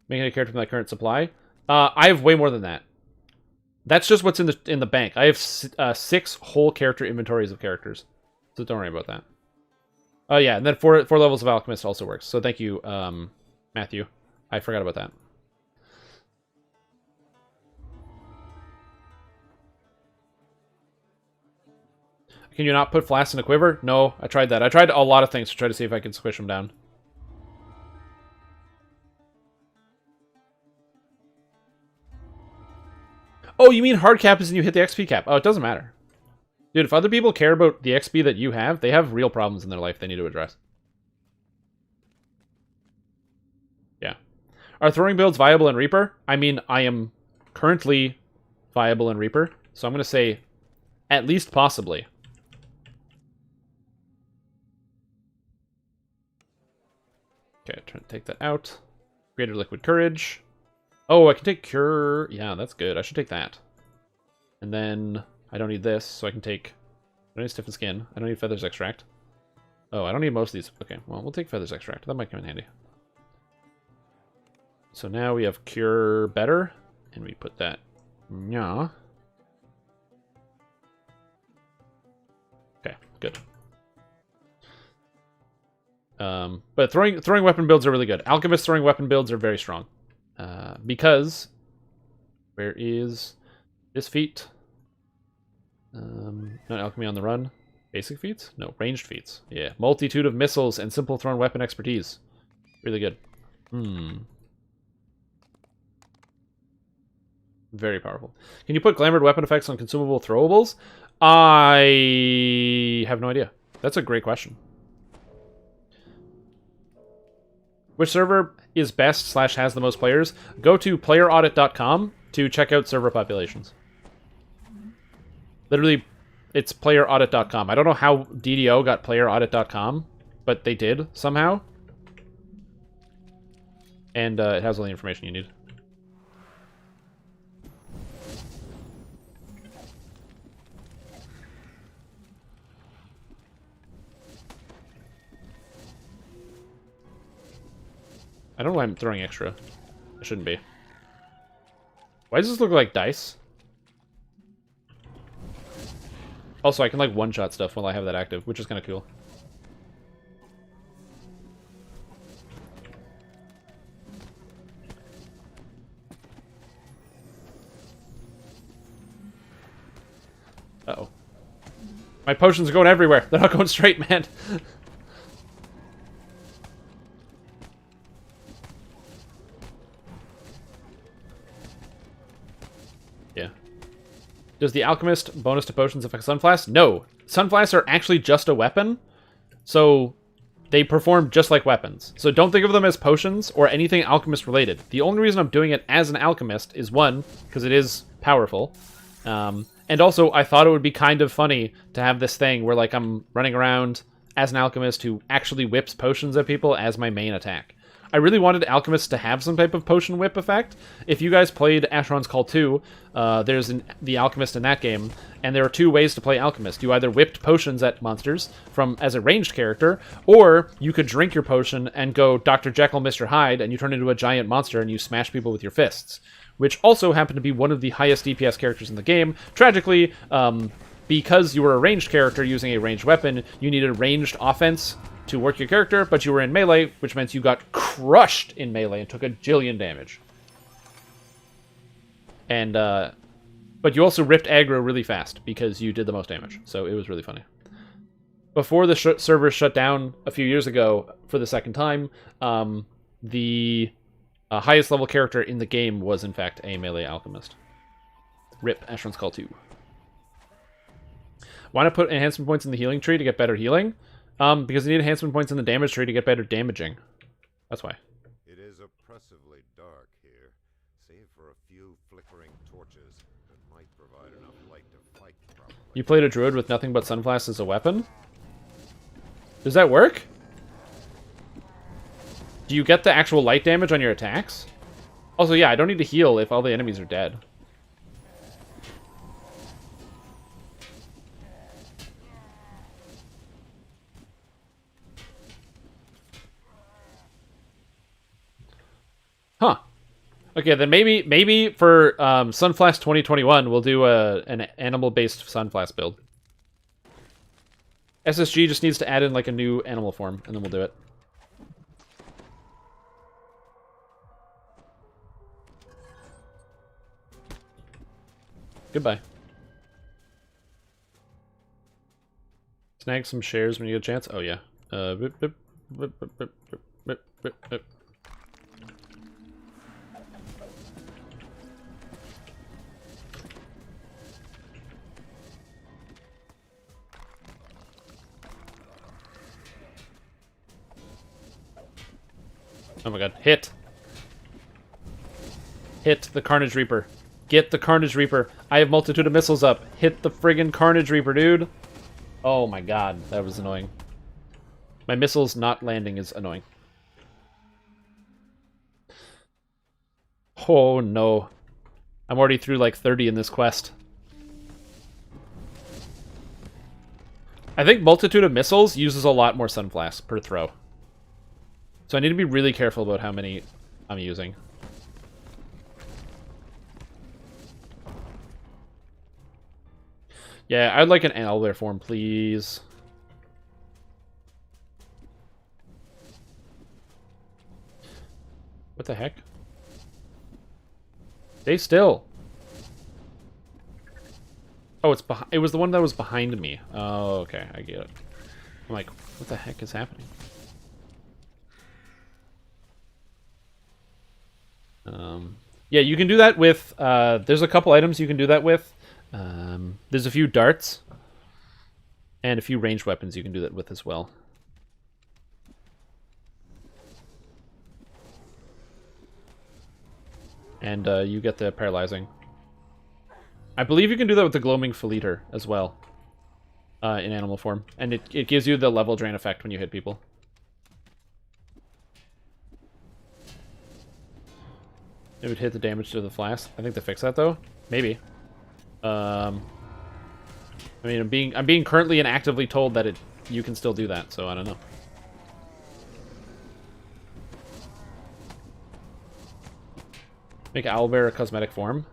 A: Making a character from that current supply. I have way more than that. That's just what's in the bank. I have 6 whole character inventories of characters. So don't worry about that. Oh yeah, and then 4 levels of Alchemist also works. So thank you, Matthew. I forgot about that. Can you not put flasks in a quiver? No, I tried that. I tried a lot of things to try to see if I could squish them down. Oh, you mean hard cap is when you hit the XP cap. Oh, it doesn't matter. Dude, if other people care about the XP that you have, they have real problems in their life they need to address. Yeah. Are throwing builds viable in Reaper? I mean, I am currently viable in Reaper, so I'm going to say at least possibly. Okay, trying to take that out. Greater Liquid Courage. Oh, I can take Cure. Yeah, that's good. I should take that. And then I don't need this, so I can take... I don't need Stiffened Skin. I don't need Feathers Extract. Oh, I don't need most of these. Okay, well, we'll take Feathers Extract. That might come in handy. So now we have Cure Better, and we put that... Yeah. Okay, good. But throwing weapon builds are really good. Alchemist throwing weapon builds are very strong. Because... Where is this feat? Not Alchemy on the Run. Basic feats? No, ranged feats. Yeah. Multitude of missiles and simple thrown weapon expertise. Really good. Very powerful. Can you put glamored weapon effects on consumable throwables? I have no idea. That's a great question. Which server is best / has the most players? Go to playeraudit.com to check out server populations. Literally, it's playeraudit.com. I don't know how DDO got playeraudit.com, but they did somehow. And it has all the information you need. I don't know why I'm throwing extra. I shouldn't be. Why does this look like dice? Also, I can like one-shot stuff while I have that active, which is kind of cool. Uh-oh. My potions are going everywhere. They're not going straight, man. Yeah. Does the Alchemist bonus to potions affect Sunflask? No. Sunflasks are actually just a weapon, so they perform just like weapons. So don't think of them as potions or anything Alchemist related. The only reason I'm doing it as an Alchemist is, one, because it is powerful, and also I thought it would be kind of funny to have this thing where like I'm running around as an Alchemist who actually whips potions at people as my main attack. I really wanted Alchemist to have some type of potion whip effect. If you guys played Asheron's Call 2, there's the Alchemist in that game, and there are two ways to play Alchemist. You either whipped potions at monsters as a ranged character, or you could drink your potion and go Dr. Jekyll, Mr. Hyde, and you turn into a giant monster and you smash people with your fists, which also happened to be one of the highest DPS characters in the game. Tragically, because you were a ranged character using a ranged weapon, you needed ranged offense to work your character, but you were in melee, which meant you got crushed in melee and took a jillion damage. And, but you also ripped aggro really fast because you did the most damage, so it was really funny. Before the server shut down a few years ago for the second time, the highest level character in the game was, in fact, a melee alchemist. RIP Asheron's Call 2. Why not put enhancement points in the healing tree to get better healing? Because you need enhancement points in the damage tree to get better damaging. That's why.
D: It is oppressively dark here, save for a few flickering torches that might provide enough light to fight properly.
A: You played a druid with nothing but Sunflask as a weapon? Does that work? Do you get the actual light damage on your attacks? Also, yeah, I don't need to heal if all the enemies are dead. Huh. Okay, then maybe for Sunflask 2021, we'll do an animal-based Sunflask build. SSG just needs to add in like a new animal form, and then we'll do it. Goodbye. Snag some shares when you get a chance. Oh yeah. Oh my god. Hit! Hit the Carnage Reaper. Get the Carnage Reaper. I have multitude of missiles up. Hit the friggin' Carnage Reaper, dude. Oh my god, that was annoying. My missiles not landing is annoying. Oh no. I'm already through like 30 in this quest. I think Multitude of Missiles uses a lot more Sunflask per throw. So I need to be really careful about how many I'm using. Yeah, I'd like an owlbear form, please. What the heck? Stay still. Oh, it was the one that was behind me. Oh, okay, I get it. I'm like, what the heck is happening? Yeah, you can do that with. There's a couple items you can do that with. There's a few darts and a few ranged weapons you can do that with as well. And you get the paralyzing. I believe you can do that with the gloaming Fleeter as well. In animal form. And it gives you the level drain effect when you hit people. It would hit the damage to the flask. I think they fixed that though. Maybe. I mean, I'm being currently and actively told that you can still do that, so I don't know. Make owlbear a cosmetic form.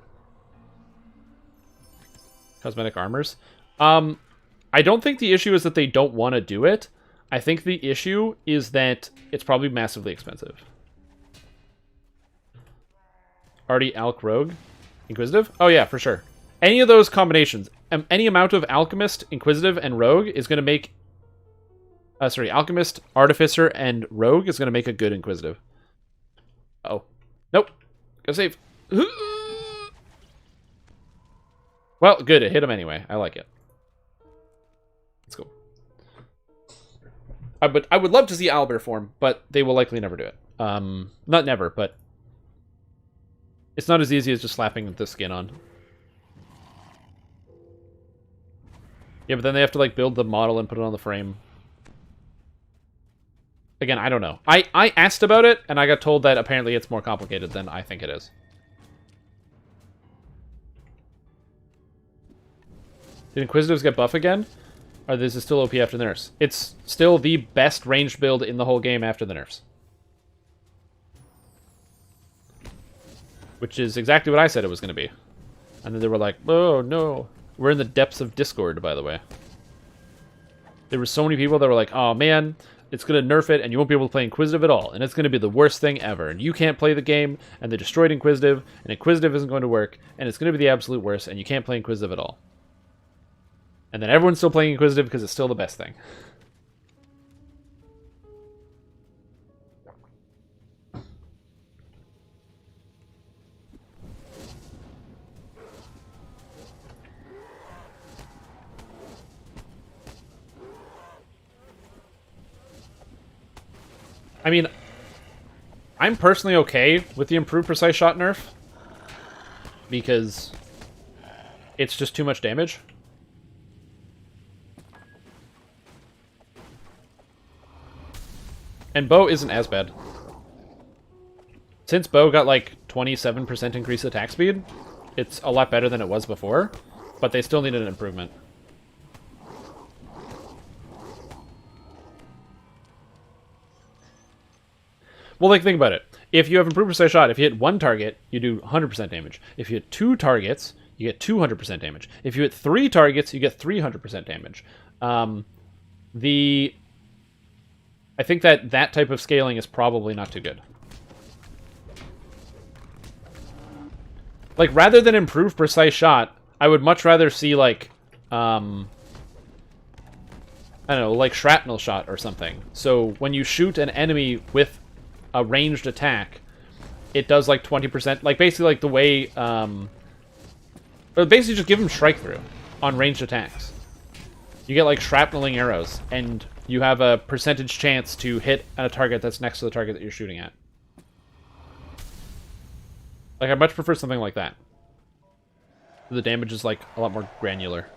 A: Cosmetic armors. I don't think the issue is that they don't want to do it. I think the issue is that it's probably massively expensive. Arty, Alch, Rogue, Inquisitive? Oh yeah, for sure. Any of those combinations, any amount of Alchemist, Inquisitive, and Rogue is going to make... sorry, Alchemist, Artificer, and Rogue is going to make a good Inquisitive. Uh-oh. Nope. Go save. Well, good. It hit him anyway. I like it. Let's go. I would love to see owlbear form, but they will likely never do it. Not never, but... It's not as easy as just slapping the skin on. Yeah, but then they have to like build the model and put it on the frame. Again, I don't know. I asked about it, and I got told that apparently it's more complicated than I think it is. Did Inquisitives get buff again? Or is it still OP after the nerfs? It's still the best ranged build in the whole game after the nerfs. Which is exactly what I said it was going to be. And then they were like, oh, no. We're in the depths of Discord, by the way. There were so many people that were like, oh, man, it's going to nerf it, and you won't be able to play Inquisitive at all. And it's going to be the worst thing ever. And you can't play the game, and they destroyed Inquisitive, and Inquisitive isn't going to work, and it's going to be the absolute worst, and you can't play Inquisitive at all. And then everyone's still playing Inquisitive because it's still the best thing. I mean, I'm personally okay with the improved precise shot nerf because it's just too much damage. And bow isn't as bad. Since bow got like 27% increased attack speed, it's a lot better than it was before, but they still needed an improvement. Well, like, think about it. If you have improved precise shot, if you hit one target, you do 100% damage. If you hit 2 targets, you get 200% damage. If you hit 3 targets, you get 300% damage. I think that type of scaling is probably not too good. Like, rather than improve precise shot, I would much rather see, like, I don't know, like shrapnel shot or something. So when you shoot an enemy with a ranged attack, it does like 20%, like basically like the way, or basically just give them strike through on ranged attacks. You get like shrapneling arrows, and you have a percentage chance to hit a target that's next to the target that you're shooting at. Like, I much prefer something like that. The damage is like a lot more granular.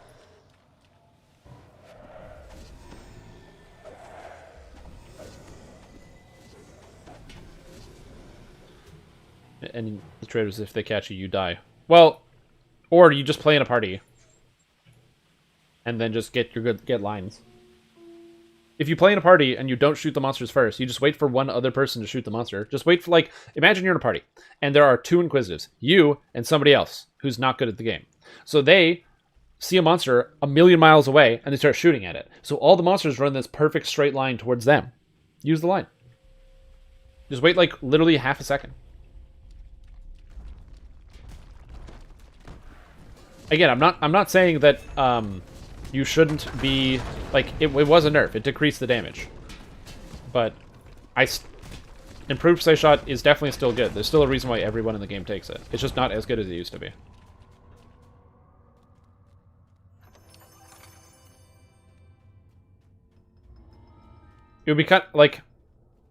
A: And the trade is if they catch you, you die. Well, or you just play in a party. And then just get lines. If you play in a party and you don't shoot the monsters first, you just wait for one other person to shoot the monster. Just wait for, like, imagine you're in a party, and there are 2 Inquisitives, you and somebody else who's not good at the game. So they see a monster a million miles away, and they start shooting at it. So all the monsters run this perfect straight line towards them. Use the line. Just wait, like, literally half a second. Again, I'm not saying that, you shouldn't be... Like, it was a nerf. It decreased the damage. But improved Precise Shot is definitely still good. There's still a reason why everyone in the game takes it. It's just not as good as it used to be. It would be like...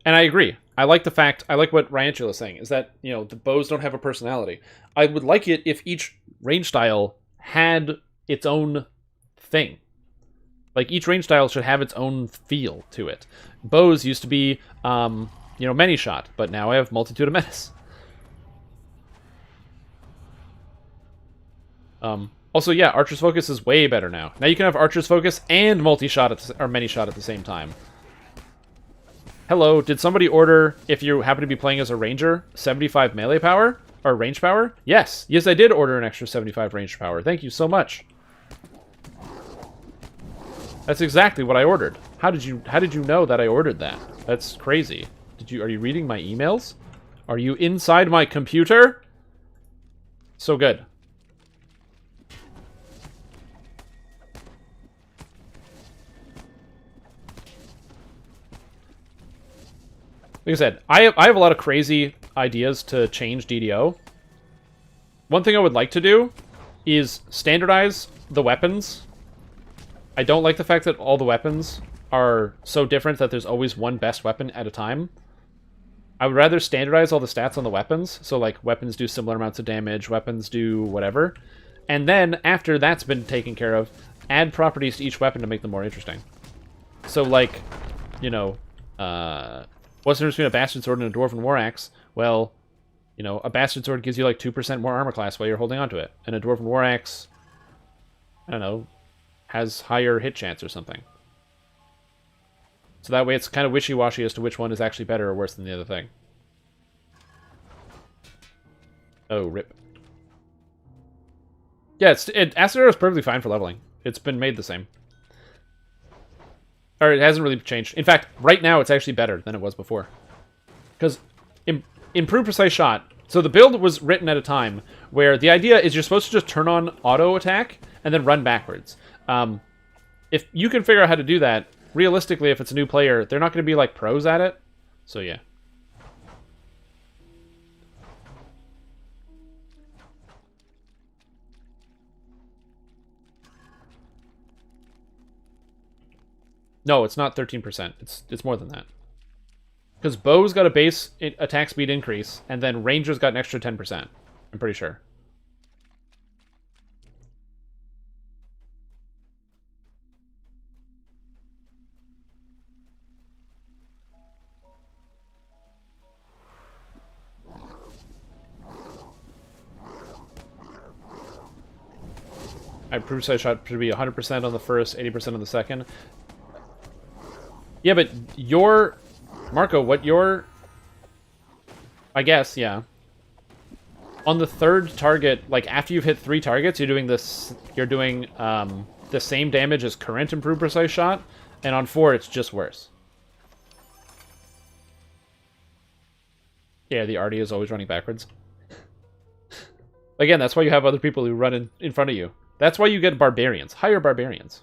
A: And I agree. I like the fact... I like what Ryantula is saying, is that, you know, the bows don't have a personality. I would like it if each range style had its own thing. Like, each range style should have its own feel to it. Bows used to be, you know, many shot, but now I have Multitude of Menace. Also, yeah, Archer's Focus is way better now. Now you can have Archer's Focus and multi-shot or many shot at the same time. Hello, did somebody order, if you happen to be playing as a ranger, 75 melee power? Or range power? Yes. Yes, I did order an extra 75 range power. Thank you so much. That's exactly what I ordered. How did you know that I ordered that? That's crazy. Are you reading my emails? Are you inside my computer? So good. Like I said, I have a lot of crazy ideas to change DDO. One thing I would like to do is standardize the weapons. I don't like the fact that all the weapons are so different that there's always one best weapon at a time. I would rather standardize all the stats on the weapons. So, like, weapons do similar amounts of damage, weapons do whatever. And then, after that's been taken care of, add properties to each weapon to make them more interesting. So, like, you know, what's the difference between a Bastard Sword and a Dwarven War Axe? Well, you know, a Bastard Sword gives you, like, 2% more armor class while you're holding onto it. And a Dwarven War Axe, I don't know, has higher hit chance or something. So that way it's kind of wishy-washy as to which one is actually better or worse than the other thing. Oh, rip. Yeah, Acid Arrow is perfectly fine for leveling. It's been made the same. Or it hasn't really changed. In fact, right now it's actually better than it was before. Because improved Precise Shot... So the build was written at a time where the idea is you're supposed to just turn on auto attack and then run backwards. If you can figure out how to do that, realistically, if it's a new player, they're not going to be, like, pros at it. So, yeah. No, it's not 13%. It's more than that. Because Bow's got a base attack speed increase, and then Ranger's got an extra 10%. I'm pretty sure. I improved Precise Shot to be 100% on the first, 80% on the second. Yeah, but your... Marco, what your... I guess, yeah. On the third target, like, after you've hit 3 targets, you're doing this... You're doing, the same damage as current improved Precise Shot, and on 4, it's just worse. Yeah, the Artie is always running backwards. Again, that's why you have other people who run in front of you. That's why you get barbarians. Hire barbarians.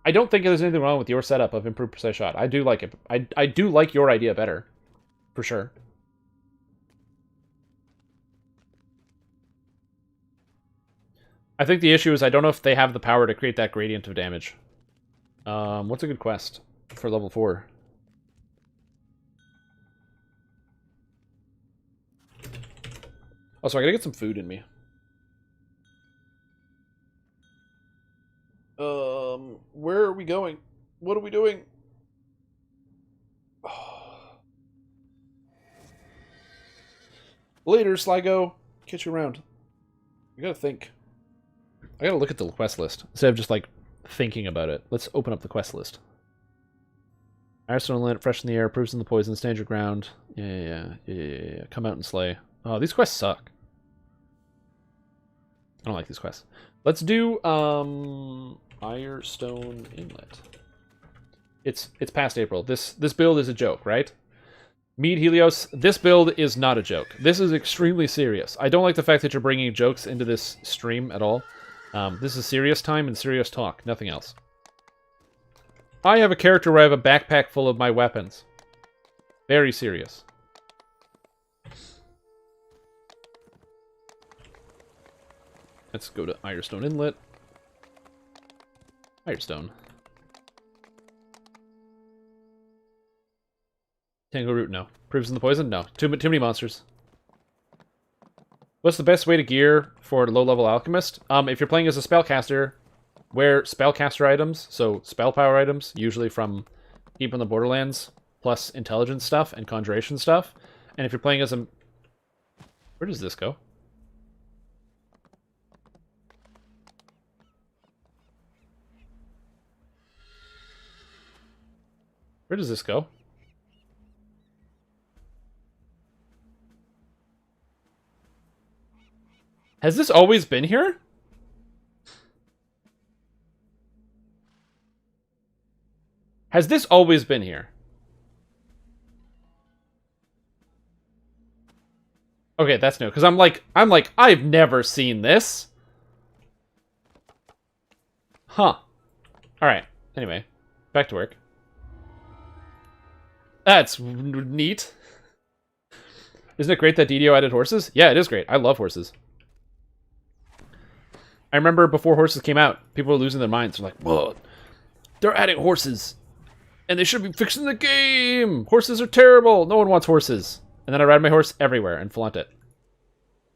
A: I don't think there's anything wrong with your setup of improved Precise Shot. I do like it. I do like your idea better. For sure. I think the issue is I don't know if they have the power to create that gradient of damage. What's a good quest for level 4? Also, I gotta get some food in me. Where are we going? What are we doing? Later, Sligo. Catch you around. I gotta think. I gotta look at the quest list instead of just like thinking about it. Let's open up the quest list. Firestone Inlet, fresh in the air, proofs in the poison, stand your ground. Yeah. Come out and slay. Oh, these quests suck. I don't like these quests. Let's do Firestone Inlet. It's past April. This build is a joke, right? Mead Helios, this build is not a joke. This is extremely serious. I don't like the fact that you're bringing jokes into this stream at all. This is serious time and serious talk, nothing else. I have a character where I have a backpack full of my weapons. Very serious. Let's go to Firestone Inlet. Firestone. Tango Root, no. Proofs in the poison? No. Too many monsters. What's the best way to gear for low-level alchemist? If you're playing as a spellcaster, wear spellcaster items, so spell power items, usually from Keep on the Borderlands, plus intelligence stuff and conjuration stuff. And if you're playing as a... Where does this go? Where does this go? Has this always been here? Has this always been here? Okay, that's new. Because I'm like, I've never seen this. Huh. Alright. Anyway. Back to work. That's neat. Isn't it great that DDO added horses? Yeah, it is great. I love horses. I remember before horses came out, people were losing their minds. They're like, whoa, they're adding horses. And they should be fixing the game. Horses are terrible. No one wants horses. And then I ride my horse everywhere and flaunt it.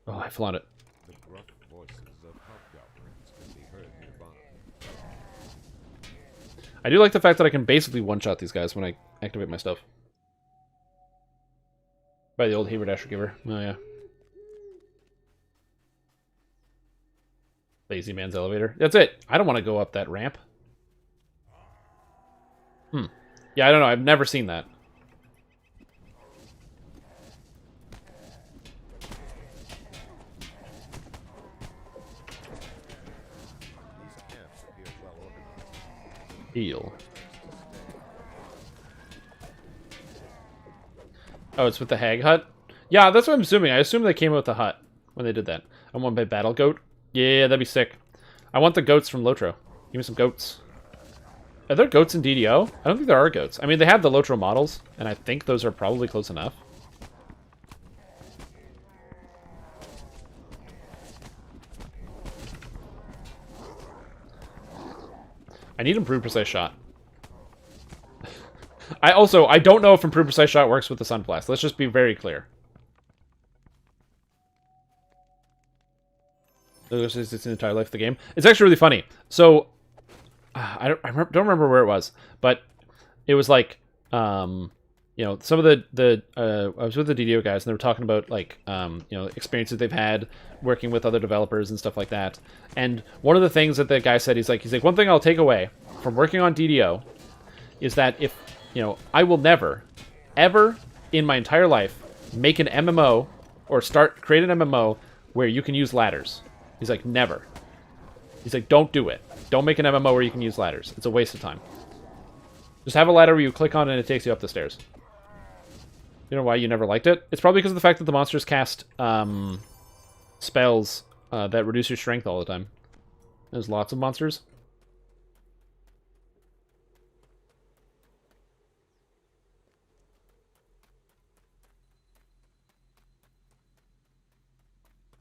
A: Oh, I flaunt it.
D: The gruff voices of hobgoblins can be heard nearby.
A: I do like the fact that I can basically one-shot these guys when I activate my stuff. By the old Haberdasher Giver. Oh, yeah. Lazy man's elevator. That's it. I don't want to go up that ramp. Yeah, I don't know. I've never seen that.
D: These camps appear well organized.
A: Heal. Oh, it's with the hag hut? Yeah, that's what I'm assuming. I assume they came out with the hut when they did that. I want my battle goat. Yeah, that'd be sick. I want the goats from Lotro. Give me some goats. Are there goats in DDO? I don't think there are goats. I mean, they have the Lotro models, and I think those are probably close enough. I need improved precise shot. I don't know if improved precise shot works with the Sunflask. Let's just be very clear. It's the entire life of the game. It's actually really funny. So, I don't remember where it was, but it was like, you know, some of the I was with the DDO guys, and they were talking about like, you know, experiences they've had working with other developers and stuff like that. And one of the things that the guy said, he's like, one thing I'll take away from working on DDO is that if, you know, I will never, ever in my entire life make an MMO or create an MMO where you can use ladders. He's like, never. He's like, don't do it. Don't make an MMO where you can use ladders. It's a waste of time. Just have a ladder where you click on it and it takes you up the stairs. You know why you never liked it? It's probably because of the fact that the monsters cast spells that reduce your strength all the time. There's lots of monsters.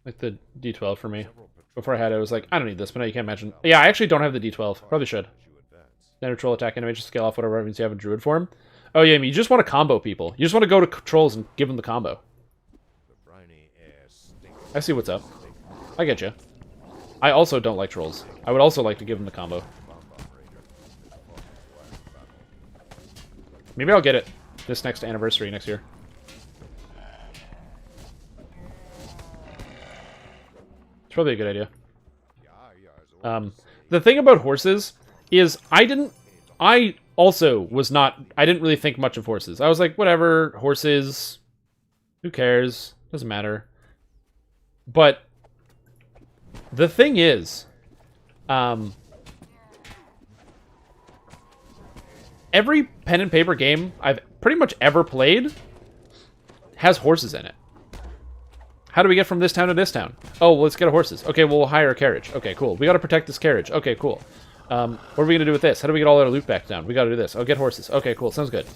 A: Like the D12 for me. Before I had it, I was like, I don't need this, but now you can't imagine. Yeah, I actually don't have the D12. Probably should. Standard troll attack animation, scale off whatever means you have a druid form. Oh yeah, I mean, you just want to combo people. You just want to go to trolls and give them the combo. I see what's up. I get you. I also don't like trolls. I would also like to give them the combo. Maybe I'll get it this next anniversary next year. It's probably a good idea. The thing about horses is I also was not, I didn't really think much of horses. I was like, whatever, horses, who cares? Doesn't matter. But the thing is, every pen and paper game I've pretty much ever played has horses in it. How do we get from this town to this town? Oh, well, let's get horses. Okay, well, we'll hire a carriage. Okay, cool. We gotta protect this carriage. Okay, cool. What are we gonna do with this? How do we get all our loot back down? We gotta do this. Oh, get horses. Okay, cool. Sounds good.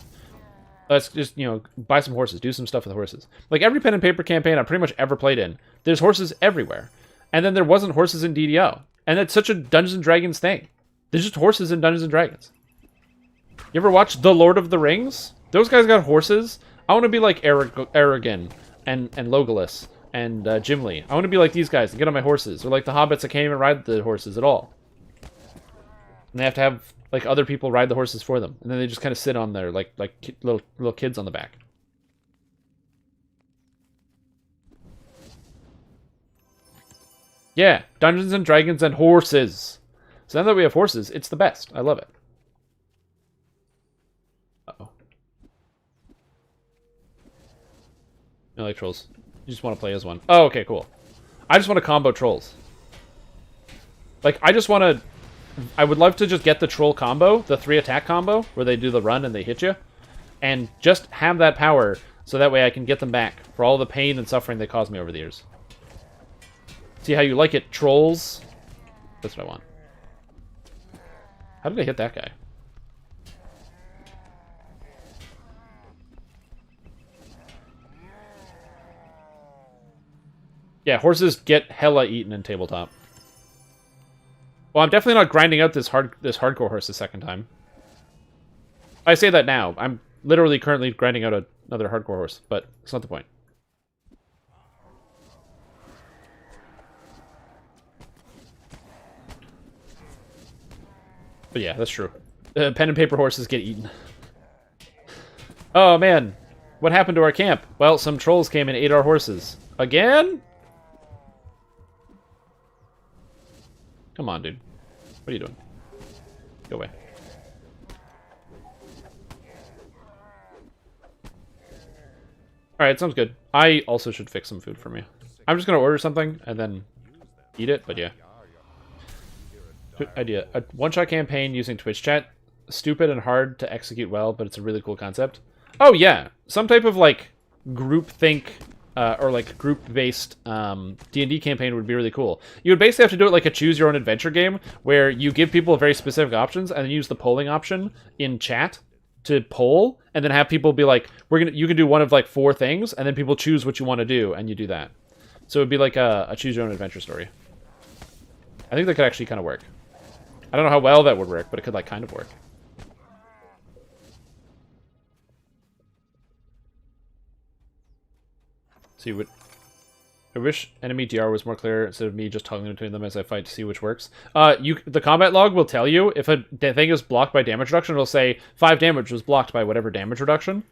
A: Let's just, you know, buy some horses. Do some stuff with horses. Like, every pen and paper campaign I've pretty much ever played in, there's horses everywhere. And then there wasn't horses in DDO. And that's such a Dungeons & Dragons thing. There's just horses in Dungeons & Dragons. You ever watch The Lord of the Rings? Those guys got horses. I want to be like Aragorn and Legolas and Gimli. I want to be like these guys and get on my horses. Or like the hobbits that can't even ride the horses at all. And they have to have like other people ride the horses for them. And then they just kind of sit on there like little kids on the back. Yeah, Dungeons and Dragons and horses. So now that we have horses, it's the best. I love it. Uh-oh. I like trolls. You just want to play as one. Oh, okay, cool. I just want to combo trolls. Like, I would love to just get the troll combo, the 3 attack combo, where they do the run and they hit you. And just have that power, so that way I can get them back for all the pain and suffering they caused me over the years. See how you like it, trolls? That's what I want. How did I hit that guy? Yeah, horses get hella eaten in tabletop. Well, I'm definitely not grinding out this hardcore horse a second time. I say that now. I'm literally currently grinding out another hardcore horse, but it's not the point. But yeah, that's true. Pen and paper horses get eaten. Oh man, what happened to our camp? Well, some trolls came and ate our horses. Again? Come on, dude. What are you doing? Go away. Alright, sounds good. I also should fix some food for me. I'm just gonna order something and then eat it, but yeah. Good idea. A one-shot campaign using Twitch chat. Stupid and hard to execute well, but it's a really cool concept. Oh yeah! Some type of, like, groupthink or like group-based D&D campaign would be really cool. You would basically have to do it like a choose-your-own-adventure game, where you give people very specific options, and then use the polling option in chat to poll, and then have people be like, you can do one of like 4 things, and then people choose what you want to do, and you do that. So it would be like a choose-your-own-adventure story. I think that could actually kind of work. I don't know how well that would work, but it could like kind of work. See what I wish enemy DR was more clear instead of me just toggling between them as I fight to see which works. The combat log will tell you if a thing is blocked by damage reduction. It'll say 5 damage was blocked by whatever damage reduction.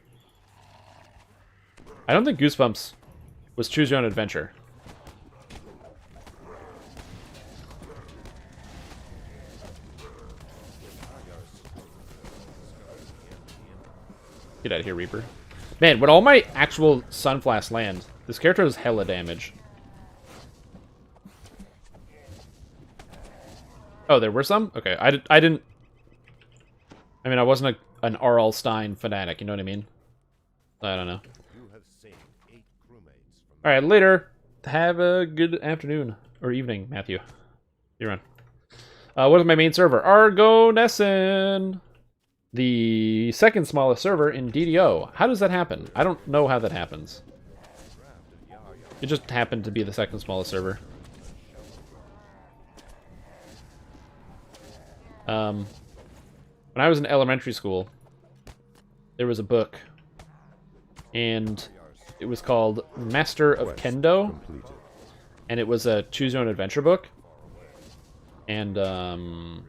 A: I don't think Goosebumps was choose your own adventure. Get out of here, Reaper. Man, when all my actual Sunflask land, this character does hella damage. Oh, there were some? Okay, I didn't... I mean, I wasn't an R.L. Stein fanatic, you know what I mean? I don't know. Alright, later. Have a good afternoon. Or evening, Matthew. You're on. What is my main server? Argonessin! The second smallest server in DDO. How does that happen? I don't know how that happens. It just happened to be the second smallest server. When I was in elementary school, there was a book, and it was called Master of Kendo, and it was a choose your own adventure book. And oh,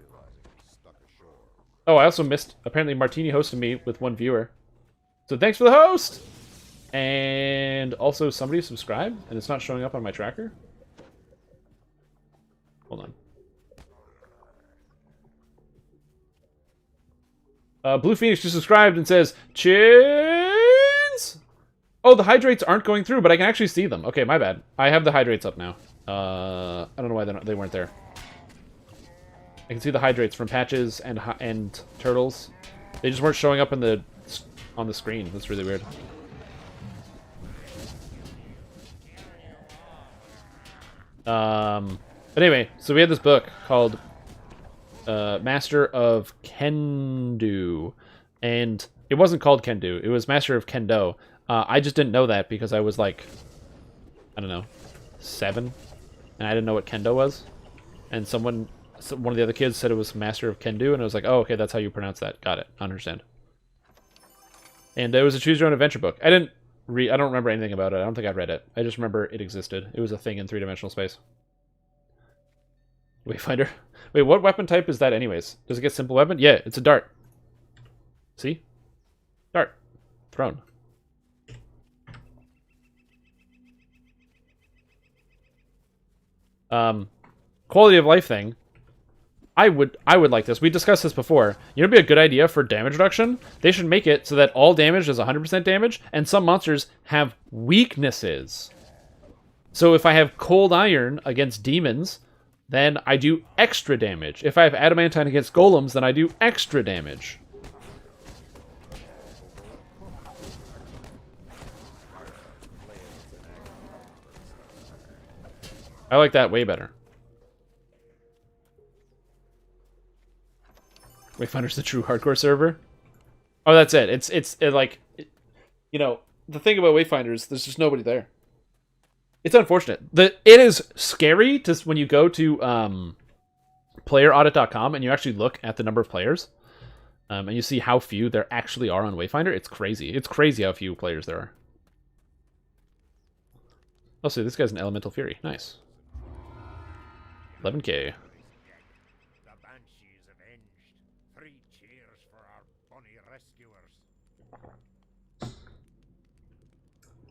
A: I also missed, apparently Martini hosted me with 1 viewer. So thanks for the host! And also somebody subscribed, and it's not showing up on my tracker. Blue Phoenix just subscribed and says, Chins! Oh, the hydrates aren't going through, but I can actually see them. Okay, my bad. I have the hydrates up now. I don't know why they weren't there. I can see the hydrates from patches and turtles. They just weren't showing up on the screen. That's really weird. But anyway, so we had this book called Master of Kendo, and it wasn't called Kendo. It was Master of Kendo. I just didn't know that because I was like, I don't know, 7, and I didn't know what Kendo was. And one of the other kids said it was Master of Kendo, and I was like, oh, okay, that's how you pronounce that. Got it. Understand. And it was a choose your own adventure book. I don't remember anything about it. I don't think I read it. I just remember it existed. It was a thing in 3-dimensional space. Wayfinder. Wait, what weapon type is that anyways? Does it get simple weapon? Yeah, it's a dart. See? Dart. Thrown. Quality of life thing. I would like this. We discussed this before. You know, it'd be a good idea for damage reduction. They should make it so that all damage is 100% damage, and some monsters have weaknesses. So if I have cold iron against demons, then I do extra damage. If I have adamantine against golems, then I do extra damage. I like that way better. Wayfinder's the true hardcore server. Oh, that's it. It's you know, the thing about Wayfinder is there's just nobody there. It's unfortunate. It is scary to when you go to playeraudit.com and you actually look at the number of players, and you see how few there actually are on Wayfinder. It's crazy. It's crazy how few players there are. Oh, so this guy's an Elemental Fury. Nice. 11k.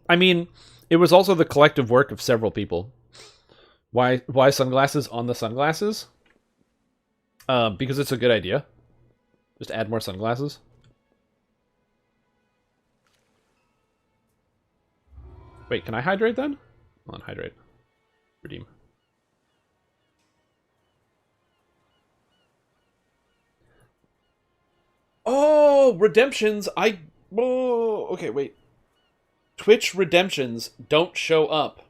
A: I mean, it was also the collective work of several people. Why sunglasses on the sunglasses? Because it's a good idea. Just add more sunglasses. Wait, can I hydrate then? Hold on, hydrate. Redeem. Oh, redemptions. Oh, okay, wait. Twitch redemptions don't show up.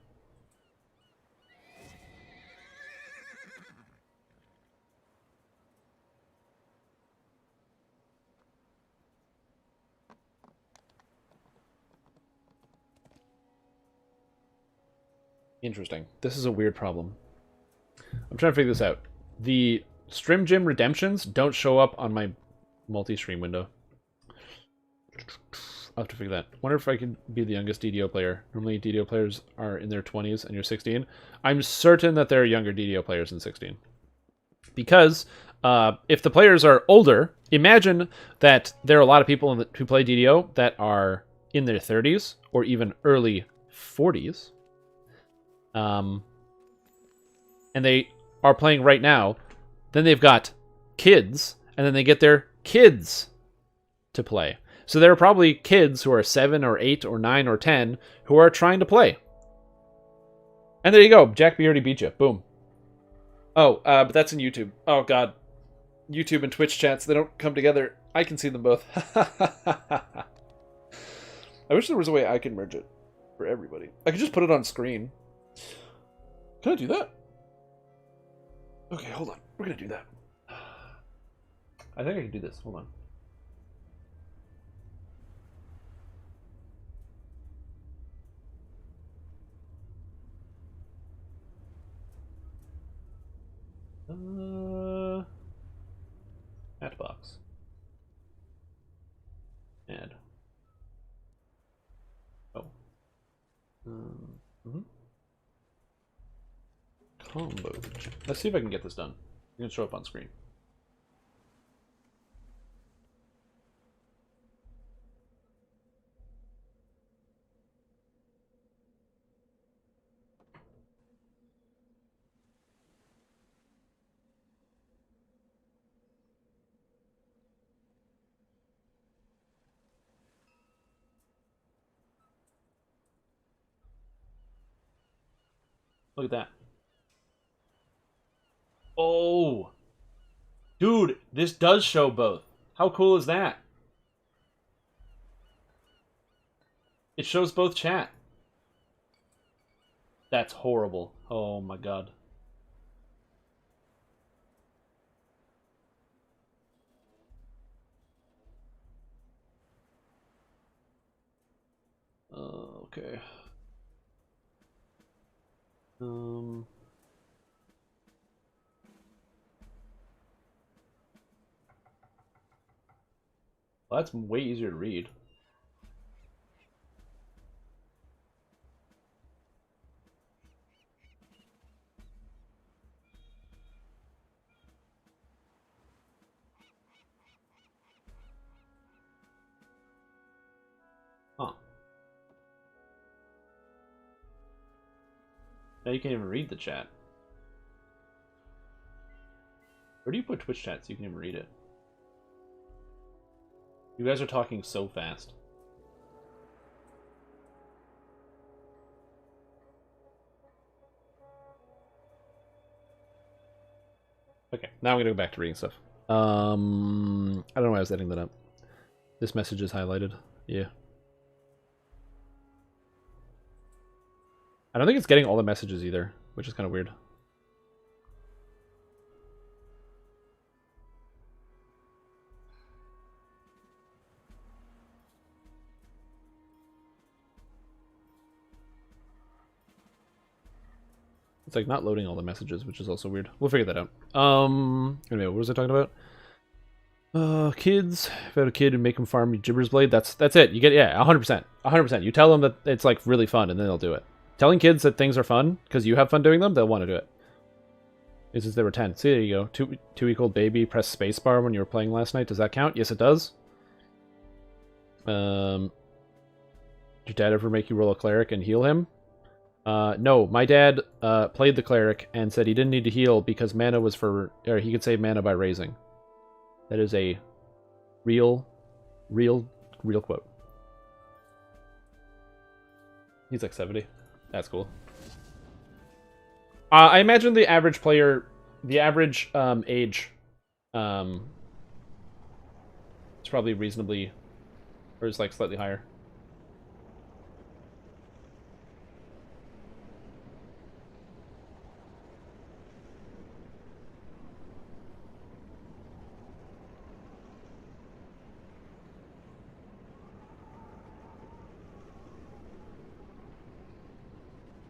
A: Interesting. This is a weird problem. I'm trying to figure this out. The Stream Gym redemptions don't show up on my multi-stream window. I'll have to figure that. Wonder if I could be the youngest DDO player. Normally DDO players are in their 20s and you're 16. I'm certain that there are younger DDO players than 16. Because if the players are older, imagine that there are a lot of people who play DDO that are in their 30s or even early 40s. And they are playing right now. Then they've got kids, and then they get their kids to play. So there are probably kids who are 7 or 8 or 9 or 10 who are trying to play. And there you go. Jack B already beat you. Boom. Oh, but that's in YouTube. Oh, God. YouTube and Twitch chats, they don't come together. I can see them both. I wish there was a way I could merge it for everybody. I could just put it on screen. Can I do that? Okay, hold on. We're going to do that. I think I can do this. Hold on. At box. Add. Oh. Combo. Let's see if I can get this done. It's going to show up on screen. Look at that. Oh! Dude, this does show both. How cool is that? It shows both chat. That's horrible. Oh my god. Okay. Well, that's way easier to read. Huh. Now you can't even read the chat. Where do you put Twitch chat so you can even read it? You guys are talking so fast. Okay, now I'm gonna go back to reading stuff. I don't know why I was setting that up. This message is highlighted. Yeah. I don't think it's getting all the messages either, which is kind of weird. It's like not loading all the messages, which is also weird. We'll figure that out. Anyway, what was I talking about? Kids. If you have a kid and make them farm Gibber's Blade, that's it. You get, yeah, 100%. 100%. You tell them that it's like really fun, and then they'll do it. Telling kids that things are fun, because you have fun doing them, they'll want to do it. It's just they were 10. See, there you go. Two-week-old baby, press spacebar when you were playing last night. Does that count? Yes, it does. Did your dad ever make you roll a cleric and heal him? No, my dad played the cleric and said he didn't need to heal because mana was for, or he could save mana by raising. That is a real quote. He's like 70. That's cool. I imagine the average player, the average age, is probably reasonably, or is like slightly higher.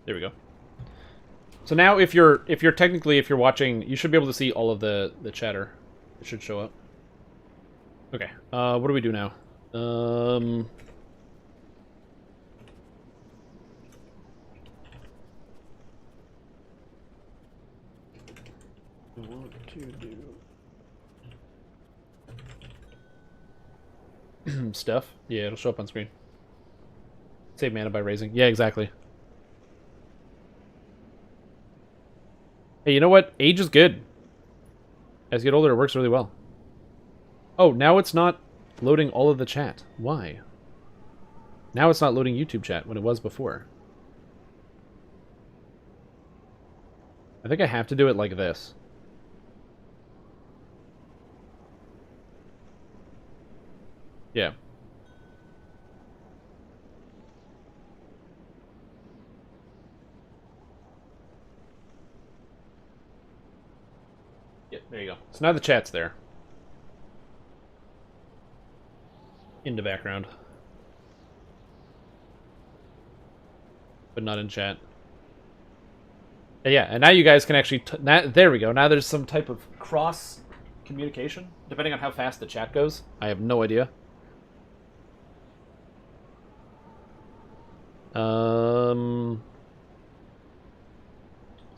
A: There we go. So now if you're watching, you should be able to see all of the chatter. It should show up. Okay. What do we do now? 1, 2, do stuff. Yeah, it'll show up on screen. Save mana by raising. Yeah, exactly. Hey, you know what? Age is good. As you get older, it works really well. Oh, now it's not loading all of the chat. Why? Now it's not loading YouTube chat when it was before. I think I have to do it like this. Yeah. Yeah, there you go. So now the chat's there. In the background. But not in chat. And yeah, and now you guys can actually... there we go. Now there's some type of cross communication, depending on how fast the chat goes. I have no idea.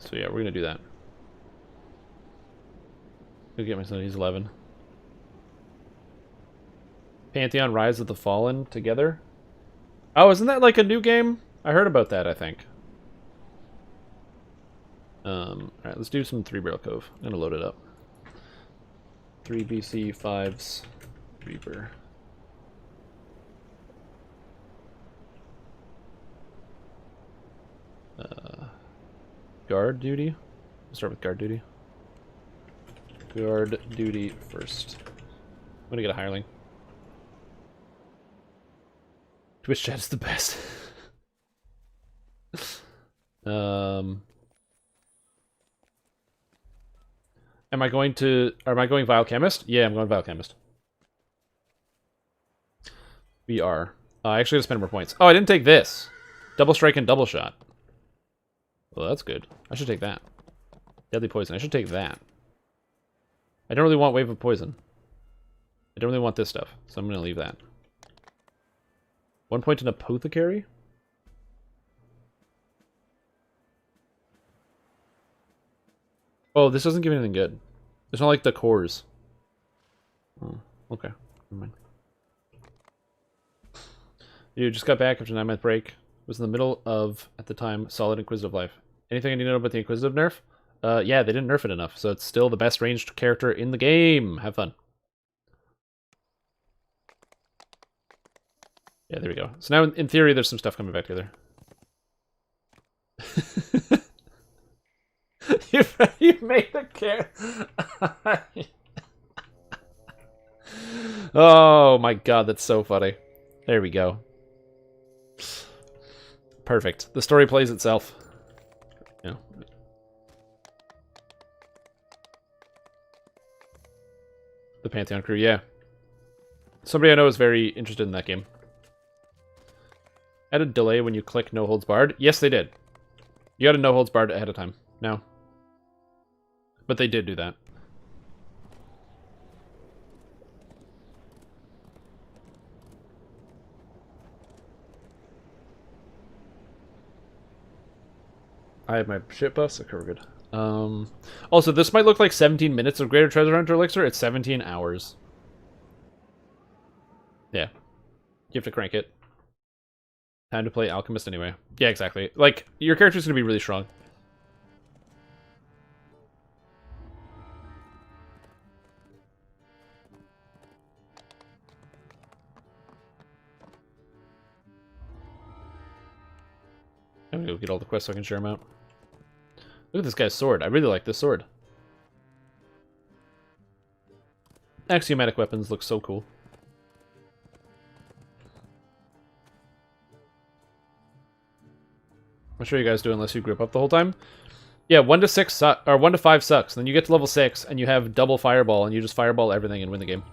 A: So yeah, we're gonna do that. Go get my son. He's 11. Pantheon Rise of the Fallen together. Oh, isn't that like a new game? I heard about that, I think. Alright, let's do some 3 Barrel Cove. I'm gonna load it up. 3 BC 5's Reaper. guard duty. Let's start with guard duty. Guard duty first. I'm gonna get a hireling. Twitch chat is the best. Am I going Vile Chemist? Yeah, I'm going Vile Chemist. We are. I actually gotta spend more points. Oh, I didn't take this. Double strike and double shot. Well, that's good. I should take that. Deadly poison. I should take that. I don't really want Wave of Poison. I don't really want this stuff, so I'm gonna leave that. 1 point in Apothecary? Oh, this doesn't give me anything good. It's not like the cores. Oh, okay. Never mind. You just got back after a 9-month break. Was in the middle of, at the time, solid Inquisitive life. Anything I need to know about the Inquisitive nerf? Yeah, they didn't nerf it enough, so it's still the best ranged character in the game. Have fun. Yeah, there we go. So now, in theory, there's some stuff coming back together. You made the care. Oh my god, that's so funny. There we go. Perfect. The story plays itself. Yeah. The Pantheon crew, yeah. Somebody I know is very interested in that game. Add a delay when you click No Holds Barred. Yes, they did. You got a No Holds Barred ahead of time. No. But they did do that. I have my shit buffs. Okay, we're good. Also, this might look like 17 minutes of Greater Treasure Hunter Elixir. It's 17 hours. Yeah. You have to crank it. Time to play Alchemist anyway. Yeah, exactly. Like, your character's going to be really strong. I'm gonna go get all the quests so I can share them out. Look at this guy's sword. I really like this sword. Axiomatic weapons look so cool. I'm sure you guys do unless you group up the whole time. Yeah, 1 to 6 or 1 to 5 sucks. Then you get to level 6 and you have double fireball and you just fireball everything and win the game.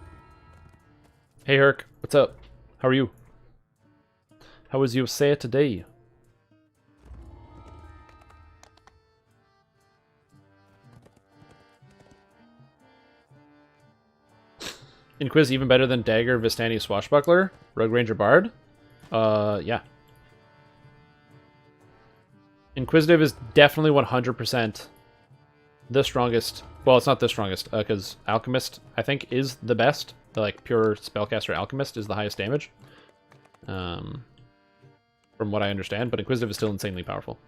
A: Hey Herc, what's up? How are you? How was your say today? Inquis even better than Dagger, Vistani, Swashbuckler? Rogue Ranger Bard? Yeah. Inquisitive is definitely 100% the strongest. Well, it's not the strongest, because Alchemist, I think, is the best. The, like, pure Spellcaster Alchemist is the highest damage. From what I understand, but Inquisitive is still insanely powerful.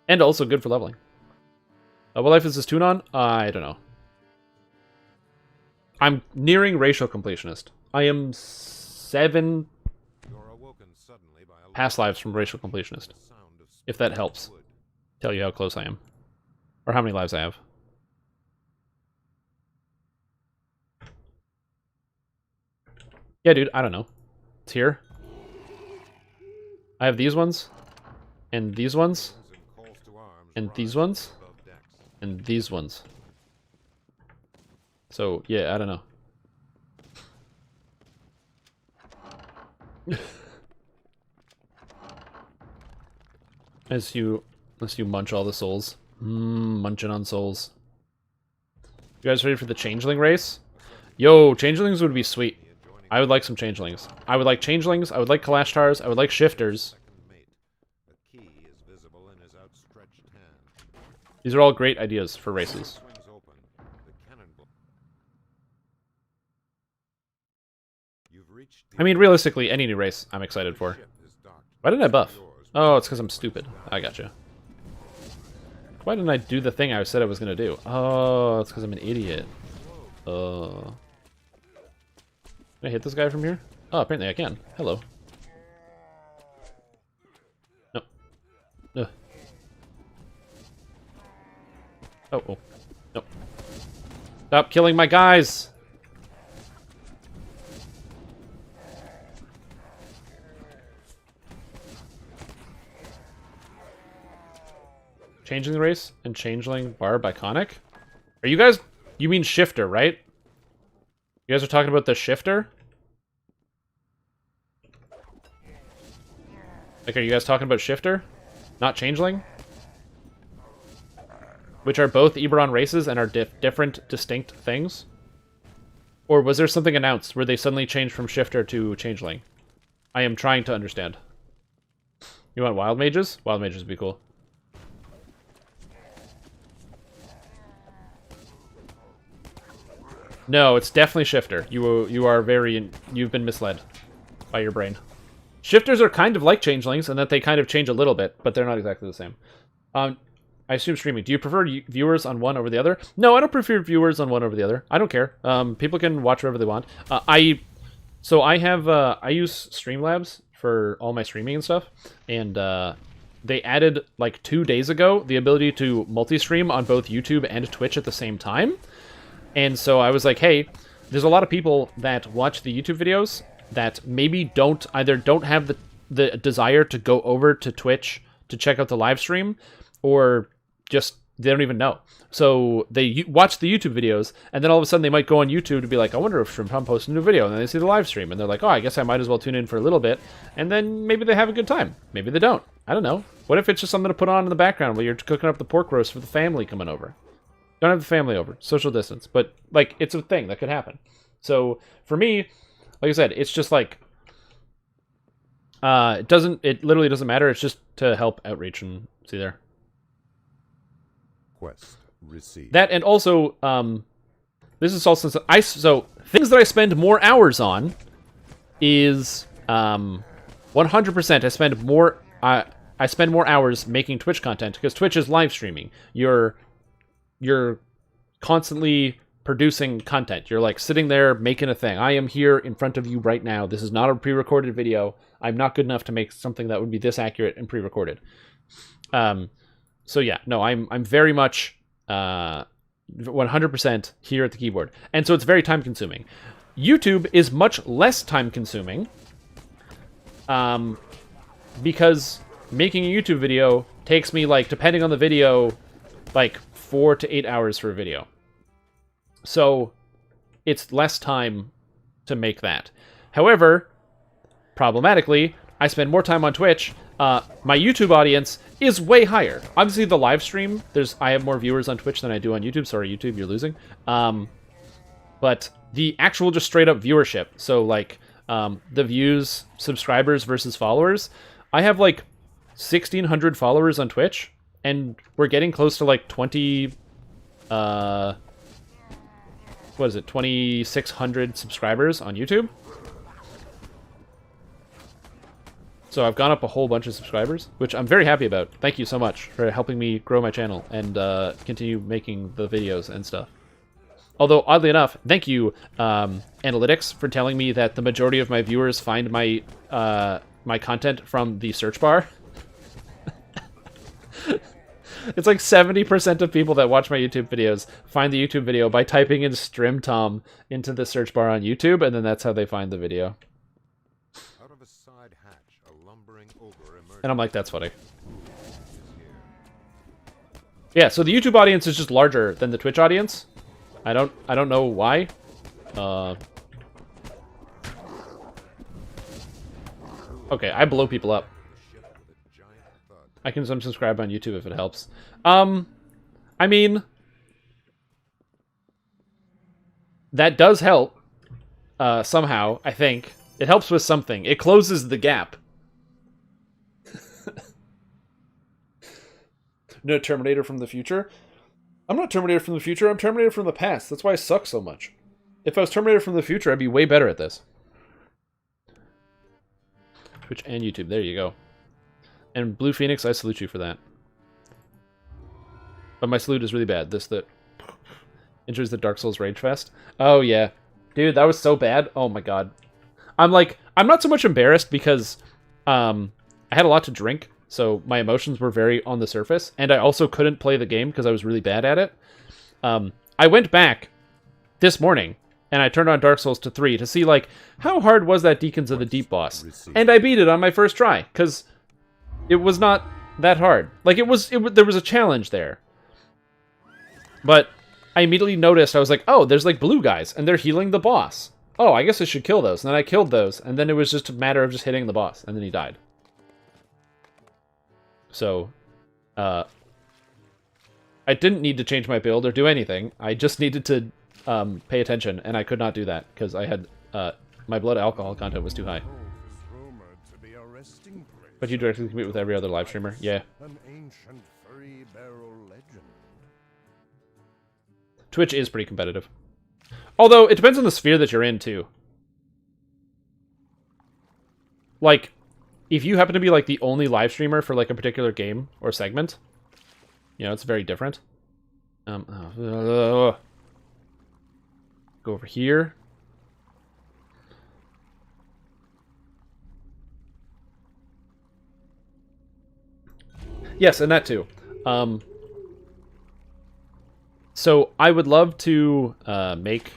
A: And also good for leveling. What life is this tune on? I don't know. I'm nearing Racial Completionist. I am 7 past lives from Racial Completionist. If that helps. Tell you how close I am. Or how many lives I have. Yeah, dude, I don't know. It's here. I have these ones. And these ones. And these ones. And these ones. So, yeah, I don't know. Unless you munch all the souls. Munching on souls. You guys ready for the Changeling race? Yo, Changelings would be sweet. I would like some Changelings. I would like Changelings, I would like Kalashtars, I would like Shifters. These are all great ideas for races. I mean, realistically, any new race I'm excited for. Why didn't I buff? Oh, it's because I'm stupid. I gotcha. Why didn't I do the thing I said I was going to do? Oh, it's because I'm an idiot. Can I hit this guy from here? Oh, apparently I can. Hello. No. Oh, oh. No. Stop killing my guys! Changing the race and changeling barb iconic? Are you guys... You mean shifter, right? You guys are talking about the shifter? Like, are you guys talking about shifter? Not changeling? Which are both Eberron races and are different, distinct things? Or was there something announced where they suddenly changed from shifter to changeling? I am trying to understand. You want wild mages? Wild mages would be cool. No, it's definitely shifter. You are very... You've been misled by your brain. Shifters are kind of like changelings in that they kind of change a little bit, but they're not exactly the same. I assume streaming. Do you prefer viewers on one over the other? No, I don't prefer viewers on one over the other. I don't care. People can watch wherever they want. I use Streamlabs for all my streaming and stuff, and they added like 2 days ago the ability to multi-stream on both YouTube and Twitch at the same time. And so I was like, hey, there's a lot of people that watch the YouTube videos that maybe don't have the desire to go over to Twitch to check out the live stream, or just they don't even know. So they watch the YouTube videos, and then all of a sudden they might go on YouTube to be like, I wonder if I'm posting a new video, and then they see the live stream, and they're like, oh, I guess I might as well tune in for a little bit, and then maybe they have a good time. Maybe they don't. I don't know. What if it's just something to put on in the background while you're cooking up the pork roast for the family coming over? Don't have the family over. Social distance. But, like, it's a thing that could happen. So, for me, like I said, it's just like... It literally doesn't matter. It's just to help outreach and see there.
C: Quest received.
A: That, and also, this is also... So, things that I spend more hours on is, 100% I spend more... I spend more hours making Twitch content, because Twitch is live streaming. You're constantly producing content. You're like sitting there making a thing. I am here in front of you right now. This is not a pre-recorded video. I'm not good enough to make something that would be this accurate and pre-recorded. So yeah, no, I'm very much 100% here at the keyboard. And so it's very time consuming. YouTube is much less time consuming because making a YouTube video takes me, like, depending on the video, like 4 to 8 hours for a video. So it's less time to make that. However, problematically, I spend more time on Twitch. My YouTube audience is way higher. Obviously, the live stream, I have more viewers on Twitch than I do on YouTube. Sorry, YouTube, you're losing. But the actual just straight up viewership, so like the views, subscribers versus followers, I have like 1,600 followers on Twitch, and we're getting close to like 2,600 subscribers on YouTube. So I've gone up a whole bunch of subscribers, which I'm very happy about. Thank you so much for helping me grow my channel and continue making the videos and stuff. Although, oddly enough, thank you, Analytics, for telling me that the majority of my viewers find my my content from the search bar. It's like 70% of people that watch my YouTube videos find the YouTube video by typing in Strimtom into the search bar on YouTube, and then that's how they find the video.
D: Out of a side hatch, a lumbering ogre emerged.
A: And I'm like, that's funny. Yeah, so the YouTube audience is just larger than the Twitch audience. I don't know why. Okay, I blow people up. I can unsubscribe on YouTube if it helps. I mean, that does help. Somehow, I think. It helps with something. It closes the gap. No Terminator from the future? I'm not Terminator from the future, I'm Terminator from the past. That's why I suck so much. If I was Terminator from the future, I'd be way better at this. Twitch and YouTube, there you go. And Blue Phoenix, I salute you for that. But my salute is really bad. This that enters the Dark Souls Rage Fest. Oh yeah. Dude, that was so bad. Oh my god. I'm not so much embarrassed because I had a lot to drink so my emotions were very on the surface, and I also couldn't play the game because I was really bad at it. I went back this morning, and I turned on Dark Souls to 3 to see, like, how hard was that Deacons of the Deep boss? And I beat it on my first try, because it was not that hard. Like, there was a challenge there. But I immediately noticed, I was like, oh, there's, like, blue guys, and they're healing the boss. Oh, I guess I should kill those. And then I killed those, and then it was just a matter of just hitting the boss, and then he died. So, I didn't need to change my build or do anything. I just needed to pay attention, and I could not do that because I had my blood alcohol content was too high. But you directly compete with every other live streamer? Yeah.
C: An ancient three-barrel legend.
A: Twitch is pretty competitive. Although, it depends on the sphere that you're in, too. Like, if you happen to be, like, the only live streamer for, like, a particular game or segment, you know, it's very different. Go over here. Yes, and that too. So I would love to make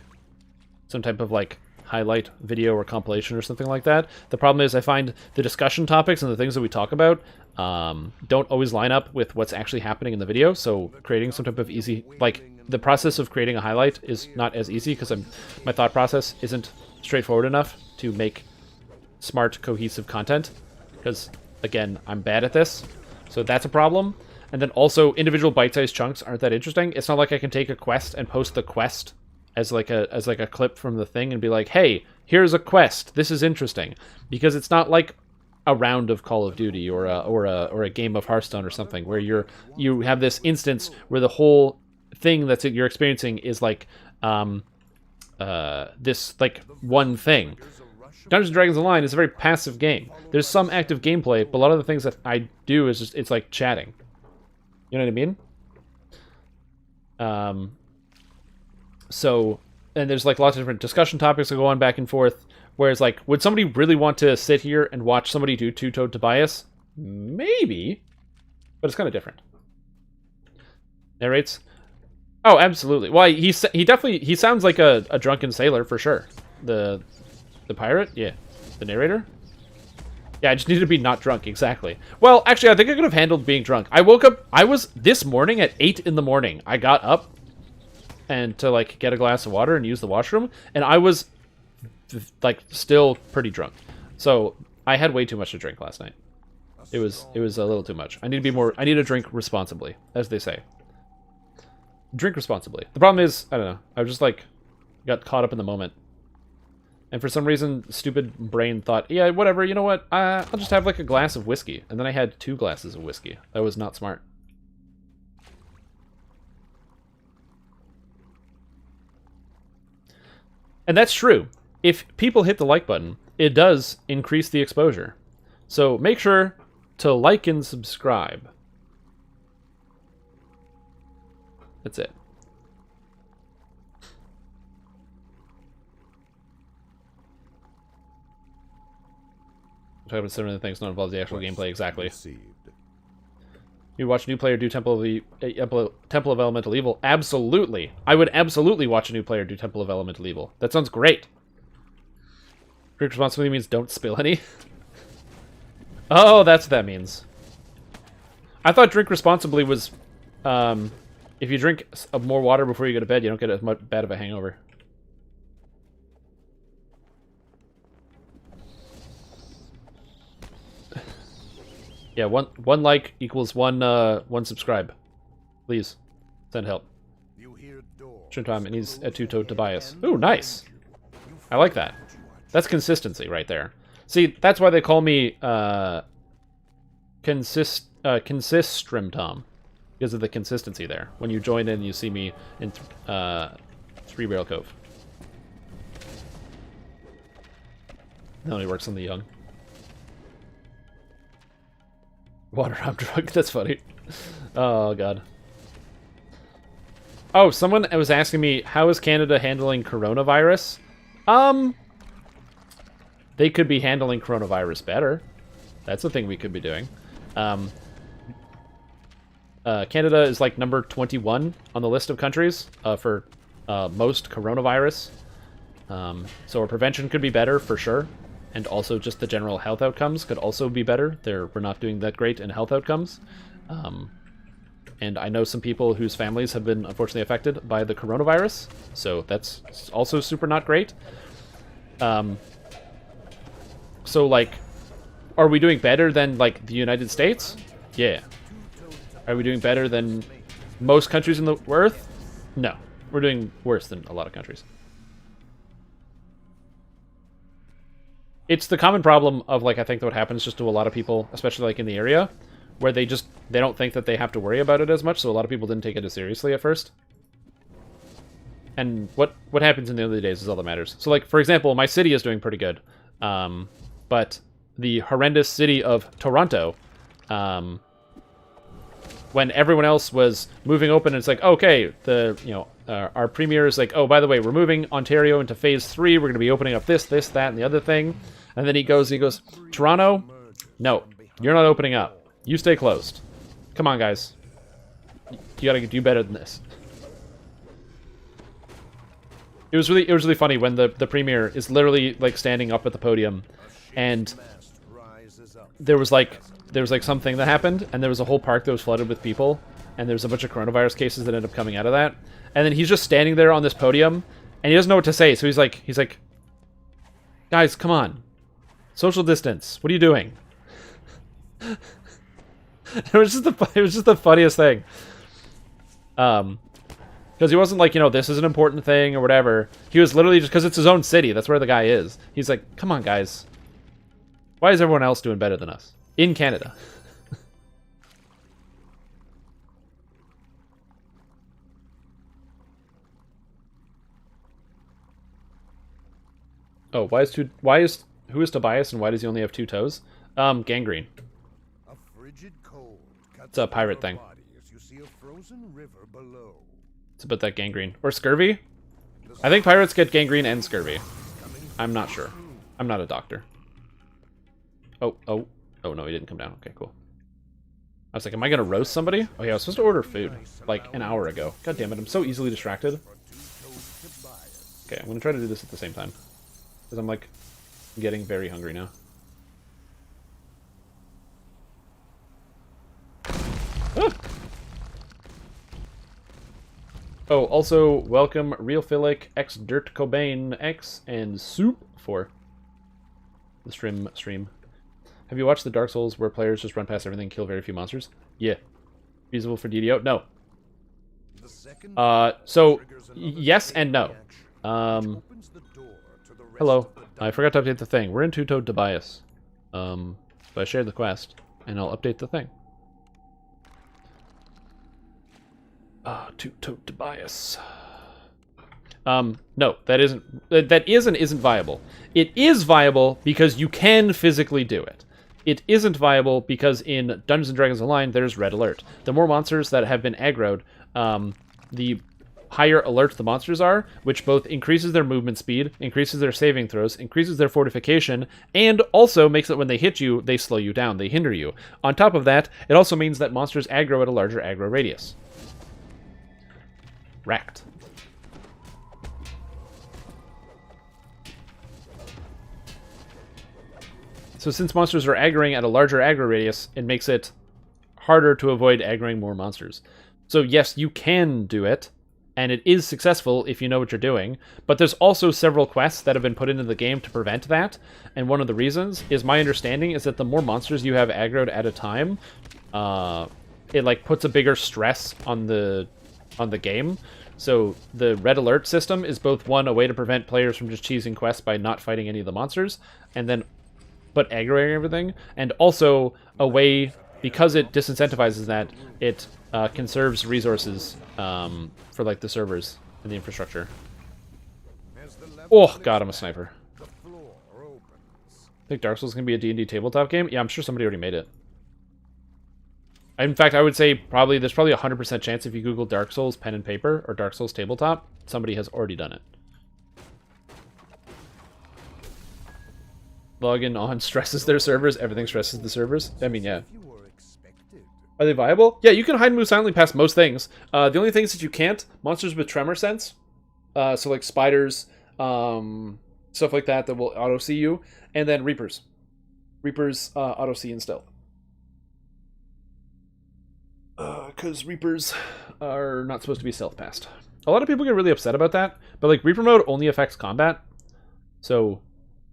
A: some type of like highlight video or compilation or something like that. The problem is I find the discussion topics and the things that we talk about don't always line up with what's actually happening in the video. So creating some type of easy, like the process of creating a highlight is not as easy because my thought process isn't straightforward enough to make smart, cohesive content. Because again, I'm bad at this. So that's a problem. And then also individual bite-sized chunks aren't that interesting. It's not like I can take a quest and post the quest as like a clip from the thing and be like, hey, here's a quest. This is interesting. Because it's not like a round of Call of Duty or a game of Hearthstone or something where you have this instance where the whole thing that you're experiencing is like this like one thing. Dungeons & Dragons Online is a very passive game. There's some active gameplay, but a lot of the things that I do is just, it's like chatting. You know what I mean? So, and there's like lots of different discussion topics that go on back and forth. Whereas like, would somebody really want to sit here and watch somebody do Two-Toed Tobias? Maybe. But it's kind of different. Narrates? Oh, absolutely. Well, he sounds like a drunken sailor for sure. The pirate? Yeah. The narrator? Yeah, I just needed to be not drunk, exactly. Well, actually, I think I could have handled being drunk. I woke up, this morning at 8 in the morning. I got up and to, like, get a glass of water and use the washroom, and I was, like, still pretty drunk. So, I had way too much to drink last night. It was a little too much. I need to drink responsibly, as they say. Drink responsibly. The problem is, I don't know, I was just, like, got caught up in the moment. And for some reason, stupid brain thought, yeah, whatever, you know what, I'll just have like a glass of whiskey. And then I had 2 glasses of whiskey. That was not smart. And that's true. If people hit the like button, it does increase the exposure. So make sure to like and subscribe. That's it. Talk about some of the things not involve the actual gameplay exactly. You watch a new player do Temple of Elemental Evil? Absolutely. I would absolutely watch a new player do Temple of Elemental Evil. That sounds great. Drink responsibly means don't spill any. Oh, that's what that means. I thought drink responsibly was if you drink more water before you go to bed, you don't get as much bad of a hangover. Yeah, one like equals one subscribe. Please send help. Shuntam, and he's a Two-Toed Tobias. Ooh, nice. I like that. That's consistency right there. See, that's why they call me Consistrim Tom, because of the consistency there. When you join in, you see me in Three Barrel Cove. That only works on the young. Water, I'm drunk. That's funny. Oh, God. Oh, someone was asking me, how is Canada handling coronavirus? They could be handling coronavirus better. That's the thing we could be doing. Canada is like number 21 on the list of countries for most coronavirus. So our prevention could be better for sure. And also just the general health outcomes could also be better. We're not doing that great in health outcomes. And I know some people whose families have been unfortunately affected by the coronavirus. So that's also super not great. So like, are we doing better than like the United States? Yeah. Are we doing better than most countries in the earth? No. We're doing worse than a lot of countries. It's the common problem of, like, I think what happens just to a lot of people, especially, like, in the area, where they don't think that they have to worry about it as much, so a lot of people didn't take it as seriously at first. And what happens in the early days is all that matters. So, like, for example, my city is doing pretty good, but the horrendous city of Toronto, when everyone else was moving open, it's like, okay, our premier is like, oh, by the way, we're moving Ontario into phase 3. We're going to be opening up this, that, and the other thing. And then he goes, Toronto, no, you're not opening up. You stay closed. Come on, guys. You got to do better than this. It was really funny when the premier is literally like standing up at the podium, and there was like something that happened, and there was a whole park that was flooded with people, and there was a bunch of coronavirus cases that ended up coming out of that. And then he's just standing there on this podium, and he doesn't know what to say. So he's like, guys, come on, social distance. What are you doing? It was just the funniest thing. Because he wasn't like, this is an important thing or whatever. He was literally just because it's his own city. That's where the guy is. He's like, come on, guys. Why is everyone else doing better than us in Canada? Oh, who is Tobias and why does he only have 2 toes? Gangrene.
C: A frigid cold cuts
A: It's a pirate
C: your
A: thing.
C: body as you see a frozen river below.
A: It's about that gangrene. Or scurvy? I think pirates get gangrene and scurvy. I'm not sure. I'm not a doctor. Oh, no, he didn't come down. Okay, cool. I was like, am I gonna roast somebody? Oh yeah, I was supposed to order food, like, an hour ago. God damn it, I'm so easily distracted. Okay, I'm gonna try to do this at the same time. Because I'm, like, getting very hungry now. Ah! Oh, also, welcome Realphilic, X Dirt Cobain X, and Soup for the stream. Have you watched the Dark Souls where players just run past everything and kill very few monsters? Yeah. Feasible for DDO? No. So, yes and no. Hello. I forgot to update the thing. We're in Two-Toed Tobias. But I shared the quest, and I'll update the thing. Two-Toed Tobias. No, that isn't viable. It is viable because you can physically do it. It isn't viable because in Dungeons & Dragons Online, there's Red Alert. The more monsters that have been aggroed, the higher alert the monsters are, which both increases their movement speed, increases their saving throws, increases their fortification, and also makes it when they hit you, they slow you down, they hinder you. On top of that, it also means that monsters aggro at a larger aggro radius. Wrecked. So since monsters are aggroing at a larger aggro radius, it makes it harder to avoid aggroing more monsters. So yes, you can do it, and it is successful if you know what you're doing, but there's also several quests that have been put into the game to prevent that, and one of the reasons is my understanding is that the more monsters you have aggroed at a time, it like puts a bigger stress on the game. So the Red Alert system is both a way to prevent players from just cheesing quests by not fighting any of the monsters, but aggroing everything, and also a way, because it disincentivizes that, it conserves resources for like the servers and the infrastructure. Oh god, I'm a sniper. I think Dark Souls is going to be a D&D tabletop game? Yeah, I'm sure somebody already made it. In fact, I would say there's probably a 100% chance if you Google Dark Souls pen and paper or Dark Souls tabletop, somebody has already done it. Login on stresses their servers. Everything stresses the servers. I mean, yeah. Are they viable? Yeah, you can hide and move silently past most things. The only things that you can't, monsters with tremor sense. So like spiders, stuff like that will auto see you, and then reapers. Reapers auto see and stealth. Because reapers are not supposed to be stealth passed. A lot of people get really upset about that, but like reaper mode only affects combat. So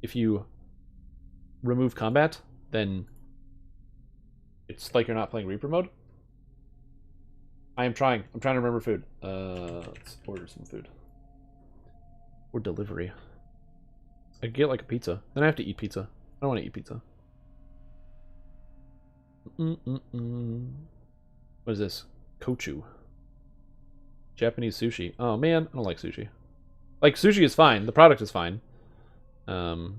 A: if you remove combat, then it's like you're not playing reaper mode. I'm trying to remember food. Let's order some food. Or delivery. I could get like a pizza. Then I have to eat pizza. I don't want to eat pizza. What is this? Kochu. Japanese sushi. Oh man, I don't like sushi. Like, sushi is fine. The product is fine. I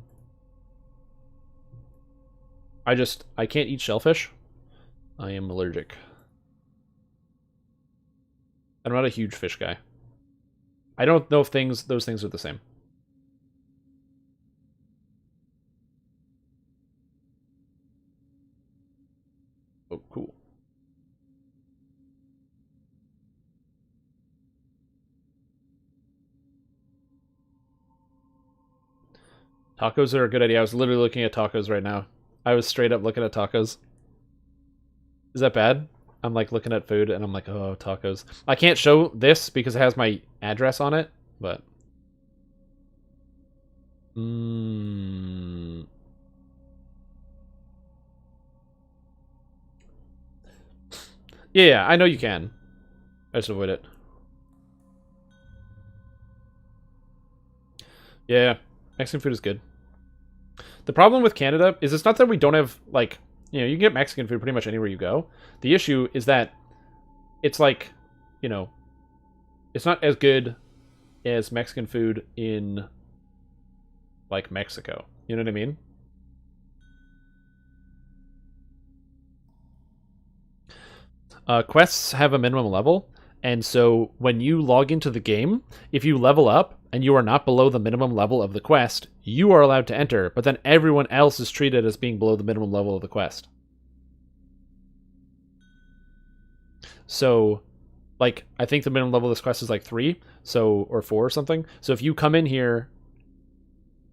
A: can't eat shellfish. I am allergic. I'm not a huge fish guy. I don't know if those things are the same. Oh, cool. Tacos are a good idea. I was literally looking at tacos right now. I was straight up looking at tacos. Is that bad? I'm like looking at food and I'm like, oh, tacos. I can't show this because it has my address on it, but... Yeah, I know you can. I just avoid it. Yeah, Mexican food is good. The problem with Canada is it's not that we don't have, like, you know, you can get Mexican food pretty much anywhere you go. The issue is that it's like, you know, it's not as good as Mexican food in, like, Mexico. You know what I mean? Quests have a minimum level, and so when you log into the game, if you level up and you are not below the minimum level of the quest, you are allowed to enter, but then everyone else is treated as being below the minimum level of the quest. So, like, I think the minimum level of this quest is like 3, so, or 4 or something. So if you come in here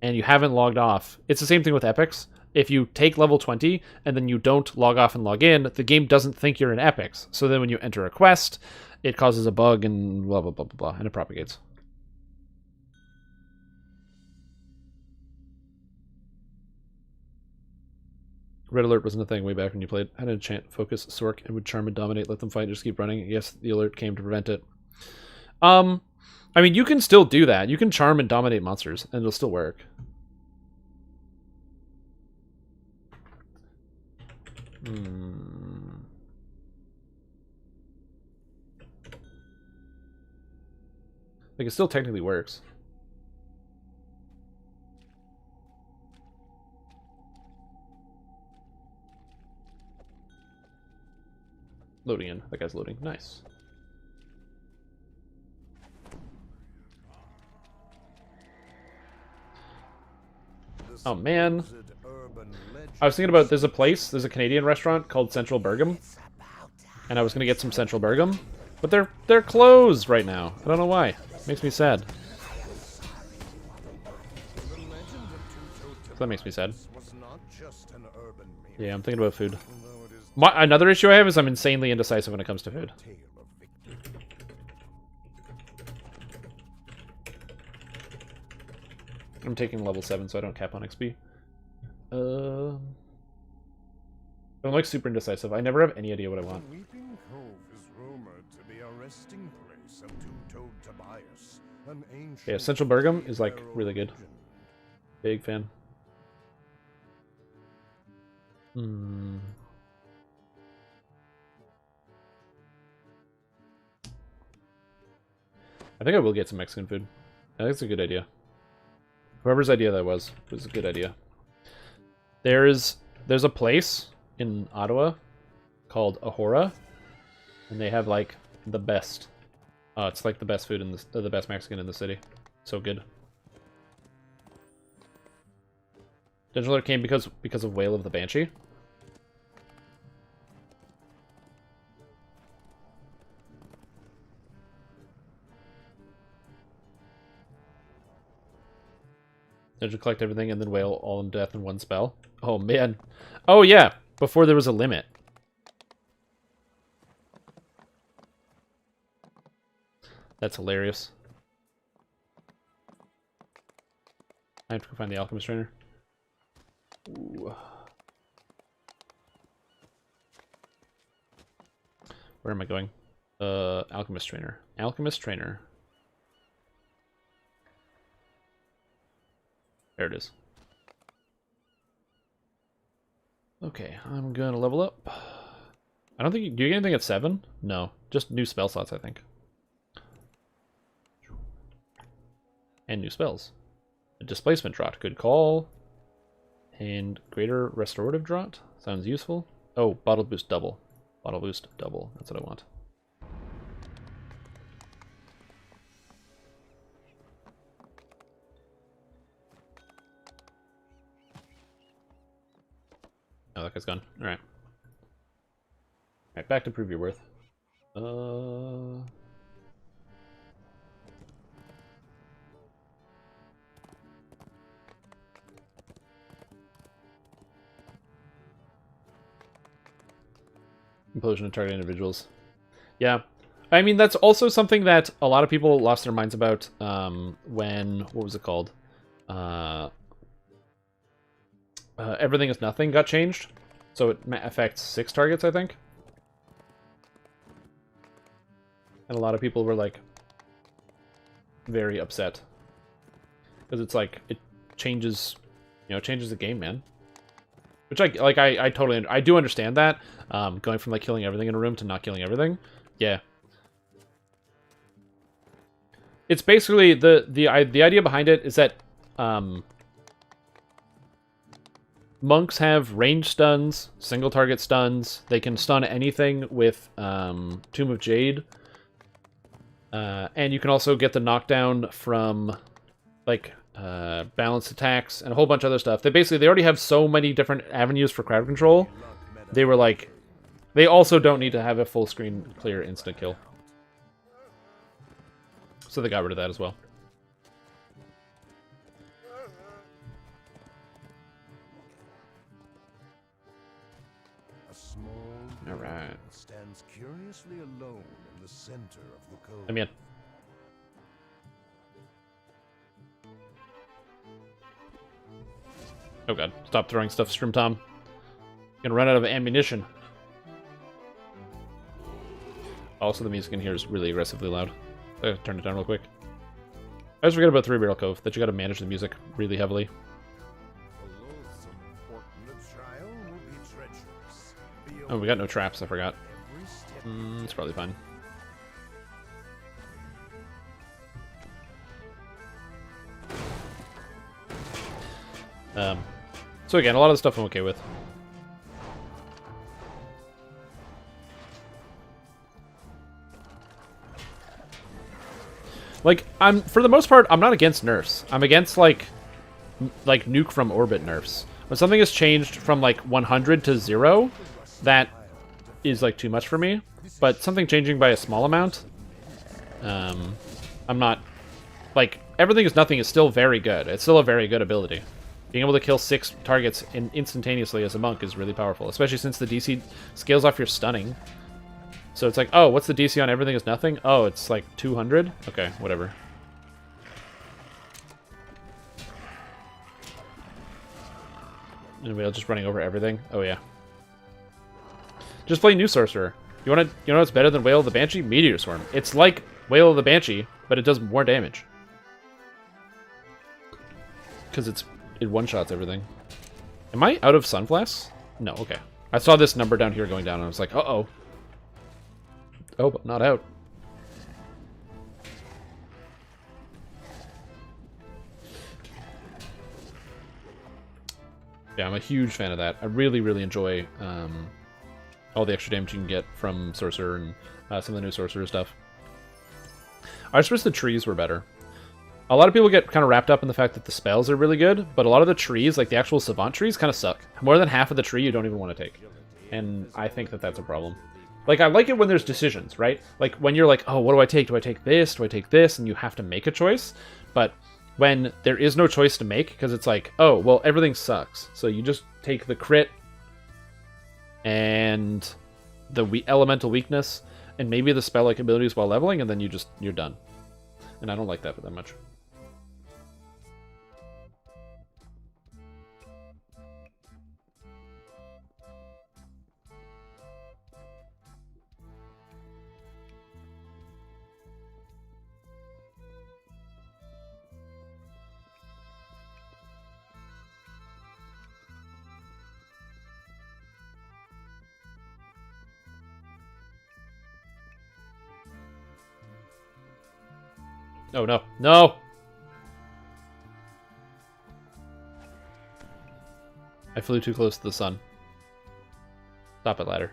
A: and you haven't logged off, it's the same thing with epics. If you take level 20 and then you don't log off and log in, the game doesn't think you're in epics. So then when you enter a quest, it causes a bug and blah, blah, blah, blah, blah, and it propagates. Red alert wasn't a thing way back when you played. Had a chant, focus, Sork, and would charm and dominate, let them fight, just keep running. Yes, the alert came to prevent it. I mean, you can still do that. You can charm and dominate monsters, and it'll still work. Like, it still technically works. Loading in. That guy's loading. Nice. Oh, man. I was thinking about, there's a Canadian restaurant called Central Burgum. And I was going to get some Central Burgum. But they're closed right now. I don't know why. Makes me sad. That makes me sad. Yeah, I'm thinking about food. Another issue I have is I'm insanely indecisive when it comes to food. I'm taking level 7 so I don't cap on XP. I'm like super indecisive. I never have any idea what I want.
C: Weeping Cove is rumored to be a resting place of two-toed Tobias, an ancient
A: Yeah, Central Burgum is like really good. Big fan. I think I will get some Mexican food. I think it's a good idea. Whoever's idea that was a good idea. There's a place in Ottawa called Ahora, and they have like the best. It's like the best food in the best Mexican in the city. So good. Dungeon Alert came because of Wail of the Banshee. Then you collect everything and then wail all in death in one spell. Oh, man. Oh, yeah. Before there was a limit. That's hilarious. I have to go find the Alchemist Trainer. Ooh. Where am I going? Alchemist Trainer. Alchemist Trainer. There it is. Okay, I'm gonna level up. I don't think... Do you get anything at 7? No. Just new spell slots, I think. And new spells. A displacement draught. Good call. And greater restorative draught. Sounds useful. Oh, bottle boost double. Bottle boost double. That's what I want. Oh, that guy's gone. Alright. Alright, back to prove your worth. Implosion of target individuals. Yeah. I mean, that's also something that a lot of people lost their minds about when... What was it called? Everything is Nothing got changed. So it affects 6 targets, I think. And a lot of people were, like, very upset. Because it's like, it changes, changes the game, man. Which, I totally, I do understand that. Going from, like, killing everything in a room to not killing everything. Yeah. It's basically, the idea behind it is that, monks have range stuns, single target stuns. They can stun anything with Tomb of Jade. And you can also get the knockdown from, like, balanced attacks and a whole bunch of other stuff. They already have so many different avenues for crowd control. They were like, they also don't need to have a full screen clear instant kill. So they got rid of that as well. All right.
C: Stands curiously alone in the center of the cove.
A: Let me in. Oh god, stop throwing stuff, Strim Tom. Gonna run out of ammunition. Also, the music in here is really aggressively loud. I gotta turn it down real quick. I always forget about Three Barrel Cove, that you gotta manage the music really heavily. Oh, we got no traps, I forgot. It's probably fine. So again, a lot of the stuff I'm okay with. Like, for the most part, I'm not against nerfs. I'm against, like nuke from orbit nerfs. When something has changed from, like, 100 to 0, that is, like, too much for me. But something changing by a small amount, I'm not... Like, Everything is Nothing is still very good. It's still a very good ability. Being able to kill 6 targets instantaneously as a monk is really powerful, especially since the DC scales off your stunning. So it's like, oh, what's the DC on Everything is Nothing? Oh, it's like 200? Okay, whatever. Anyway, just running over everything. Oh, yeah. Just play New Sorcerer. You know what's better than Wail of the Banshee? Meteor Swarm. It's like Wail of the Banshee, but it does more damage. Because it one-shots everything. Am I out of Sunflasks? No, okay. I saw this number down here going down, and I was like, uh-oh. Oh, but not out. Yeah, I'm a huge fan of that. I really, really enjoy all the extra damage you can get from Sorcerer and some of the new Sorcerer stuff. I just wish the trees were better. A lot of people get kind of wrapped up in the fact that the spells are really good, but a lot of the trees, like the actual Savant trees, kind of suck. More than half of the tree you don't even want to take. And I think that that's a problem. Like, I like it when there's decisions, right? Like, when you're like, oh, what do I take? Do I take this? Do I take this? And you have to make a choice. But when there is no choice to make, because it's like, oh, well, everything sucks. So you just take the crit and the elemental weakness and maybe the spell-like abilities while leveling, and then you're done. And I don't like that much. Oh, no. No! I flew too close to the sun. Stop it, ladder.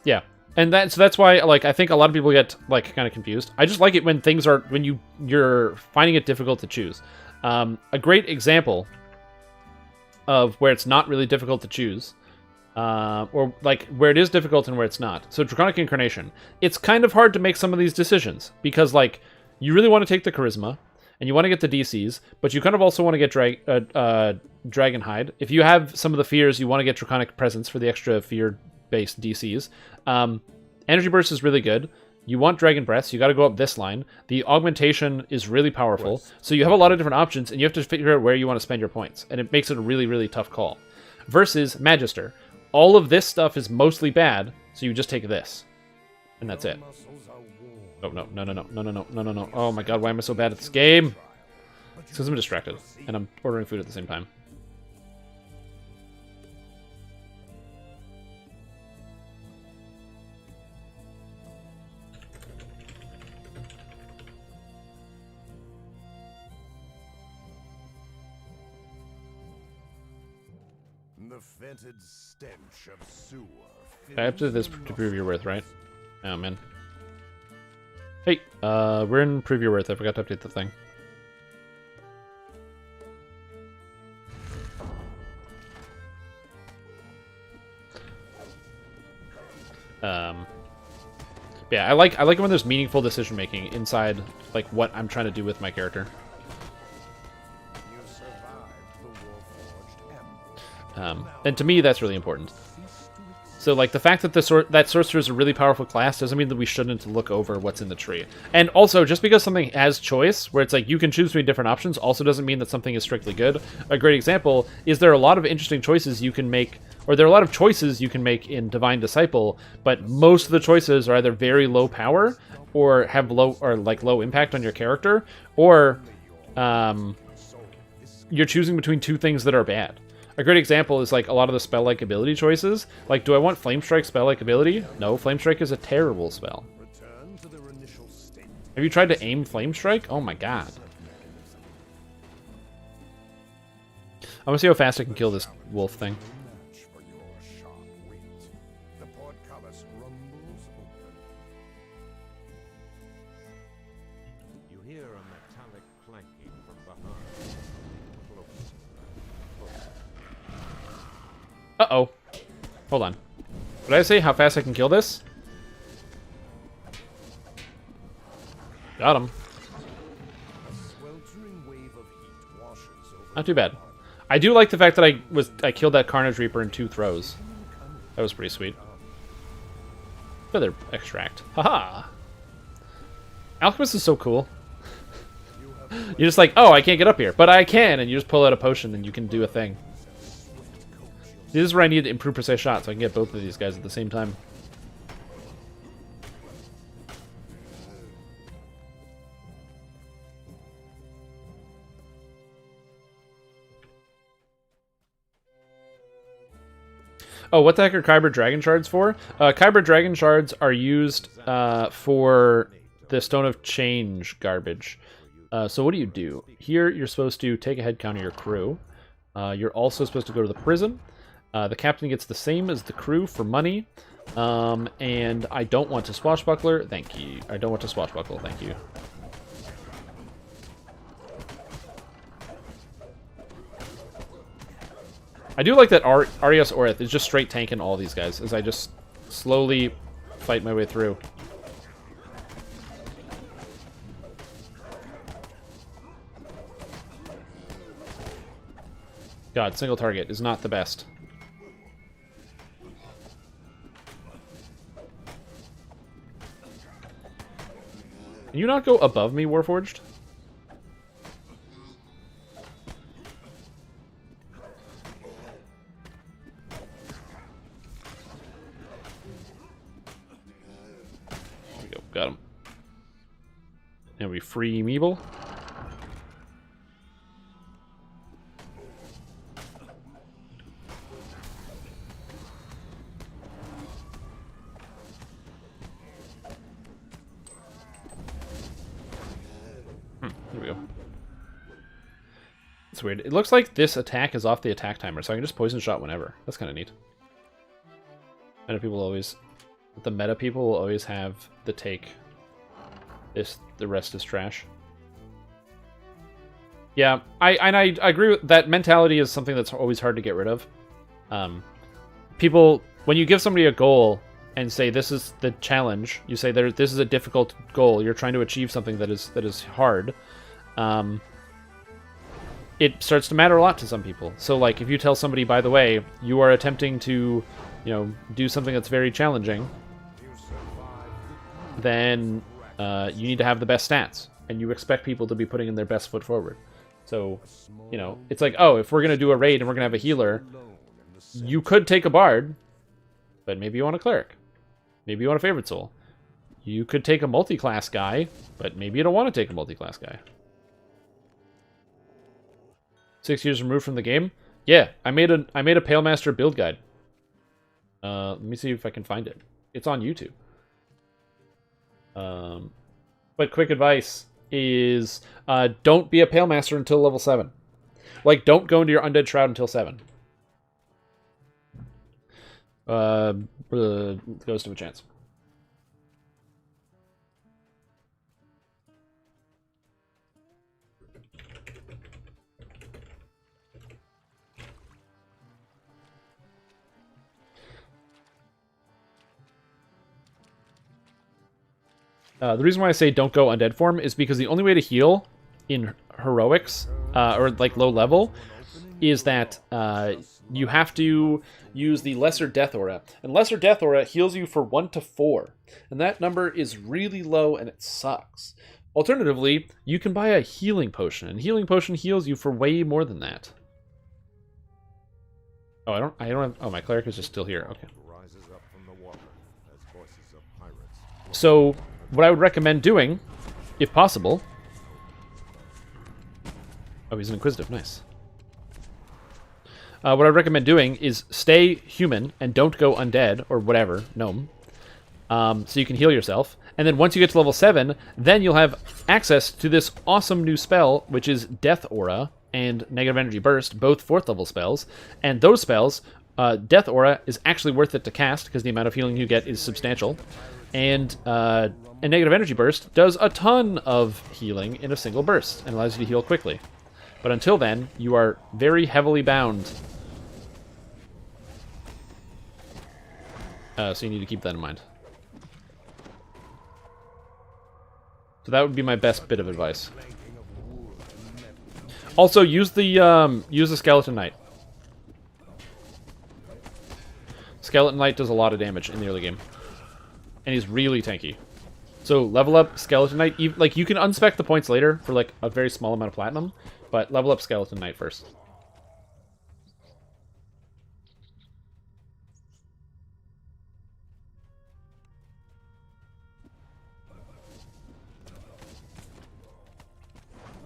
A: Yeah. And so that's why, like, I think a lot of people get, like, kind of confused. I just like it when things are, when you're finding it difficult to choose. A great example of where it's not really difficult to choose, or like where it is difficult and where it's not. So Draconic Incarnation, it's kind of hard to make some of these decisions because like you really want to take the charisma and you want to get the DCs, but you kind of also want to get Dragon Hide. If you have some of the fears, you want to get Draconic Presence for the extra fear-based DCs. Energy Burst is really good. You want Dragon Breath, so you got to go up this line. The Augmentation is really powerful, so you have a lot of different options, and you have to figure out where you want to spend your points, and it makes it a really, really tough call. Versus Magister. All of this stuff is mostly bad, so you just take this. And that's it. Oh, no. Oh my god, why am I so bad at this game? It's because I'm distracted, and I'm ordering food at the same time.
C: The fetid stench of sewer.
A: I have to do this to prove your worth, right? Oh, man. Hey, we're in Prove Your Worth. I forgot to update the thing. Yeah, I like it when there's meaningful decision making inside like what I'm trying to do with my character.
C: You survived the Warforged Ember.
A: And to me, that's really important. So, like, the fact that that Sorcerer is a really powerful class doesn't mean that we shouldn't look over what's in the tree. And also, just because something has choice, where it's like you can choose between different options, also doesn't mean that something is strictly good. A great example is there are a lot of interesting choices you can make, or there are a lot of choices you can make in Divine Disciple, but most of the choices are either very low power, or have low impact on your character, or you're choosing between two things that are bad. A great example is like a lot of the spell-like ability choices. Like, do I want Flame Strike spell-like ability? No, Flame Strike is a terrible spell.
C: Return to their initial state.
A: Have you tried to aim Flame Strike? Oh my god. I want to see how fast I can kill this wolf thing.
C: Match for your sharp wit. The portcullis rumbles open.
D: You hear a metallic clanking from behind. Close.
A: Uh-oh. Hold on. Did I say how fast I can kill this? Got him.
C: A sweltering wave of heat washes over
A: Not too bad. I do like the fact that I killed that Carnage Reaper in 2 throws. That was pretty sweet. Feather extract. Haha! Alchemist is so cool. You're just like, oh, I can't get up here, but I can, and you just pull out a potion and you can do a thing. This is where I need to improve precise shot so I can get both of these guys at the same time. Oh, what the heck are Kyber Dragon Shards for? Kyber Dragon Shards are used for the Stone of Change garbage. So what do? Here, you're supposed to take a head count of your crew. You're also supposed to go to the prison. The captain gets the same as the crew for money. And I don't want to swashbuckler. Thank you. I don't want to swashbuckle. Thank you. I do like that Arias Orith is just straight tanking all these guys as I just slowly fight my way through. God, single target is not the best. Can you not go above me, Warforged? There we go. Got him. And we free Meeble. There we go. It's weird. It looks like this attack is off the attack timer, so I can just poison shot whenever. That's kind of neat. Meta people always... The meta people will always have the take. The rest is trash. Yeah, I agree with that. Mentality is something that's always hard to get rid of. People, when you give somebody a goal and say this is the challenge, you say this is a difficult goal. You're trying to achieve something that is hard. It starts to matter a lot to some people. So, like, if you tell somebody, by the way, you are attempting to, do something that's very challenging, then you need to have the best stats, and you expect people to be putting in their best foot forward. So, it's like, oh, if we're going to do a raid and we're going to have a healer, you could take a bard, but maybe you want a cleric. Maybe you want a favorite soul. You could take a multi-class guy, but maybe you don't want to take a multi-class guy. 6 years removed from the game? Yeah, I made a Palemaster build guide. Let me see if I can find it. It's on YouTube. But quick advice is don't be a Palemaster until level 7. Like, don't go into your Undead Shroud until 7. Goes to a chance. The reason why I say don't go undead form is because the only way to heal in heroics, or like low level, is that you have to use the Lesser Death Aura. And Lesser Death Aura heals you for 1 to 4. And that number is really low and it sucks. Alternatively, you can buy a Healing Potion. And Healing Potion heals you for way more than that. Oh, I don't have... Oh, my Cleric is just still here. Okay. So... what I would recommend doing, if possible... Oh, he's an Inquisitive. Nice. What I'd recommend doing is stay human and don't go undead, or whatever, gnome, so you can heal yourself. And then once you get to level 7, then you'll have access to this awesome new spell, which is Death Aura and Negative Energy Burst, both 4th level spells. And those spells, Death Aura is actually worth it to cast, because the amount of healing you get is substantial. And Negative Energy Burst does a ton of healing in a single burst, and allows you to heal quickly. But until then, you are very heavily bound. So you need to keep that in mind. So that would be my best bit of advice. Also, use the Skeleton Knight. Skeleton Knight does a lot of damage in the early game. And he's really tanky. So level up Skeleton Knight. Like, you can unspec the points later for like a very small amount of platinum, but level up Skeleton Knight first.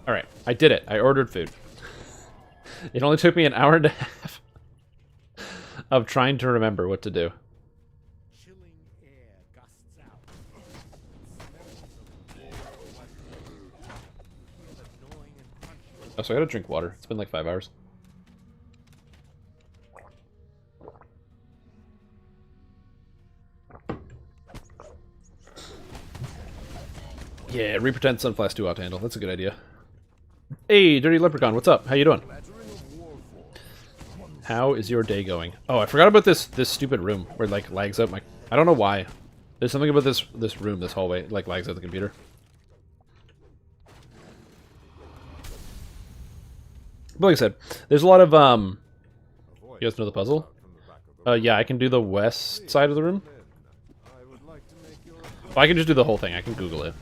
A: Alright, I did it. I ordered food. It only took me an hour and a half of trying to remember what to do. Oh, so I gotta drink water. It's been like 5 hours. Yeah, Repretend Sunflask 2 out to handle. That's a good idea. Hey, Dirty Leprechaun, what's up? How you doing? How is your day going? Oh, I forgot about this stupid room where it like lags out my... I don't know why. There's something about this room, this hallway, like lags out the computer. But like I said, there's a lot of
D: A voice
A: You guys know the
D: calls
A: puzzle?
D: out from the back of the room.
A: Yeah, I can do the west side of the room.
D: Come in. I would like to make your
A: Well, I can just do the whole thing. I can Google it.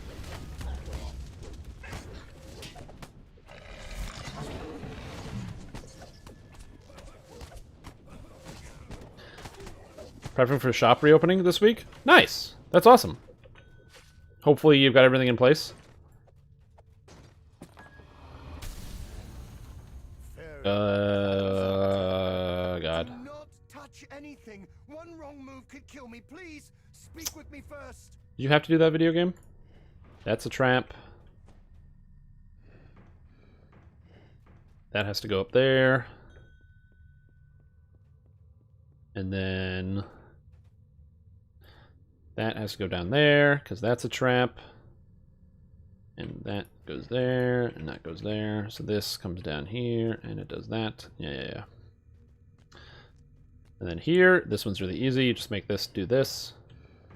A: Prepping for shop reopening this week? Nice. That's awesome. Hopefully you've got everything in place. God.
C: Do not touch anything. One wrong move could kill me. Please speak with me first.
A: You have to do that video game? That's a tramp. That has to go up there. And then that has to go down there, because that's a trap. And that goes there, and that goes there. So this comes down here, and it does that. Yeah. And then here, this one's really easy. You just make this do this.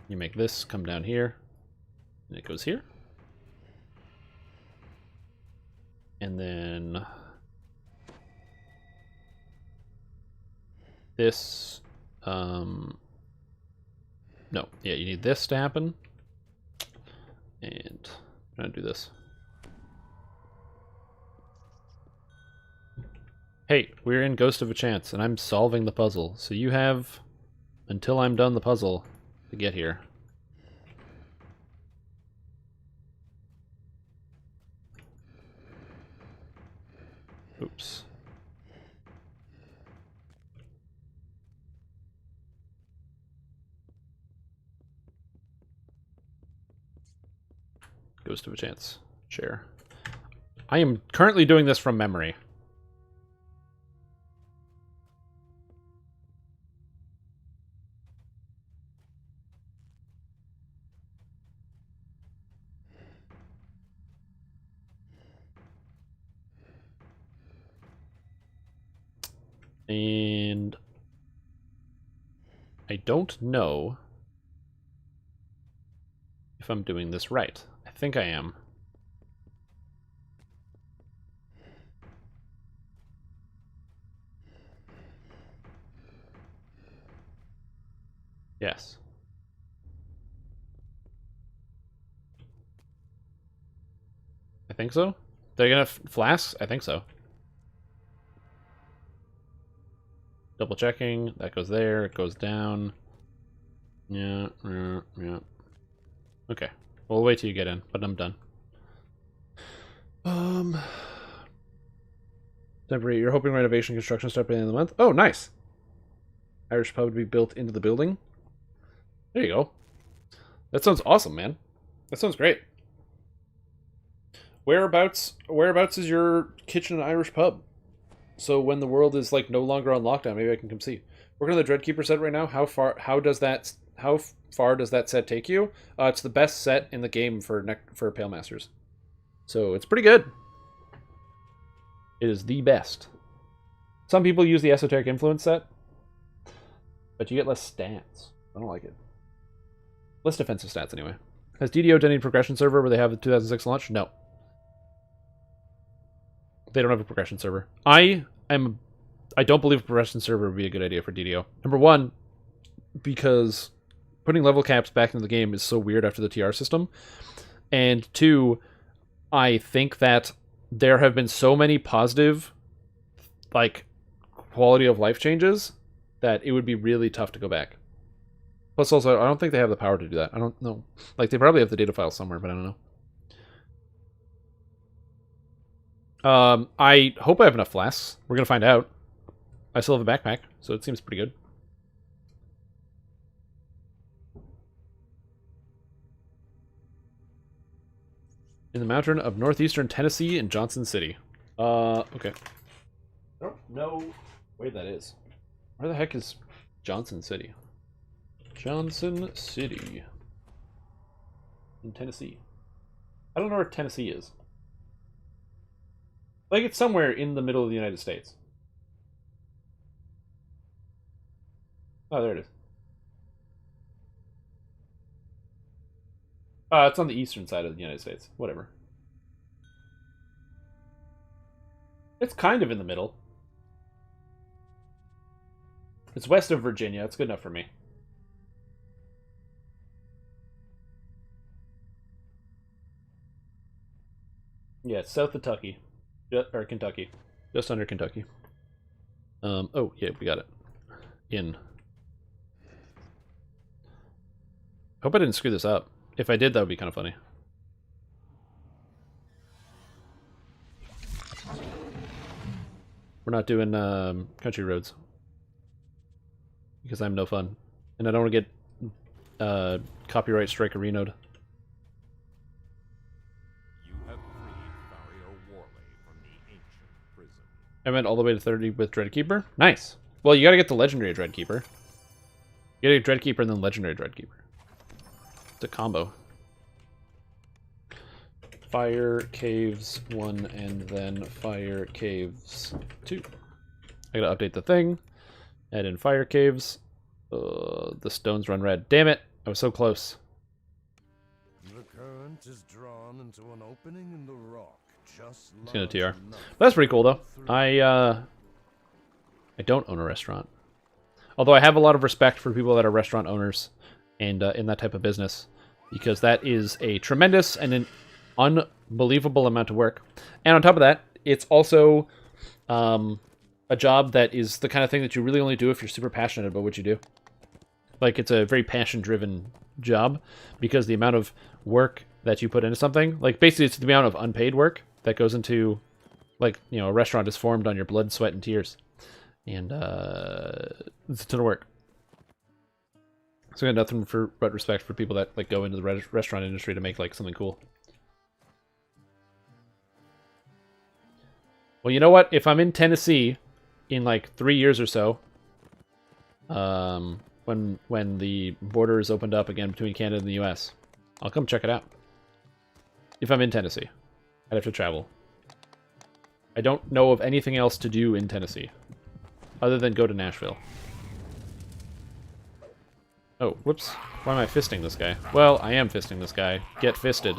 A: You make this come down here, and it goes here. And then this, no, yeah, you need this to happen. And I'm gonna do this. Hey, we're in Ghost of a Chance, and I'm solving the puzzle, so you have until I'm done the puzzle to get here. Oops. Ghost of a Chance. Share. I am currently doing this from memory. And I don't know if I'm doing this right. I think I am. Yes. I think so. They're gonna flasks? I think so. Double checking. That goes there. It goes down. Yeah. Okay. We'll wait till you get in, but I'm done. Temporary. You're hoping renovation construction start by the end of the month? Oh, nice. Irish pub to be built into the building. There you go. That sounds awesome, man. That sounds great. Whereabouts is your kitchen and Irish pub? So when the world is like no longer on lockdown, maybe I can come see. Working on the Dreadkeeper set right now. How far does that set take you? It's the best set in the game for Pale Masters. So it's pretty good. It is the best. Some people use the Esoteric Influence set, but you get less stats. I don't like it. Less defensive stats anyway. Has DDO done any progression server where they have the 2006 launch? No. They don't have a progression server. I don't believe a progression server would be a good idea for DDO. Number one, because putting level caps back into the game is so weird after the TR system. And two, I think that there have been so many positive, like, quality of life changes that it would be really tough to go back. Plus, also, I don't think they have the power to do that. I don't know. Like, they probably have the data file somewhere, but I don't know. I hope I have enough flasks. We're gonna find out. I still have a backpack, so it seems pretty good. In the mountain of northeastern Tennessee in Johnson City. Okay. I don't know where that is. Where the heck is Johnson City? Johnson City. In Tennessee. I don't know where Tennessee is. Like, it's somewhere in the middle of the United States. Oh, there it is. It's on the eastern side of the United States. Whatever. It's kind of in the middle. It's west of Virginia. It's good enough for me. Yeah, it's south of Kentucky. Or Kentucky. Just under Kentucky. Oh, yeah, we got it. In. Hope I didn't screw this up. If I did, that would be kind of funny. We're not doing country roads. Because I'm no fun. And I don't want to get copyright strike renoed.
D: You have freed Farrier Warley from the ancient prison.
A: I went all the way to 30 with Dreadkeeper. Nice. Well, you gotta get the Legendary Dreadkeeper. You gotta get Dreadkeeper and then Legendary Dreadkeeper. It's a combo. Fire Caves 1 and then Fire Caves 2. I gotta update the thing. Add in Fire Caves. The stones run red. Damn it! I was so close.
C: The current is drawn into an opening in the rock, just
A: It's gonna
C: large
A: TR.
C: enough
A: That's pretty cool though. I don't own a restaurant. Although I have a lot of respect for people that are restaurant owners and in that type of business, because that is a tremendous and an unbelievable amount of work. And on top of that, it's also a job that is the kind of thing that you really only do if you're super passionate about what you do. Like, it's a very passion-driven job, because the amount of work that you put into something, like, basically it's the amount of unpaid work that goes into, like, you know, a restaurant is formed on your blood, sweat, and tears. And it's a ton of work. So I got nothing but respect for people that, like, go into the restaurant industry to make, like, something cool. Well, you know what? If I'm in Tennessee in, like, 3 years or so, when the border is opened up again between Canada and the US, I'll come check it out. If I'm in Tennessee, I'd have to travel. I don't know of anything else to do in Tennessee, other than go to Nashville. Oh, whoops. Why am I fisting this guy? Well, I am fisting this guy. Get fisted.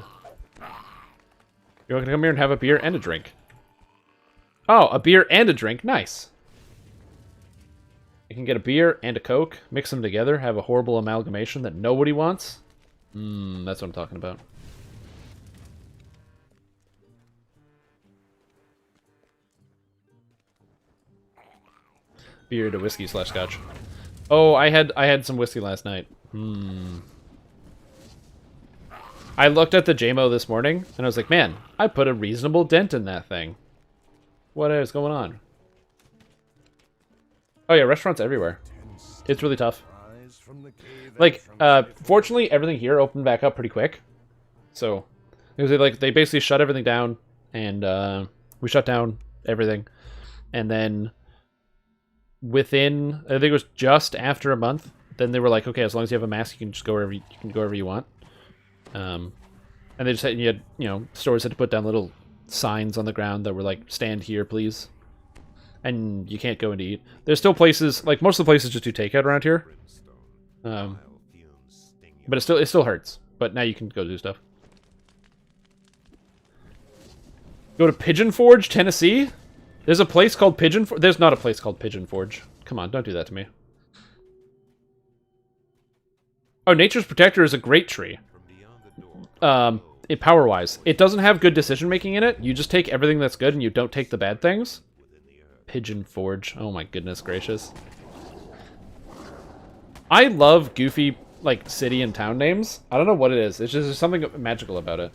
A: You're gonna come here and have a beer and a drink. Oh, a beer and a drink. Nice. You can get a beer and a Coke, mix them together, have a horrible amalgamation that nobody wants. That's what I'm talking about. Beer to whiskey / scotch. Oh, I had some whiskey last night. I looked at the JMO this morning and I was like, man, I put a reasonable dent in that thing. What is going on? Oh yeah, restaurants everywhere. It's really tough. Like, fortunately, everything here opened back up pretty quick. So, they basically shut everything down, and we shut down everything, and then within, I think it was just after a month, then they were like, okay, as long as you have a mask, you can just go wherever you want. And they just had, you know, stores had to put down little signs on the ground that were like, stand here, please. And you can't go in to eat. There's still places, like most of the places just do takeout around here. But it still hurts. But now you can go do stuff. Go to Pigeon Forge, Tennessee? There's a place called Pigeon Forge? There's not a place called Pigeon Forge. Come on, don't do that to me. Oh, Nature's Protector is a great tree. Power-wise. It doesn't have good decision-making in it. You just take everything that's good and you don't take the bad things. Pigeon Forge. Oh my goodness gracious. I love goofy, like, city and town names. I don't know what it is. It's just there's something magical about it.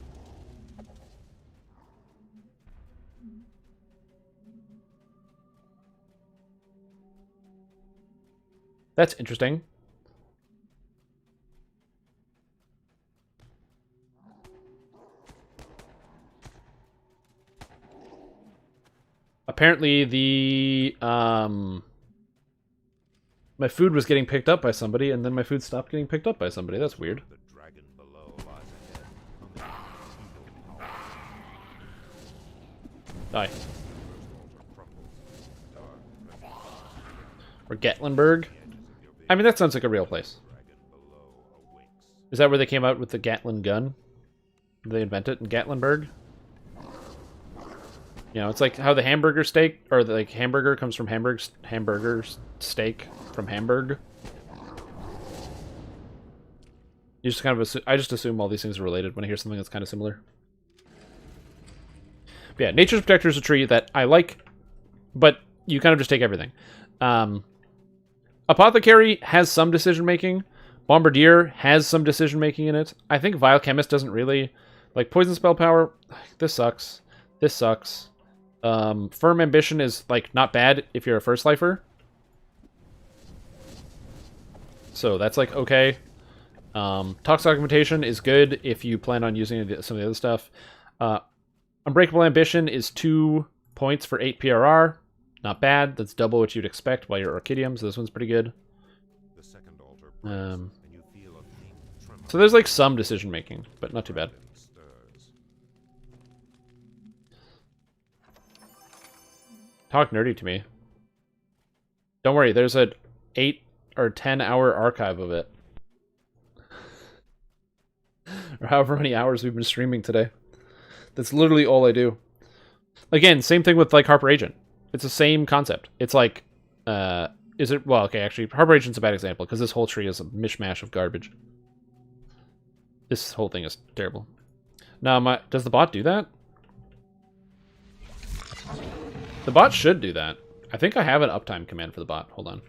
A: That's interesting. Apparently the my food was getting picked up by somebody, and then my food stopped getting picked up by somebody. That's weird.
D: The dragon below lies ahead.
A: Die. Or Gatlinburg. I mean, that sounds like a real place. Is that where they came out with the Gatlin gun? Did they invent it in Gatlinburg? You know, it's like how the hamburger steak, or the, like, hamburger comes from hamburger steak from Hamburg. You just kind of I just assume all these things are related when I hear something that's kind of similar. But yeah, Nature's Protector is a tree that I like, but you kind of just take everything. Apothecary has some decision making. Bombardier has some decision making in it. I think Vile Chemist doesn't really. Like, Poison Spell Power, this sucks. This sucks. Firm Ambition is, like, not bad if you're a first lifer. So that's, like, okay. Toxic Augmentation is good if you plan on using some of the other stuff. Unbreakable Ambition is 2 points for 8 PRR. Not bad. That's double what you'd expect while you're Orchidium, so this one's pretty good.
D: The second altar breaks, and you feel a faint tremor
A: So there's, like, some decision making, but not too bad.
D: stirs.
A: Talk nerdy to me. Don't worry, there's an 8 or 10 hour archive of it. Or however many hours we've been streaming today. That's literally all I do. Again, same thing with, like, Harper Agent. It's the same concept. It's like, is it? Well, okay, actually, Harper Agent's a bad example, because this whole tree is a mishmash of garbage. This whole thing is terrible. Now, does the bot do that? The bot should do that. I think I have an uptime command for the bot. Hold on.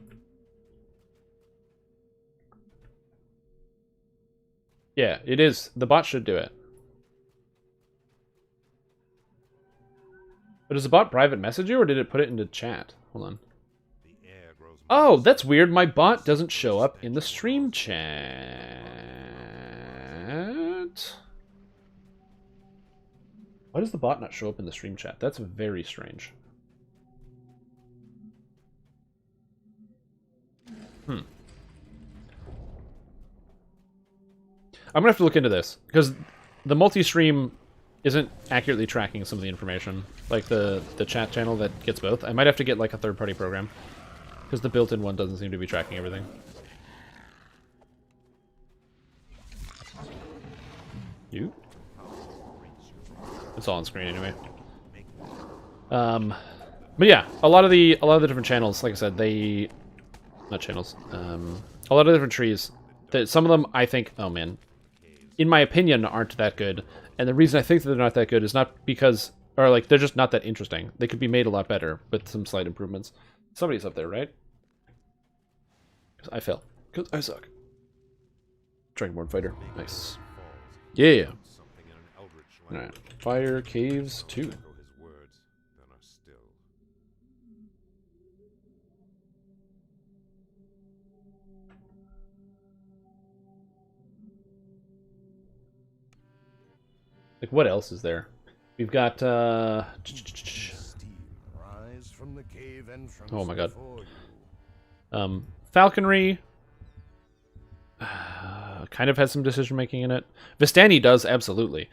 A: Yeah, it is. The bot should do it. But does the bot private message you, or did it put it into chat? Hold on.
D: The air grows
A: Oh, that's weird. My bot doesn't show up in the stream chat. Why does the bot not show up in the stream chat? That's very strange. I'm gonna have to look into this, because the multi-stream isn't accurately tracking some of the information, like the chat channel that gets both. I might have to get, like, a third-party program, because the built-in one doesn't seem to be tracking everything. You? It's all on screen anyway. But yeah, a lot of the different channels, like I said, not channels. A lot of different trees. Some of them I think, oh man, in my opinion, aren't that good. And the reason I think that they're not that good is not because, or like, they're just not that interesting. They could be made a lot better with some slight improvements. Somebody's up there, right? Because I fell. Because I suck. Dragonborn Fighter. Nice. Yeah.
D: something in an eldritch
A: Alright.
D: language.
A: Fire Caves 2.
D: Echo his words, then are still.
A: Like, what else is there? We've got,
C: Steam rise from the cave entrance
A: Oh my god.
C: before you.
A: Falconry kind of has some decision making in it. Vistani does, absolutely.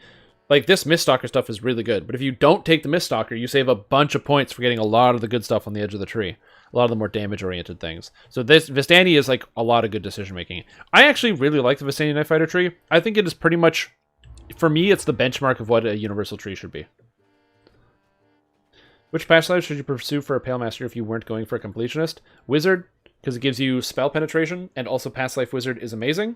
A: Like, this Miststalker stuff is really good, but if you don't take the Miststalker, you save a bunch of points for getting a lot of the good stuff on the edge of the tree. A lot of the more damage-oriented things. So this Vistani is, like, a lot of good decision making. I actually really like the Vistani Night Fighter tree. I think it is pretty much, for me, it's the benchmark of what a universal tree should be. Which past life should you pursue for a Pale Master if you weren't going for a completionist? Wizard, because it gives you spell penetration, and also past life Wizard is amazing.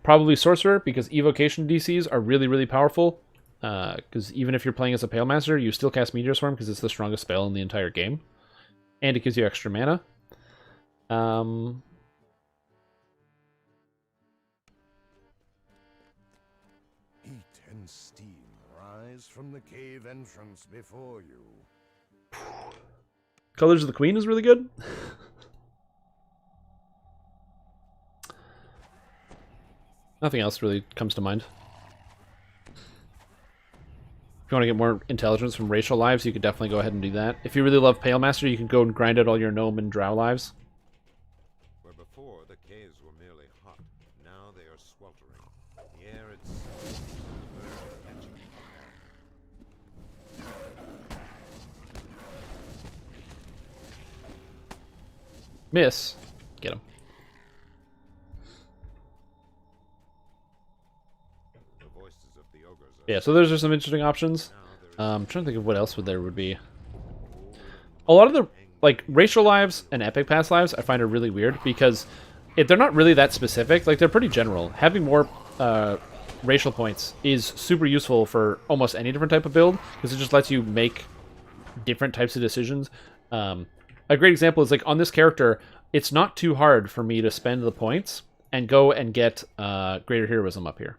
A: Probably Sorcerer, because evocation DCs are really, really powerful. Because even if you're playing as a Pale Master, you still cast Meteor Swarm because it's the strongest spell in the entire game. And it gives you extra mana.
C: Heat and steam rise from the cave entrance before you.
A: Colors of the Queen is really good. Nothing else really comes to mind. If you want to get more intelligence from racial lives, you could definitely go ahead and do that. If you really love Pale Master, you can go and grind out all your gnome and drow lives.
D: Where before the caves were merely hot, now they are sweltering. The air itself is on the verge of catching
A: Miss. Get him.
D: voices of the ogres are
A: Yeah, so those are some interesting options.
D: now there is
A: I'm trying to think of what else there would be. A lot of the like racial lives and epic pass lives I find are really weird because they're not really that specific. Like they're pretty general. Having more racial points is super useful for almost any different type of build because it just lets you make different types of decisions. A great example is like on this character, it's not too hard for me to spend the points and go and get greater heroism up here.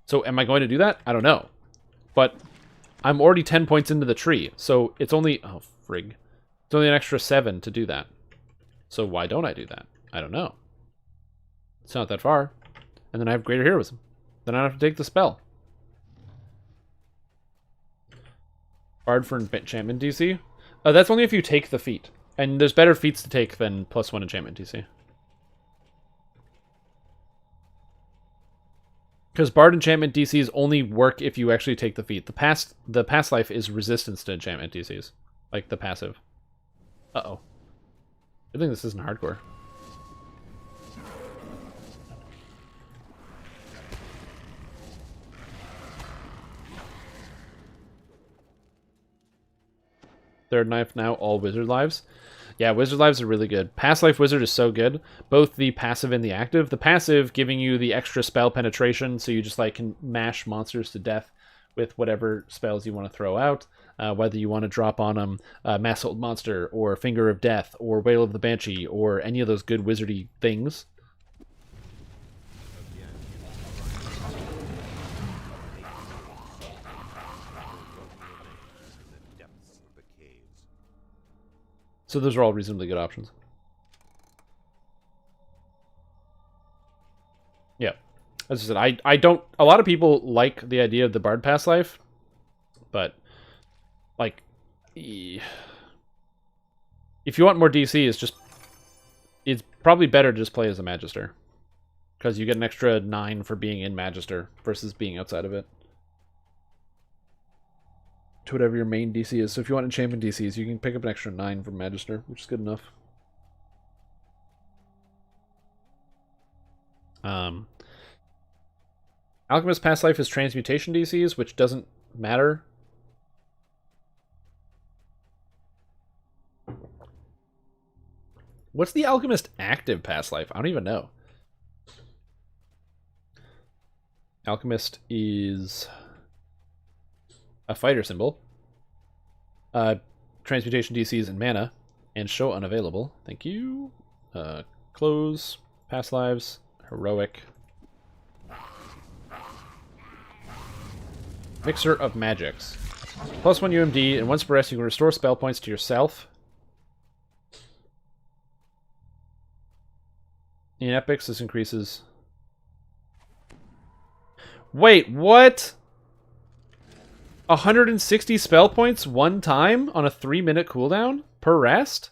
A: So am I going to do that? I don't know. But I'm already 10 points into the tree, so it's only... Oh, frig. It's only an extra 7 to do that. So why don't I do that? I don't know. It's not that far. And then I have greater heroism. Then I don't have to take the spell. Bard for enchantment DC? That's only if you take the feat. And there's better feats to take than +1 enchantment DC. Because Bard enchantment DCs only work if you actually take the feat. The past life is resistance to enchantment DCs. Like the passive. Uh-oh. I think this isn't hardcore. Third knife now, all wizard lives. Yeah, wizard lives are really good. Past life wizard is so good. Both the passive and the active. The passive giving you the extra spell penetration, so you just like can mash monsters to death with whatever spells you want to throw out. Whether you want to drop on them Mass Hold Monster, or Finger of Death, or Wail of the Banshee, or any of those good wizardy things. So those are all reasonably good options. Yeah. As I said, I don't... A lot of people like the idea of the Bard Pass life, but, like, if you want more DC, it's probably better to just play as a Magister. Because you get an extra 9 for being in Magister versus being outside of it. To whatever your main DC is. So if you want enchantment DCs, you can pick up an extra 9 from Magister, which is good enough. Alchemist Past Life is transmutation DCs, which doesn't matter. What's the Alchemist active Past Life? I don't even know. Alchemist is a fighter symbol. Transmutation DCs and mana. And show unavailable. Thank you. Close. Past lives. Heroic. Mixer of Magics. +1 UMD, and once per rest you can restore spell points to yourself. In epics, this increases... Wait, what? 160 spell points one time on a 3-minute cooldown per rest?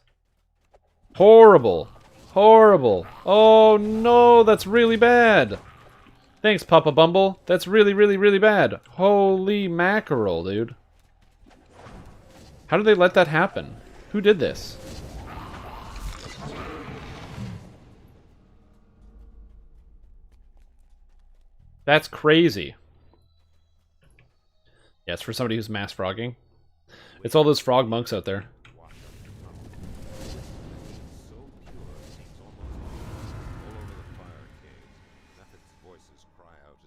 A: Horrible. Horrible. Oh no, that's really bad. Thanks, Papa Bumble. That's really, really, really bad. Holy mackerel, dude. How did they let that happen? Who did this? That's crazy. Yes, for somebody who's mass frogging. It's all those frog monks out there.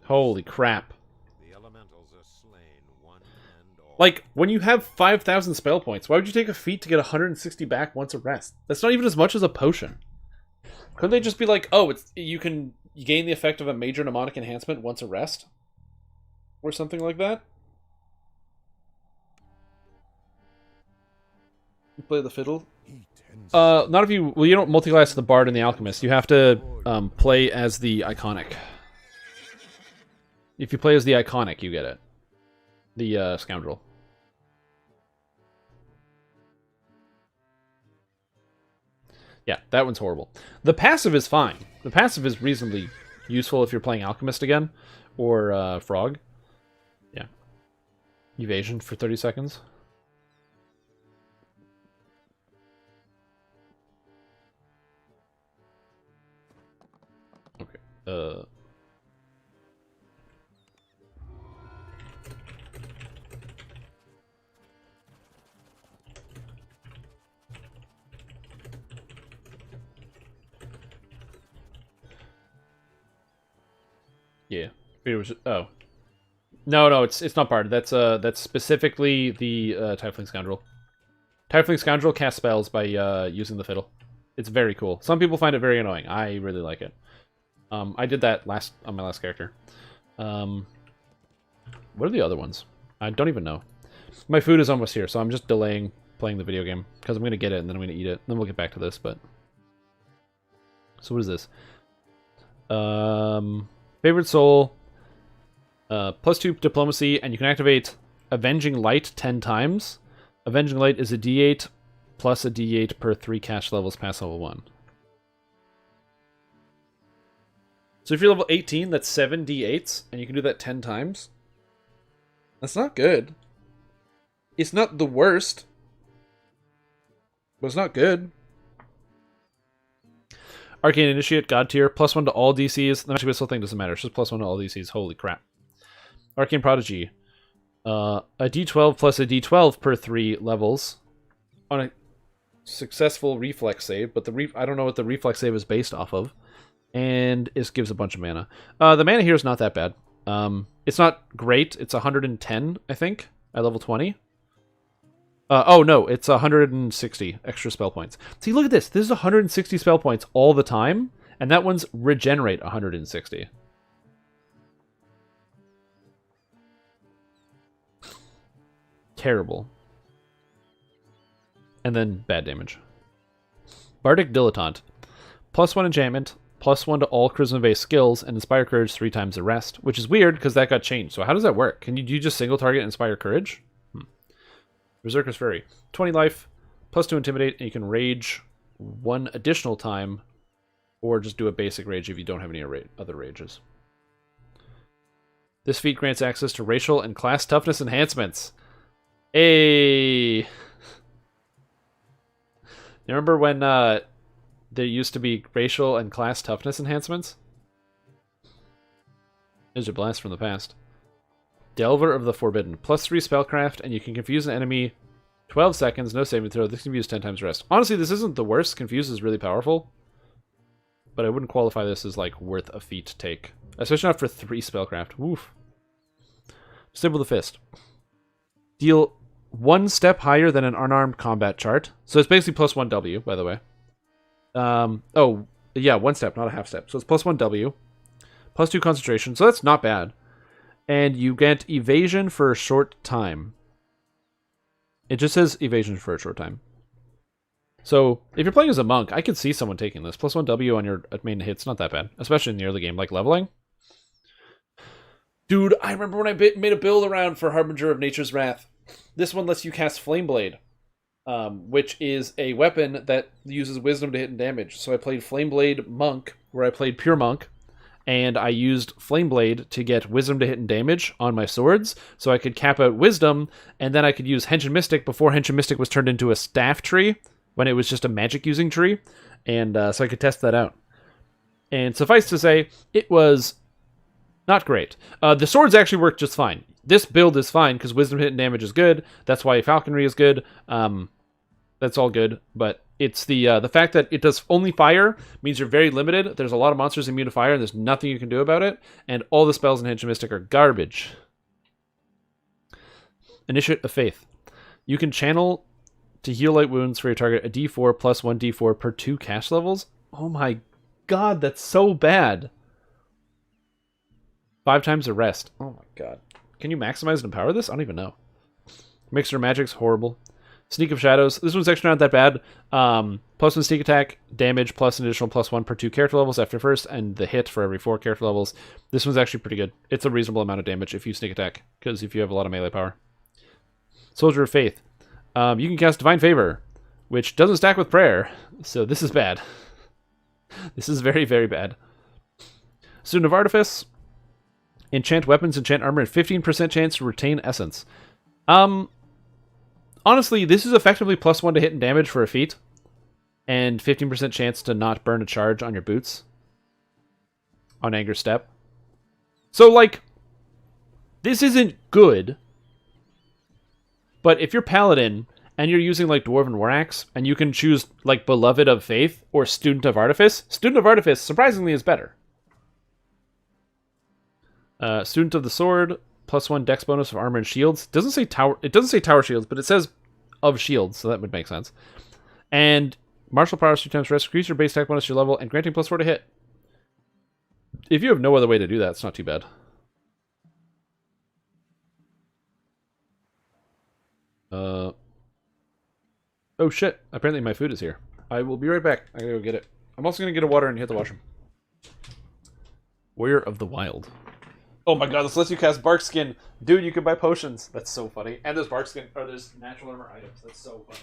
A: Holy crap.
D: The elementals are slain, one and all.
A: Like, when you have 5,000 spell points, why would you take a feat to get 160 back once a rest? That's not even as much as a potion. Couldn't they just be like, oh, you gain the effect of a major mnemonic enhancement once a rest? Or something like that? You play the fiddle? Not if you... Well, you don't multiclass the Bard and the Alchemist. You have to play as the Iconic. If you play as the Iconic, you get it. The Scoundrel. Yeah, that one's horrible. The passive is fine. The passive is reasonably useful if you're playing Alchemist again. Or Frog. Yeah. Evasion for 30 seconds. Okay. Yeah. It was, oh. No, it's not bard. That's specifically the Tiefling Scoundrel. Tiefling Scoundrel casts spells by using the fiddle. It's very cool. Some people find it very annoying. I really like it. I did that on my last character. What are the other ones? I don't even know. My food is almost here, so I'm just delaying playing the video game because I'm going to get it and then I'm going to eat it. Then we'll get back to this, but... So what is this? Favorite soul. +2 diplomacy, and you can activate Avenging Light 10 times. Avenging Light is a d8 plus a d8 per 3 cash levels past level 1. So if you're level 18, that's 7 d8s, and you can do that 10 times. That's not good. It's not the worst, but it's not good. Arcane Initiate, God tier, +1 to all DCs. The Magic Missile thing doesn't matter. It's just +1 to all DCs. Holy crap. Arcane Prodigy. A d12 plus a d12 per 3 levels on a successful reflex save, but I don't know what the reflex save is based off of. And it gives a bunch of mana. The mana here is not that bad. It's not great. It's 110, I think, at level 20. Oh, no, it's 160 extra spell points. See, look at this. This is 160 spell points all the time, and that one's regenerate 160. Terrible. And then bad damage. Bardic Dilettante. +1 enchantment, +1 to all charisma-based skills, and Inspire Courage 3 times the rest, which is weird because that got changed. So how does that work? Do you just single target Inspire Courage? Berserker's Fury. 20 life, +2 Intimidate, and you can rage 1 additional time, or just do a basic rage if you don't have any other rages. This feat grants access to racial and class toughness enhancements. Hey! You remember when there used to be racial and class toughness enhancements? There's a blast from the past. Delver of the Forbidden. +3 spellcraft, and you can confuse an enemy 12 seconds, no saving throw. This can be used 10 times rest. Honestly, this isn't the worst. Confuse is really powerful. But I wouldn't qualify this as, like, worth a feat to take. Especially not for 3 spellcraft. Woof. Disable the Fist. Deal 1 step higher than an unarmed combat chart. So it's basically +1 W, by the way. Oh, yeah, 1 step, not a half step. So it's +1 W. +2 concentration. So that's not bad. And you get evasion for a short time. It just says evasion for a short time. So if you're playing as a monk, I could see someone taking this. +1 W on your main hits, not that bad. Especially in the early game, like leveling. Dude, I remember when I made a build around for Harbinger of Nature's Wrath. This one lets you cast Flame Blade, which is a weapon that uses Wisdom to hit and damage. So I played Flame Blade Monk, where I played Pure Monk, and I used Flame Blade to get Wisdom to hit and damage on my swords, so I could cap out Wisdom, and then I could use Hench and Mystic before Hench and Mystic was turned into a staff tree, when it was just a magic-using tree, and so I could test that out. And suffice to say, it was not great. The swords actually worked just fine. This build is fine, because Wisdom hit and damage is good, that's why Falconry is good, that's all good, but it's the fact that it does only fire means you're very limited. There's a lot of monsters immune to fire, and there's nothing you can do about it. And all the spells in Hench and Mystic are garbage. Initiate of Faith. You can channel to heal light wounds for your target a d4 +1 d4 per 2 cash levels. Oh my god, that's so bad. 5 times the rest. Oh my god. Can you maximize and empower this? I don't even know. Mixer Magic's horrible. Sneak of Shadows. This one's actually not that bad. +1 sneak attack, damage, plus an additional +1 per 2 character levels after first, and the hit for every 4 character levels. This one's actually pretty good. It's a reasonable amount of damage if you sneak attack, because if you have a lot of melee power. Soldier of Faith. You can cast Divine Favor, which doesn't stack with Prayer, so this is bad. This is very, very bad. Student of Artifice. Enchant weapons, enchant armor, and 15% chance to retain essence. Honestly, this is effectively +1 to hit and damage for a feat, and 15% chance to not burn a charge on your boots on Anger Step. So, like, this isn't good, but if you're Paladin and you're using, like, Dwarven War Axe, and you can choose, like, Beloved of Faith or Student of Artifice, Student of Artifice, surprisingly, is better. Student of the Sword, +1 dex bonus of armor and shields. Doesn't say tower. It doesn't say tower shields, but it says of shields, so that would make sense. And martial powers 2 times rest, increase your base attack bonus to your level, and granting +4 to hit. If you have no other way to do that, it's not too bad. Oh shit, apparently my food is here. I will be right back. I gotta go get it. I'm also gonna get a water and hit the washroom. Warrior of the Wild. Oh my god, this lets you cast Bark Skin. Dude, you can buy potions. That's so funny. And there's Bark Skin, or there's natural armor items. That's so funny.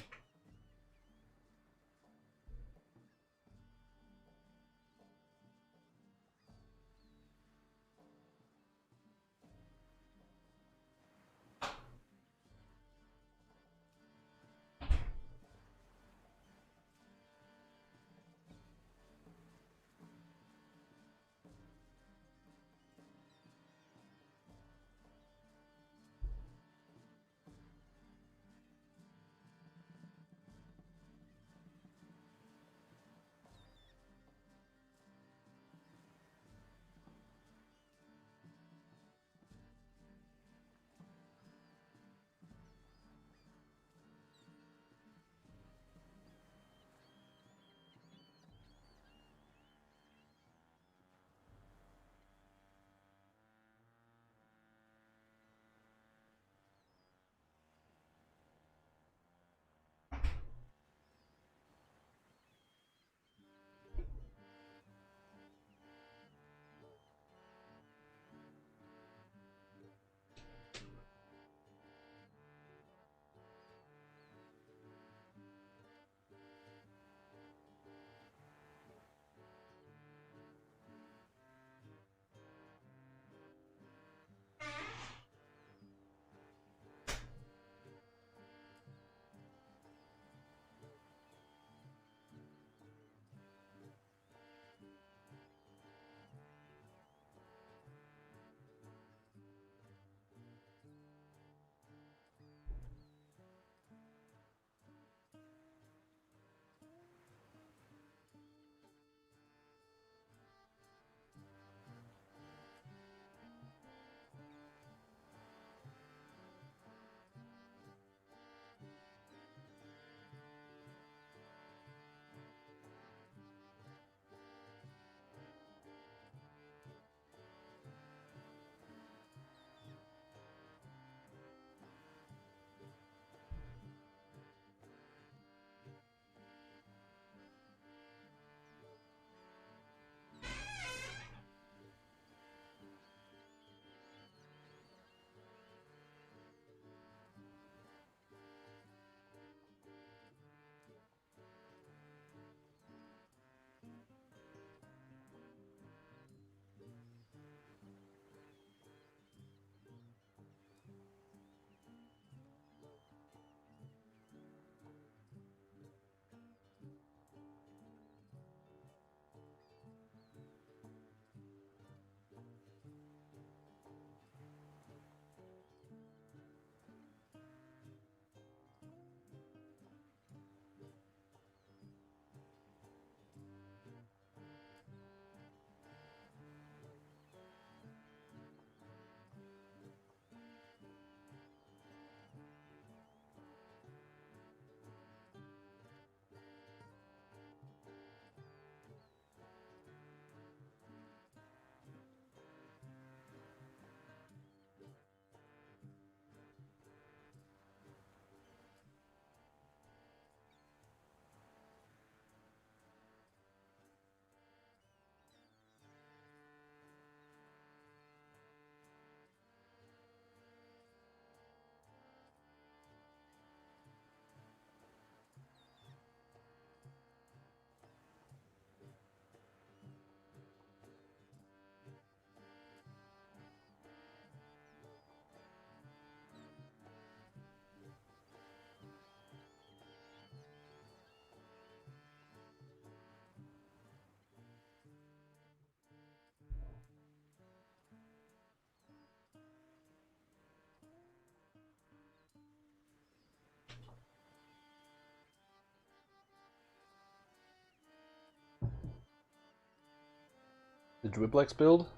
A: The Dwiblex build?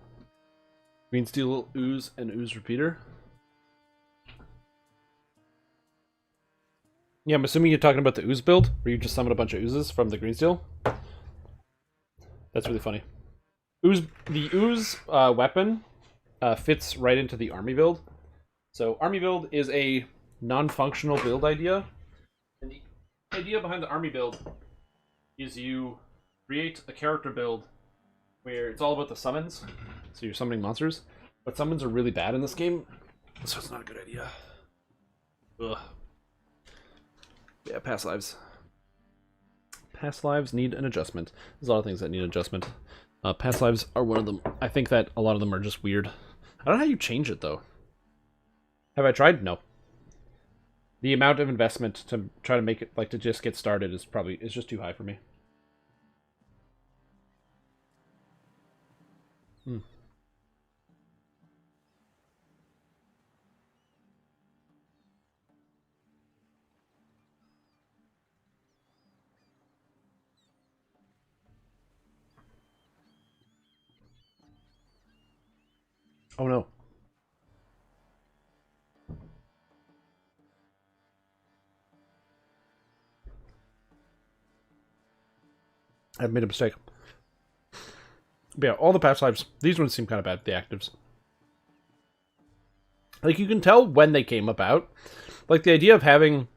A: Green Steel Ooze and Ooze Repeater. Yeah, I'm assuming you're talking about the Ooze build, where you just summon a bunch of Oozes from the Green Steel. That's really funny. The Ooze weapon fits right into the Army build. So Army build is a non-functional build idea. And the idea behind the Army build is you create a character build where it's all about the summons. So you're summoning monsters. But summons are really bad in this game, so it's not a good idea. Ugh. Yeah, past lives. Past lives need an adjustment. There's a lot of things that need adjustment. Past lives are one of them. I think that a lot of them are just weird. I don't know how you change it, though. Have I tried? No. The amount of investment to try to make it, like, to just get started is just too high for me. Oh no. I've made a mistake. But yeah, all the past lives, these ones seem kind of bad, the actives. Like, you can tell when they came about. Like, the idea of having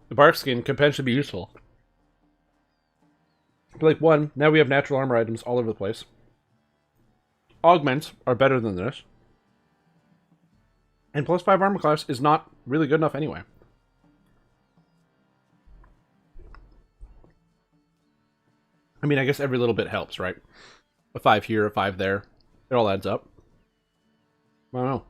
A: the bark skin could potentially be useful. But like, one, now we have natural armor items all over the place. Augments are better than this. And +5 armor class is not really good enough anyway. I mean, I guess every little bit helps, right? A 5 here, a 5 there. It all adds up. I don't know.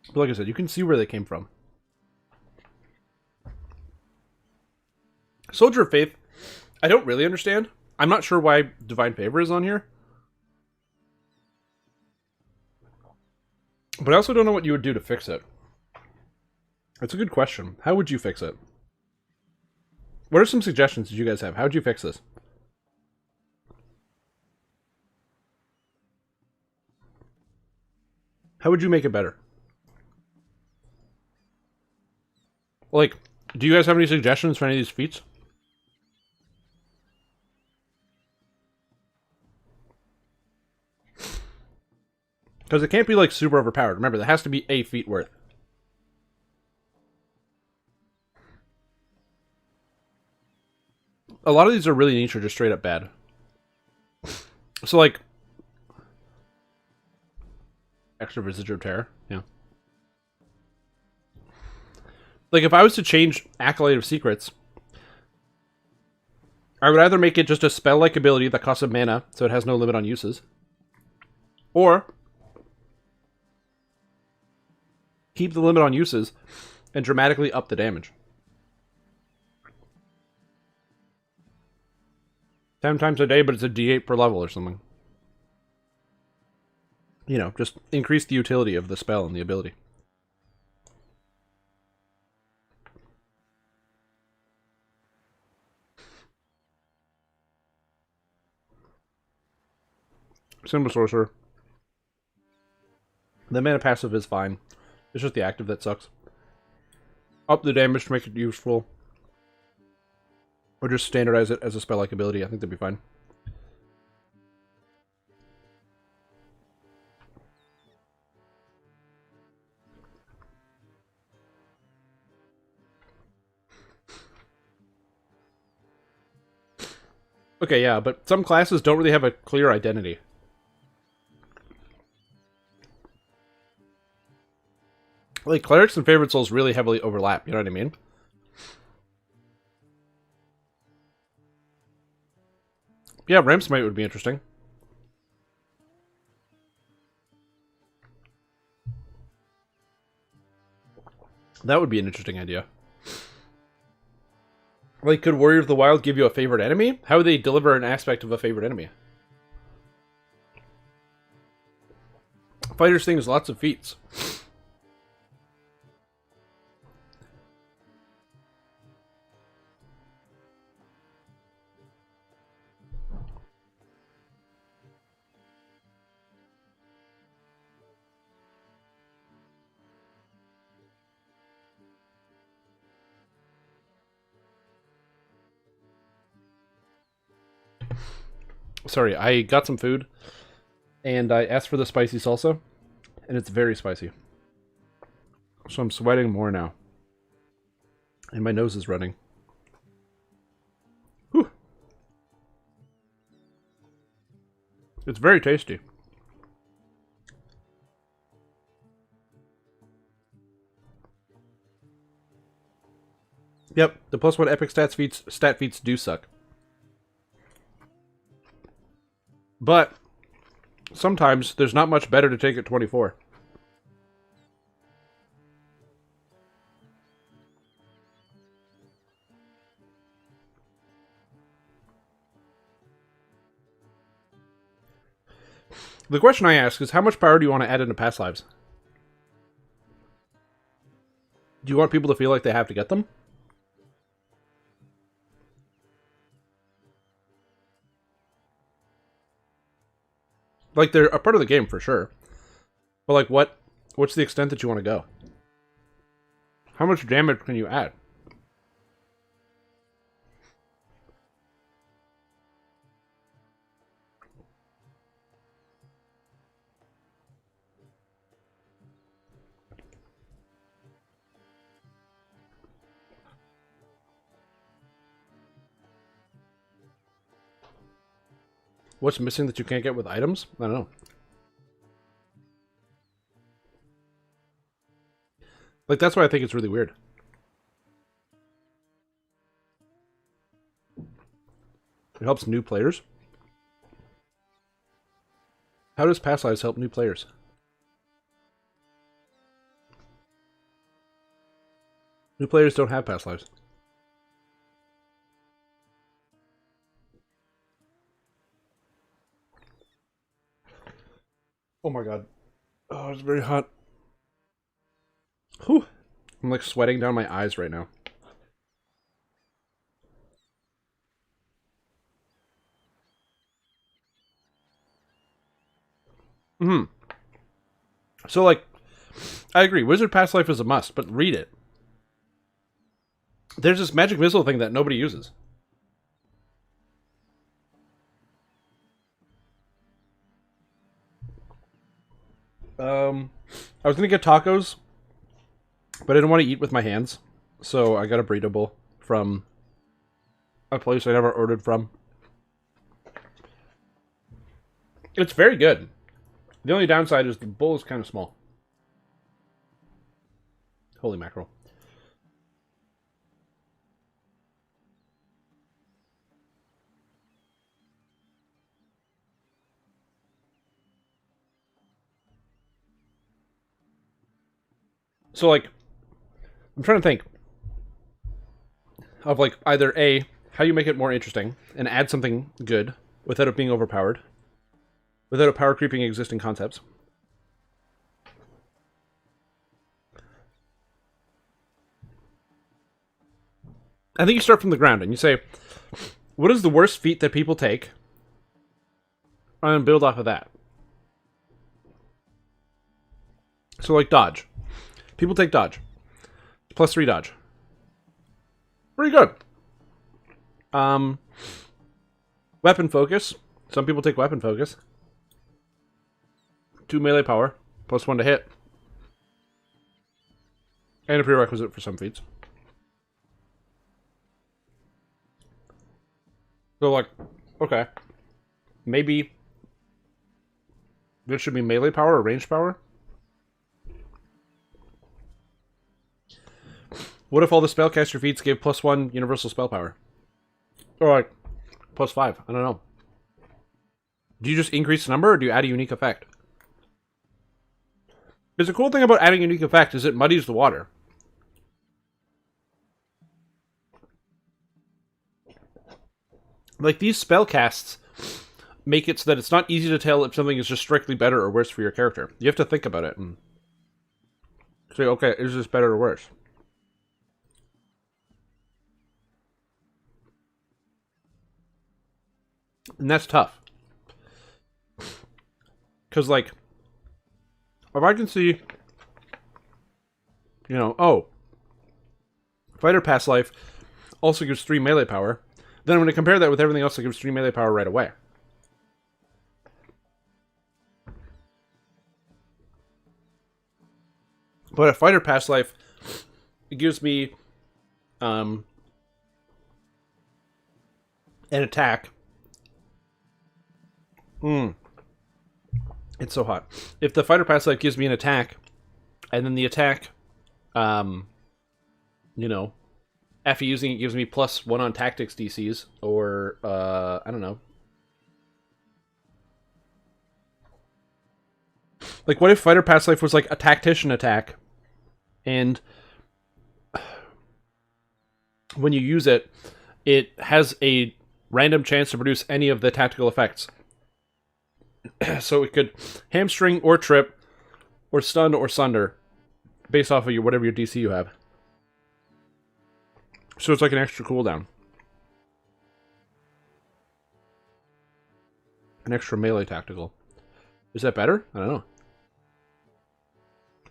A: But like I said, you can see where they came from. Soldier of Faith, I don't really understand. I'm not sure why Divine Favor is on here. But I also don't know what you would do to fix it. That's a good question. How would you fix it? What are some suggestions that you guys have? How would you fix this? How would you make it better? Like, do you guys have any suggestions for any of these feats? Because it can't be, like, super overpowered. Remember, there has to be a feat worth. A lot of these are really niche or just straight up bad. So, like... Extra Visitor of Terror, yeah. Like, if I was to change Acolyte of Secrets, I would either make it just a spell-like ability that costs a mana, so it has no limit on uses. Or... keep the limit on uses and dramatically up the damage. 10 times a day, but it's a D8 per level or something. You know, just increase the utility of the spell and the ability. Simple Sorcerer. The mana passive is fine. It's just the active that sucks. Up the damage to make it useful. Or just standardize it as a spell-like ability. I think that'd be fine. Okay, yeah, but some classes don't really have a clear identity. Like, clerics and favorite souls really heavily overlap, you know what I mean? Yeah, Ram Smite would be interesting. That would be an interesting idea. Like, could Warrior of the Wild give you a favorite enemy? How would they deliver an aspect of a favorite enemy? Fighter's thing is lots of feats. Sorry, I got some food, and I asked for the spicy salsa, and it's very spicy. So I'm sweating more now. And my nose is running. Whew. It's very tasty. Yep, the +1 epic stat feats do suck. But sometimes there's not much better to take at 24. The question I ask is, how much power do you want to add into past lives? Do you want people to feel like they have to get them? Like, they're a part of the game for sure. But like, what's the extent that you want to go? How much damage can you add? What's missing that you can't get with items? I don't know. Like, that's why I think it's really weird. It helps new players. How does past lives help new players? New players don't have past lives. Oh my god. Oh, it's very hot. Whew. I'm like sweating down my eyes right now. So like, I agree, Wizard Past Life is a must, but read it. There's this magic missile thing that nobody uses. I was gonna get tacos, but I didn't want to eat with my hands, so I got a burrito bowl from a place I never ordered from. It's very good. The only downside is the bowl is kind of small. Holy mackerel. So, like, I'm trying to think of, like, either A, how you make it more interesting and add something good without it being overpowered, without it power creeping existing concepts. I think you start from the ground and you say, what is the worst feat that people take? And build off of that. So, like, dodge. People take dodge. +3 dodge. Pretty good. Weapon focus. Some people take weapon focus. 2 melee power. +1 to hit. And a prerequisite for some feats. So, like, okay. Maybe this should be melee power or range power? What if all the spellcaster feats gave +1 universal spell power? Or like, +5, I don't know. Do you just increase the number or do you add a unique effect? Because the cool thing about adding a unique effect is it muddies the water. Like, these spellcasts make it so that it's not easy to tell if something is just strictly better or worse for your character. You have to think about it and say, okay, is this better or worse? And that's tough. Because, like, if I can see, you know, oh, Fighter Past Life also gives 3 melee power, then I'm going to compare that with everything else that gives 3 melee power right away.
F: But a fighter past life, it gives me an attack. It's so hot. If the fighter past life gives me an attack, and then the attack, you know, after using it gives me +1 on tactics DCs, or I don't know. Like, what if fighter past life was like a tactician attack, and when you use it, it has a random chance to produce any of the tactical effects. So it could hamstring or trip, or stun or sunder, based off of your whatever your DC you have. So it's like an extra cooldown. An extra melee tactical. Is that better? I don't know.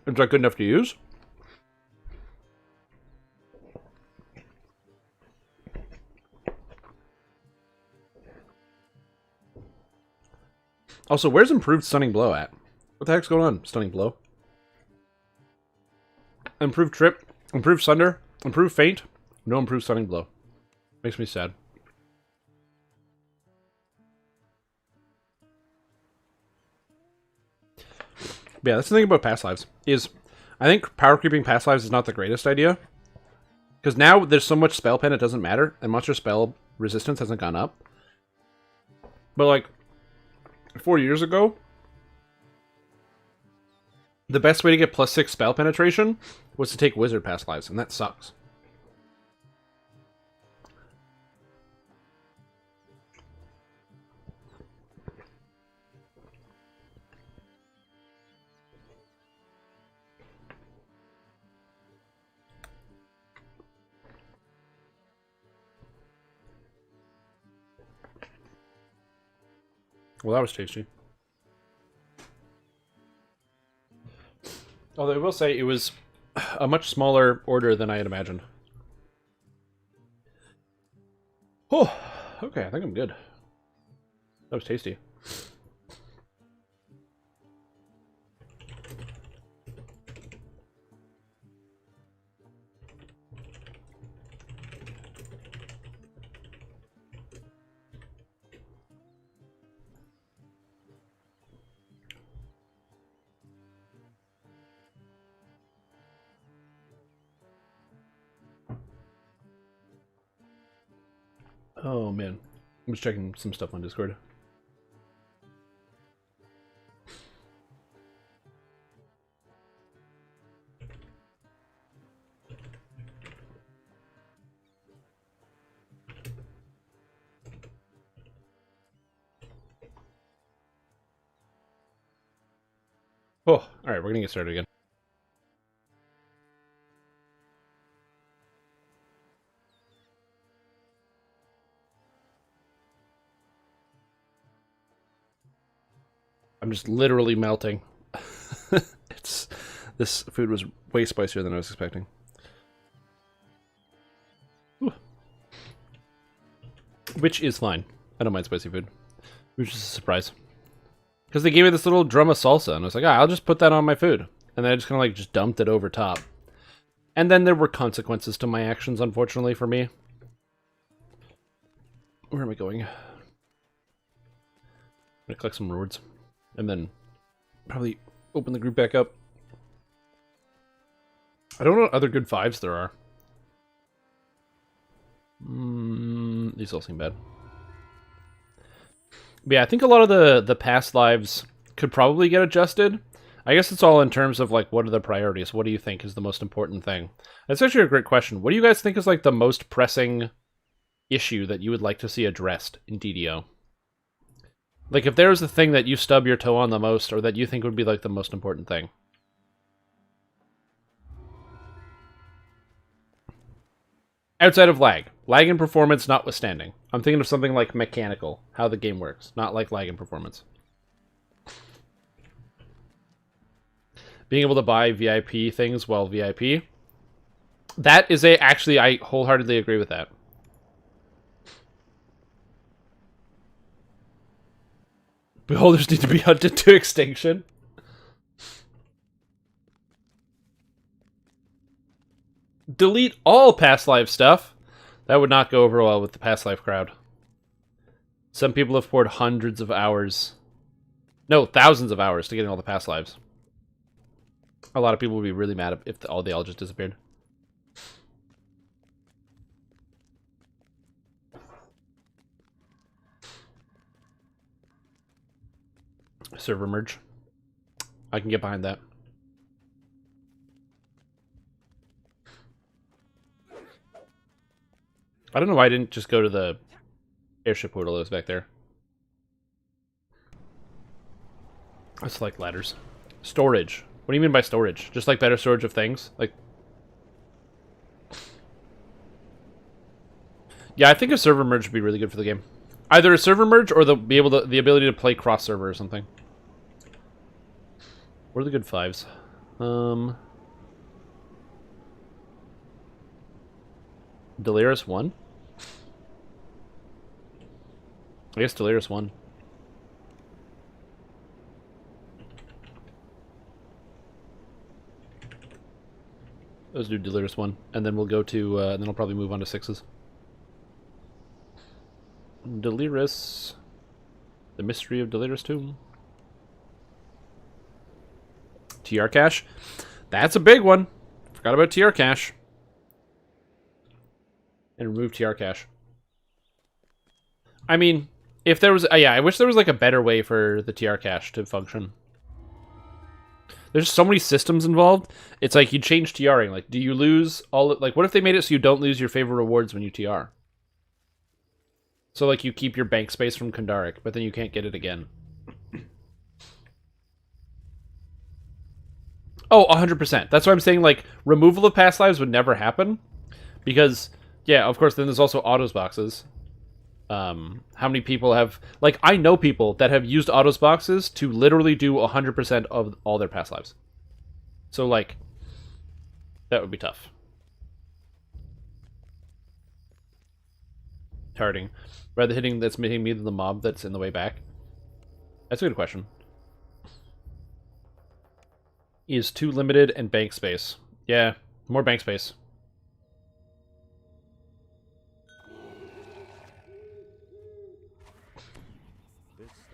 F: Is that good enough to use? Also, where's improved stunning blow at? What the heck's going on, stunning blow? Improved trip, improved sunder, improved feint, no improved stunning blow. Makes me sad. But yeah, that's the thing about past lives, is I think power creeping past lives is not the greatest idea. Because now there's so much spell pen it doesn't matter, and monster spell resistance hasn't gone up. But like 4 years ago, the best way to get +6 spell penetration was to take wizard past lives, and that sucks. Well, that was tasty. Although I will say it was a much smaller order than I had imagined. Oh, okay, I think I'm good. That was tasty. Oh man, I'm just checking some stuff on Discord. Oh, all right, we're gonna get started again. I'm just literally melting. This food was way spicier than I was expecting. Ooh. Which is fine. I don't mind spicy food. Which is a surprise. Because they gave me this little drum of salsa, and I was like, I'll just put that on my food. And then I just kind of like just dumped it over top. And then there were consequences to my actions, unfortunately, for me. Where am I going? I'm gonna collect some rewards. And then probably open the group back up. I don't know what other good 5s there are. These all seem bad. But yeah, I think a lot of the past lives could probably get adjusted. I guess it's all in terms of like, what are the priorities? What do you think is the most important thing? That's actually a great question. What do you guys think is like the most pressing issue that you would like to see addressed in DDO? Like, if there's a thing that you stub your toe on the most, or that you think would be, like, the most important thing. Outside of lag. Lag and performance notwithstanding. I'm thinking of something like mechanical. How the game works. Not like lag and performance. Being able to buy VIP things while VIP. That is actually, I wholeheartedly agree with that. Beholders need to be hunted to extinction. Delete all past life stuff. That would not go over well with the past life crowd. Some people have poured hundreds of hours. No, thousands of hours to getting all the past lives. A lot of people would be really mad if they all just disappeared. Server merge. I can get behind that. I don't know why I didn't just go to the airship portal that was back there. I select ladders. Storage. What do you mean by storage? Just like better storage of things? Like, yeah, I think a server merge would be really good for the game. Either a server merge or the ability to play cross server or something. What are the good fives? Delirious 1? I guess Delirious 1. Let's do Delirious 1, and then we'll go to, then I'll probably move on to 6s. Delirious. The Mystery of Delirious 2. TR cache. That's a big one. Forgot about TR cache. And remove TR cache. I mean, if there was... yeah, I wish there was like a better way for the TR cache to function. There's so many systems involved. It's like you change TRing. Like, do you lose all... Like, what if they made it so you don't lose your favorite rewards when you TR? So, like, you keep your bank space from Kandaric, but then you can't get it again. Oh, 100%. That's why I'm saying, like, removal of past lives would never happen. Because, yeah, of course, then there's also autos boxes. How many people have... Like, I know people that have used autos boxes to literally do 100% of all their past lives. So, like, that would be tough. Targeting. Rather hitting that's hitting me than the mob that's in the way back. That's a good question. Is too limited and bank space. Yeah, more bank space.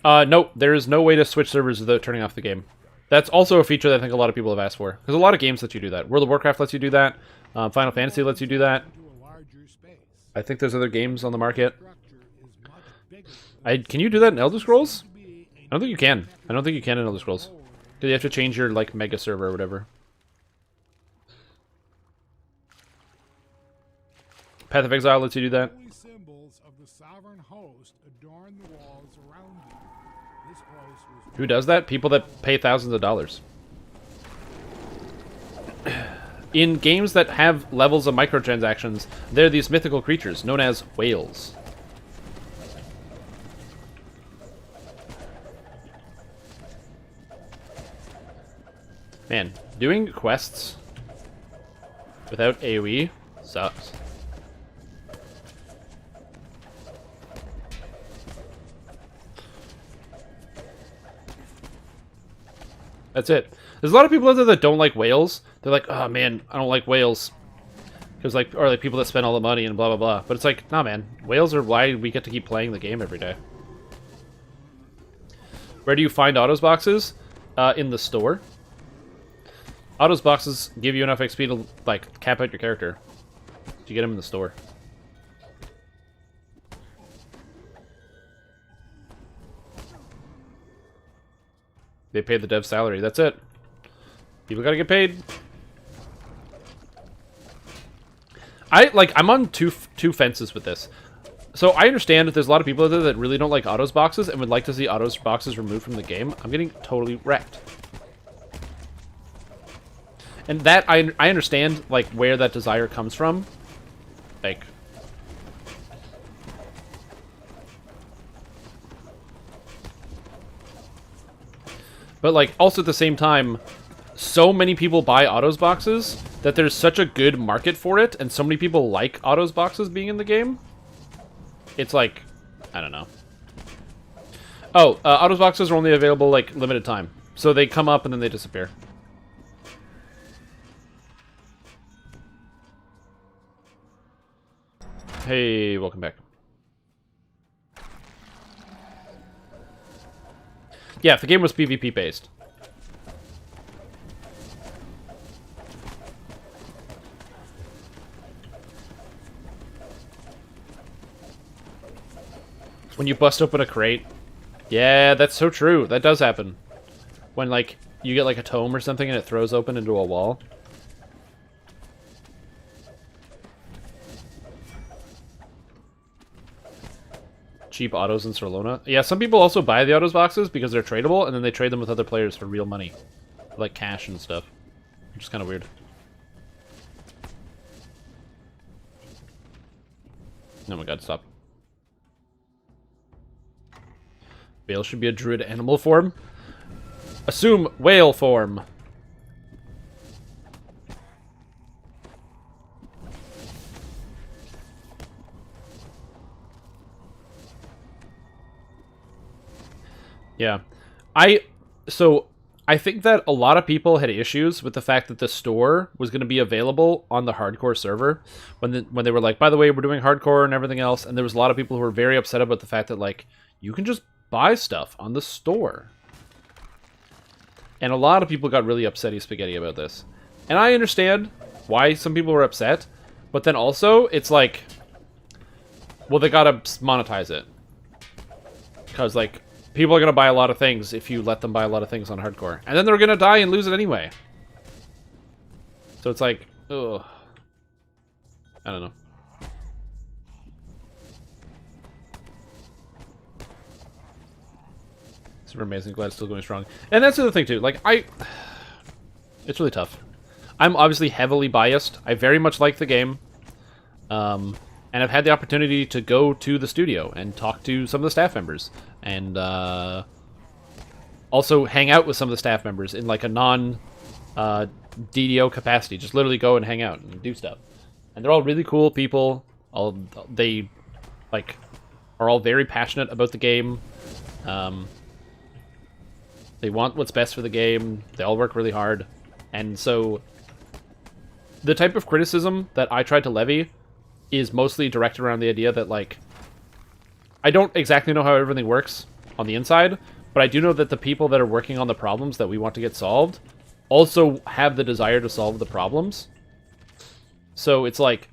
F: Nope, there is no way to switch servers without turning off the game. That's also a feature that I think a lot of people have asked for. There's a lot of games that you do that. World of Warcraft lets you do that. Final Fantasy lets you do that. I think there's other games on the market. Can you do that in Elder Scrolls? I don't think you can. I don't think you can in Elder Scrolls. Because you have to change your, like, mega server or whatever. Path of Exile lets you do that. Who does that? People that pay thousands of dollars. In games that have levels of microtransactions, there are these mythical creatures known as whales. Man, doing quests without AoE sucks. That's it. There's a lot of people out there that don't like whales. They're like, oh man, I don't like whales. Because like, or like people that spend all the money and blah blah blah. But it's like, nah man, whales are why we get to keep playing the game every day. Where do you find autos boxes? In the store. Autos boxes give you enough XP to like cap out your character. You get them in the store. They pay the dev salary. That's it. People gotta get paid. I'm on two fences with this. So I understand that there's a lot of people out there that really don't like autos boxes and would like to see autos boxes removed from the game. I'm getting totally wrecked. And that, I understand, like, where that desire comes from. Like... But, like, also at the same time, so many people buy autos boxes that there's such a good market for it, and so many people like autos boxes being in the game. It's like, I don't know. Oh, autos boxes are only available, like, limited time. So they come up and then they disappear. Hey, welcome back. Yeah, if the game was PvP based. When you bust open a crate. Yeah, that's so true. That does happen. When, like, you get, like, a tome or something and it throws open into a wall. Cheap autos in Solona. Yeah, some people also buy the autos boxes because they're tradable, and then they trade them with other players for real money. Like cash and stuff. Which is kind of weird. Oh my god, stop. Bale should be a druid animal form. Assume whale form. Yeah. I think that a lot of people had issues with the fact that the store was going to be available on the hardcore server when they were like, by the way, we're doing hardcore and everything else, and there was a lot of people who were very upset about the fact that, like, you can just buy stuff on the store. And a lot of people got really upsetty spaghetti about this. And I understand why some people were upset, but then also it's like, well, they gotta monetize it. Because, like, people are going to buy a lot of things if you let them buy a lot of things on hardcore. And then they're going to die and lose it anyway. So it's like, ugh. I don't know. Super amazing. Glad it's still going strong. And that's the other thing, too. Like, it's really tough. I'm obviously heavily biased. I very much like the game. And I've had the opportunity to go to the studio and talk to some of the staff members. And also hang out with some of the staff members in, like, a non-DDO capacity. Just literally go and hang out and do stuff. And they're all really cool people. They, like, are all very passionate about the game. They want what's best for the game. They all work really hard. And so the type of criticism that I tried to levy is mostly directed around the idea that, like, I don't exactly know how everything works on the inside, but I do know that the people that are working on the problems that we want to get solved also have the desire to solve the problems. So it's like,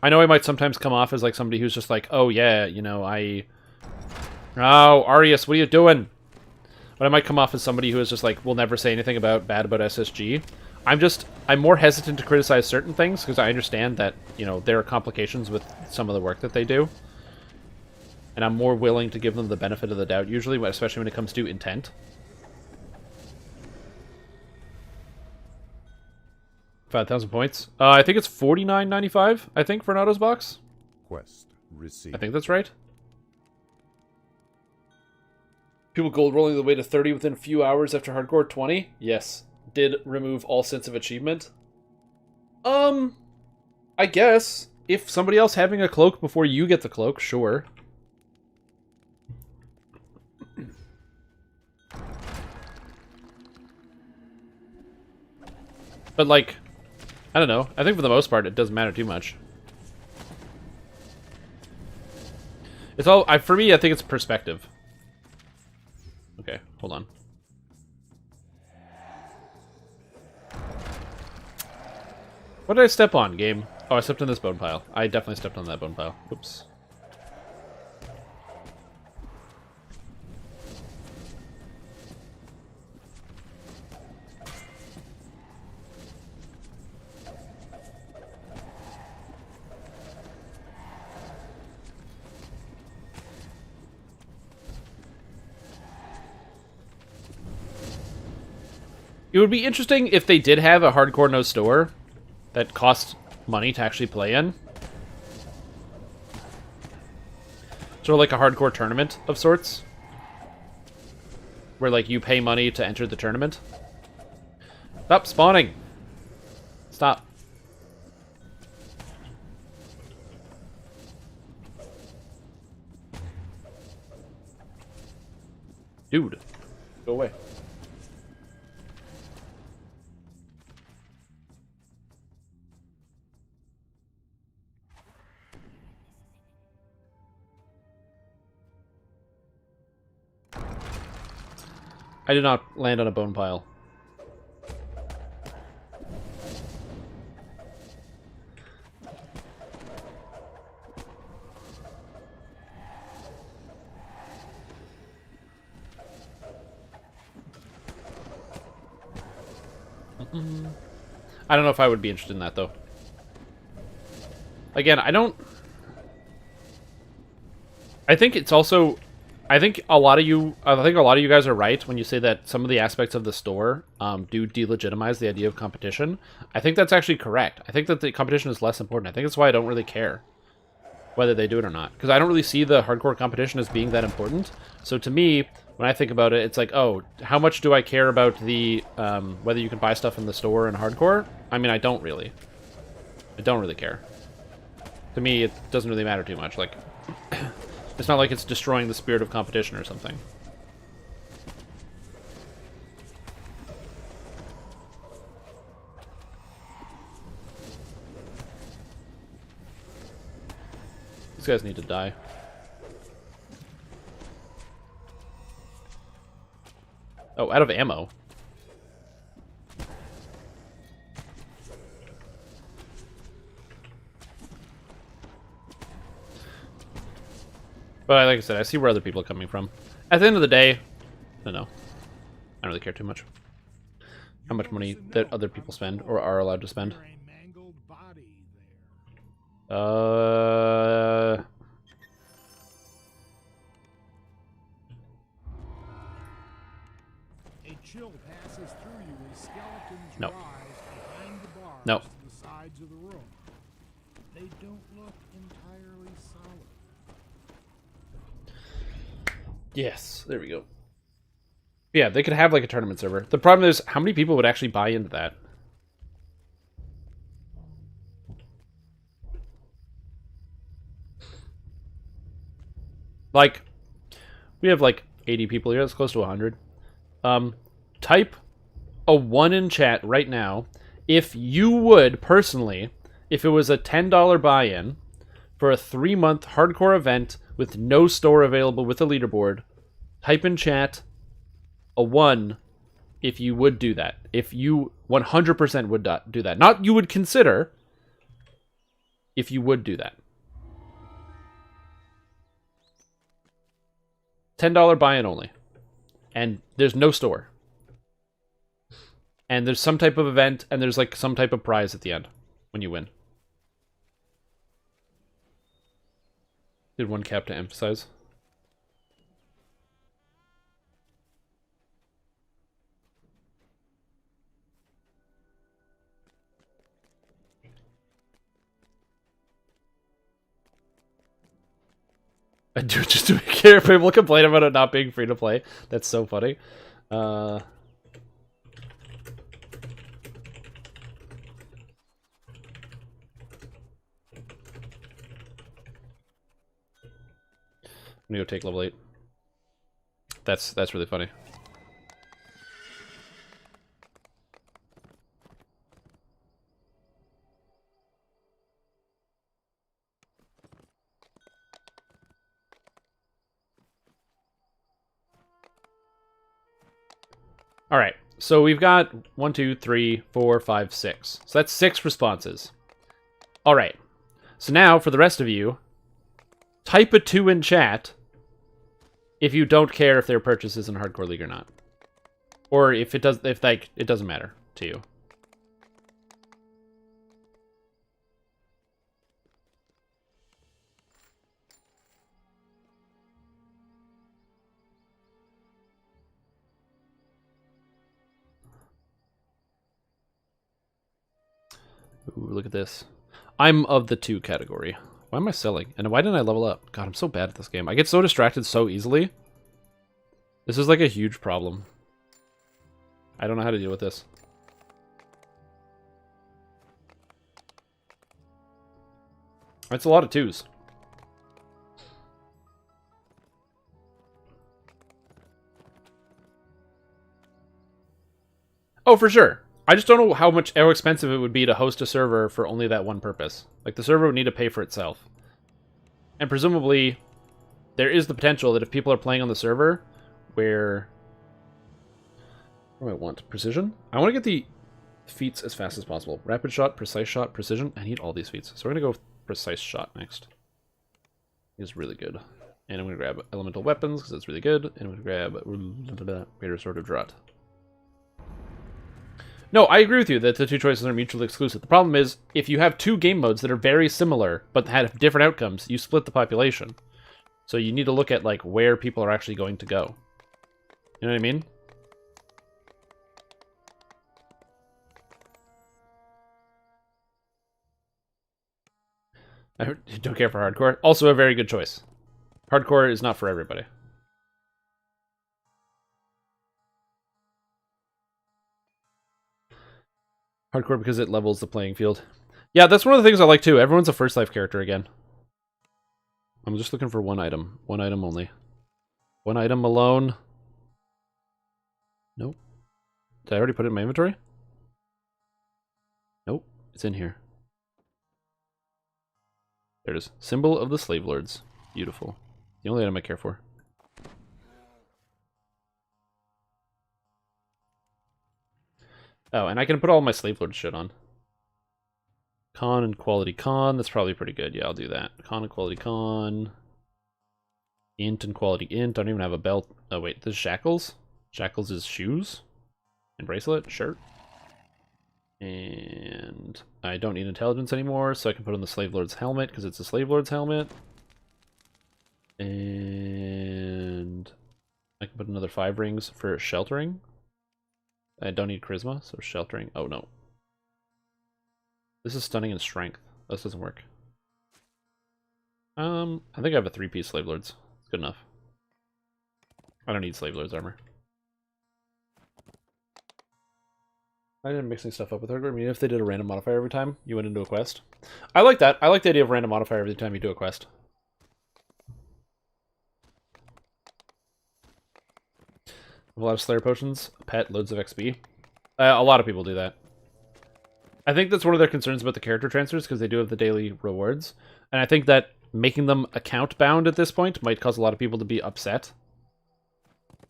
F: I know I might sometimes come off as, like, somebody who's just like, oh yeah, you know, oh, Arius, what are you doing? But I might come off as somebody who is just like, will never say anything bad about SSG. I'm more hesitant to criticize certain things because I understand that, you know, there are complications with some of the work that they do. And I'm more willing to give them the benefit of the doubt, usually, especially when it comes to intent. 5,000 points. I think it's $49.95, I think, for an autos box.
C: Quest received.
F: I think that's right. People gold rolling the way to 30 within a few hours after hardcore 20? Yes. Did remove all sense of achievement? I guess. If somebody else having a cloak before you get the cloak, sure. But, like, I don't know. I think for the most part, it doesn't matter too much. It's all, for me, I think it's perspective. Okay, hold on. What did I step on, game? Oh, I stepped on this bone pile. I definitely stepped on that bone pile. Oops. It would be interesting if they did have a hardcore no store that cost money to actually play in. Sort of like a hardcore tournament of sorts. Where, like, you pay money to enter the tournament. Stop spawning! Stop. Dude, go away. I did not land on a bone pile. I don't know if I would be interested in that, though. Again, I think it's also... I think a lot of you guys are right when you say that some of the aspects of the store do delegitimize the idea of competition. I think that's actually correct. I think that the competition is less important. I think that's why I don't really care whether they do it or not. Because I don't really see the hardcore competition as being that important. So to me, when I think about it, it's like, oh, how much do I care about the whether you can buy stuff in the store in hardcore? I mean, I don't really. I don't really care. To me, it doesn't really matter too much. Like, it's not like it's destroying the spirit of competition or something. These guys need to die. Oh, out of ammo. But like I said, I see where other people are coming from. At the end of the day, I don't know. I don't really care too much. How much money that other people spend or are allowed to spend. A chill passes through you as skeletons rise behind the bars to the sides of the room. They don't look entirely solid. Yes, there we go. Yeah, they could have like a tournament server. The problem is, how many people would actually buy into that? Like, we have like 80 people here. That's close to 100. Type a 1 in chat right now if you would, personally, if it was a $10 buy-in for a 3-month hardcore event with no store available with a leaderboard, type in chat a 1 if you would do that. If you 100% would do that. Not you would consider, if you would do that. $10 buy-in only. And there's no store. And there's some type of event, and there's like some type of prize at the end when you win. Did one cap to emphasize. I do it just to make sure people complain about it not being free to play. That's so funny. I'm gonna go take level 8. That's really funny. All right, so we've got 1, 2, 3, 4, 5, 6. So that's 6 responses. All right, so now for the rest of you, type a 2 in chat if you don't care if their purchase is in Hardcore League or not, or if it does, if like it doesn't matter to you. Ooh, look at this. I'm of the 2 category. Why am I selling? And why didn't I level up? God, I'm so bad at this game. I get so distracted so easily. This is like a huge problem. I don't know how to deal with this. That's a lot of 2s. Oh, for sure. I just don't know how expensive it would be to host a server for only that one purpose. Like, the server would need to pay for itself. And presumably, there is the potential that if people are playing on the server where What do I want? Precision? I want to get the feats as fast as possible. Rapid shot, precise shot, precision. I need all these feats. So we're going to go with precise shot next. It's really good. And I'm going to grab elemental weapons because it's really good. And I'm going to grab greater sword of Drought. No, I agree with you that the two choices are mutually exclusive. The problem is, if you have two game modes that are very similar, but have different outcomes, you split the population. So you need to look at, like, where people are actually going to go. You know what I mean? I don't care for hardcore. Also a very good choice. Hardcore is not for everybody. Hardcore because it levels the playing field. Yeah, that's one of the things I like too. Everyone's a first life character again. I'm just looking for one item. One item only. One item alone. Nope. Did I already put it in my inventory? Nope. It's in here. There it is. Symbol of the Slave Lords. Beautiful. The only item I care for. Oh, and I can put all my Slave Lord shit on. Con and quality con. That's probably pretty good. Yeah, I'll do that. Con and quality con. Int and quality int. I don't even have a belt. Oh, wait. This is shackles? Shackles is shoes? And bracelet? Shirt? And I don't need intelligence anymore, so I can put on the Slave Lord's helmet, because it's a Slave Lord's helmet. And I can put another 5 rings for sheltering. I don't need charisma, so sheltering. Oh, no. This is stunning and strength. This doesn't work. I think I have a 3-piece Slave Lords. It's good enough. I don't need Slave Lords armor. I didn't mixing stuff up with her. I mean, if they did a random modifier every time you went into a quest. I like that. I like the idea of random modifier every time you do a quest. A lot of Slayer potions, pet, loads of XP. A lot of people do that. I think that's one of their concerns about the character transfers, because they do have the daily rewards. And I think that making them account bound at this point might cause a lot of people to be upset.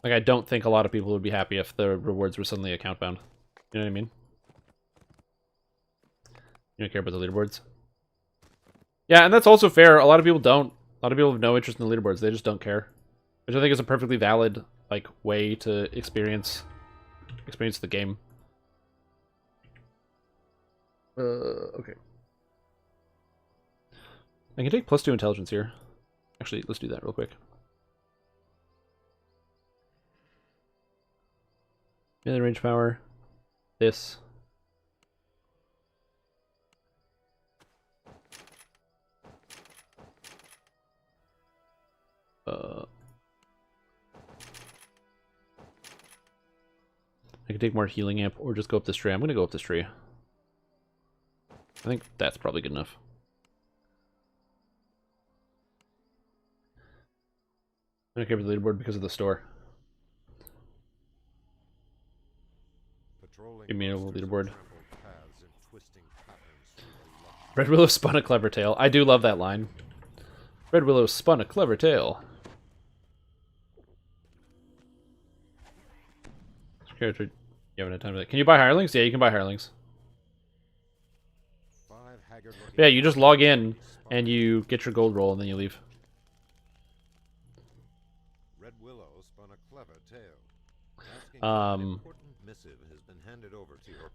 F: Like, I don't think a lot of people would be happy if the rewards were suddenly account bound. You know what I mean? You don't care about the leaderboards? Yeah, and that's also fair. A lot of people don't. A lot of people have no interest in the leaderboards. They just don't care. Which I think is a perfectly valid, like, way to experience the game. Okay. I can take +2 intelligence here. Actually, let's do that real quick. Yeah, the range power. This. I can take more healing amp or just go up this tree. I'm going to go up this tree. I think that's probably good enough. I'm going to cover the leaderboard because of the store. Give me a leaderboard. Red Willow spun a clever tale. I do love that line. Red Willow spun a clever tale. Character, you haven't had time for that. Can you buy hirelings? Yeah, you can buy hirelings. Yeah, you just log in and you get your gold roll and then you leave.
D: Red Willow spun a clever tale.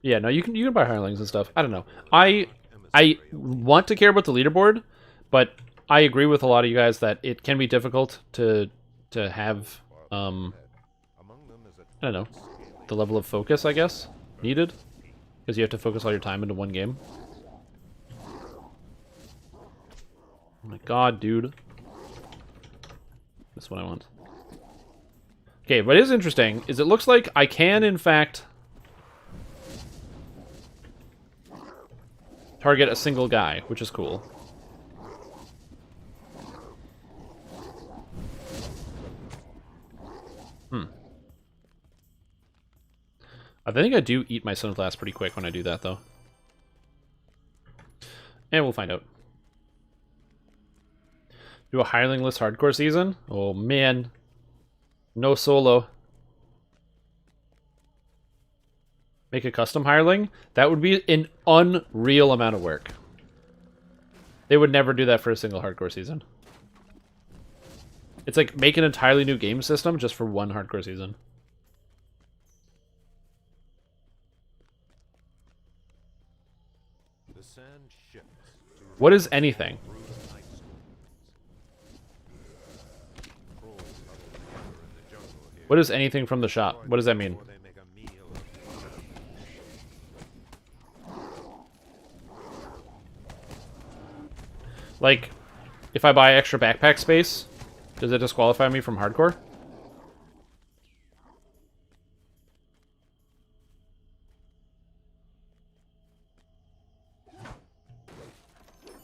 F: Yeah, no, you can buy hirelings and stuff. I don't know. I want to care about the leaderboard, but I agree with a lot of you guys that it can be difficult to have I don't know, the level of focus, I guess, needed, because you have to focus all your time into one game. Oh my god, dude. That's what I want. Okay, what is interesting is it looks like I can, in fact, target a single guy, which is cool. I think I do eat my Sunflask pretty quick when I do that, though. And we'll find out. Do a hireling list hardcore season? Oh, man. No solo. make a custom hireling, that would be an unreal amount of work. They would never do that for a single hardcore season. It's like make an entirely new game system just for one hardcore season.
D: The sand shifts to
F: What is anything?
D: bruised ice storms. Trolls huddle together in the jungle here.
F: What is anything from the shop? What does that mean?
D: Before they make a meal of
F: Like, if I buy extra backpack space, does it disqualify me from hardcore?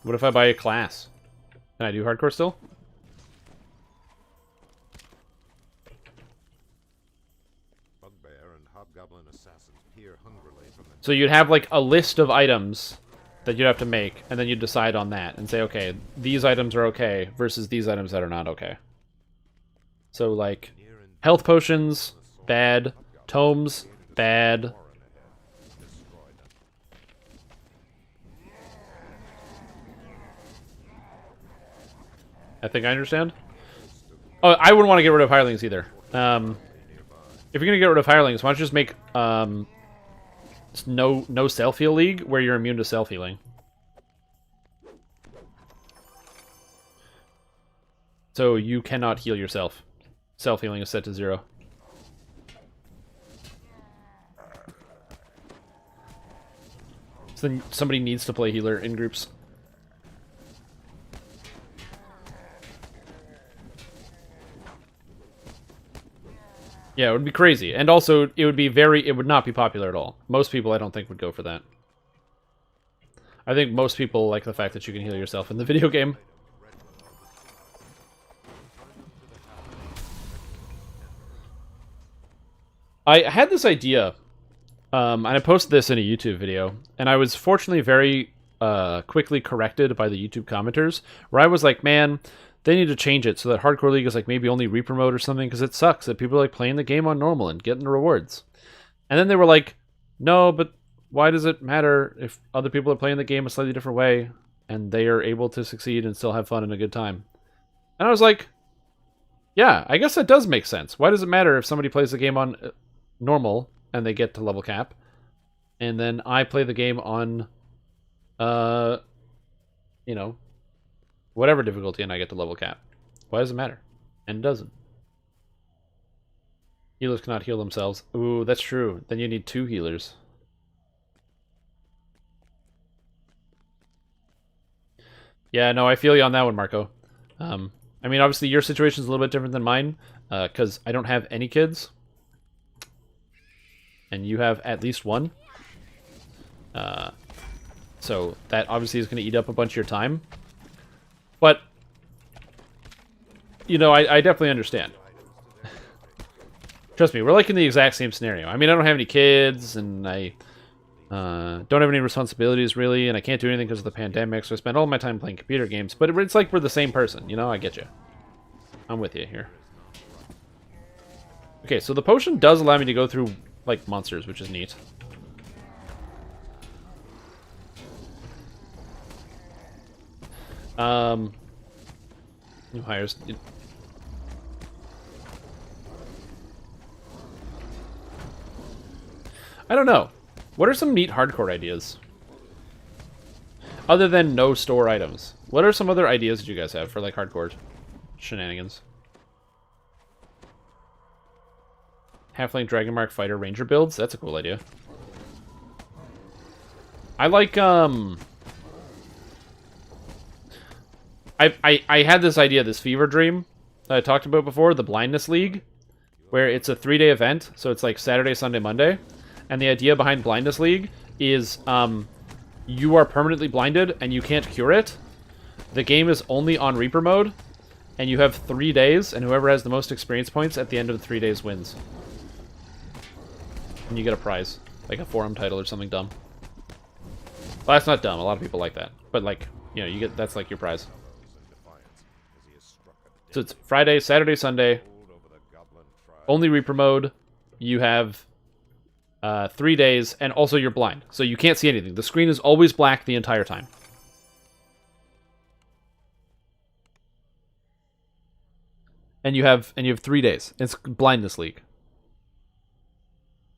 F: What if I buy a class? Can I do hardcore still?
D: bugbear and hobgoblin assassins peer hungrily from the
F: So you'd have like a list of items that you'd have to make, and then you'd decide on that and say, okay, these items are okay versus these items that are not okay. So like
D: near and
F: health potions, bad. Tomes, bad.
D: foreign ahead. Destroy them.
F: I think I understand. Oh, I wouldn't want to get rid of hirelings either. If you're gonna get rid of hirelings, why don't you just make no self heal league where you're immune to self healing? So you cannot heal yourself. Self healing is set to 0. So then somebody needs to play healer in groups. Yeah, it would be crazy. And also, it would not be popular at all. Most people, I don't think, would go for that. I think most people like the fact that you can heal yourself in the video game. I had this idea, and I posted this in a YouTube video, and I was fortunately very quickly corrected by the YouTube commenters, where I was like, man, they need to change it so that Hardcore League is like maybe only repromote or something, because it sucks that people are like playing the game on normal and getting the rewards. And then they were like, no, but why does it matter if other people are playing the game a slightly different way and they are able to succeed and still have fun and a good time? And I was like, yeah, I guess that does make sense. Why does it matter if somebody plays the game on normal and they get to level cap, and then I play the game on, you know, whatever difficulty, and I get to level cap? Why does it matter? And it doesn't. Healers cannot heal themselves. Ooh, that's true. Then you need 2 healers. Yeah, no, I feel you on that one, Marco. I mean, obviously your situation is a little bit different than mine, because I don't have any kids. And you have at least one. So that obviously is going to eat up a bunch of your time. But, you know, I definitely understand. Trust me, we're like in the exact same scenario. I mean, I don't have any kids, and I don't have any responsibilities, really, and I can't do anything because of the pandemic, so I spend all my time playing computer games. But it's like we're the same person, you know? I get you. I'm with you here. Okay, so the potion does allow me to go through, like, monsters, which is neat. New hires. I don't know. What are some neat hardcore ideas? Other than no store items. What are some other ideas that you guys have for, like, hardcore shenanigans? Halfling Dragonmark Fighter Ranger builds? That's a cool idea. I like, I had this idea, this fever dream that I talked about before, the Blindness League, where it's a 3-day event, so it's like Saturday, Sunday, Monday. And the idea behind Blindness League is you are permanently blinded and you can't cure it. The game is only on Reaper mode, and you have 3 days, and whoever has the most experience points at the end of the 3 days wins. And you get a prize, like a forum title or something dumb. Well, that's not dumb. A lot of people like that. But, like, you know, you get that's like your prize. So it's Friday, Saturday, Sunday. Only Reaper mode. You have 3 days, and also you're blind, so you can't see anything. The screen is always black the entire time. And you have 3 days. It's blindness league.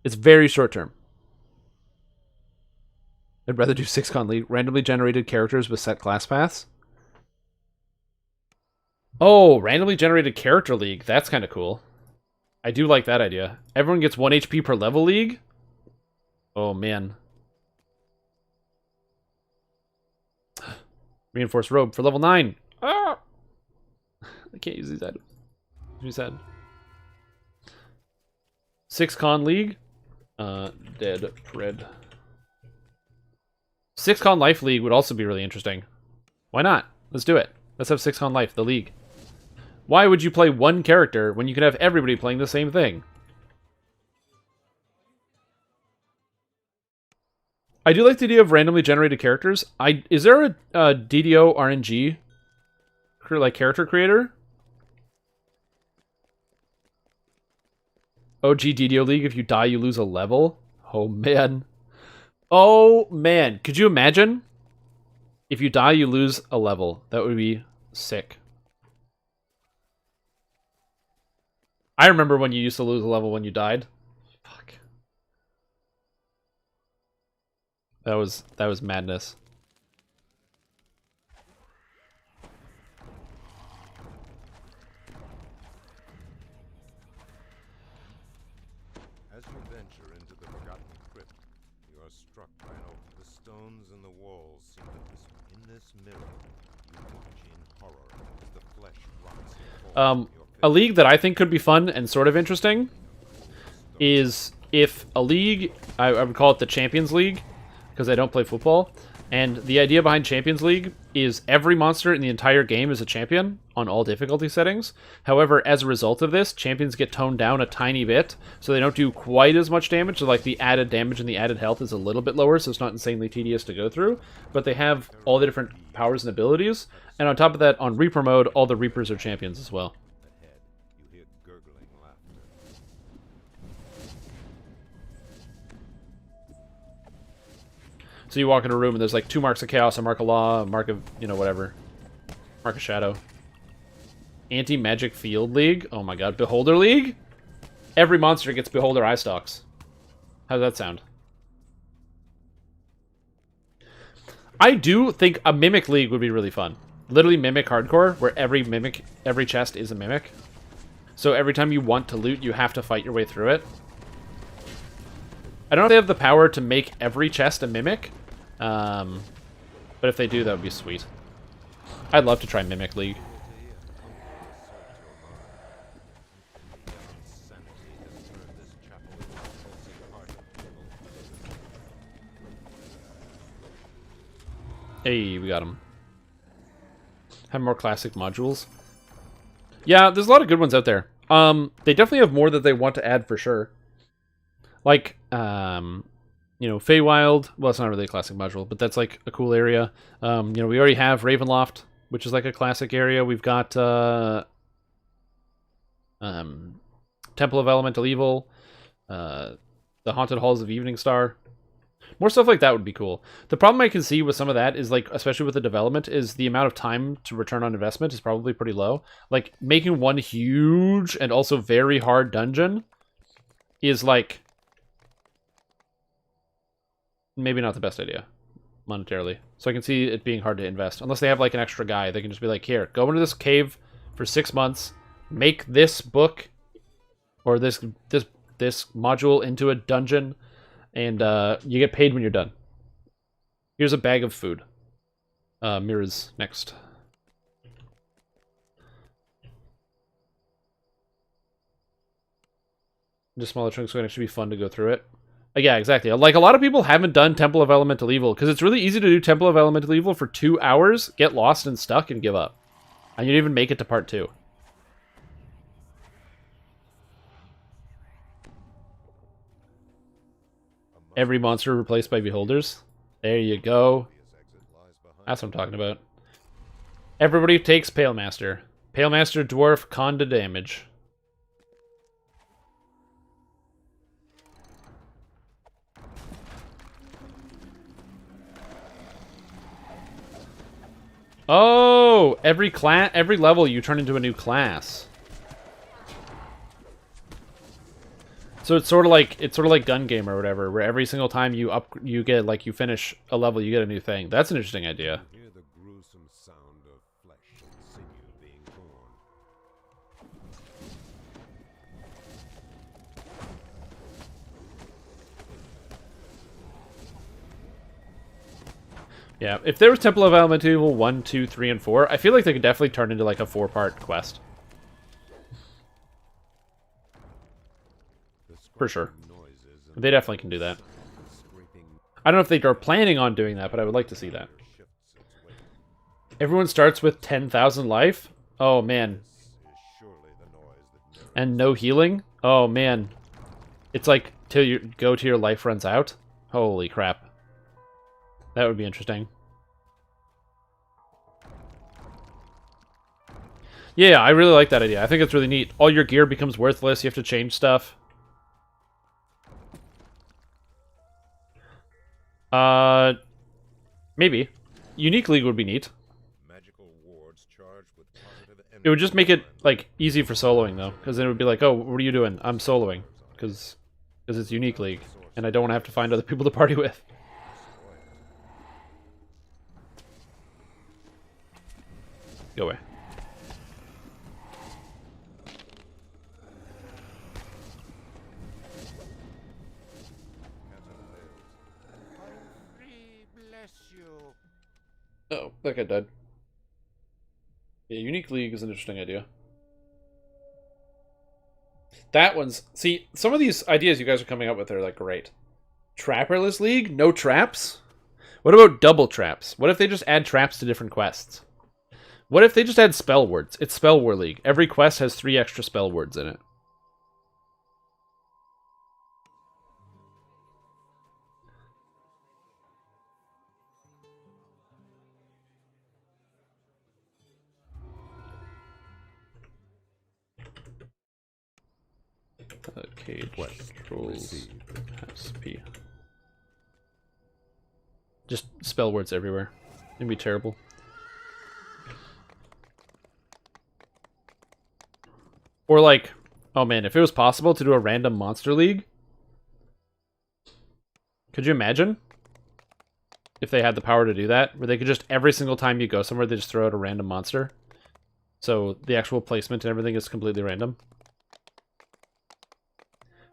F: It's very short term. I'd rather do 6-con league. Randomly generated characters with set class paths. Oh, randomly generated character league. That's kind of cool. I do like that idea. Everyone gets 1 HP per level league. Oh, man. Reinforced robe for level 9. Ah! I can't use these items. Who said? 6-con league. Dead red. 6-con life league would also be really interesting. Why not? Let's do it. Let's have 6-con life, the league. Why would you play one character when you can have everybody playing the same thing? I do like the idea of randomly generated characters. Is there a DDO RNG like character creator? OG DDO League, if you die, you lose a level. Oh, man. Oh, man. Could you imagine? If you die, you lose a level. That would be sick. I remember when you used to lose a level when you died. Fuck. That was madness.
D: As you venture into the forgotten crypt, you are struck by the stones and the walls seem to in this mirror. You watch in horror as the flesh rots and falls from your
F: A league that I think could be fun and sort of interesting is if a league, I would call it the Champions League, because I don't play football, and the idea behind Champions League is every monster in the entire game is a champion on all difficulty settings. However, as a result of this, champions get toned down a tiny bit, so they don't do quite as much damage, so like the added damage and the added health is a little bit lower, so it's not insanely tedious to go through, but they have all the different powers and abilities, and on top of that, on Reaper mode, all the Reapers are champions as well.
D: ahead. You hear gurgling laughter.
F: So you walk in a room and there's like 2 marks of chaos, a mark of law, a mark of, whatever. Mark of shadow. Anti-magic field league? Oh my god, Beholder League? Every monster gets Beholder eye stalks. How does that sound? I do think a Mimic League would be really fun. Literally Mimic Hardcore, where every chest is a Mimic. So every time you want to loot, you have to fight your way through it. I don't know if they have the power to make every chest a Mimic. But if they do, that would be sweet. I'd love to try Mimic League. Hey, we got him. Have more classic modules. Yeah, there's a lot of good ones out there. They definitely have more that they want to add for sure. Like, Feywild. Well, it's not really a classic module, but that's like a cool area. We already have Ravenloft, which is like a classic area. We've got Temple of Elemental Evil, the Haunted Halls of Evening Star. More stuff like that would be cool. The problem I can see with some of that is, like, especially with the development, is the amount of time to return on investment is probably pretty low. Like, making one huge and also very hard dungeon is, like, maybe not the best idea, monetarily. So I can see it being hard to invest. Unless they have, like, an extra guy. They can just be like, here, go into this cave for 6 months, make this book, or this module into a dungeon, and you get paid when you're done. Here's a bag of food. Mira's next. Just smaller chunks would actually be fun to go through it. Yeah, exactly. Like, a lot of people haven't done Temple of Elemental Evil, because it's really easy to do Temple of Elemental Evil for 2 hours, get lost and stuck, and give up. And you don't even make it to part 2. Every monster replaced by beholders. There you go. That's what I'm talking about. Everybody takes Pale Master. Pale Master Dwarf Conda damage. Oh, every level you turn into a new class. So it's sort of like Gun Game or whatever, where every single time you get like you finish a level, you get a new thing. That's an interesting idea.
D: Hear the gruesome sound of flesh and sinew being torn.
F: Yeah, if there was Temple of Elemental 1, 2, 3, and 4, I feel like they could definitely turn into like a 4-part quest. For sure. They definitely can do that. I don't know if they are planning on doing that, but I would like to see that. Everyone starts with 10,000 life? Oh, man. And no healing? Oh, man. It's like till you go till your life runs out? Holy crap. That would be interesting. Yeah, I really like that idea. I think it's really neat. All your gear becomes worthless. You have to change stuff. Maybe. Unique League would be neat.
D: Magical wards charged with positive
F: It would just make it, like, easy for soloing, though. Because then it would be like, oh, what are you doing? I'm soloing. Because it's Unique League. And I don't want to have to find other people to party with. Go away. Oh, that guy died. Yeah, Unique League is an interesting idea. That one's... See, some of these ideas you guys are coming up with are, like, great. Trapperless League? No traps? What about double traps? What if they just add traps to different quests? What if they just add spell words? It's Spell War League. Every quest has 3 extra spell words in it. Cage trolls SP. Just spell words everywhere. It'd be terrible. Or like, oh man, if it was possible to do a random monster league, could you imagine? If they had the power to do that, where they could just, every single time you go somewhere, they just throw out a random monster. So the actual placement and everything is completely random.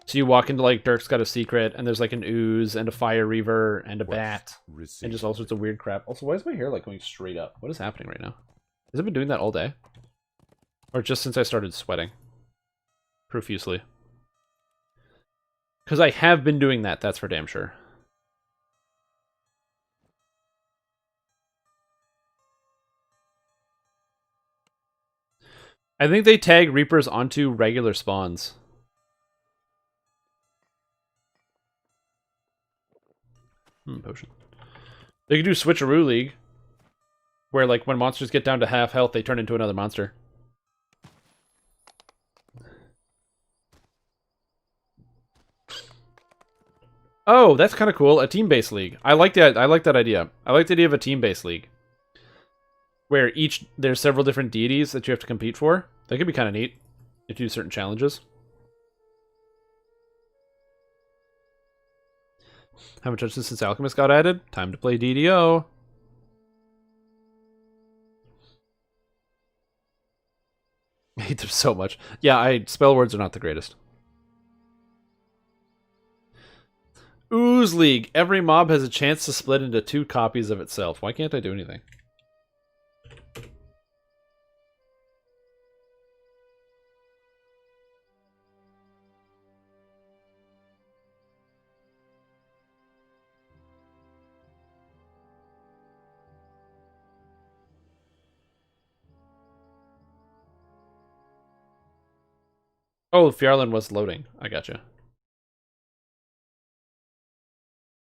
F: So you walk into, like, Dirk's got a secret, and there's, like, an ooze, and a fire reaver, and a bat, and just all sorts of weird crap. Also, why is my hair, like, going straight up? What is happening right now? Has it been doing that all day? Or just since I started sweating? Profusely. Because I have been doing that, that's for damn sure. I think they tag Reapers onto regular spawns. Potion. They could do Switcheroo League, where, like, when monsters get down to half health, they turn into another monster. Oh, that's kind of cool. A team-based league. I like that. I like that idea. I like the idea of a team-based league, where there's several different deities that you have to compete for. That could be kind of neat if you do certain challenges. Haven't touched this since Alchemist got added. Time to play DDO. I hate them so much. Yeah, spell words are not the greatest. Ooze League. Every mob has a chance to split into 2 copies of itself. Why can't I do anything? Oh, Fjarlin was loading. I gotcha.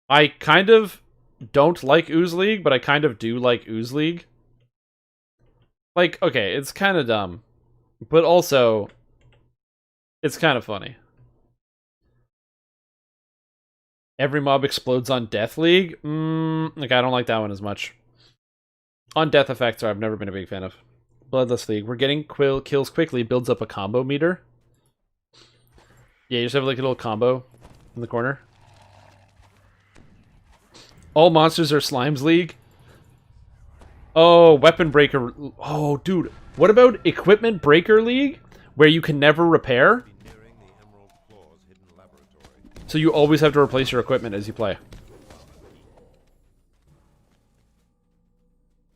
F: I kind of don't like Ooze League, but I kind of do like Ooze League. Like, okay, it's kind of dumb, but also, it's kind of funny. Every mob explodes on Death League? Like, I don't like that one as much. On death effects, I've never been a big fan of. Bloodless League. We're getting kills quickly. Builds up a combo meter. Yeah, you just have like a little combo in the corner. All monsters are Slimes League. Oh, Weapon Breaker. Oh, dude. What about Equipment Breaker League? Where you can never repair?
D: Be nearing the Emerald Claw's hidden laboratory.
F: So you always have to replace your equipment as you play.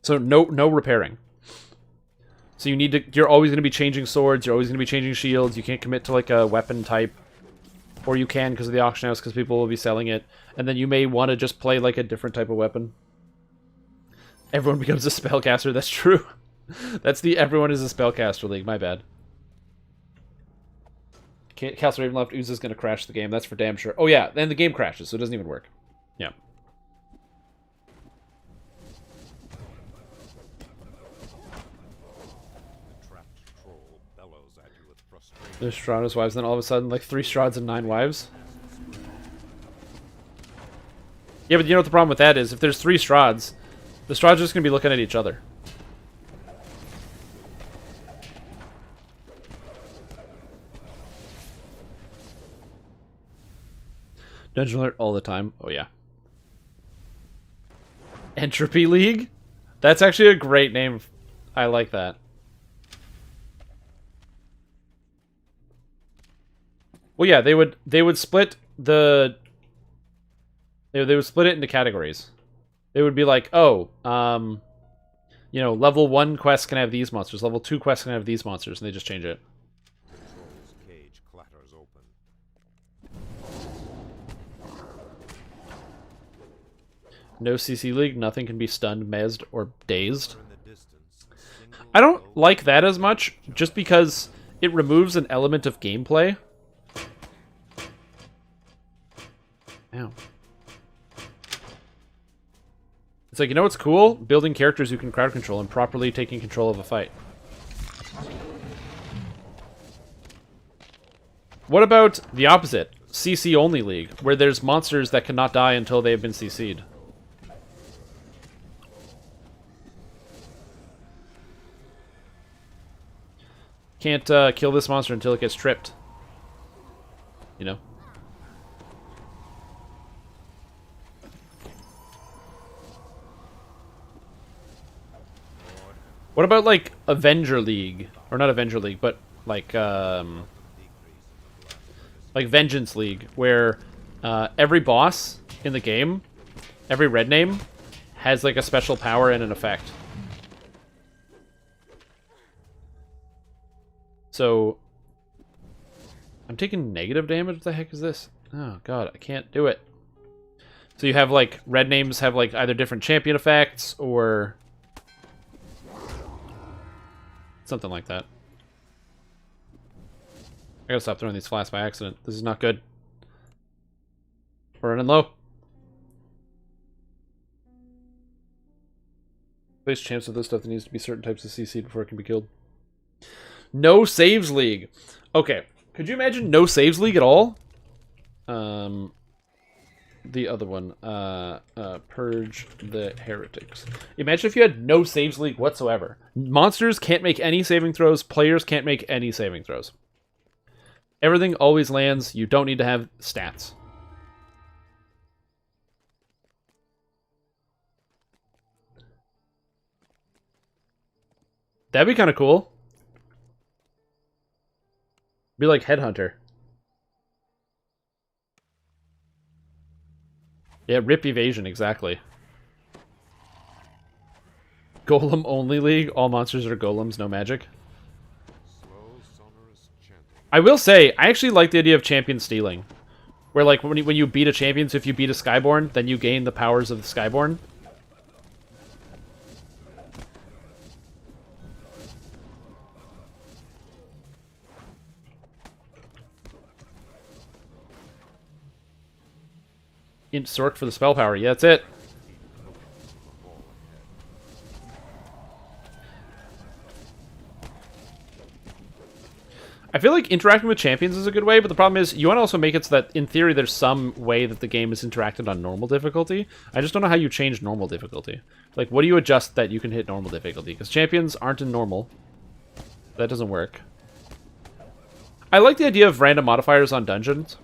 F: So no repairing. So you need to. You're always going to be changing swords. You're always going to be changing shields. You can't commit to like a weapon type, or you can because of the auction house because people will be selling it. And then you may want to just play like a different type of weapon. Everyone becomes a spellcaster. That's true. That's the everyone is a spellcaster league. My bad. Castle Ravenloft Ooze is going to crash the game. That's for damn sure. Oh yeah, then the game crashes, so it doesn't even work. Yeah.
D: The trapped troll bellows at you with frustration.
F: There's Strahda's wives, then all of a sudden, like 3 Strahds and 9 wives. Yeah, but you know what the problem with that is? If there's 3 Strahds, the Strahds are just going to be looking at each other. Dungeon Alert all the time. Oh, yeah. Entropy League? That's actually a great name. I like that. Well, yeah, they would split the... They would split it into categories. They would be like, oh, you know, level 1 quests can have these monsters, level 2 quests can have these monsters, and they just change it.
D: The troll's cage clatters open.
F: No CC League, nothing can be stunned, mezzed, or dazed.
D: In the distance, a single
F: I don't
D: glow
F: like that as much, just because it removes an element of gameplay. Ow. It's like, you know what's cool? Building characters who can crowd control and properly taking control of a fight. What about the opposite? CC only league, where there's monsters that cannot die until they've been CC'd. Can't kill this monster until it gets tripped. You know? What about, like, Avenger League? Or not Avenger League, but, like Vengeance League, where every boss in the game, every red name, has, like, a special power and an effect. So, I'm taking negative damage? What the heck is this? Oh, God, I can't do it. So you have, like, red names have, like, either different champion effects, or... something like that. I gotta stop throwing these flasks by accident. This is not good. We're running low. Place chance of this stuff that needs to be certain types of CC before it can be killed. No Saves League. Okay. Could you imagine no Saves League at all? The other one. Purge the Heretics. Imagine if you had no Saves League whatsoever. Monsters can't make any saving throws. Players can't make any saving throws. Everything always lands. You don't need to have stats. That'd be kind of cool. Be like Headhunter. Yeah, rip evasion, exactly. Golem only league. All monsters are golems, no magic.
D: slow, sonorous chanting.
F: I will say, I actually like the idea of champion stealing. Where, like, when you beat a champion, so if you beat a Skyborn, then you gain the powers of the Skyborn. Int Sork for the spell power. Yeah, that's it. I feel like interacting with champions is a good way, but the problem is you want to also make it so that, in theory, there's some way that the game is interacted on normal difficulty. I just don't know how you change normal difficulty. Like, what do you adjust that you can hit normal difficulty? Because champions aren't in normal. That doesn't work. I like the idea of random modifiers on dungeons.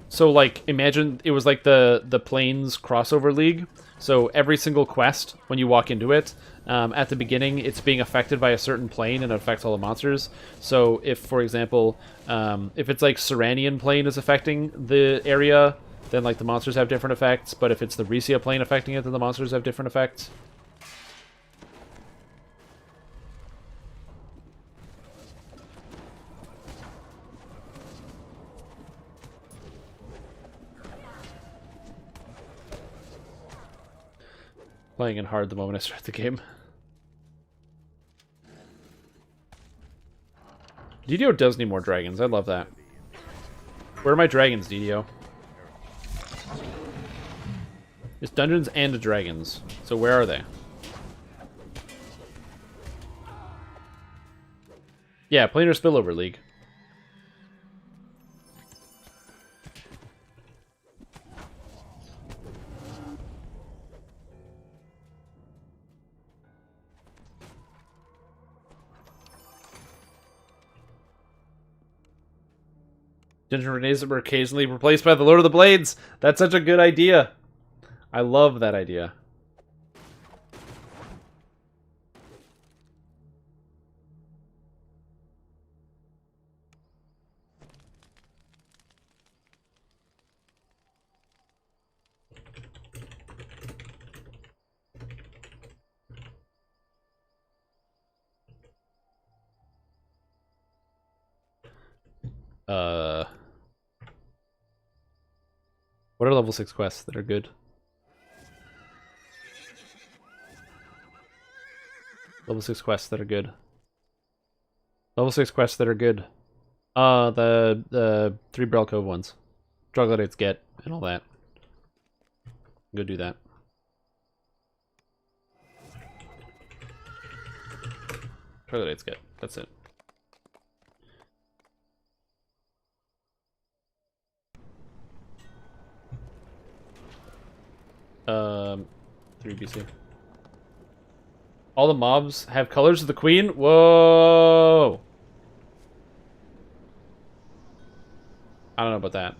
F: So, like, imagine it was like the Plains crossover league. So every single quest, when you walk into it, at the beginning, it's being affected by a certain plane and it affects all the monsters. So if, for example, if it's like Seranian plane is affecting the area, then like the monsters have different effects. But if it's the Rhesia plane affecting it, then the monsters have different effects. Playing in hard the moment I start the game. DDO does need more dragons. I love that. Where are my dragons, DDO? It's dungeons and dragons. So where are they? Yeah, Planar Spillover League. Dungeon grenades that were occasionally replaced by the Lord of the Blades. That's such a good idea. I love that idea. What are level 6 quests that are good? Level 6 quests that are good. Level 6 quests that are good. The 3 Barrel Cove ones. Troglodytes get and all that. Go do that. Troglodytes get. That's it. Um, 3 BC. All the mobs have colors of the queen? Whoa! I don't know about that.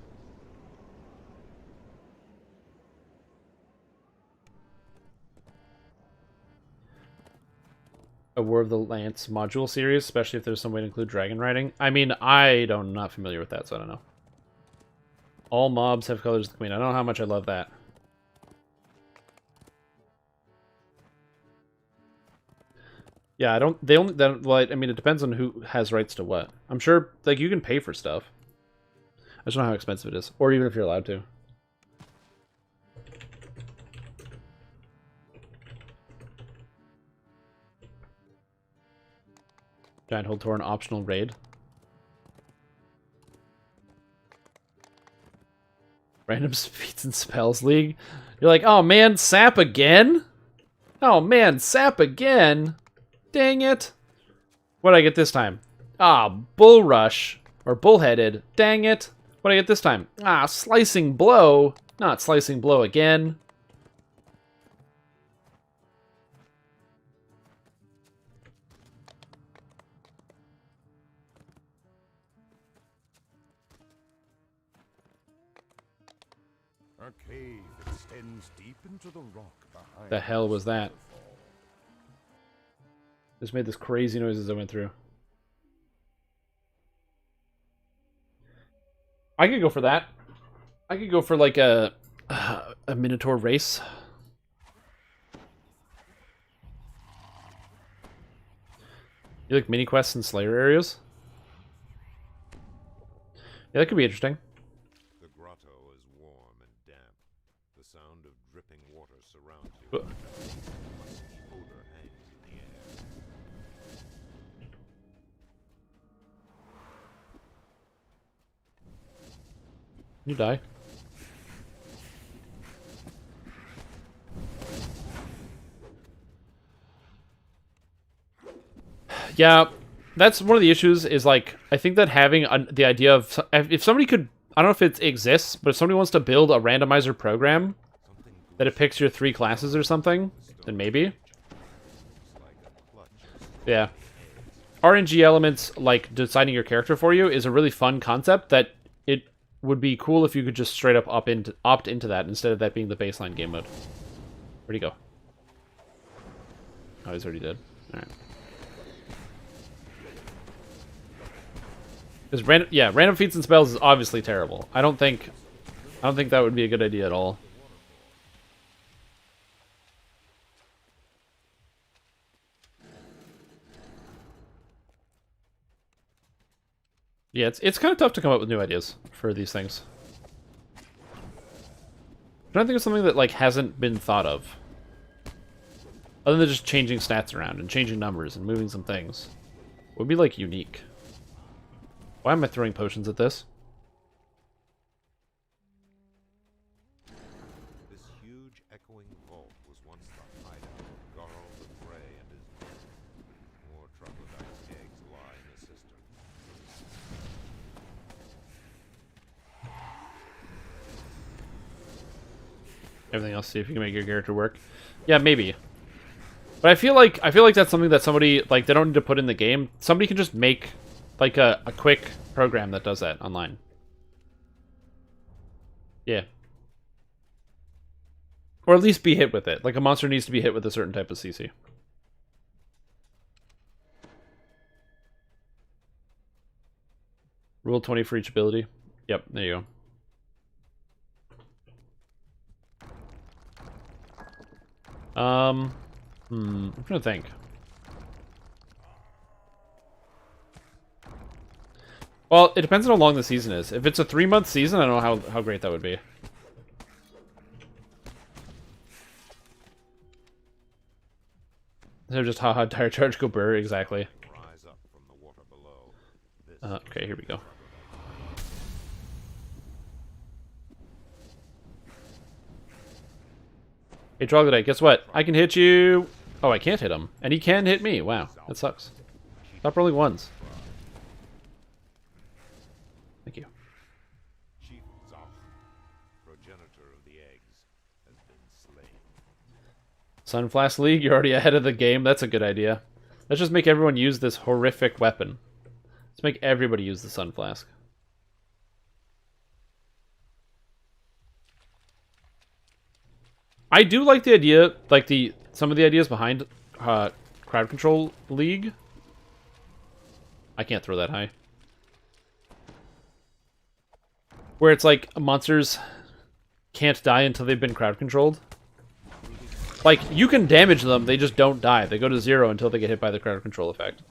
F: A War of the Lance module series, especially if there's some way to include dragon riding. I mean, I'm not familiar with that, so I don't know. All mobs have colors of the queen. I don't know how much I love that. Yeah, I don't. They only. Well, I mean, it depends on who has rights to what. I'm sure, like, you can pay for stuff. I just don't know how expensive it is, or even if you're allowed to. Giant Hold Torn optional raid. Random feats and spells league. You're like, oh man, sap again? Oh man, sap again? Dang it. What did I get this time? Ah, Bull Rush. Or Bullheaded. Dang it. What did I get this time? Ah, Slicing Blow. Not Slicing Blow again.
C: A cave extends deep into the rock behind.
F: The hell was that? Just made this crazy noise as I went through. I could go for that. I could go for like a Minotaur race. You like mini quests and Slayer areas? Yeah, that could be interesting.
D: The grotto is warm and damp. The sound of dripping water surrounds you. A musky odor hangs in the air.
F: You die. Yeah, that's one of the issues. Is like I think that having the idea of if somebody could, I don't know if it exists, but if somebody wants to build a randomizer program that it picks your 3 classes or something, then maybe. Yeah. RNG elements, like deciding your character for you, is a really fun concept that it would be cool if you could just straight up opt into that instead of that being the baseline game mode. Where'd he go? Oh, he's already dead. Alright. Because random feats and spells is obviously terrible. I don't think that would be a good idea at all. Yeah, it's kind of tough to come up with new ideas for these things. I'm trying to think of something that like hasn't been thought of. Other than just changing stats around and changing numbers and moving some things. Would be like unique. Why am I throwing potions at this?
D: This huge echoing vault was once the hideout of Garl the Grey and his men. More troglodyte's eggs lie in the cistern.
F: Everything else, see if you can make your character work. Yeah, maybe. But I feel like that's something that somebody, like, they don't need to put in the game. Somebody can just make like a quick program that does that online. Yeah. Or at least be hit with it. Like a monster needs to be hit with a certain type of CC. Rule 20 for each ability. Yep, there you go. I'm trying to think. Well, it depends on how long the season is. If it's a 3-month season, I don't know how great that would be. They're just haha, tire charge, go burr, exactly.
D: Rise up from the water below.
F: Okay, here we go. Hey, Troglodyte, guess what? I can hit you. Oh, I can't hit him. And he can hit me. Wow, that sucks. Stop rolling ones. Thank you.
D: Chief Zach, progenitor of the eggs, has been slain.
F: Sunflask League, you're already ahead of the game. That's a good idea. Let's just make everyone use this horrific weapon. Let's make everybody use the Sunflask. I do like the idea, like some of the ideas behind Crowd Control League. I can't throw that high. Where it's like monsters can't die until they've been crowd controlled. Like, you can damage them, they just don't die. They go to 0 until they get hit by the crowd control effect.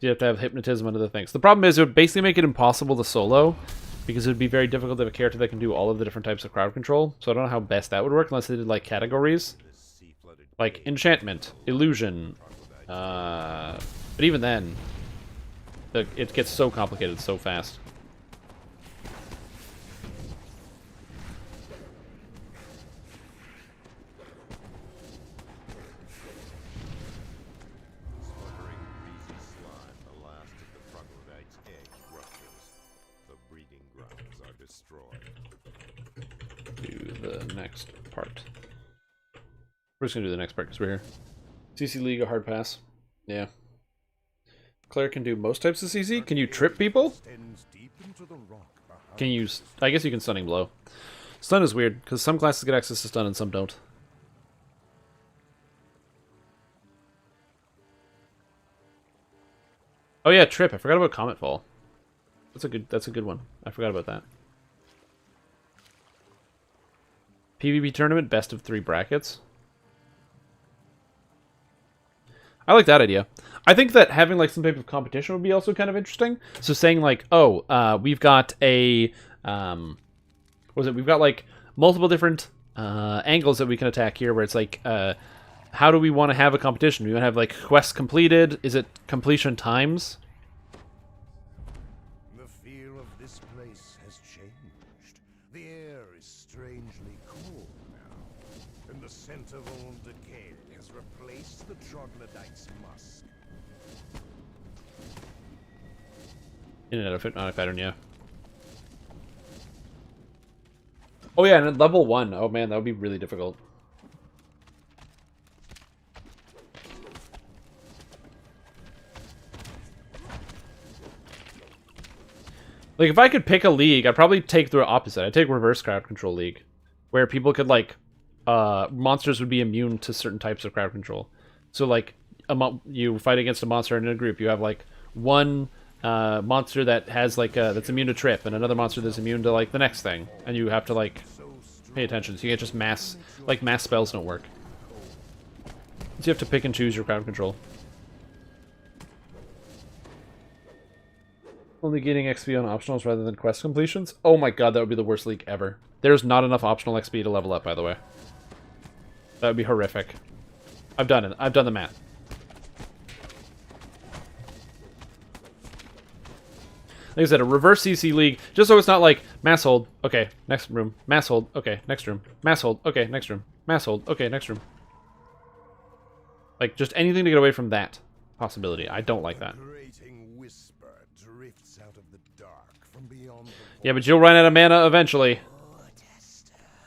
F: You have to have hypnotism under the things. The problem is it would basically make it impossible to solo, because it would be very difficult to have a character that can do all of the different types of crowd control. So I don't know how best that would work unless they did like categories. Like enchantment, illusion. But even then, it gets so complicated so fast.
D: Sputtering greasy slime, the last of the troglodyte's eggs ruptures. The breeding grounds are destroyed.
F: Do the next part. We're just gonna do the next part because we're here. CC League, a hard pass. Yeah. Claire can do most types of CC. Can you trip people?
C: Extends deep into the rock behind.
F: Can you... I guess you can Stunning Blow. Stun is weird, because some classes get access to stun and some don't. Oh yeah, Trip. I forgot about Comet Fall. That's a good one. I forgot about that. PvP tournament, best of 3 brackets. I like that idea. I think that having like some type of competition would be also kind of interesting. So saying like, oh, we've got a what was it? We've got like multiple different angles that we can attack here. Where it's like, how do we want to have a competition? We want to have like quests completed. Is it completion times?
C: The feel of this place has changed. The air is strangely cool now, and the scent of old decay has replaced the troglodyte's musk.
F: In and out of hypnotic pattern, yeah. Oh yeah, and at level 1. Oh man, that would be really difficult. Like, if I could pick a league, I'd probably take the opposite. I'd take Reverse Crowd Control League. Where people could, like, monsters would be immune to certain types of crowd control. So, like, you fight against a monster in a group, you have, like, one monster that has, like, that's immune to trip, and another monster that's immune to, like, the next thing. And you have to, like, pay attention. So you can't just mass spells don't work. So you have to pick and choose your crowd control. Only gaining XP on optionals rather than quest completions? Oh my god, that would be the worst league ever. There's not enough optional XP to level up, by the way. That would be horrific. I've done it. I've done the math. Like I said, a reverse CC league, just so it's not like mass hold, okay, next room, mass hold, okay, next room, mass hold, okay, next room, mass hold, okay, next room. Like, just anything to get away from that possibility. I don't like that. Yeah, but you'll run out of mana eventually.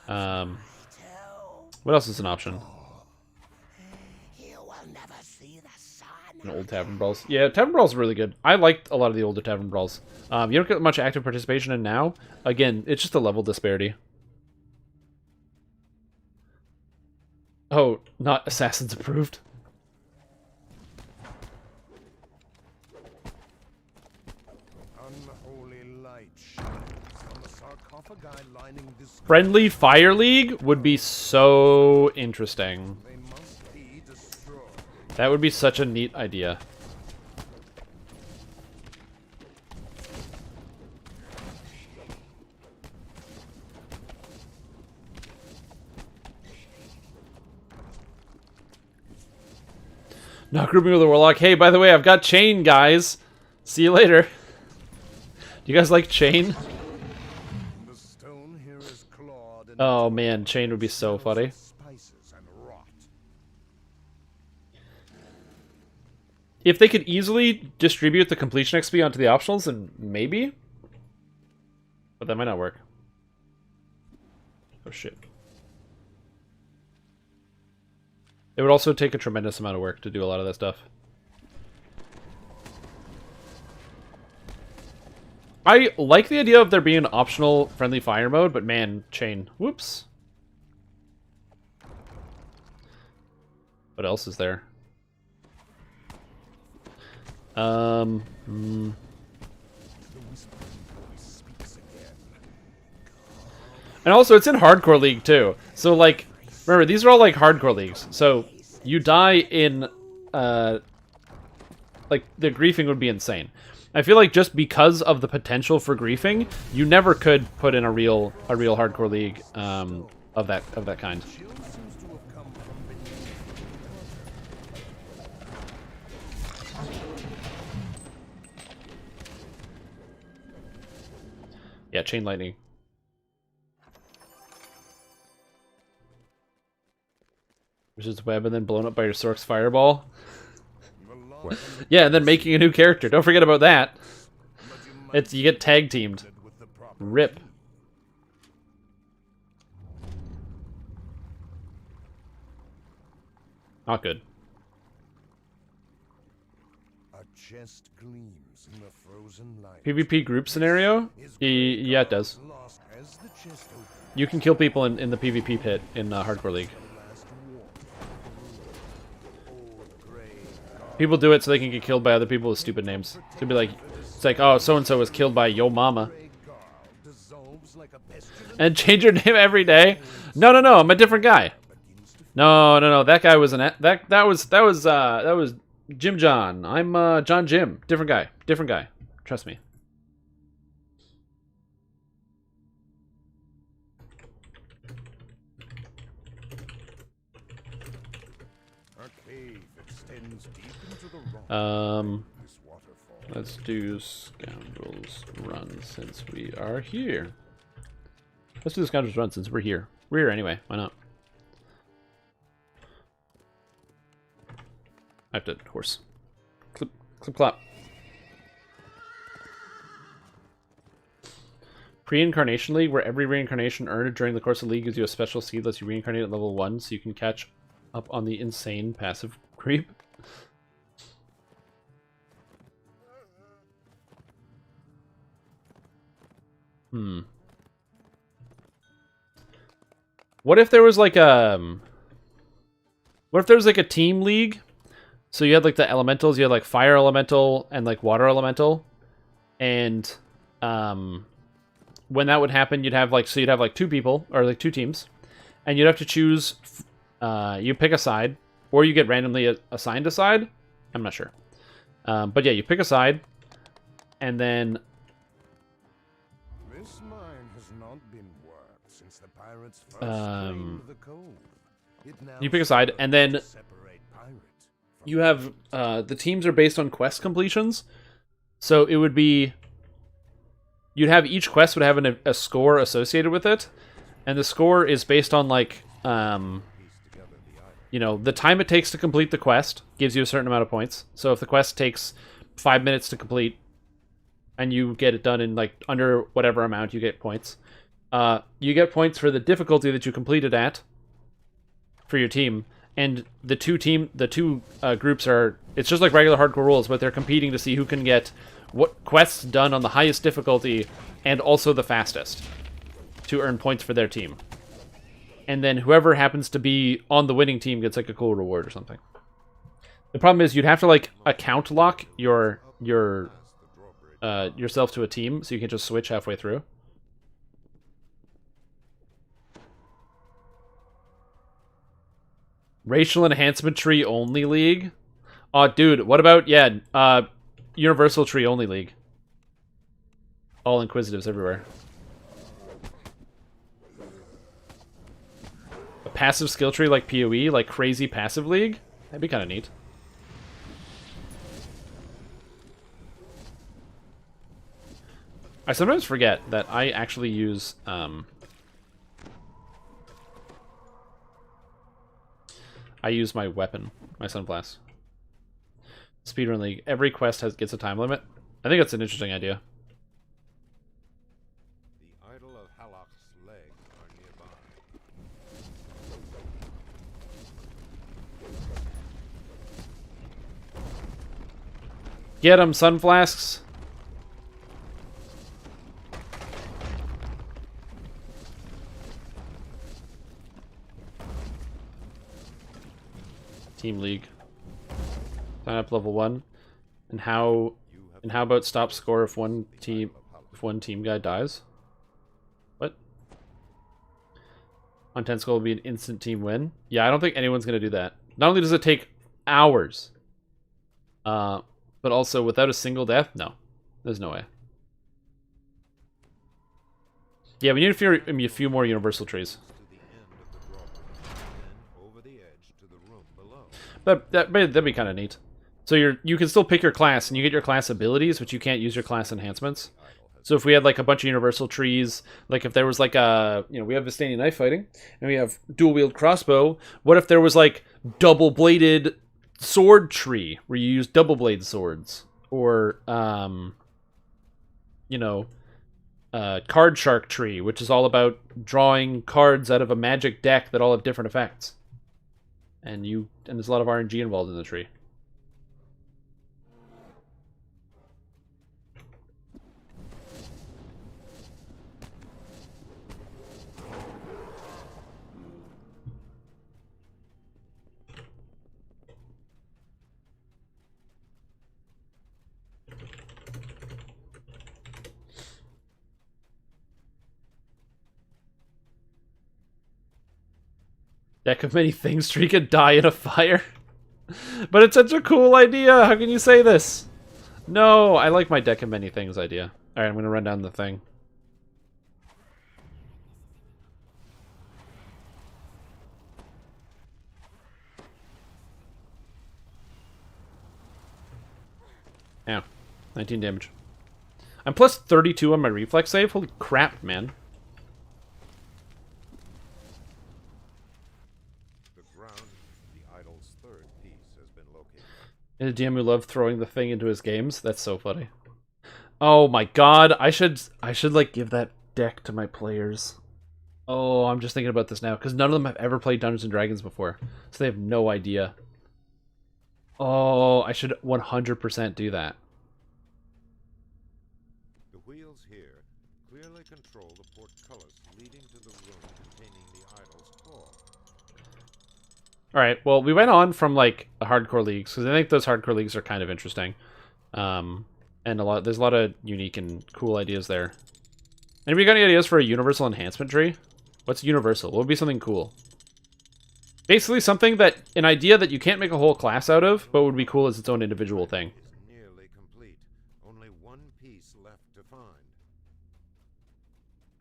F: What else is an option? An old Tavern Brawls. Yeah, Tavern Brawls are really good. I liked a lot of the older Tavern Brawls. You don't get much active participation in now. Again, it's just a level disparity. Oh, not Assassins approved. Friendly Fire League would be so interesting. That would be such a neat idea. Not grouping with the Warlock. Hey, by the way, I've got Chain, guys. See you later. Do you guys like Chain? Oh man, Chain would be so funny. If they could easily distribute the completion XP onto the optionals, then maybe. But that might not work. Oh shit. It would also take a tremendous amount of work to do a lot of that stuff. I like the idea of there being an optional friendly fire mode, but man, Chain. Whoops. What else is there? And also, it's in Hardcore League, too. So, like, remember, these are all, like, Hardcore Leagues. So, you die in, like, the griefing would be insane. I feel like just because of the potential for griefing, you never could put in a real Hardcore League, of that kind. Yeah, Chain Lightning. Which is web and then blown up by your Sork's Fireball. Yeah, and then making a new character. Don't forget about that. You get tag teamed. RIP. Not good.
C: A chest gleams in the frozen light.
F: PvP group scenario? Yeah, it does. You can kill people in the PvP pit in Hardcore League. People do it so they can get killed by other people with stupid names. It'd be like, it's like, oh, so-and-so was killed by yo mama. And change your name every day? No, I'm a different guy. No, that guy was that was Jim John. I'm John Jim. Different guy. Trust me. Let's do Scoundrels Run since we are here. Let's do the Scoundrels Run since we're here. We're here anyway. Why not? I have to horse. Clip, clip, clap. Pre-incarnation league, where every reincarnation earned during the course of the league gives you a special seed, lets you reincarnate at level 1, so you can catch up on the insane passive creep. What if there was like a... What if there was like a team league? So you had like the elementals, you had like fire elemental and like water elemental. And when that would happen, you'd have like, so you'd have like 2 people, or like 2 teams. And you'd have to choose, you pick a side, or you get randomly assigned a side. I'm not sure. But yeah, you pick a side, and then...
C: This mine has not been worked since the pirates first claimed the cove. It now
F: you pick a side, and then
C: separate pirate from
F: you have, the teams are based on quest completions. So it would be, you'd have, each quest would have a score associated with it. And the score is based on like, you know, the time it takes to complete the quest gives you a certain amount of points. So if the quest takes 5 minutes to complete, and you get it done in like under whatever amount, you get points. You get points for the difficulty that you completed at for your team. And the two groups are, it's just like regular hardcore rules, but they're competing to see who can get what quests done on the highest difficulty and also the fastest to earn points for their team. And then whoever happens to be on the winning team gets like a cool reward or something. The problem is you'd have to like account lock your yourself to a team, so you can just switch halfway through. Racial enhancement tree only league? Oh, dude, what about, yeah, universal tree only league. All inquisitives everywhere. A passive skill tree like PoE, like crazy passive league? That'd be kind of neat. I sometimes forget that I actually use, I use my weapon, my Sunflask. Speedrun League. Every quest gets a time limit. I think that's an interesting idea.
D: The idol of Halak's legs are nearby.
F: Get 'em, Sunflasks! Team League. Sign up level 1. And how about stop score if one team guy dies? What? On 10 skull will be an instant team win? Yeah, I don't think anyone's gonna do that. Not only does it take hours, but also without a single death? No. There's no way. Yeah, we need a few more universal trees.
D: To the end of the drawbridge, then over the edge to the room below.
F: That'd be kind of neat. So you can still pick your class, and you get your class abilities, but you can't use your class enhancements. So if we had like a bunch of universal trees, like if there was like a, you know, we have Vistani knife fighting, and we have dual wield crossbow. What if there was like double bladed sword tree where you use double blade swords, or you know, card shark tree, which is all about drawing cards out of a magic deck that all have different effects, and there's a lot of RNG involved in the tree. Deck of many things tree could die in a fire. But it's such a cool idea. How can you say this? No, I like my deck of many things idea. Alright, I'm going to run down the thing. Ow. 19 damage. I'm plus 32 on my reflex save. Holy crap, man. And a DM who loved throwing the thing into his games. That's so funny. Oh my god, I should like give that deck to my players? Oh, I'm just thinking about this now, because none of them have ever played Dungeons & Dragons before, so they have no idea. Oh, I should 100% do that.
D: The wheels here clearly control the portcullis leading to the room containing the idol's core.
F: Alright, well, we went on from, like, the hardcore leagues, because I think those hardcore leagues are kind of interesting. And there's a lot of unique and cool ideas there. Anybody got any ideas for a universal enhancement tree? What's universal? What would be something cool? Basically something that, an idea that you can't make a whole class out of, but would be cool as its own individual thing.
D: Is nearly complete. Only one piece left to find.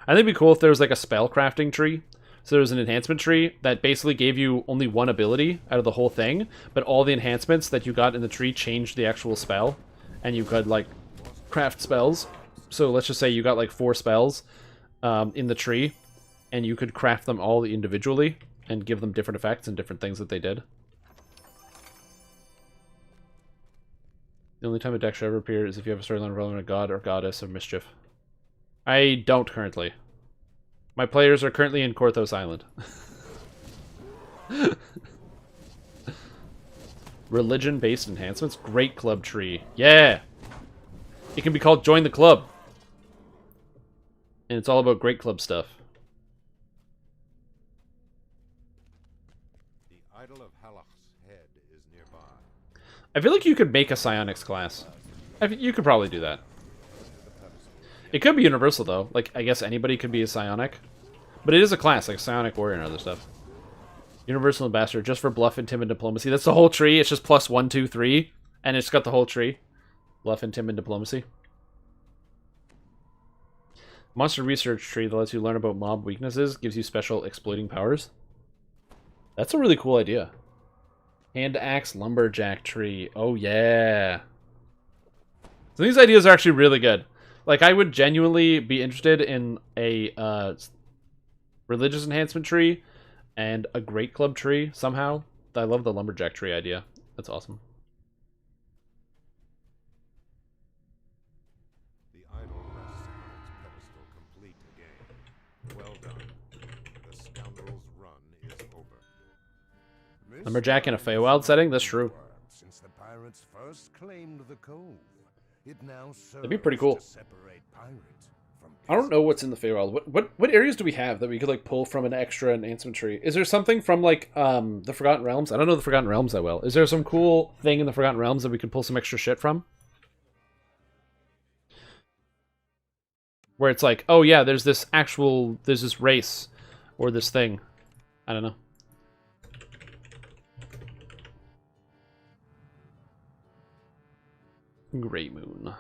F: I think it'd be cool if there was like a spell crafting tree. So there was an enhancement tree that basically gave you only one ability out of the whole thing, but all the enhancements that you got in the tree changed the actual spell, and you could like craft spells. So let's just say you got like 4 spells in the tree, and you could craft them all individually and give them different effects and different things that they did. The only time a deck should ever appear is if you have a storyline relevant to god or goddess of mischief. I don't currently. My players are currently in Korthos Island. Religion-based enhancements? Great club tree. Yeah! It can be called Join the Club. And it's all about great club stuff.
D: The idol of Halach's head is nearby.
F: I feel like you could make a psionics class. You could probably do that. It could be universal, though. Like, I guess anybody could be a psionic. But it is a class, like psionic warrior and other stuff. Universal ambassador, just for bluff, intim, and diplomacy. That's the whole tree. It's just plus 1, 2, 3. And it's got the whole tree. Bluff, intim, and diplomacy. Monster research tree that lets you learn about mob weaknesses. Gives you special exploiting powers. That's a really cool idea. Hand axe lumberjack tree. Oh, yeah. So these ideas are actually really good. Like, I would genuinely be interested in a religious enhancement tree and a great club tree somehow. I love the lumberjack tree idea. That's awesome.
D: The idol rests on its pedestal, complete again. Well done. The scoundrel's run is over.
F: Lumberjack in a Feywild setting? That's true.
C: Since the pirates first claimed the cove, it now
F: That'd be pretty cool.
C: serves to separate pirates from
F: I don't know what's in the Feywild. What areas do we have that we could like pull from an extra enhancement tree? Is there something from like the Forgotten Realms? I don't know the Forgotten Realms that well. Is there some cool thing in the Forgotten Realms that we could pull some extra shit from? Where it's like, oh yeah, there's this race or this thing. I don't know. Grey Moon.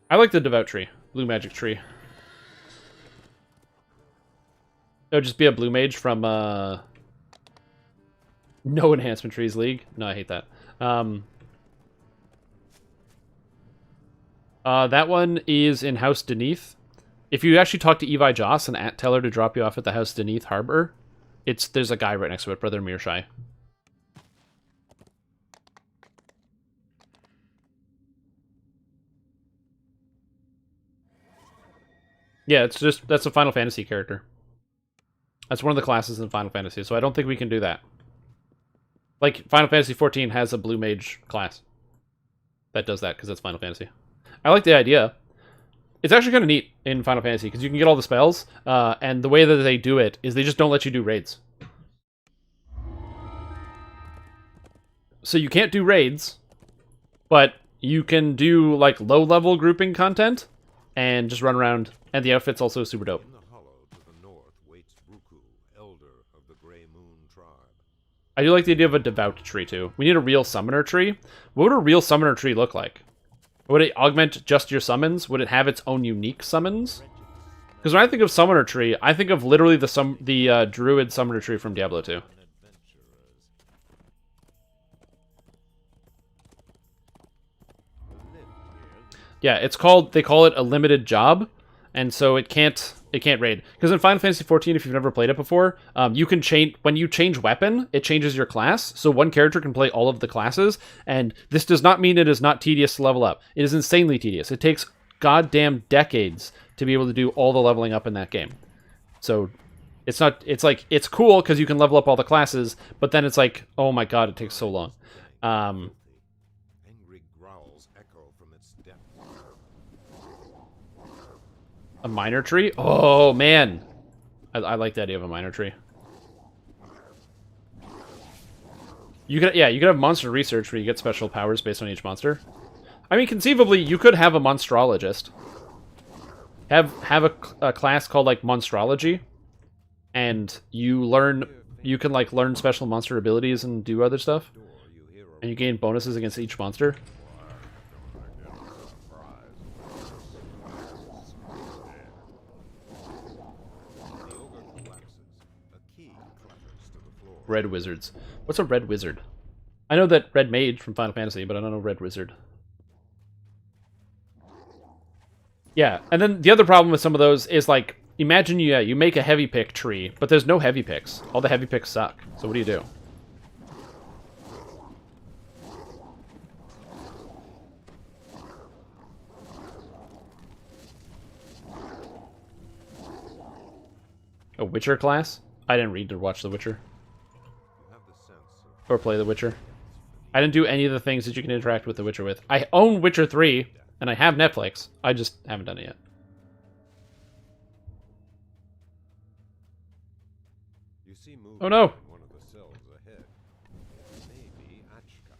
F: I like the Devout tree. Blue magic tree. It would just be a blue mage from no enhancement trees league. No, I hate that. That one is in House Deneath. If you actually talk to Evi Joss and tell her to drop you off at the House Deneath Harbor, there's a guy right next to it, Brother Mearshai. Yeah, that's a Final Fantasy character. That's one of the classes in Final Fantasy, so I don't think we can do that. Like, Final Fantasy 14 has a blue mage class that does that, because that's Final Fantasy. I like the idea. It's actually kind of neat in Final Fantasy, because you can get all the spells, and the way that they do it is they just don't let you do raids. So you can't do raids, but you can do, like, low-level grouping content, and just run around, and the outfit's also super dope.
D: In the hollow to the north waits Ruku, elder of the Grey Moon tribe.
F: I do like the idea of a devout tree, too. We need a real summoner tree. What would a real summoner tree look like? Would it augment just your summons? Would it have its own unique summons? Because when I think of summoner tree, I think of literally the druid summoner tree from Diablo 2. Yeah, they call it a limited job, and so it can't
A: It can't raid. Because in Final Fantasy XIV, if you've never played it before, you can change... When you change weapon, it changes your class. So one character can play all of the classes. And this does not mean it is not tedious to level up. It is insanely tedious. It takes goddamn decades to be able to do all the leveling up in that game. So it's not... It's like... It's cool because you can level up all the classes. But then it's like, oh my god, it takes so long.
D: Angry growls echo from its depths.
A: A minor tree? Oh, man. I like the idea of a minor tree. You could have monster research where you get special powers based on each monster. I mean, conceivably, you could have a monstrologist. Have a class called, like, monstrology. And you can, like, learn special monster abilities and do other stuff. And you gain bonuses against each monster. Red wizards. What's a red wizard? I know that red mage from Final Fantasy, but I don't know red wizard. Yeah, and then the other problem with some of those is, like, imagine you make a heavy pick tree, but there's no heavy picks. All the heavy picks suck. So what do you do? A Witcher class? I didn't read or watch The Witcher. Or play The Witcher. I didn't do any of the things that you can interact with The Witcher with. I own Witcher 3, and I have Netflix. I just haven't done it yet.
D: You see movement
A: Oh no!
D: in one of the cells ahead. It may be Achka.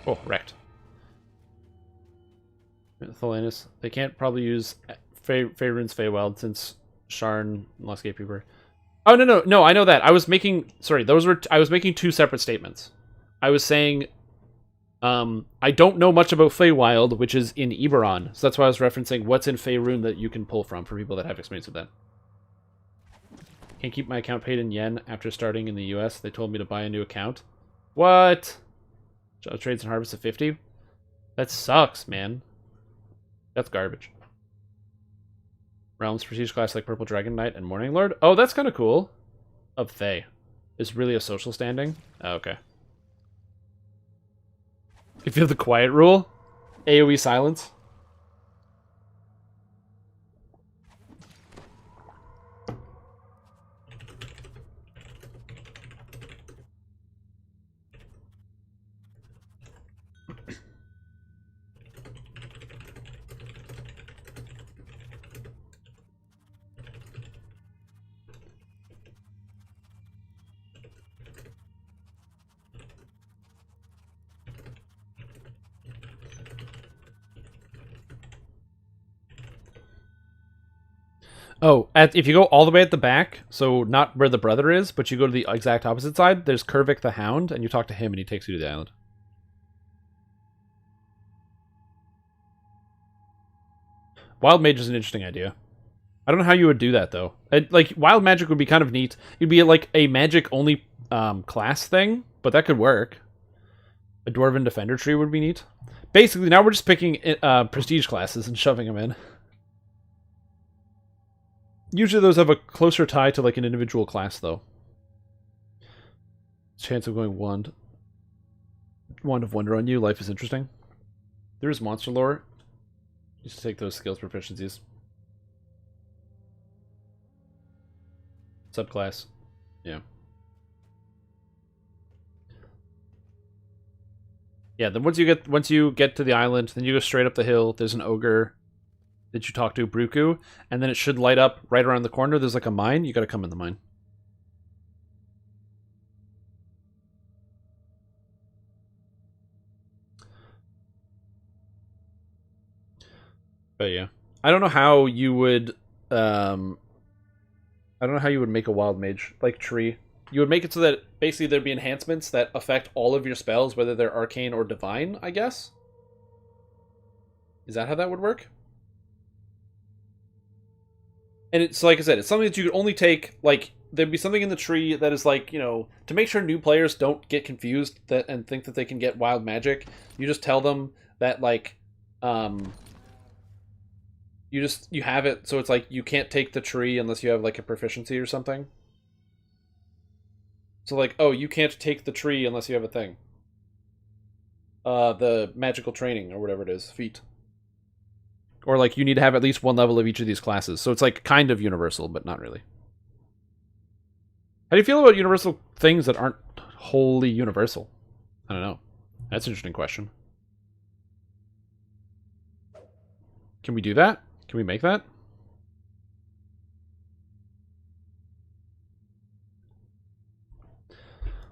A: Oh, wrecked. Thalanus. They can't probably use Faerun's Feywild since Sharn and Lost Gatekeeper. Oh, no, I know that. I was making... Sorry, I was making two separate statements. I was saying... I don't know much about Feywild, which is in Eberron. So that's why I was referencing what's in Faerun that you can pull from for people that have experience with that. Can't keep my account paid in yen after starting in the US. They told me to buy a new account. What? Trades and Harvest at 50? That sucks, man. That's garbage. Realms prestige class like Purple Dragon Knight and Morning Lord? Oh, that's kind of cool. Of Thay. Is really a social standing? Oh, okay. If you have the quiet rule, AoE silence. Oh, if you go all the way at the back, so not where the brother is, but you go to the exact opposite side, there's Kurvik the Hound, and you talk to him, and he takes you to the island. Wild Mage is an interesting idea. I don't know how you would do that, though. Like, Wild Magic would be kind of neat. It'd be like a magic-only class thing, but that could work. A Dwarven Defender tree would be neat. Basically, now we're just picking prestige classes and shoving them in. Usually those have a closer tie to like an individual class, though. Chance of going Wand of Wonder on you. Life is interesting. There is monster lore. You should take those skills proficiencies. Subclass. Yeah. Yeah, then once you get to the island, then you go straight up the hill. There's an ogre that you talk to, Bruku, and then it should light up right around the corner. There's like a mine. You gotta come in the mine. But yeah. I don't know how you would make a wild mage like tree. You would make it so that basically there'd be enhancements that affect all of your spells, whether they're arcane or divine, I guess. Is that how that would work? And it's like I said, it's something that you could only take like
F: there'd be something in the tree that is like, you know, to make sure new players don't get confused and think that they can get wild magic. You just tell them that like, you have it so it's like you can't take the tree unless you have like a proficiency or something. So like, oh, you can't take the tree unless you have a thing. The magical training or whatever it is, feat. Or like you need to have at least one level of each of these classes. So it's like kind of universal, but not really. How do you feel about universal things that aren't wholly universal? I don't know. That's an interesting question. Can we do that? Can we make that?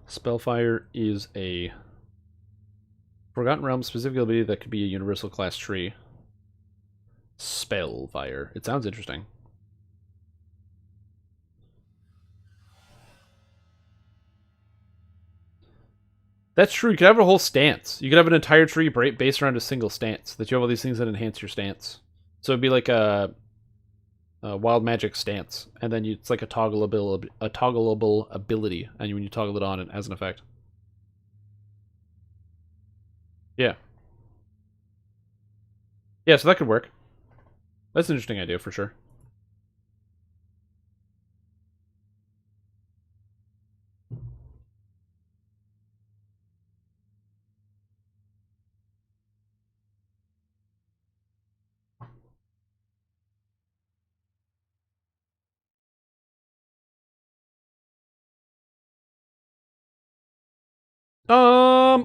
F: Spellfire is a Forgotten Realm specific ability that could be a universal class tree. Spellfire. It sounds interesting. That's true. You could have a whole stance. You could have an entire tree based around a single stance. That you have all these things that enhance your stance. So it'd be like a wild magic stance, and then it's like a toggleable ability, and when you toggle it on, it has an effect. Yeah. Yeah, so that could work. That's an interesting idea for sure.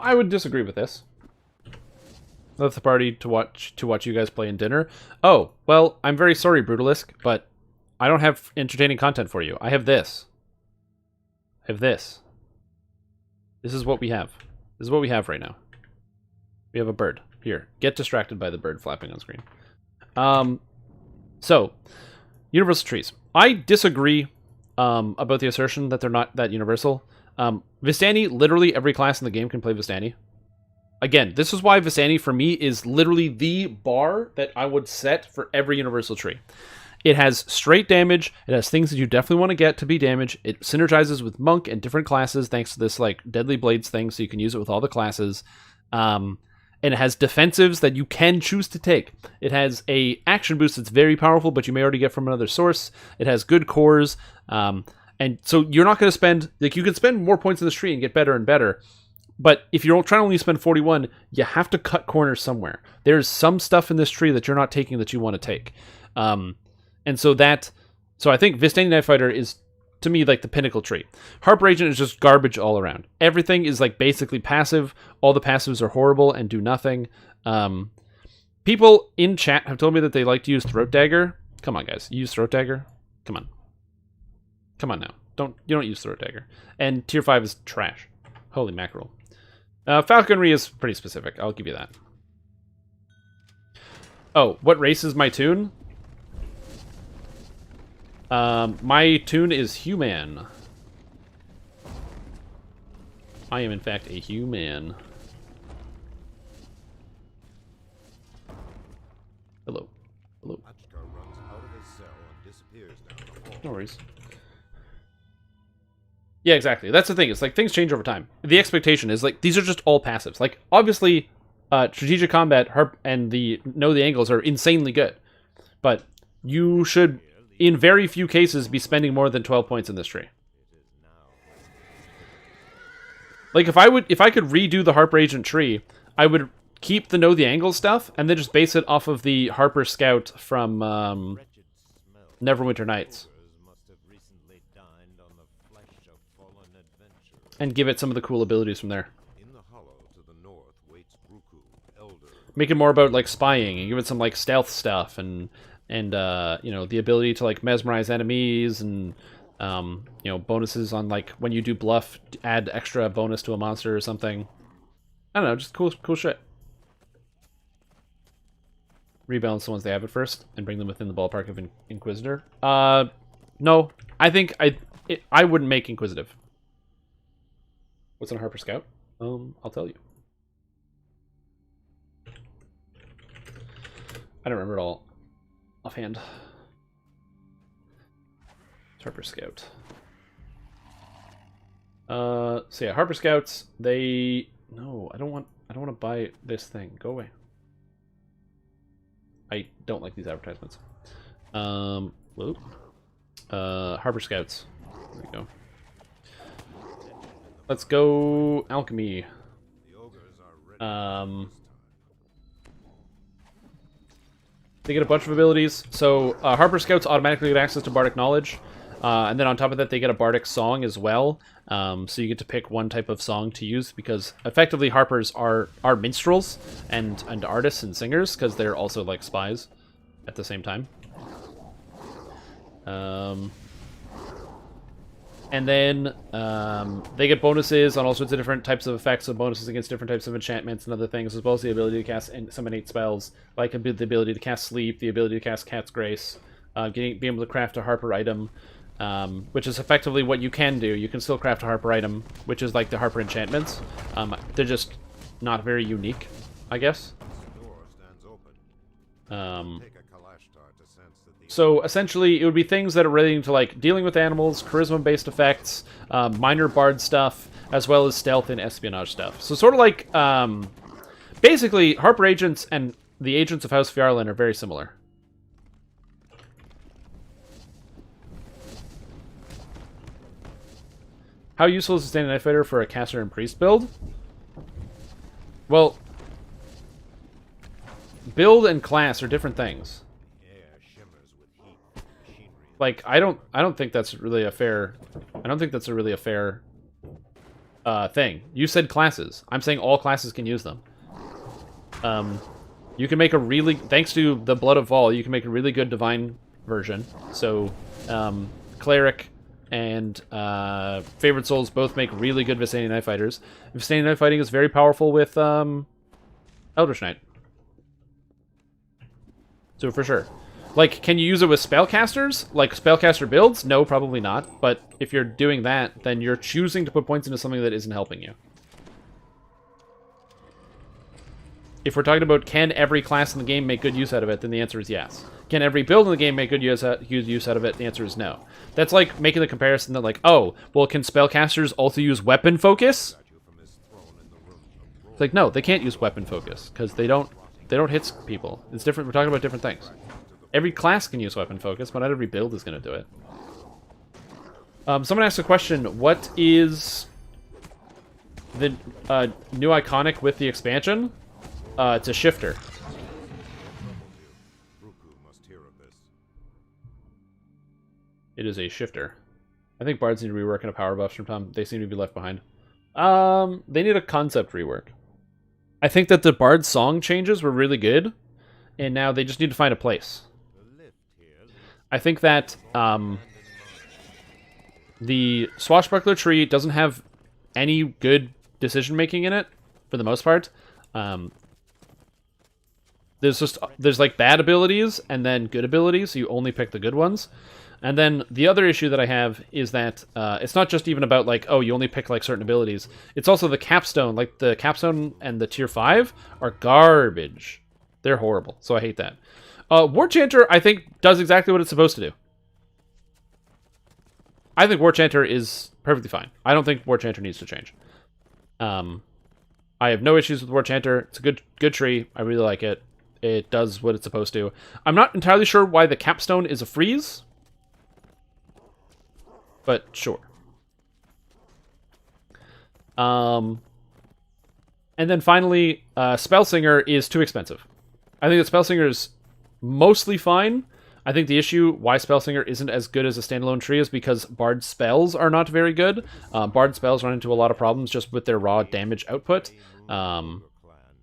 F: I would disagree with this. Left the party to watch you guys play in dinner. Oh, well, I'm very sorry, Brutalisk, but I don't have entertaining content for you. I have this. I have this. This is what we have. This is what we have right now. We have a bird. Here, get distracted by the bird flapping on screen. So, universal trees. I disagree about the assertion that they're not that universal. Vistani, literally every class in the game can play Vistani. Again, this is why Vistani for me is literally the bar that I would set for every universal tree. It has straight damage. It has things that you definitely want to get to be damage. It synergizes with Monk and different classes thanks to this like Deadly Blades thing, so you can use it with all the classes. And it has defensives that you can choose to take. It has a action boost that's very powerful, but you may already get from another source. It has good cores. And so you're not going to spend... Like, you can spend more points in this tree and get better and better. But if you're trying to only spend 41, you have to cut corners somewhere. There's some stuff in this tree that you're not taking that you want to take. And so I think Vistani Night Fighter is, to me, like the pinnacle tree. Harper Agent is just garbage all around. Everything is like basically passive. All the passives are horrible and do nothing. People in chat have told me that they like to use Throat Dagger. Come on, guys. You use Throat Dagger? Come on. Come on now. You don't use Throat Dagger. And Tier 5 is trash. Holy mackerel. Falconry is pretty specific. I'll give you that. Oh, what race is my tune? My tune is human. I am, in fact, a human. Hello. Hello.
D: runs out of his cell and disappears down the hall.
F: No worries. Yeah, exactly. That's the thing. It's like things change over time. The expectation is like these are just all passives. Like obviously, strategic combat, harp, and the know the angles are insanely good, but you should, in very few cases, be spending more than 12 points in this tree. Like if I could redo the Harper Agent tree, I would keep the know the angle stuff and then just base it off of the Harper Scout from Neverwinter Nights. And give it some of the cool abilities from there.
D: In the hollow to the north waits Ruku, Elder.
F: Make it more about like spying and give it some like stealth stuff and you know, the ability to like mesmerize enemies and you know, bonuses on like when you do bluff, add extra bonus to a monster or something. I don't know, just cool shit. Rebalance the ones they have at first and bring them within the ballpark of Inquisitor. No, I think I wouldn't make Inquisitive. What's on Harper Scout? I'll tell you. I don't remember it all offhand. Harper Scout. So yeah, Harper Scouts, they... No, I don't want to buy this thing. Go away. I don't like these advertisements. Whoop. Harper Scouts. There we go. Let's go alchemy.
D: The ogres are ready.
F: They get a bunch of abilities. So Harper Scouts automatically get access to Bardic Knowledge. And then on top of that, they get a Bardic Song as well. So you get to pick one type of song to use because effectively Harpers are minstrels and artists and singers because they're also like spies at the same time. And then they get bonuses on all sorts of different types of effects, so bonuses against different types of enchantments and other things, as well as the ability to cast some innate spells, like the ability to cast Sleep, the ability to cast Cat's Grace, being able to craft a Harper item, which is effectively what you can do. You can still craft a Harper item, which is like the Harper enchantments. They're just not very unique, I guess.
D: This door stands open. Take a Kalashtar to sense that the
F: So essentially, it would be things that are relating to like dealing with animals, charisma-based effects, minor bard stuff, as well as stealth and espionage stuff. So sort of like, basically, Harper agents and the agents of House Fjarlin are very similar. How useful is a standing knife fighter for a caster and priest build? Well, build and class are different things.
D: air shimmers with heat. Machinery
F: Like I don't think that's really a fair. I don't think that's a really a fair thing. You said classes. I'm saying all classes can use them. You can make a really, thanks to the Blood of Vol, you can make a really good divine version. So cleric and Favorite Souls both make really good Vistani Knife Fighters. Vistani Knife Fighting is very powerful with Eldritch Knight. So for sure. Like, can you use it with spellcasters? Like spellcaster builds? No, probably not. But if you're doing that, then you're choosing to put points into something that isn't helping you. If we're talking about can every class in the game make good use out of it, then the answer is yes. Can every build in the game make good use out of it? The answer is no. That's like making the comparison that like, oh, well, can spellcasters also use weapon focus?
D: got you from his throne in the room of
F: It's like, no, they can't use weapon focus because they don't hit people. It's different. We're talking about different things. Every class can use weapon focus, but not every build is going to do it. Someone asked a question, what is the new iconic with the expansion? It's a shifter.
D: Ruku must hear of this.
F: It is a shifter. I think bards need to rework and a power buff from Tom. They seem to be left behind. They need a concept rework. I think that the bard song changes were really good, and now they just need to find a place.
D: The lift here leads
F: I think that the Swashbuckler tree doesn't have any good decision making in it, for the most part. There's like bad abilities and then good abilities, so you only pick the good ones. And then the other issue that I have is that it's not just even about like, oh, you only pick like certain abilities. It's also the capstone. Like the capstone and the tier 5 are garbage. They're horrible, so I hate that. War Chanter, I think, does exactly what it's supposed to do. I think War Chanter is perfectly fine. I don't think War Chanter needs to change. I have no issues with War Chanter. It's a good tree. I really like it. It does what it's supposed to. I'm not entirely sure why the capstone is a freeze, but sure. And then finally, Spellsinger is too expensive. I think that Spellsinger is mostly fine. I think the issue why Spellsinger isn't as good as a standalone tree is because Bard spells are not very good. Bard spells run into a lot of problems just with their raw damage output.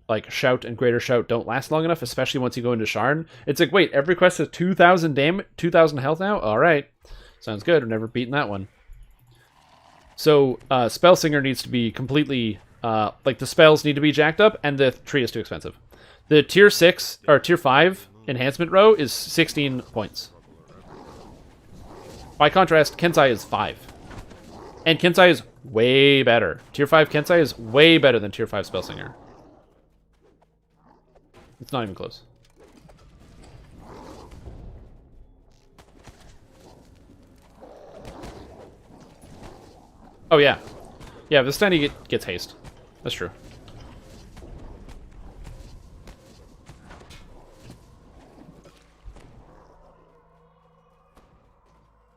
F: Like Shout and Greater Shout don't last long enough, especially once you go into Sharn. It's like, wait, every quest has 2,000 damage, 2,000 health now? Alright. Sounds good. I've never beaten that one. So, Spellsinger needs to be completely, like, the spells need to be jacked up, and the tree is too expensive. The tier 6, or tier 5 enhancement row is 16 points. By contrast, Kensai is 5. And Kensai is way better. Tier 5 Kensai is way better than tier 5 Spellsinger. It's not even close. Oh, yeah. Yeah, Vistani gets haste. That's true.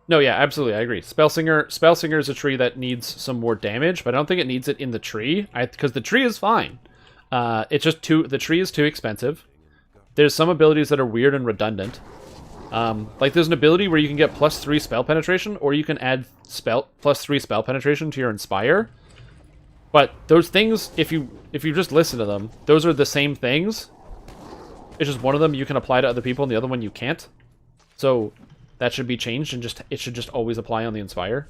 F: No, yeah, absolutely, I agree. Spellsinger is a tree that needs some more damage, but I don't think it needs it in the tree. Because the tree is fine. It's just the tree is too expensive. There's some abilities that are weird and redundant. Like there's an ability where you can get +3 spell penetration, or you can add +3 spell penetration to your Inspire. But those things, if you just listen to them, those are the same things. It's just one of them you can apply to other people, and the other one you can't. So that should be changed, and it should just always apply on the Inspire.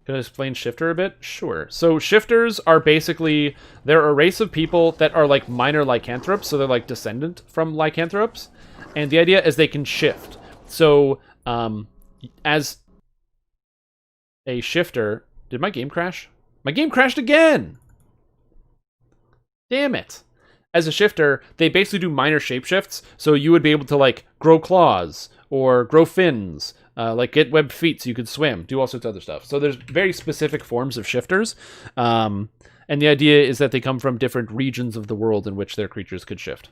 F: Can I explain Shifter a bit? Sure. So Shifters are basically, they're a race of people that are like minor lycanthropes, so they're like descendant from lycanthropes. And the idea is they can shift. So as a Shifter, did my game crash? My game crashed again! Damn it. As a Shifter, they basically do minor shapeshifts, so you would be able to like grow claws, or grow fins, like get webbed feet so you could swim, do all sorts of other stuff. So there's very specific forms of shifters. And the idea is that they come from different regions of the world in which their creatures could shift.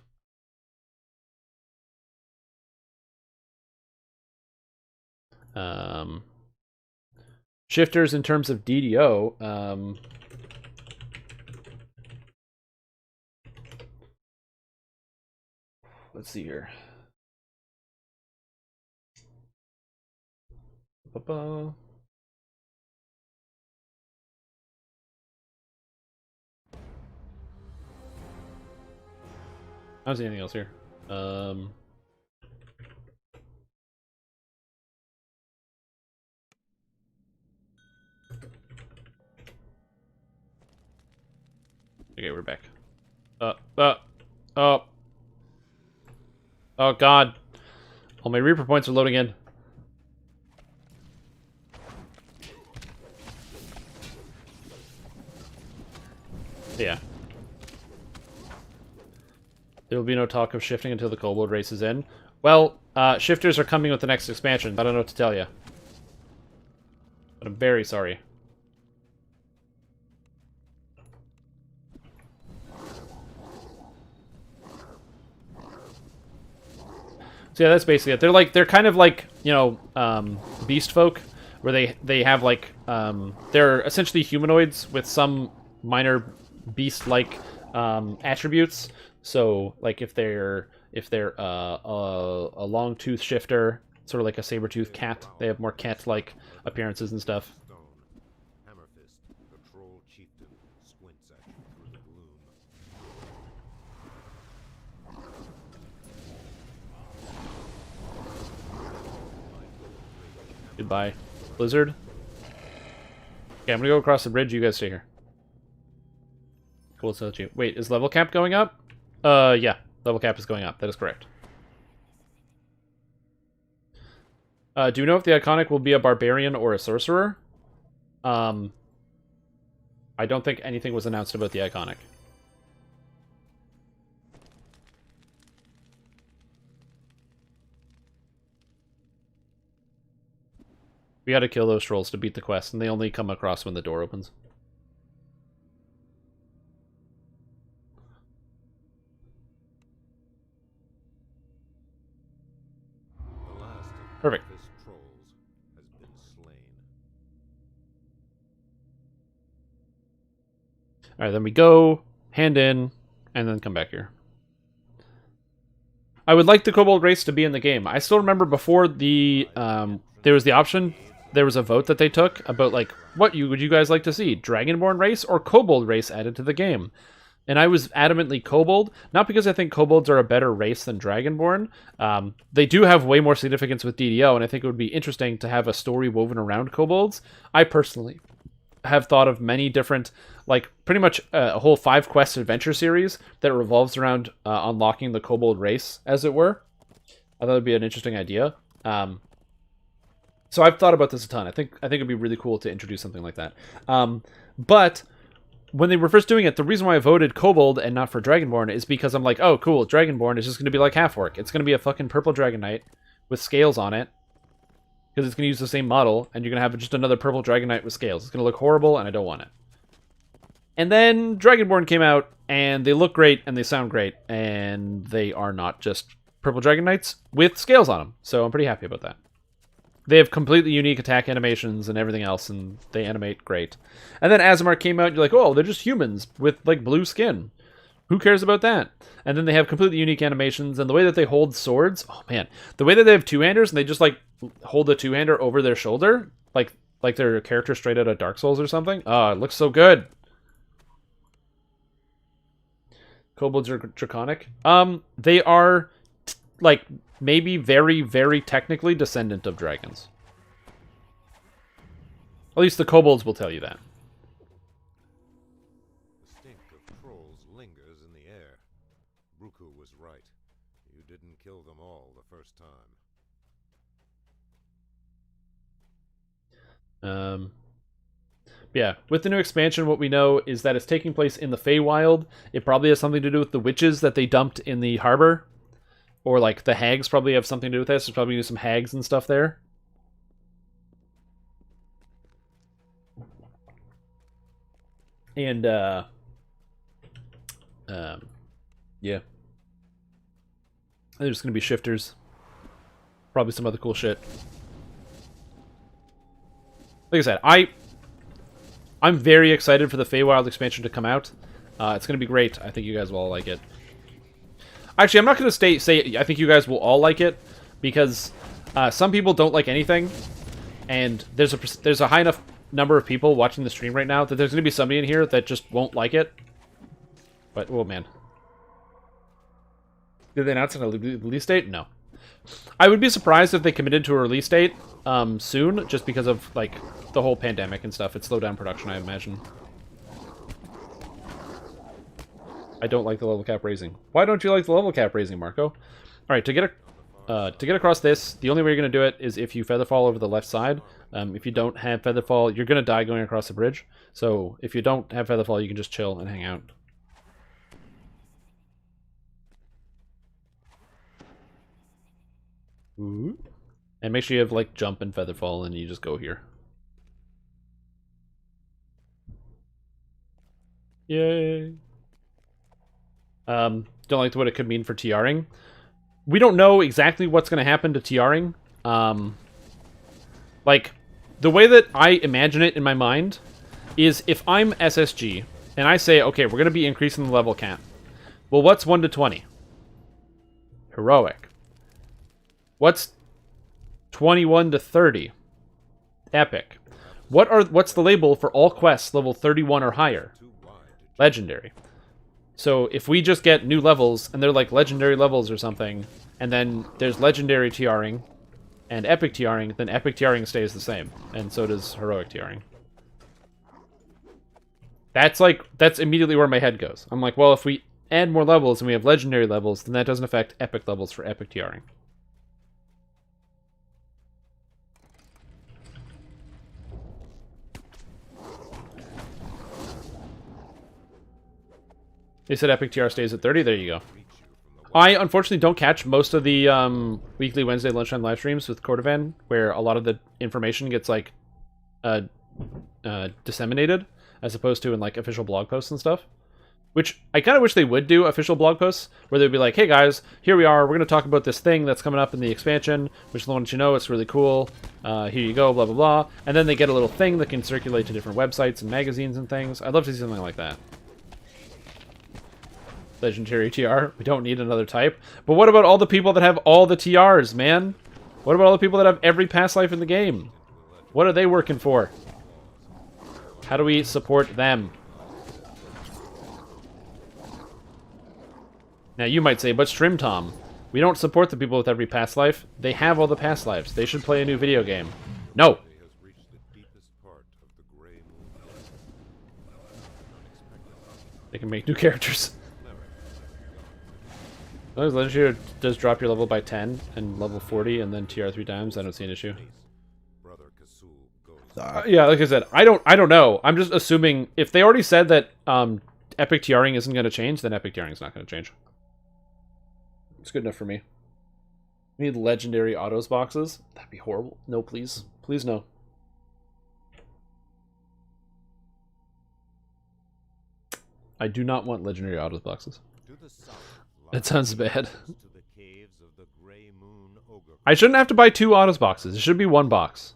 F: Shifters in terms of DDO, let's see here. I don't see anything else here. Okay, we're back. Oh god. All my Reaper points are loading in. Yeah. There will be no talk of shifting until the Kobold race is in. Well, shifters are coming with the next expansion. I don't know what to tell you. But I'm very sorry. So yeah, that's basically it. They're kind of like, you know, beast folk, where they have like they're essentially humanoids with some minor beast-like attributes. So like if they're a long tooth shifter, sort of like a saber-toothed cat, they have more cat-like appearances and stuff.
D: Hammerfist, the troll chieftain, squints at you through the gloom.
F: Goodbye, Blizzard. Okay, I'm gonna go across the bridge. You guys stay here. Cool, so you. Wait, is level cap going up? Yeah, level cap is going up. That is correct. Do you know if the iconic will be a barbarian or a sorcerer? I don't think anything was announced about the iconic. We gotta kill those trolls to beat the quest, and they only come across when the door opens.
D: The last of
F: Perfect.
D: Hammerfist's trolls has been slain.
F: Alright, then we go, hand in, and then come back here. I would like the Kobold race to be in the game. I still remember before the there was the option, there was a vote that they took about like, what would you guys like to see? Dragonborn race or Kobold race added to the game? And I was adamantly Kobold, not because I think Kobolds are a better race than Dragonborn. They do have way more significance with DDO, and I think it would be interesting to have a story woven around Kobolds. I personally have thought of many different, like pretty much a whole 5-quest adventure series that revolves around unlocking the Kobold race, as it were. I thought it would be an interesting idea. So I've thought about this a ton. I think it'd be really cool to introduce something like that. But when they were first doing it, the reason why I voted Kobold and not for Dragonborn is because I'm like, oh, cool, Dragonborn is just going to be like half-orc. It's going to be a fucking purple Dragon Knight with scales on it, because it's going to use the same model, and you're going to have just another purple Dragon Knight with scales. It's going to look horrible, and I don't want it.
A: And then Dragonborn came out, and they look great, and they sound great, and they are not just purple Dragon Knights with scales on them. So I'm pretty happy about that. They have completely unique attack animations and everything else, and they animate great. And then Azamar came out, you're like, oh, they're just humans with, like, blue skin. Who cares about that? And then they have completely unique animations, and the way that they hold swords, oh man, the way that they have two-handers, and they just, like, hold the two-hander over their shoulder, like they're a character straight out of Dark Souls or something. Oh, it looks so good. Kobolds are draconic. They are, like, maybe very, very technically descendant of dragons. At least the kobolds will tell you that.
D: The stink of trolls lingers in the air. Bruku was right. You didn't kill them all the first time.
A: Yeah, with the new expansion, what we know is that it's taking place in the Feywild. It probably has something to do with the witches that they dumped in the harbor. Or, like, the hags probably have something to do with this. There's probably going to be some hags and stuff there. And, yeah. There's going to be shifters. Probably some other cool shit. Like I said, I'm very excited for the Feywild expansion to come out. It's going to be great. I think you guys will all like it. Actually, I'm not going to say I think you guys will all like it, because some people don't like anything, and there's a high enough number of people watching the stream right now that there's going to be somebody in here that just won't like it. But, oh man. Did they announce a release date? No. I would be surprised if they committed to a release date soon, just because of, like, the whole pandemic and stuff. It slowed down production, I imagine. I don't like the level cap raising. Why don't you like the level cap raising, Marco? All right, to get across this, the only way you're going to do it is if you featherfall over the left side. If you don't have featherfall, you're going to die going across the bridge. So if you don't have featherfall, you can just chill and hang out. Ooh. And make sure you have, like, jump and featherfall, and you just go here. Yay! Don't like what it could mean for TRing. We don't know exactly what's going to happen to TRing. Like, the way that I imagine it in my mind is if I'm SSG, and I say, okay, we're going to be increasing the level cap. Well, what's 1 to 20? Heroic. What's 21 to 30? Epic. What's the label for all quests level 31 or higher? Legendary. So if we just get new levels, and they're like legendary levels or something, and then there's legendary TRing and epic TRing, then epic TRing stays the same, and so does heroic TRing. That's immediately where my head goes. I'm like, well, if we add more levels and we have legendary levels, then that doesn't affect epic levels for epic TRing. They said epic TR stays at 30. There you go. I unfortunately don't catch most of the weekly Wednesday lunchtime live streams with Cordovan, where a lot of the information gets like disseminated, as opposed to in like official blog posts and stuff. Which I kind of wish they would do official blog posts, where they'd be like, "Hey guys, here we are. We're going to talk about this thing that's coming up in the expansion. We just want you to know it's really cool. Here you go, blah blah blah." And then they get a little thing that can circulate to different websites and magazines and things. I'd love to see something like that. Legendary TR. We don't need another type. But what about all the people that have all the TRs, man? What about all the people that have every past life in the game? What are they working for? How do we support them? Now you might say, but Strim Tom, we don't support the people with every past life. They have all the past lives. They should play a new video game. No. They can make new characters. As long as Legendary does drop your level by 10 and level 40 and then TR 3 times, I don't see an issue. Yeah, like I said, I don't know. I'm just assuming if they already said that epic TRing isn't going to change, then epic TRing is not going to change. It's good enough for me. We need legendary autos boxes. That'd be horrible. No, please. Please no.
F: I do not want legendary autos boxes.
D: To the south,
F: That sounds
D: lies
F: bad.
D: to the caves of the Grey Moon Ogre.
F: I shouldn't have to buy 2 autos boxes. It should be 1 box.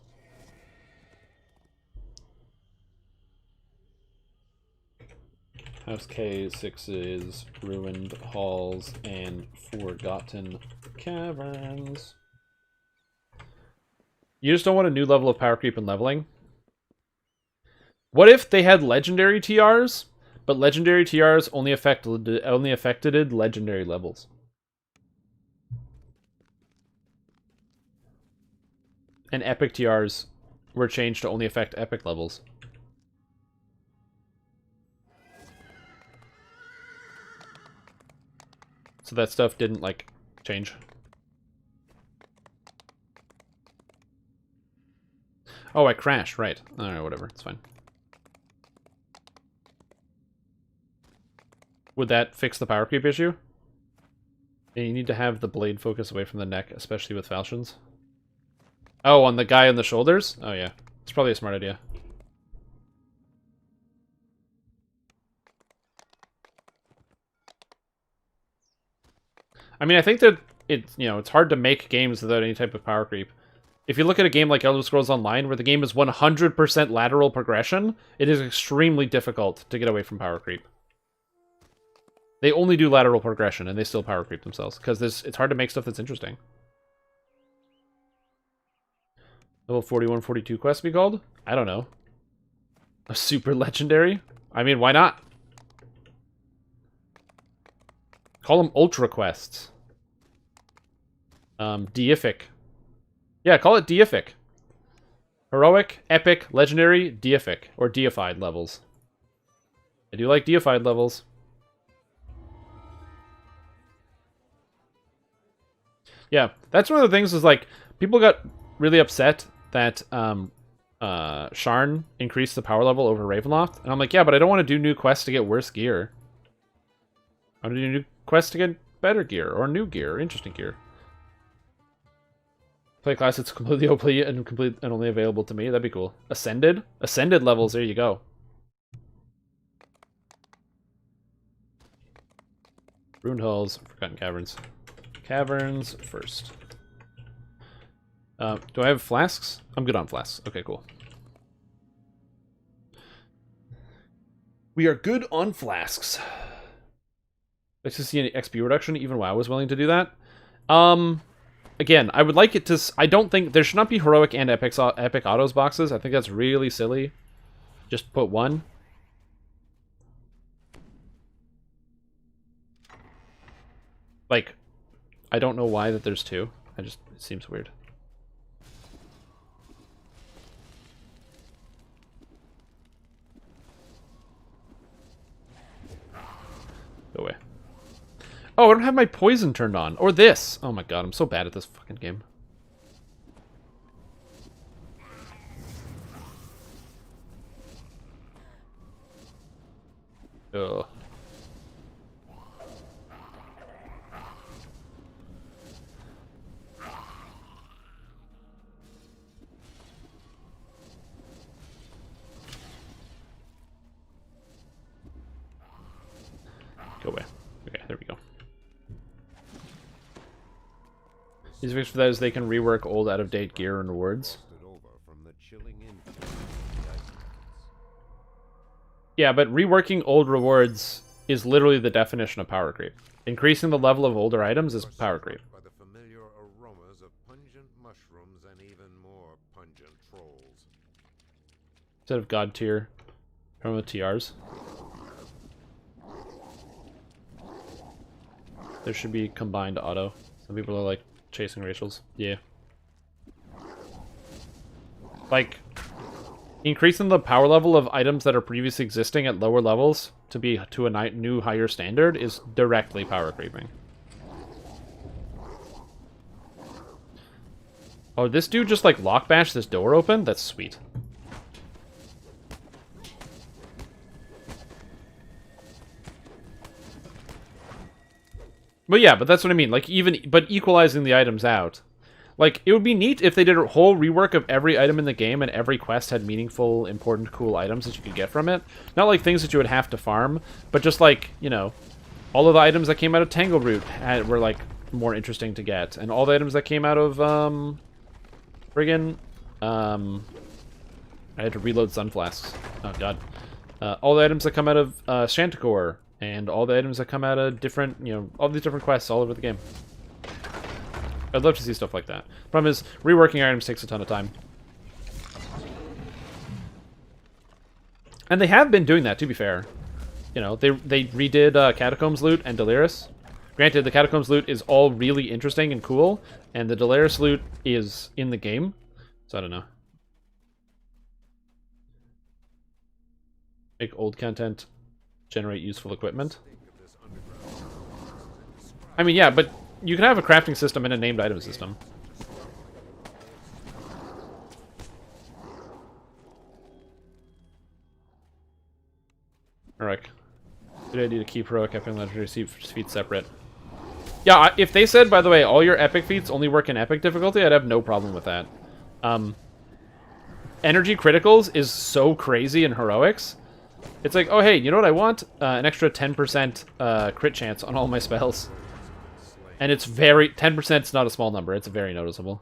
F: House K, 6s, ruined halls, and forgotten caverns. You just don't want a new level of power creep and leveling? What if they had legendary TRs, but legendary TRs only affected legendary levels? And epic TRs were changed to only affect epic levels. So that stuff didn't, like, change. Oh, I crashed, right. Alright, whatever, it's fine. Would that fix the power creep issue? Yeah, you need to have the blade focus away from the neck, especially with falchions. Oh, on the guy on the shoulders? Oh yeah, it's probably a smart idea. I mean, I think that it's hard to make games without any type of power creep. If you look at a game like Elder Scrolls Online, where the game is 100% lateral progression, it is extremely difficult to get away from power creep. They only do lateral progression, and they still power creep themselves, because it's hard to make stuff that's interesting. Level 41, 42 quest be called? I don't know. A super legendary? I mean, why not? Call them ultra quests. Deific. Yeah, call it deific. Heroic, epic, legendary, deific, or deified levels. I do like deified levels. Yeah, that's one of the things is, like, people got really upset that Sharn increased the power level over Ravenloft. And I'm like, yeah, but I don't want to do new quests to get worse gear. I want to do new quests to get better gear, or new gear, or interesting gear. Play class that's completely OP and only available to me. That'd be cool. Ascended? Ascended levels, there you go. Ruined halls, forgotten caverns. Caverns first. Do I have flasks? I'm good on flasks. Okay, cool. We are good on flasks. Let's just see any XP reduction. Even WoW was willing to do that. Again, I would like it to... I don't think... There should not be heroic and epic autos boxes. I think that's really silly. Just put 1. Like, I don't know why that there's 2. It seems weird. Go away. Oh, I don't have my poison turned on. Or this. Oh my god, I'm so bad at this fucking game. Ugh. Go away. Okay, there we go. These fix for that is they can rework old, out-of-date gear and rewards. Yeah, but reworking old rewards is literally the definition of power creep. Increasing the level of older items is power creep.
D: By the familiar aromas of pungent mushrooms and even more pungent trolls.
F: Instead of god tier, from the TRs. There should be combined auto. Some people are like chasing racials. Yeah. Like, increasing the power level of items that are previously existing at lower levels to be to a new higher standard is directly power creeping. Oh, this dude just like lock bashed this door open? That's sweet. But yeah, but that's what I mean. Like, but equalizing the items out. Like, it would be neat if they did a whole rework of every item in the game and every quest had meaningful, important, cool items that you could get from it. Not like things that you would have to farm, but just like, you know, all of the items that came out of Tangleroot were like more interesting to get. And all the items that came out of, friggin', I had to reload Sunflasks. Oh, God. All the items that come out of Shanticor, and all the items that come out of different, you know, all these different quests all over the game. I'd love to see stuff like that. Problem is, reworking items takes a ton of time. And they have been doing that, to be fair. You know, they redid Catacombs loot and Delaris. Granted, the Catacombs loot is all really interesting and cool, and the Delaris loot is in the game. So I don't know. Make old content generate useful equipment. I mean, yeah, but you can have a crafting system and a named item system. Alright. Good idea to keep heroic, epic, and legendary feats separate. Yeah, if they said, by the way, all your epic feats only work in epic difficulty, I'd have no problem with that. Energy criticals is so crazy in heroics. It's like, oh hey, you know what I want? An extra 10% crit chance on all my spells. And it's 10% is not a small number, it's very noticeable.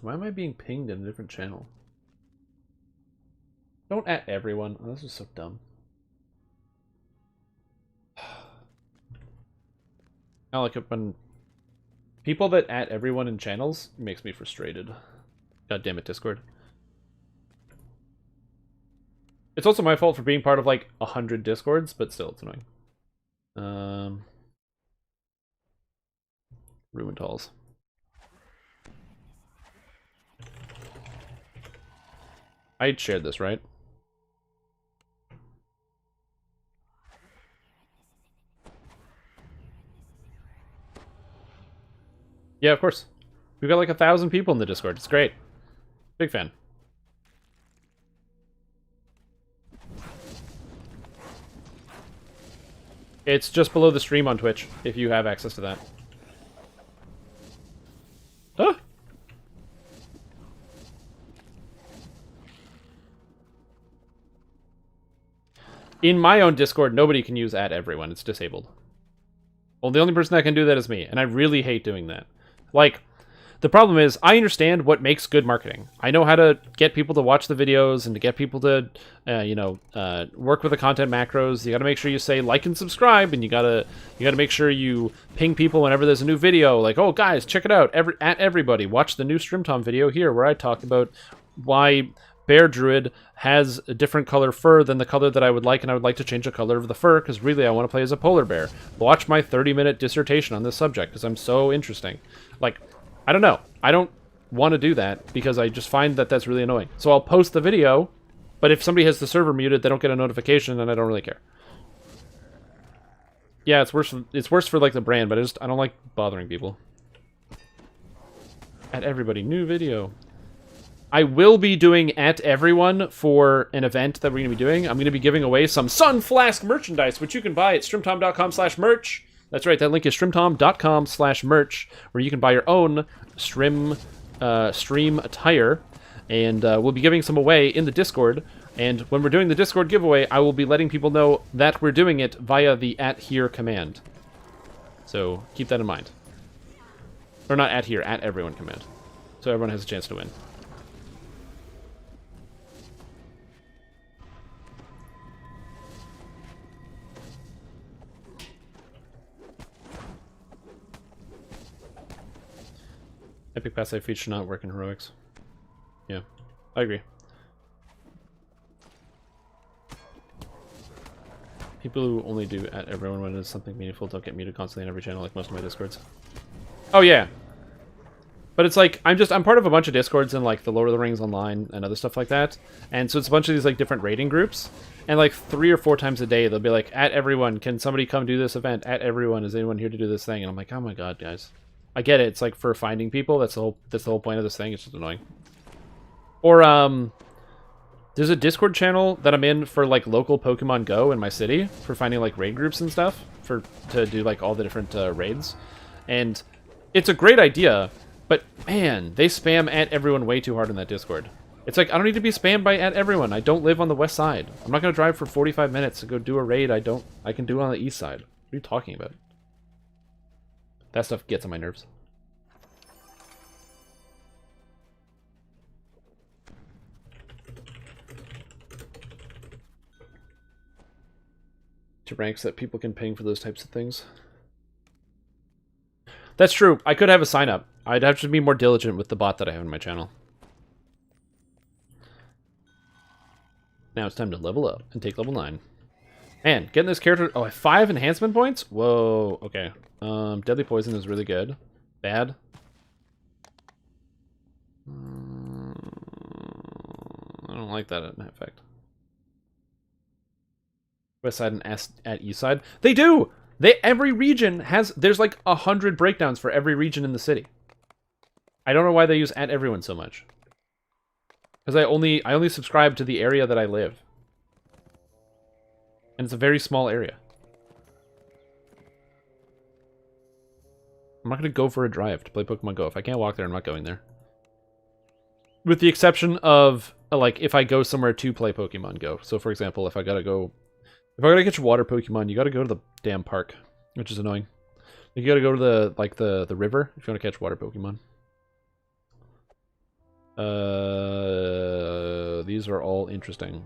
F: Why am I being pinged in a different channel? Don't at everyone. Oh, this is so dumb. I like it when people that at everyone in channels makes me frustrated. God damn it, Discord. It's also my fault for being part of like 100 Discords, but still, it's annoying. Ruined halls. I shared this, right? Yeah, of course. We've got like 1,000 people in the Discord. It's great. Big fan. It's just below the stream on Twitch, if you have access to that. Ah! In my own Discord, nobody can use at everyone. It's disabled. Well, the only person that can do that is me, and I really hate doing that. Like, the problem is, I understand what makes good marketing. I know how to get people to watch the videos and to get people to, work with the content macros. You got to make sure you say like and subscribe, and you gotta make sure you ping people whenever there's a new video. Like, oh guys, check it out! Everybody, watch the new StreamTom video here, where I talk about why Bear Druid has a different color fur than the color that I would like, and I would like to change the color of the fur because really I want to play as a polar bear. Watch my 30-minute dissertation on this subject because I'm so interesting. Like, I don't know. I don't want to do that because I just find that that's really annoying. So I'll post the video, but if somebody has the server muted, they don't get a notification, and I don't really care. Yeah, it's worse. It's worse for like the brand, but I don't like bothering people. At everybody, new video. I will be doing at everyone for an event that we're going to be doing. I'm going to be giving away some Sunflask merchandise, which you can buy at strimtom.com/merch. That's right, that link is strimtom.com/merch, where you can buy your own stream attire. And we'll be giving some away in the Discord. And when we're doing the Discord giveaway, I will be letting people know that we're doing it via the @here command. So keep that in mind. Or not @here, @everyone command. So everyone has a chance to win. Epic passive feat should not work in heroics. Yeah, I agree. People who only do at everyone when it's something meaningful don't get muted constantly in every channel like most of my Discords. Oh yeah. But it's like, I'm part of a bunch of Discords in like the Lord of the Rings Online and other stuff like that. And so it's a bunch of these like different raiding groups. And like 3 or 4 times a day they'll be like, at everyone, can somebody come do this event? At everyone, is anyone here to do this thing? And I'm like, oh my god, guys. I get it. It's like for finding people. That's the whole point of this thing. It's just annoying. Or There's a Discord channel that I'm in for like local Pokemon Go in my city for finding like raid groups and stuff to do like all the different raids, and it's a great idea. But man, they spam at everyone way too hard in that Discord. It's like I don't need to be spammed by at everyone. I don't live on the west side. I'm not gonna drive for 45 minutes to go do a raid. I can do it on the east side. What are you talking about? That stuff gets on my nerves. To ranks that people can ping for those types of things. That's true. I could have a sign up. I'd have to be more diligent with the bot that I have in my channel. Now it's time to level up and take level 9. Man, getting this character... Oh, I have 5 enhancement points? Whoa, okay. Deadly Poison is really good. Bad. I don't like that effect. West side and at east side. They do! Every region has... There's like 100 breakdowns for every region in the city. I don't know why they use at everyone so much. Because I only subscribe to the area that I live. And it's a very small area. I'm not going to go for a drive to play Pokemon Go. If I can't walk there, I'm not going there. With the exception of, like, if I go somewhere to play Pokemon Go. So, for example, if I gotta catch water Pokemon, you gotta go to the damn park, which is annoying. You gotta go to the river if you want to catch water Pokemon. These are all interesting.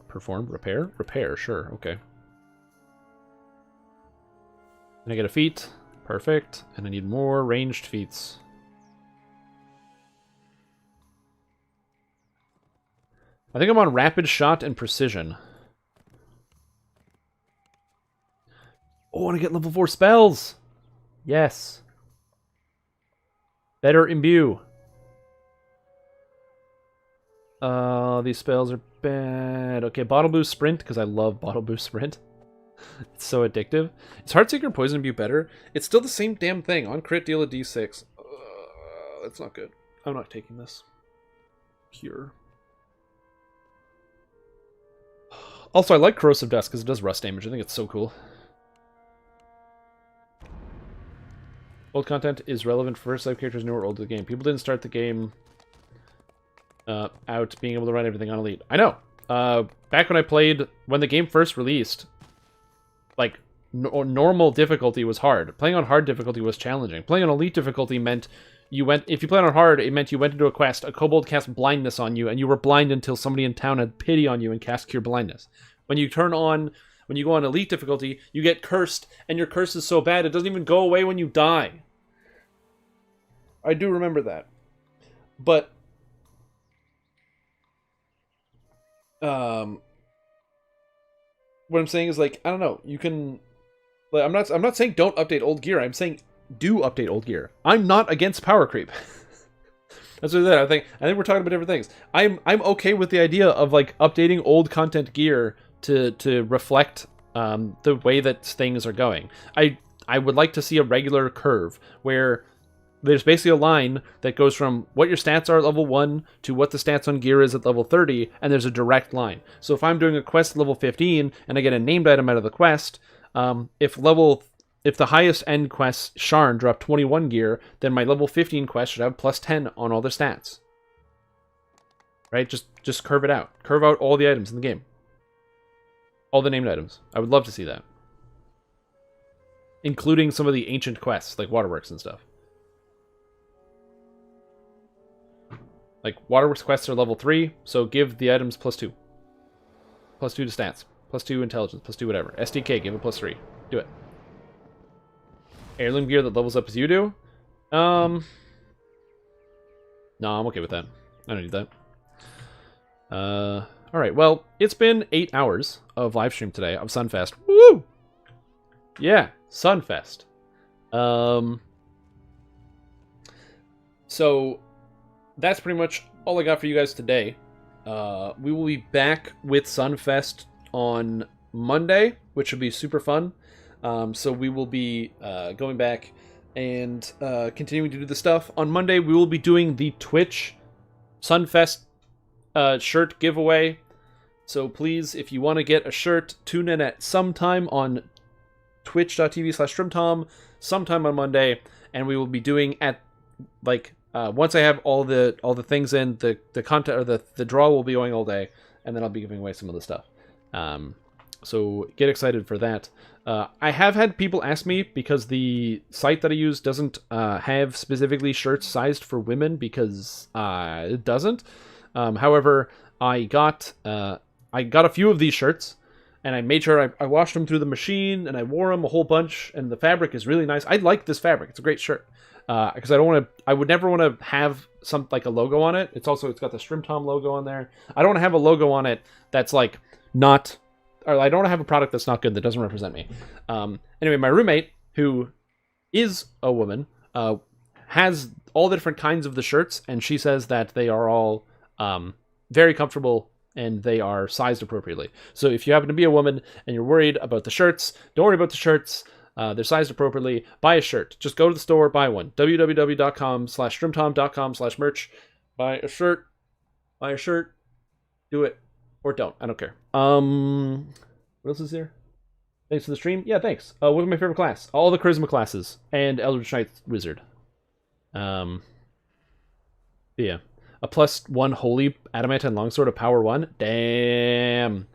F: Perform, repair, sure, okay. And I get a feat, perfect, and I need more ranged feats. I think I'm on rapid shot and precision. Oh, and I get level 4 spells! Yes. Better imbue. These spells are bad. Okay, Bottle Boost Sprint, because I love Bottle Boost Sprint. It's so addictive. Is Heartseeker and Poison Imbue better? It's still the same damn thing. On crit, deal a d6. That's not good. I'm not taking this. Cure. Also, I like Corrosive Dust because it does rust damage. I think it's so cool. Old content is relevant for first life characters new or old to the game. People didn't start the game out being able to run everything on Elite. I know. Back when I played, when the game first released, like, normal difficulty was hard. Playing on hard difficulty was challenging. Playing on Elite difficulty meant if you played on hard, it meant you went into a quest, a kobold cast blindness on you, and you were blind until somebody in town had pity on you and cast Cure Blindness. When you go on Elite difficulty, you get cursed, and your curse is so bad it doesn't even go away when you die. I do remember that. But what I'm saying is, like, I don't know, you can, like, I'm not saying don't update old gear. I'm saying do update old gear. I'm not against power creep. That's what I think we're talking about different things. I'm okay with the idea of, like, updating old content gear to reflect the way that things are going. I would like to see a regular curve where there's basically a line that goes from what your stats are at level 1 to what the stats on gear is at level 30, and there's a direct line. So if I'm doing a quest at level 15 and I get a named item out of the quest, if the highest end quest, Sharn, dropped 21 gear, then my level 15 quest should have plus 10 on all their stats. Right? Just curve it out. Curve out all the items in the game. All the named items. I would love to see that. Including some of the ancient quests, like Waterworks and stuff. Like, Waterworks quests are level 3, so give the items plus 2. Plus 2 to stats. Plus 2 intelligence. Plus 2 whatever. SDK, give it plus 3. Do it. Heirloom gear that levels up as you do? No, I'm okay with that. I don't need that. Alright, well, it's been 8 hours of live stream today of Sunfest. Woo! Yeah, Sunfest. So that's pretty much all I got for you guys today. We will be back with Sunfest on Monday, which will be super fun. So we will be going back and continuing to do the stuff. On Monday, we will be doing the Twitch Sunfest shirt giveaway. So please, if you want to get a shirt, tune in at some time on twitch.tv/StrimTom, sometime on Monday, and we will be doing at once I have all the things in, the content or the draw will be going all day, and then I'll be giving away some of the stuff. So get excited for that. I have had people ask me, because the site that I use doesn't have specifically shirts sized for women, because it doesn't. However, I got a few of these shirts, and I made sure I washed them through the machine, and I wore them a whole bunch, and the fabric is really nice. I like this fabric. It's a great shirt. Because I would never want to have some like a logo on it. It's got the StrimTom logo on there. I don't want to have a logo on it that's like not, or I don't want to have a product that's not good, that doesn't represent me. Anyway, my roommate, who is a woman, has all the different kinds of the shirts, and she says that they are all very comfortable and they are sized appropriately. So if you happen to be a woman and you're worried about the shirts, don't worry about the shirts. They're sized appropriately. Buy a shirt. Just go to the store, buy one. www.strimtom.com/merch. Buy a shirt. Buy a shirt. Do it. Or don't. I don't care. What else is there? Thanks for the stream. Yeah, thanks. What's my favorite class? All the charisma classes. And Eldritch Knight Wizard. Yeah. A +1 holy adamant longsword of power 1. Damn.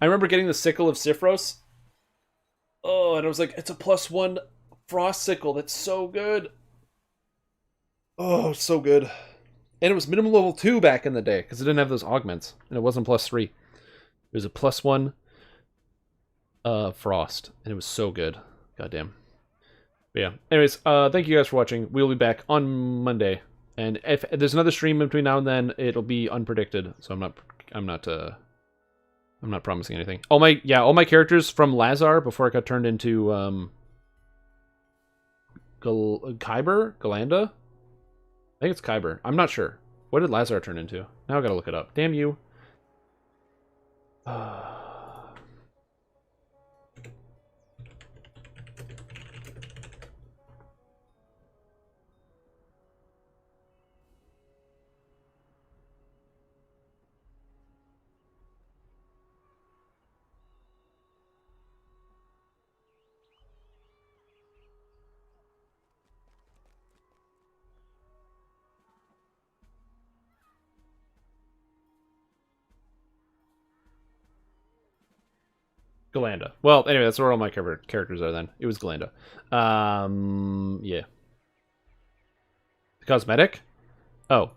F: I remember getting the sickle of Sifros. Oh, and I was like, it's a +1 frost sickle. That's so good. Oh, so good. And it was minimum level 2 back in the day, because it didn't have those augments. And it wasn't +3. It was a +1 frost. And it was so good. Goddamn. But yeah. Anyways, thank you guys for watching. We'll be back on Monday. And if there's another stream in between now and then, it'll be unpredicted. So I'm not promising anything. All my characters from Lazar before it got turned into Kyber? Galanda? I think it's Kyber. I'm not sure. What did Lazar turn into? Now I gotta look it up. Damn you. Galanda. Well, anyway, that's where all my characters are then. It was Galanda. Yeah. The cosmetic? Oh.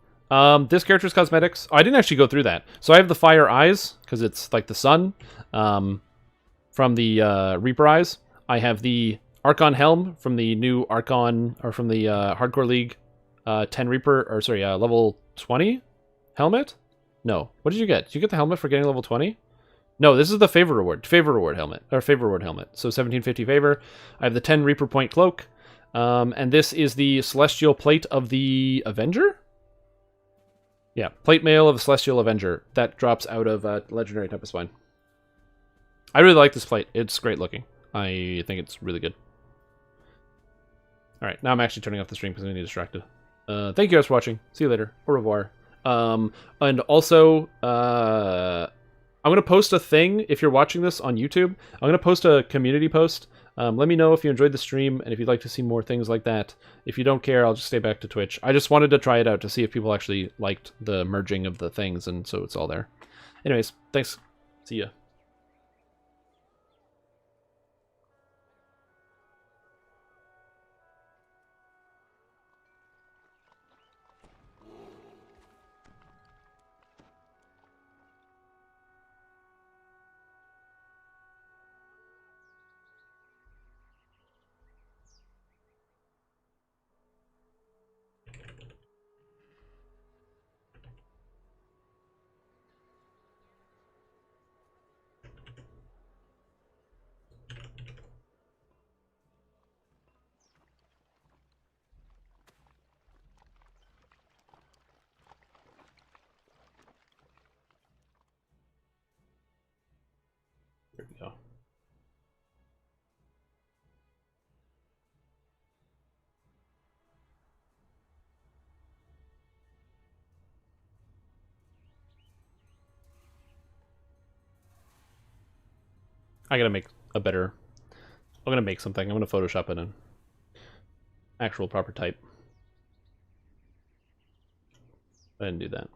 F: This character's cosmetics. Oh, I didn't actually go through that. So I have the fire eyes, because it's like the sun. From the Reaper eyes. I have the Archon helm from the new Archon, or from the Hardcore League 10 Reaper, or sorry, level 20 helmet? No. What did you get? Did you get the helmet for getting level 20? No, this is the favor reward helmet, or favor reward helmet. So 1750 favor. I have the 10 Reaper point cloak, and this is the Celestial plate of the Avenger. Yeah, plate mail of the Celestial Avenger that drops out of Legendary Tempest Spine. I really like this plate. It's great looking. I think it's really good. All right, now I'm actually turning off the stream because I'm getting distracted. Thank you guys for watching. See you later. Au revoir. And also, I'm going to post a thing if you're watching this on YouTube. I'm going to post a community post. Let me know if you enjoyed the stream and if you'd like to see more things like that. If you don't care, I'll just stay back to Twitch. I just wanted to try it out to see if people actually liked the merging of the things, and so it's all there. Anyways, thanks. See ya. I gotta make a better... I'm gonna make something. I'm gonna Photoshop it in actual proper type. I didn't do that.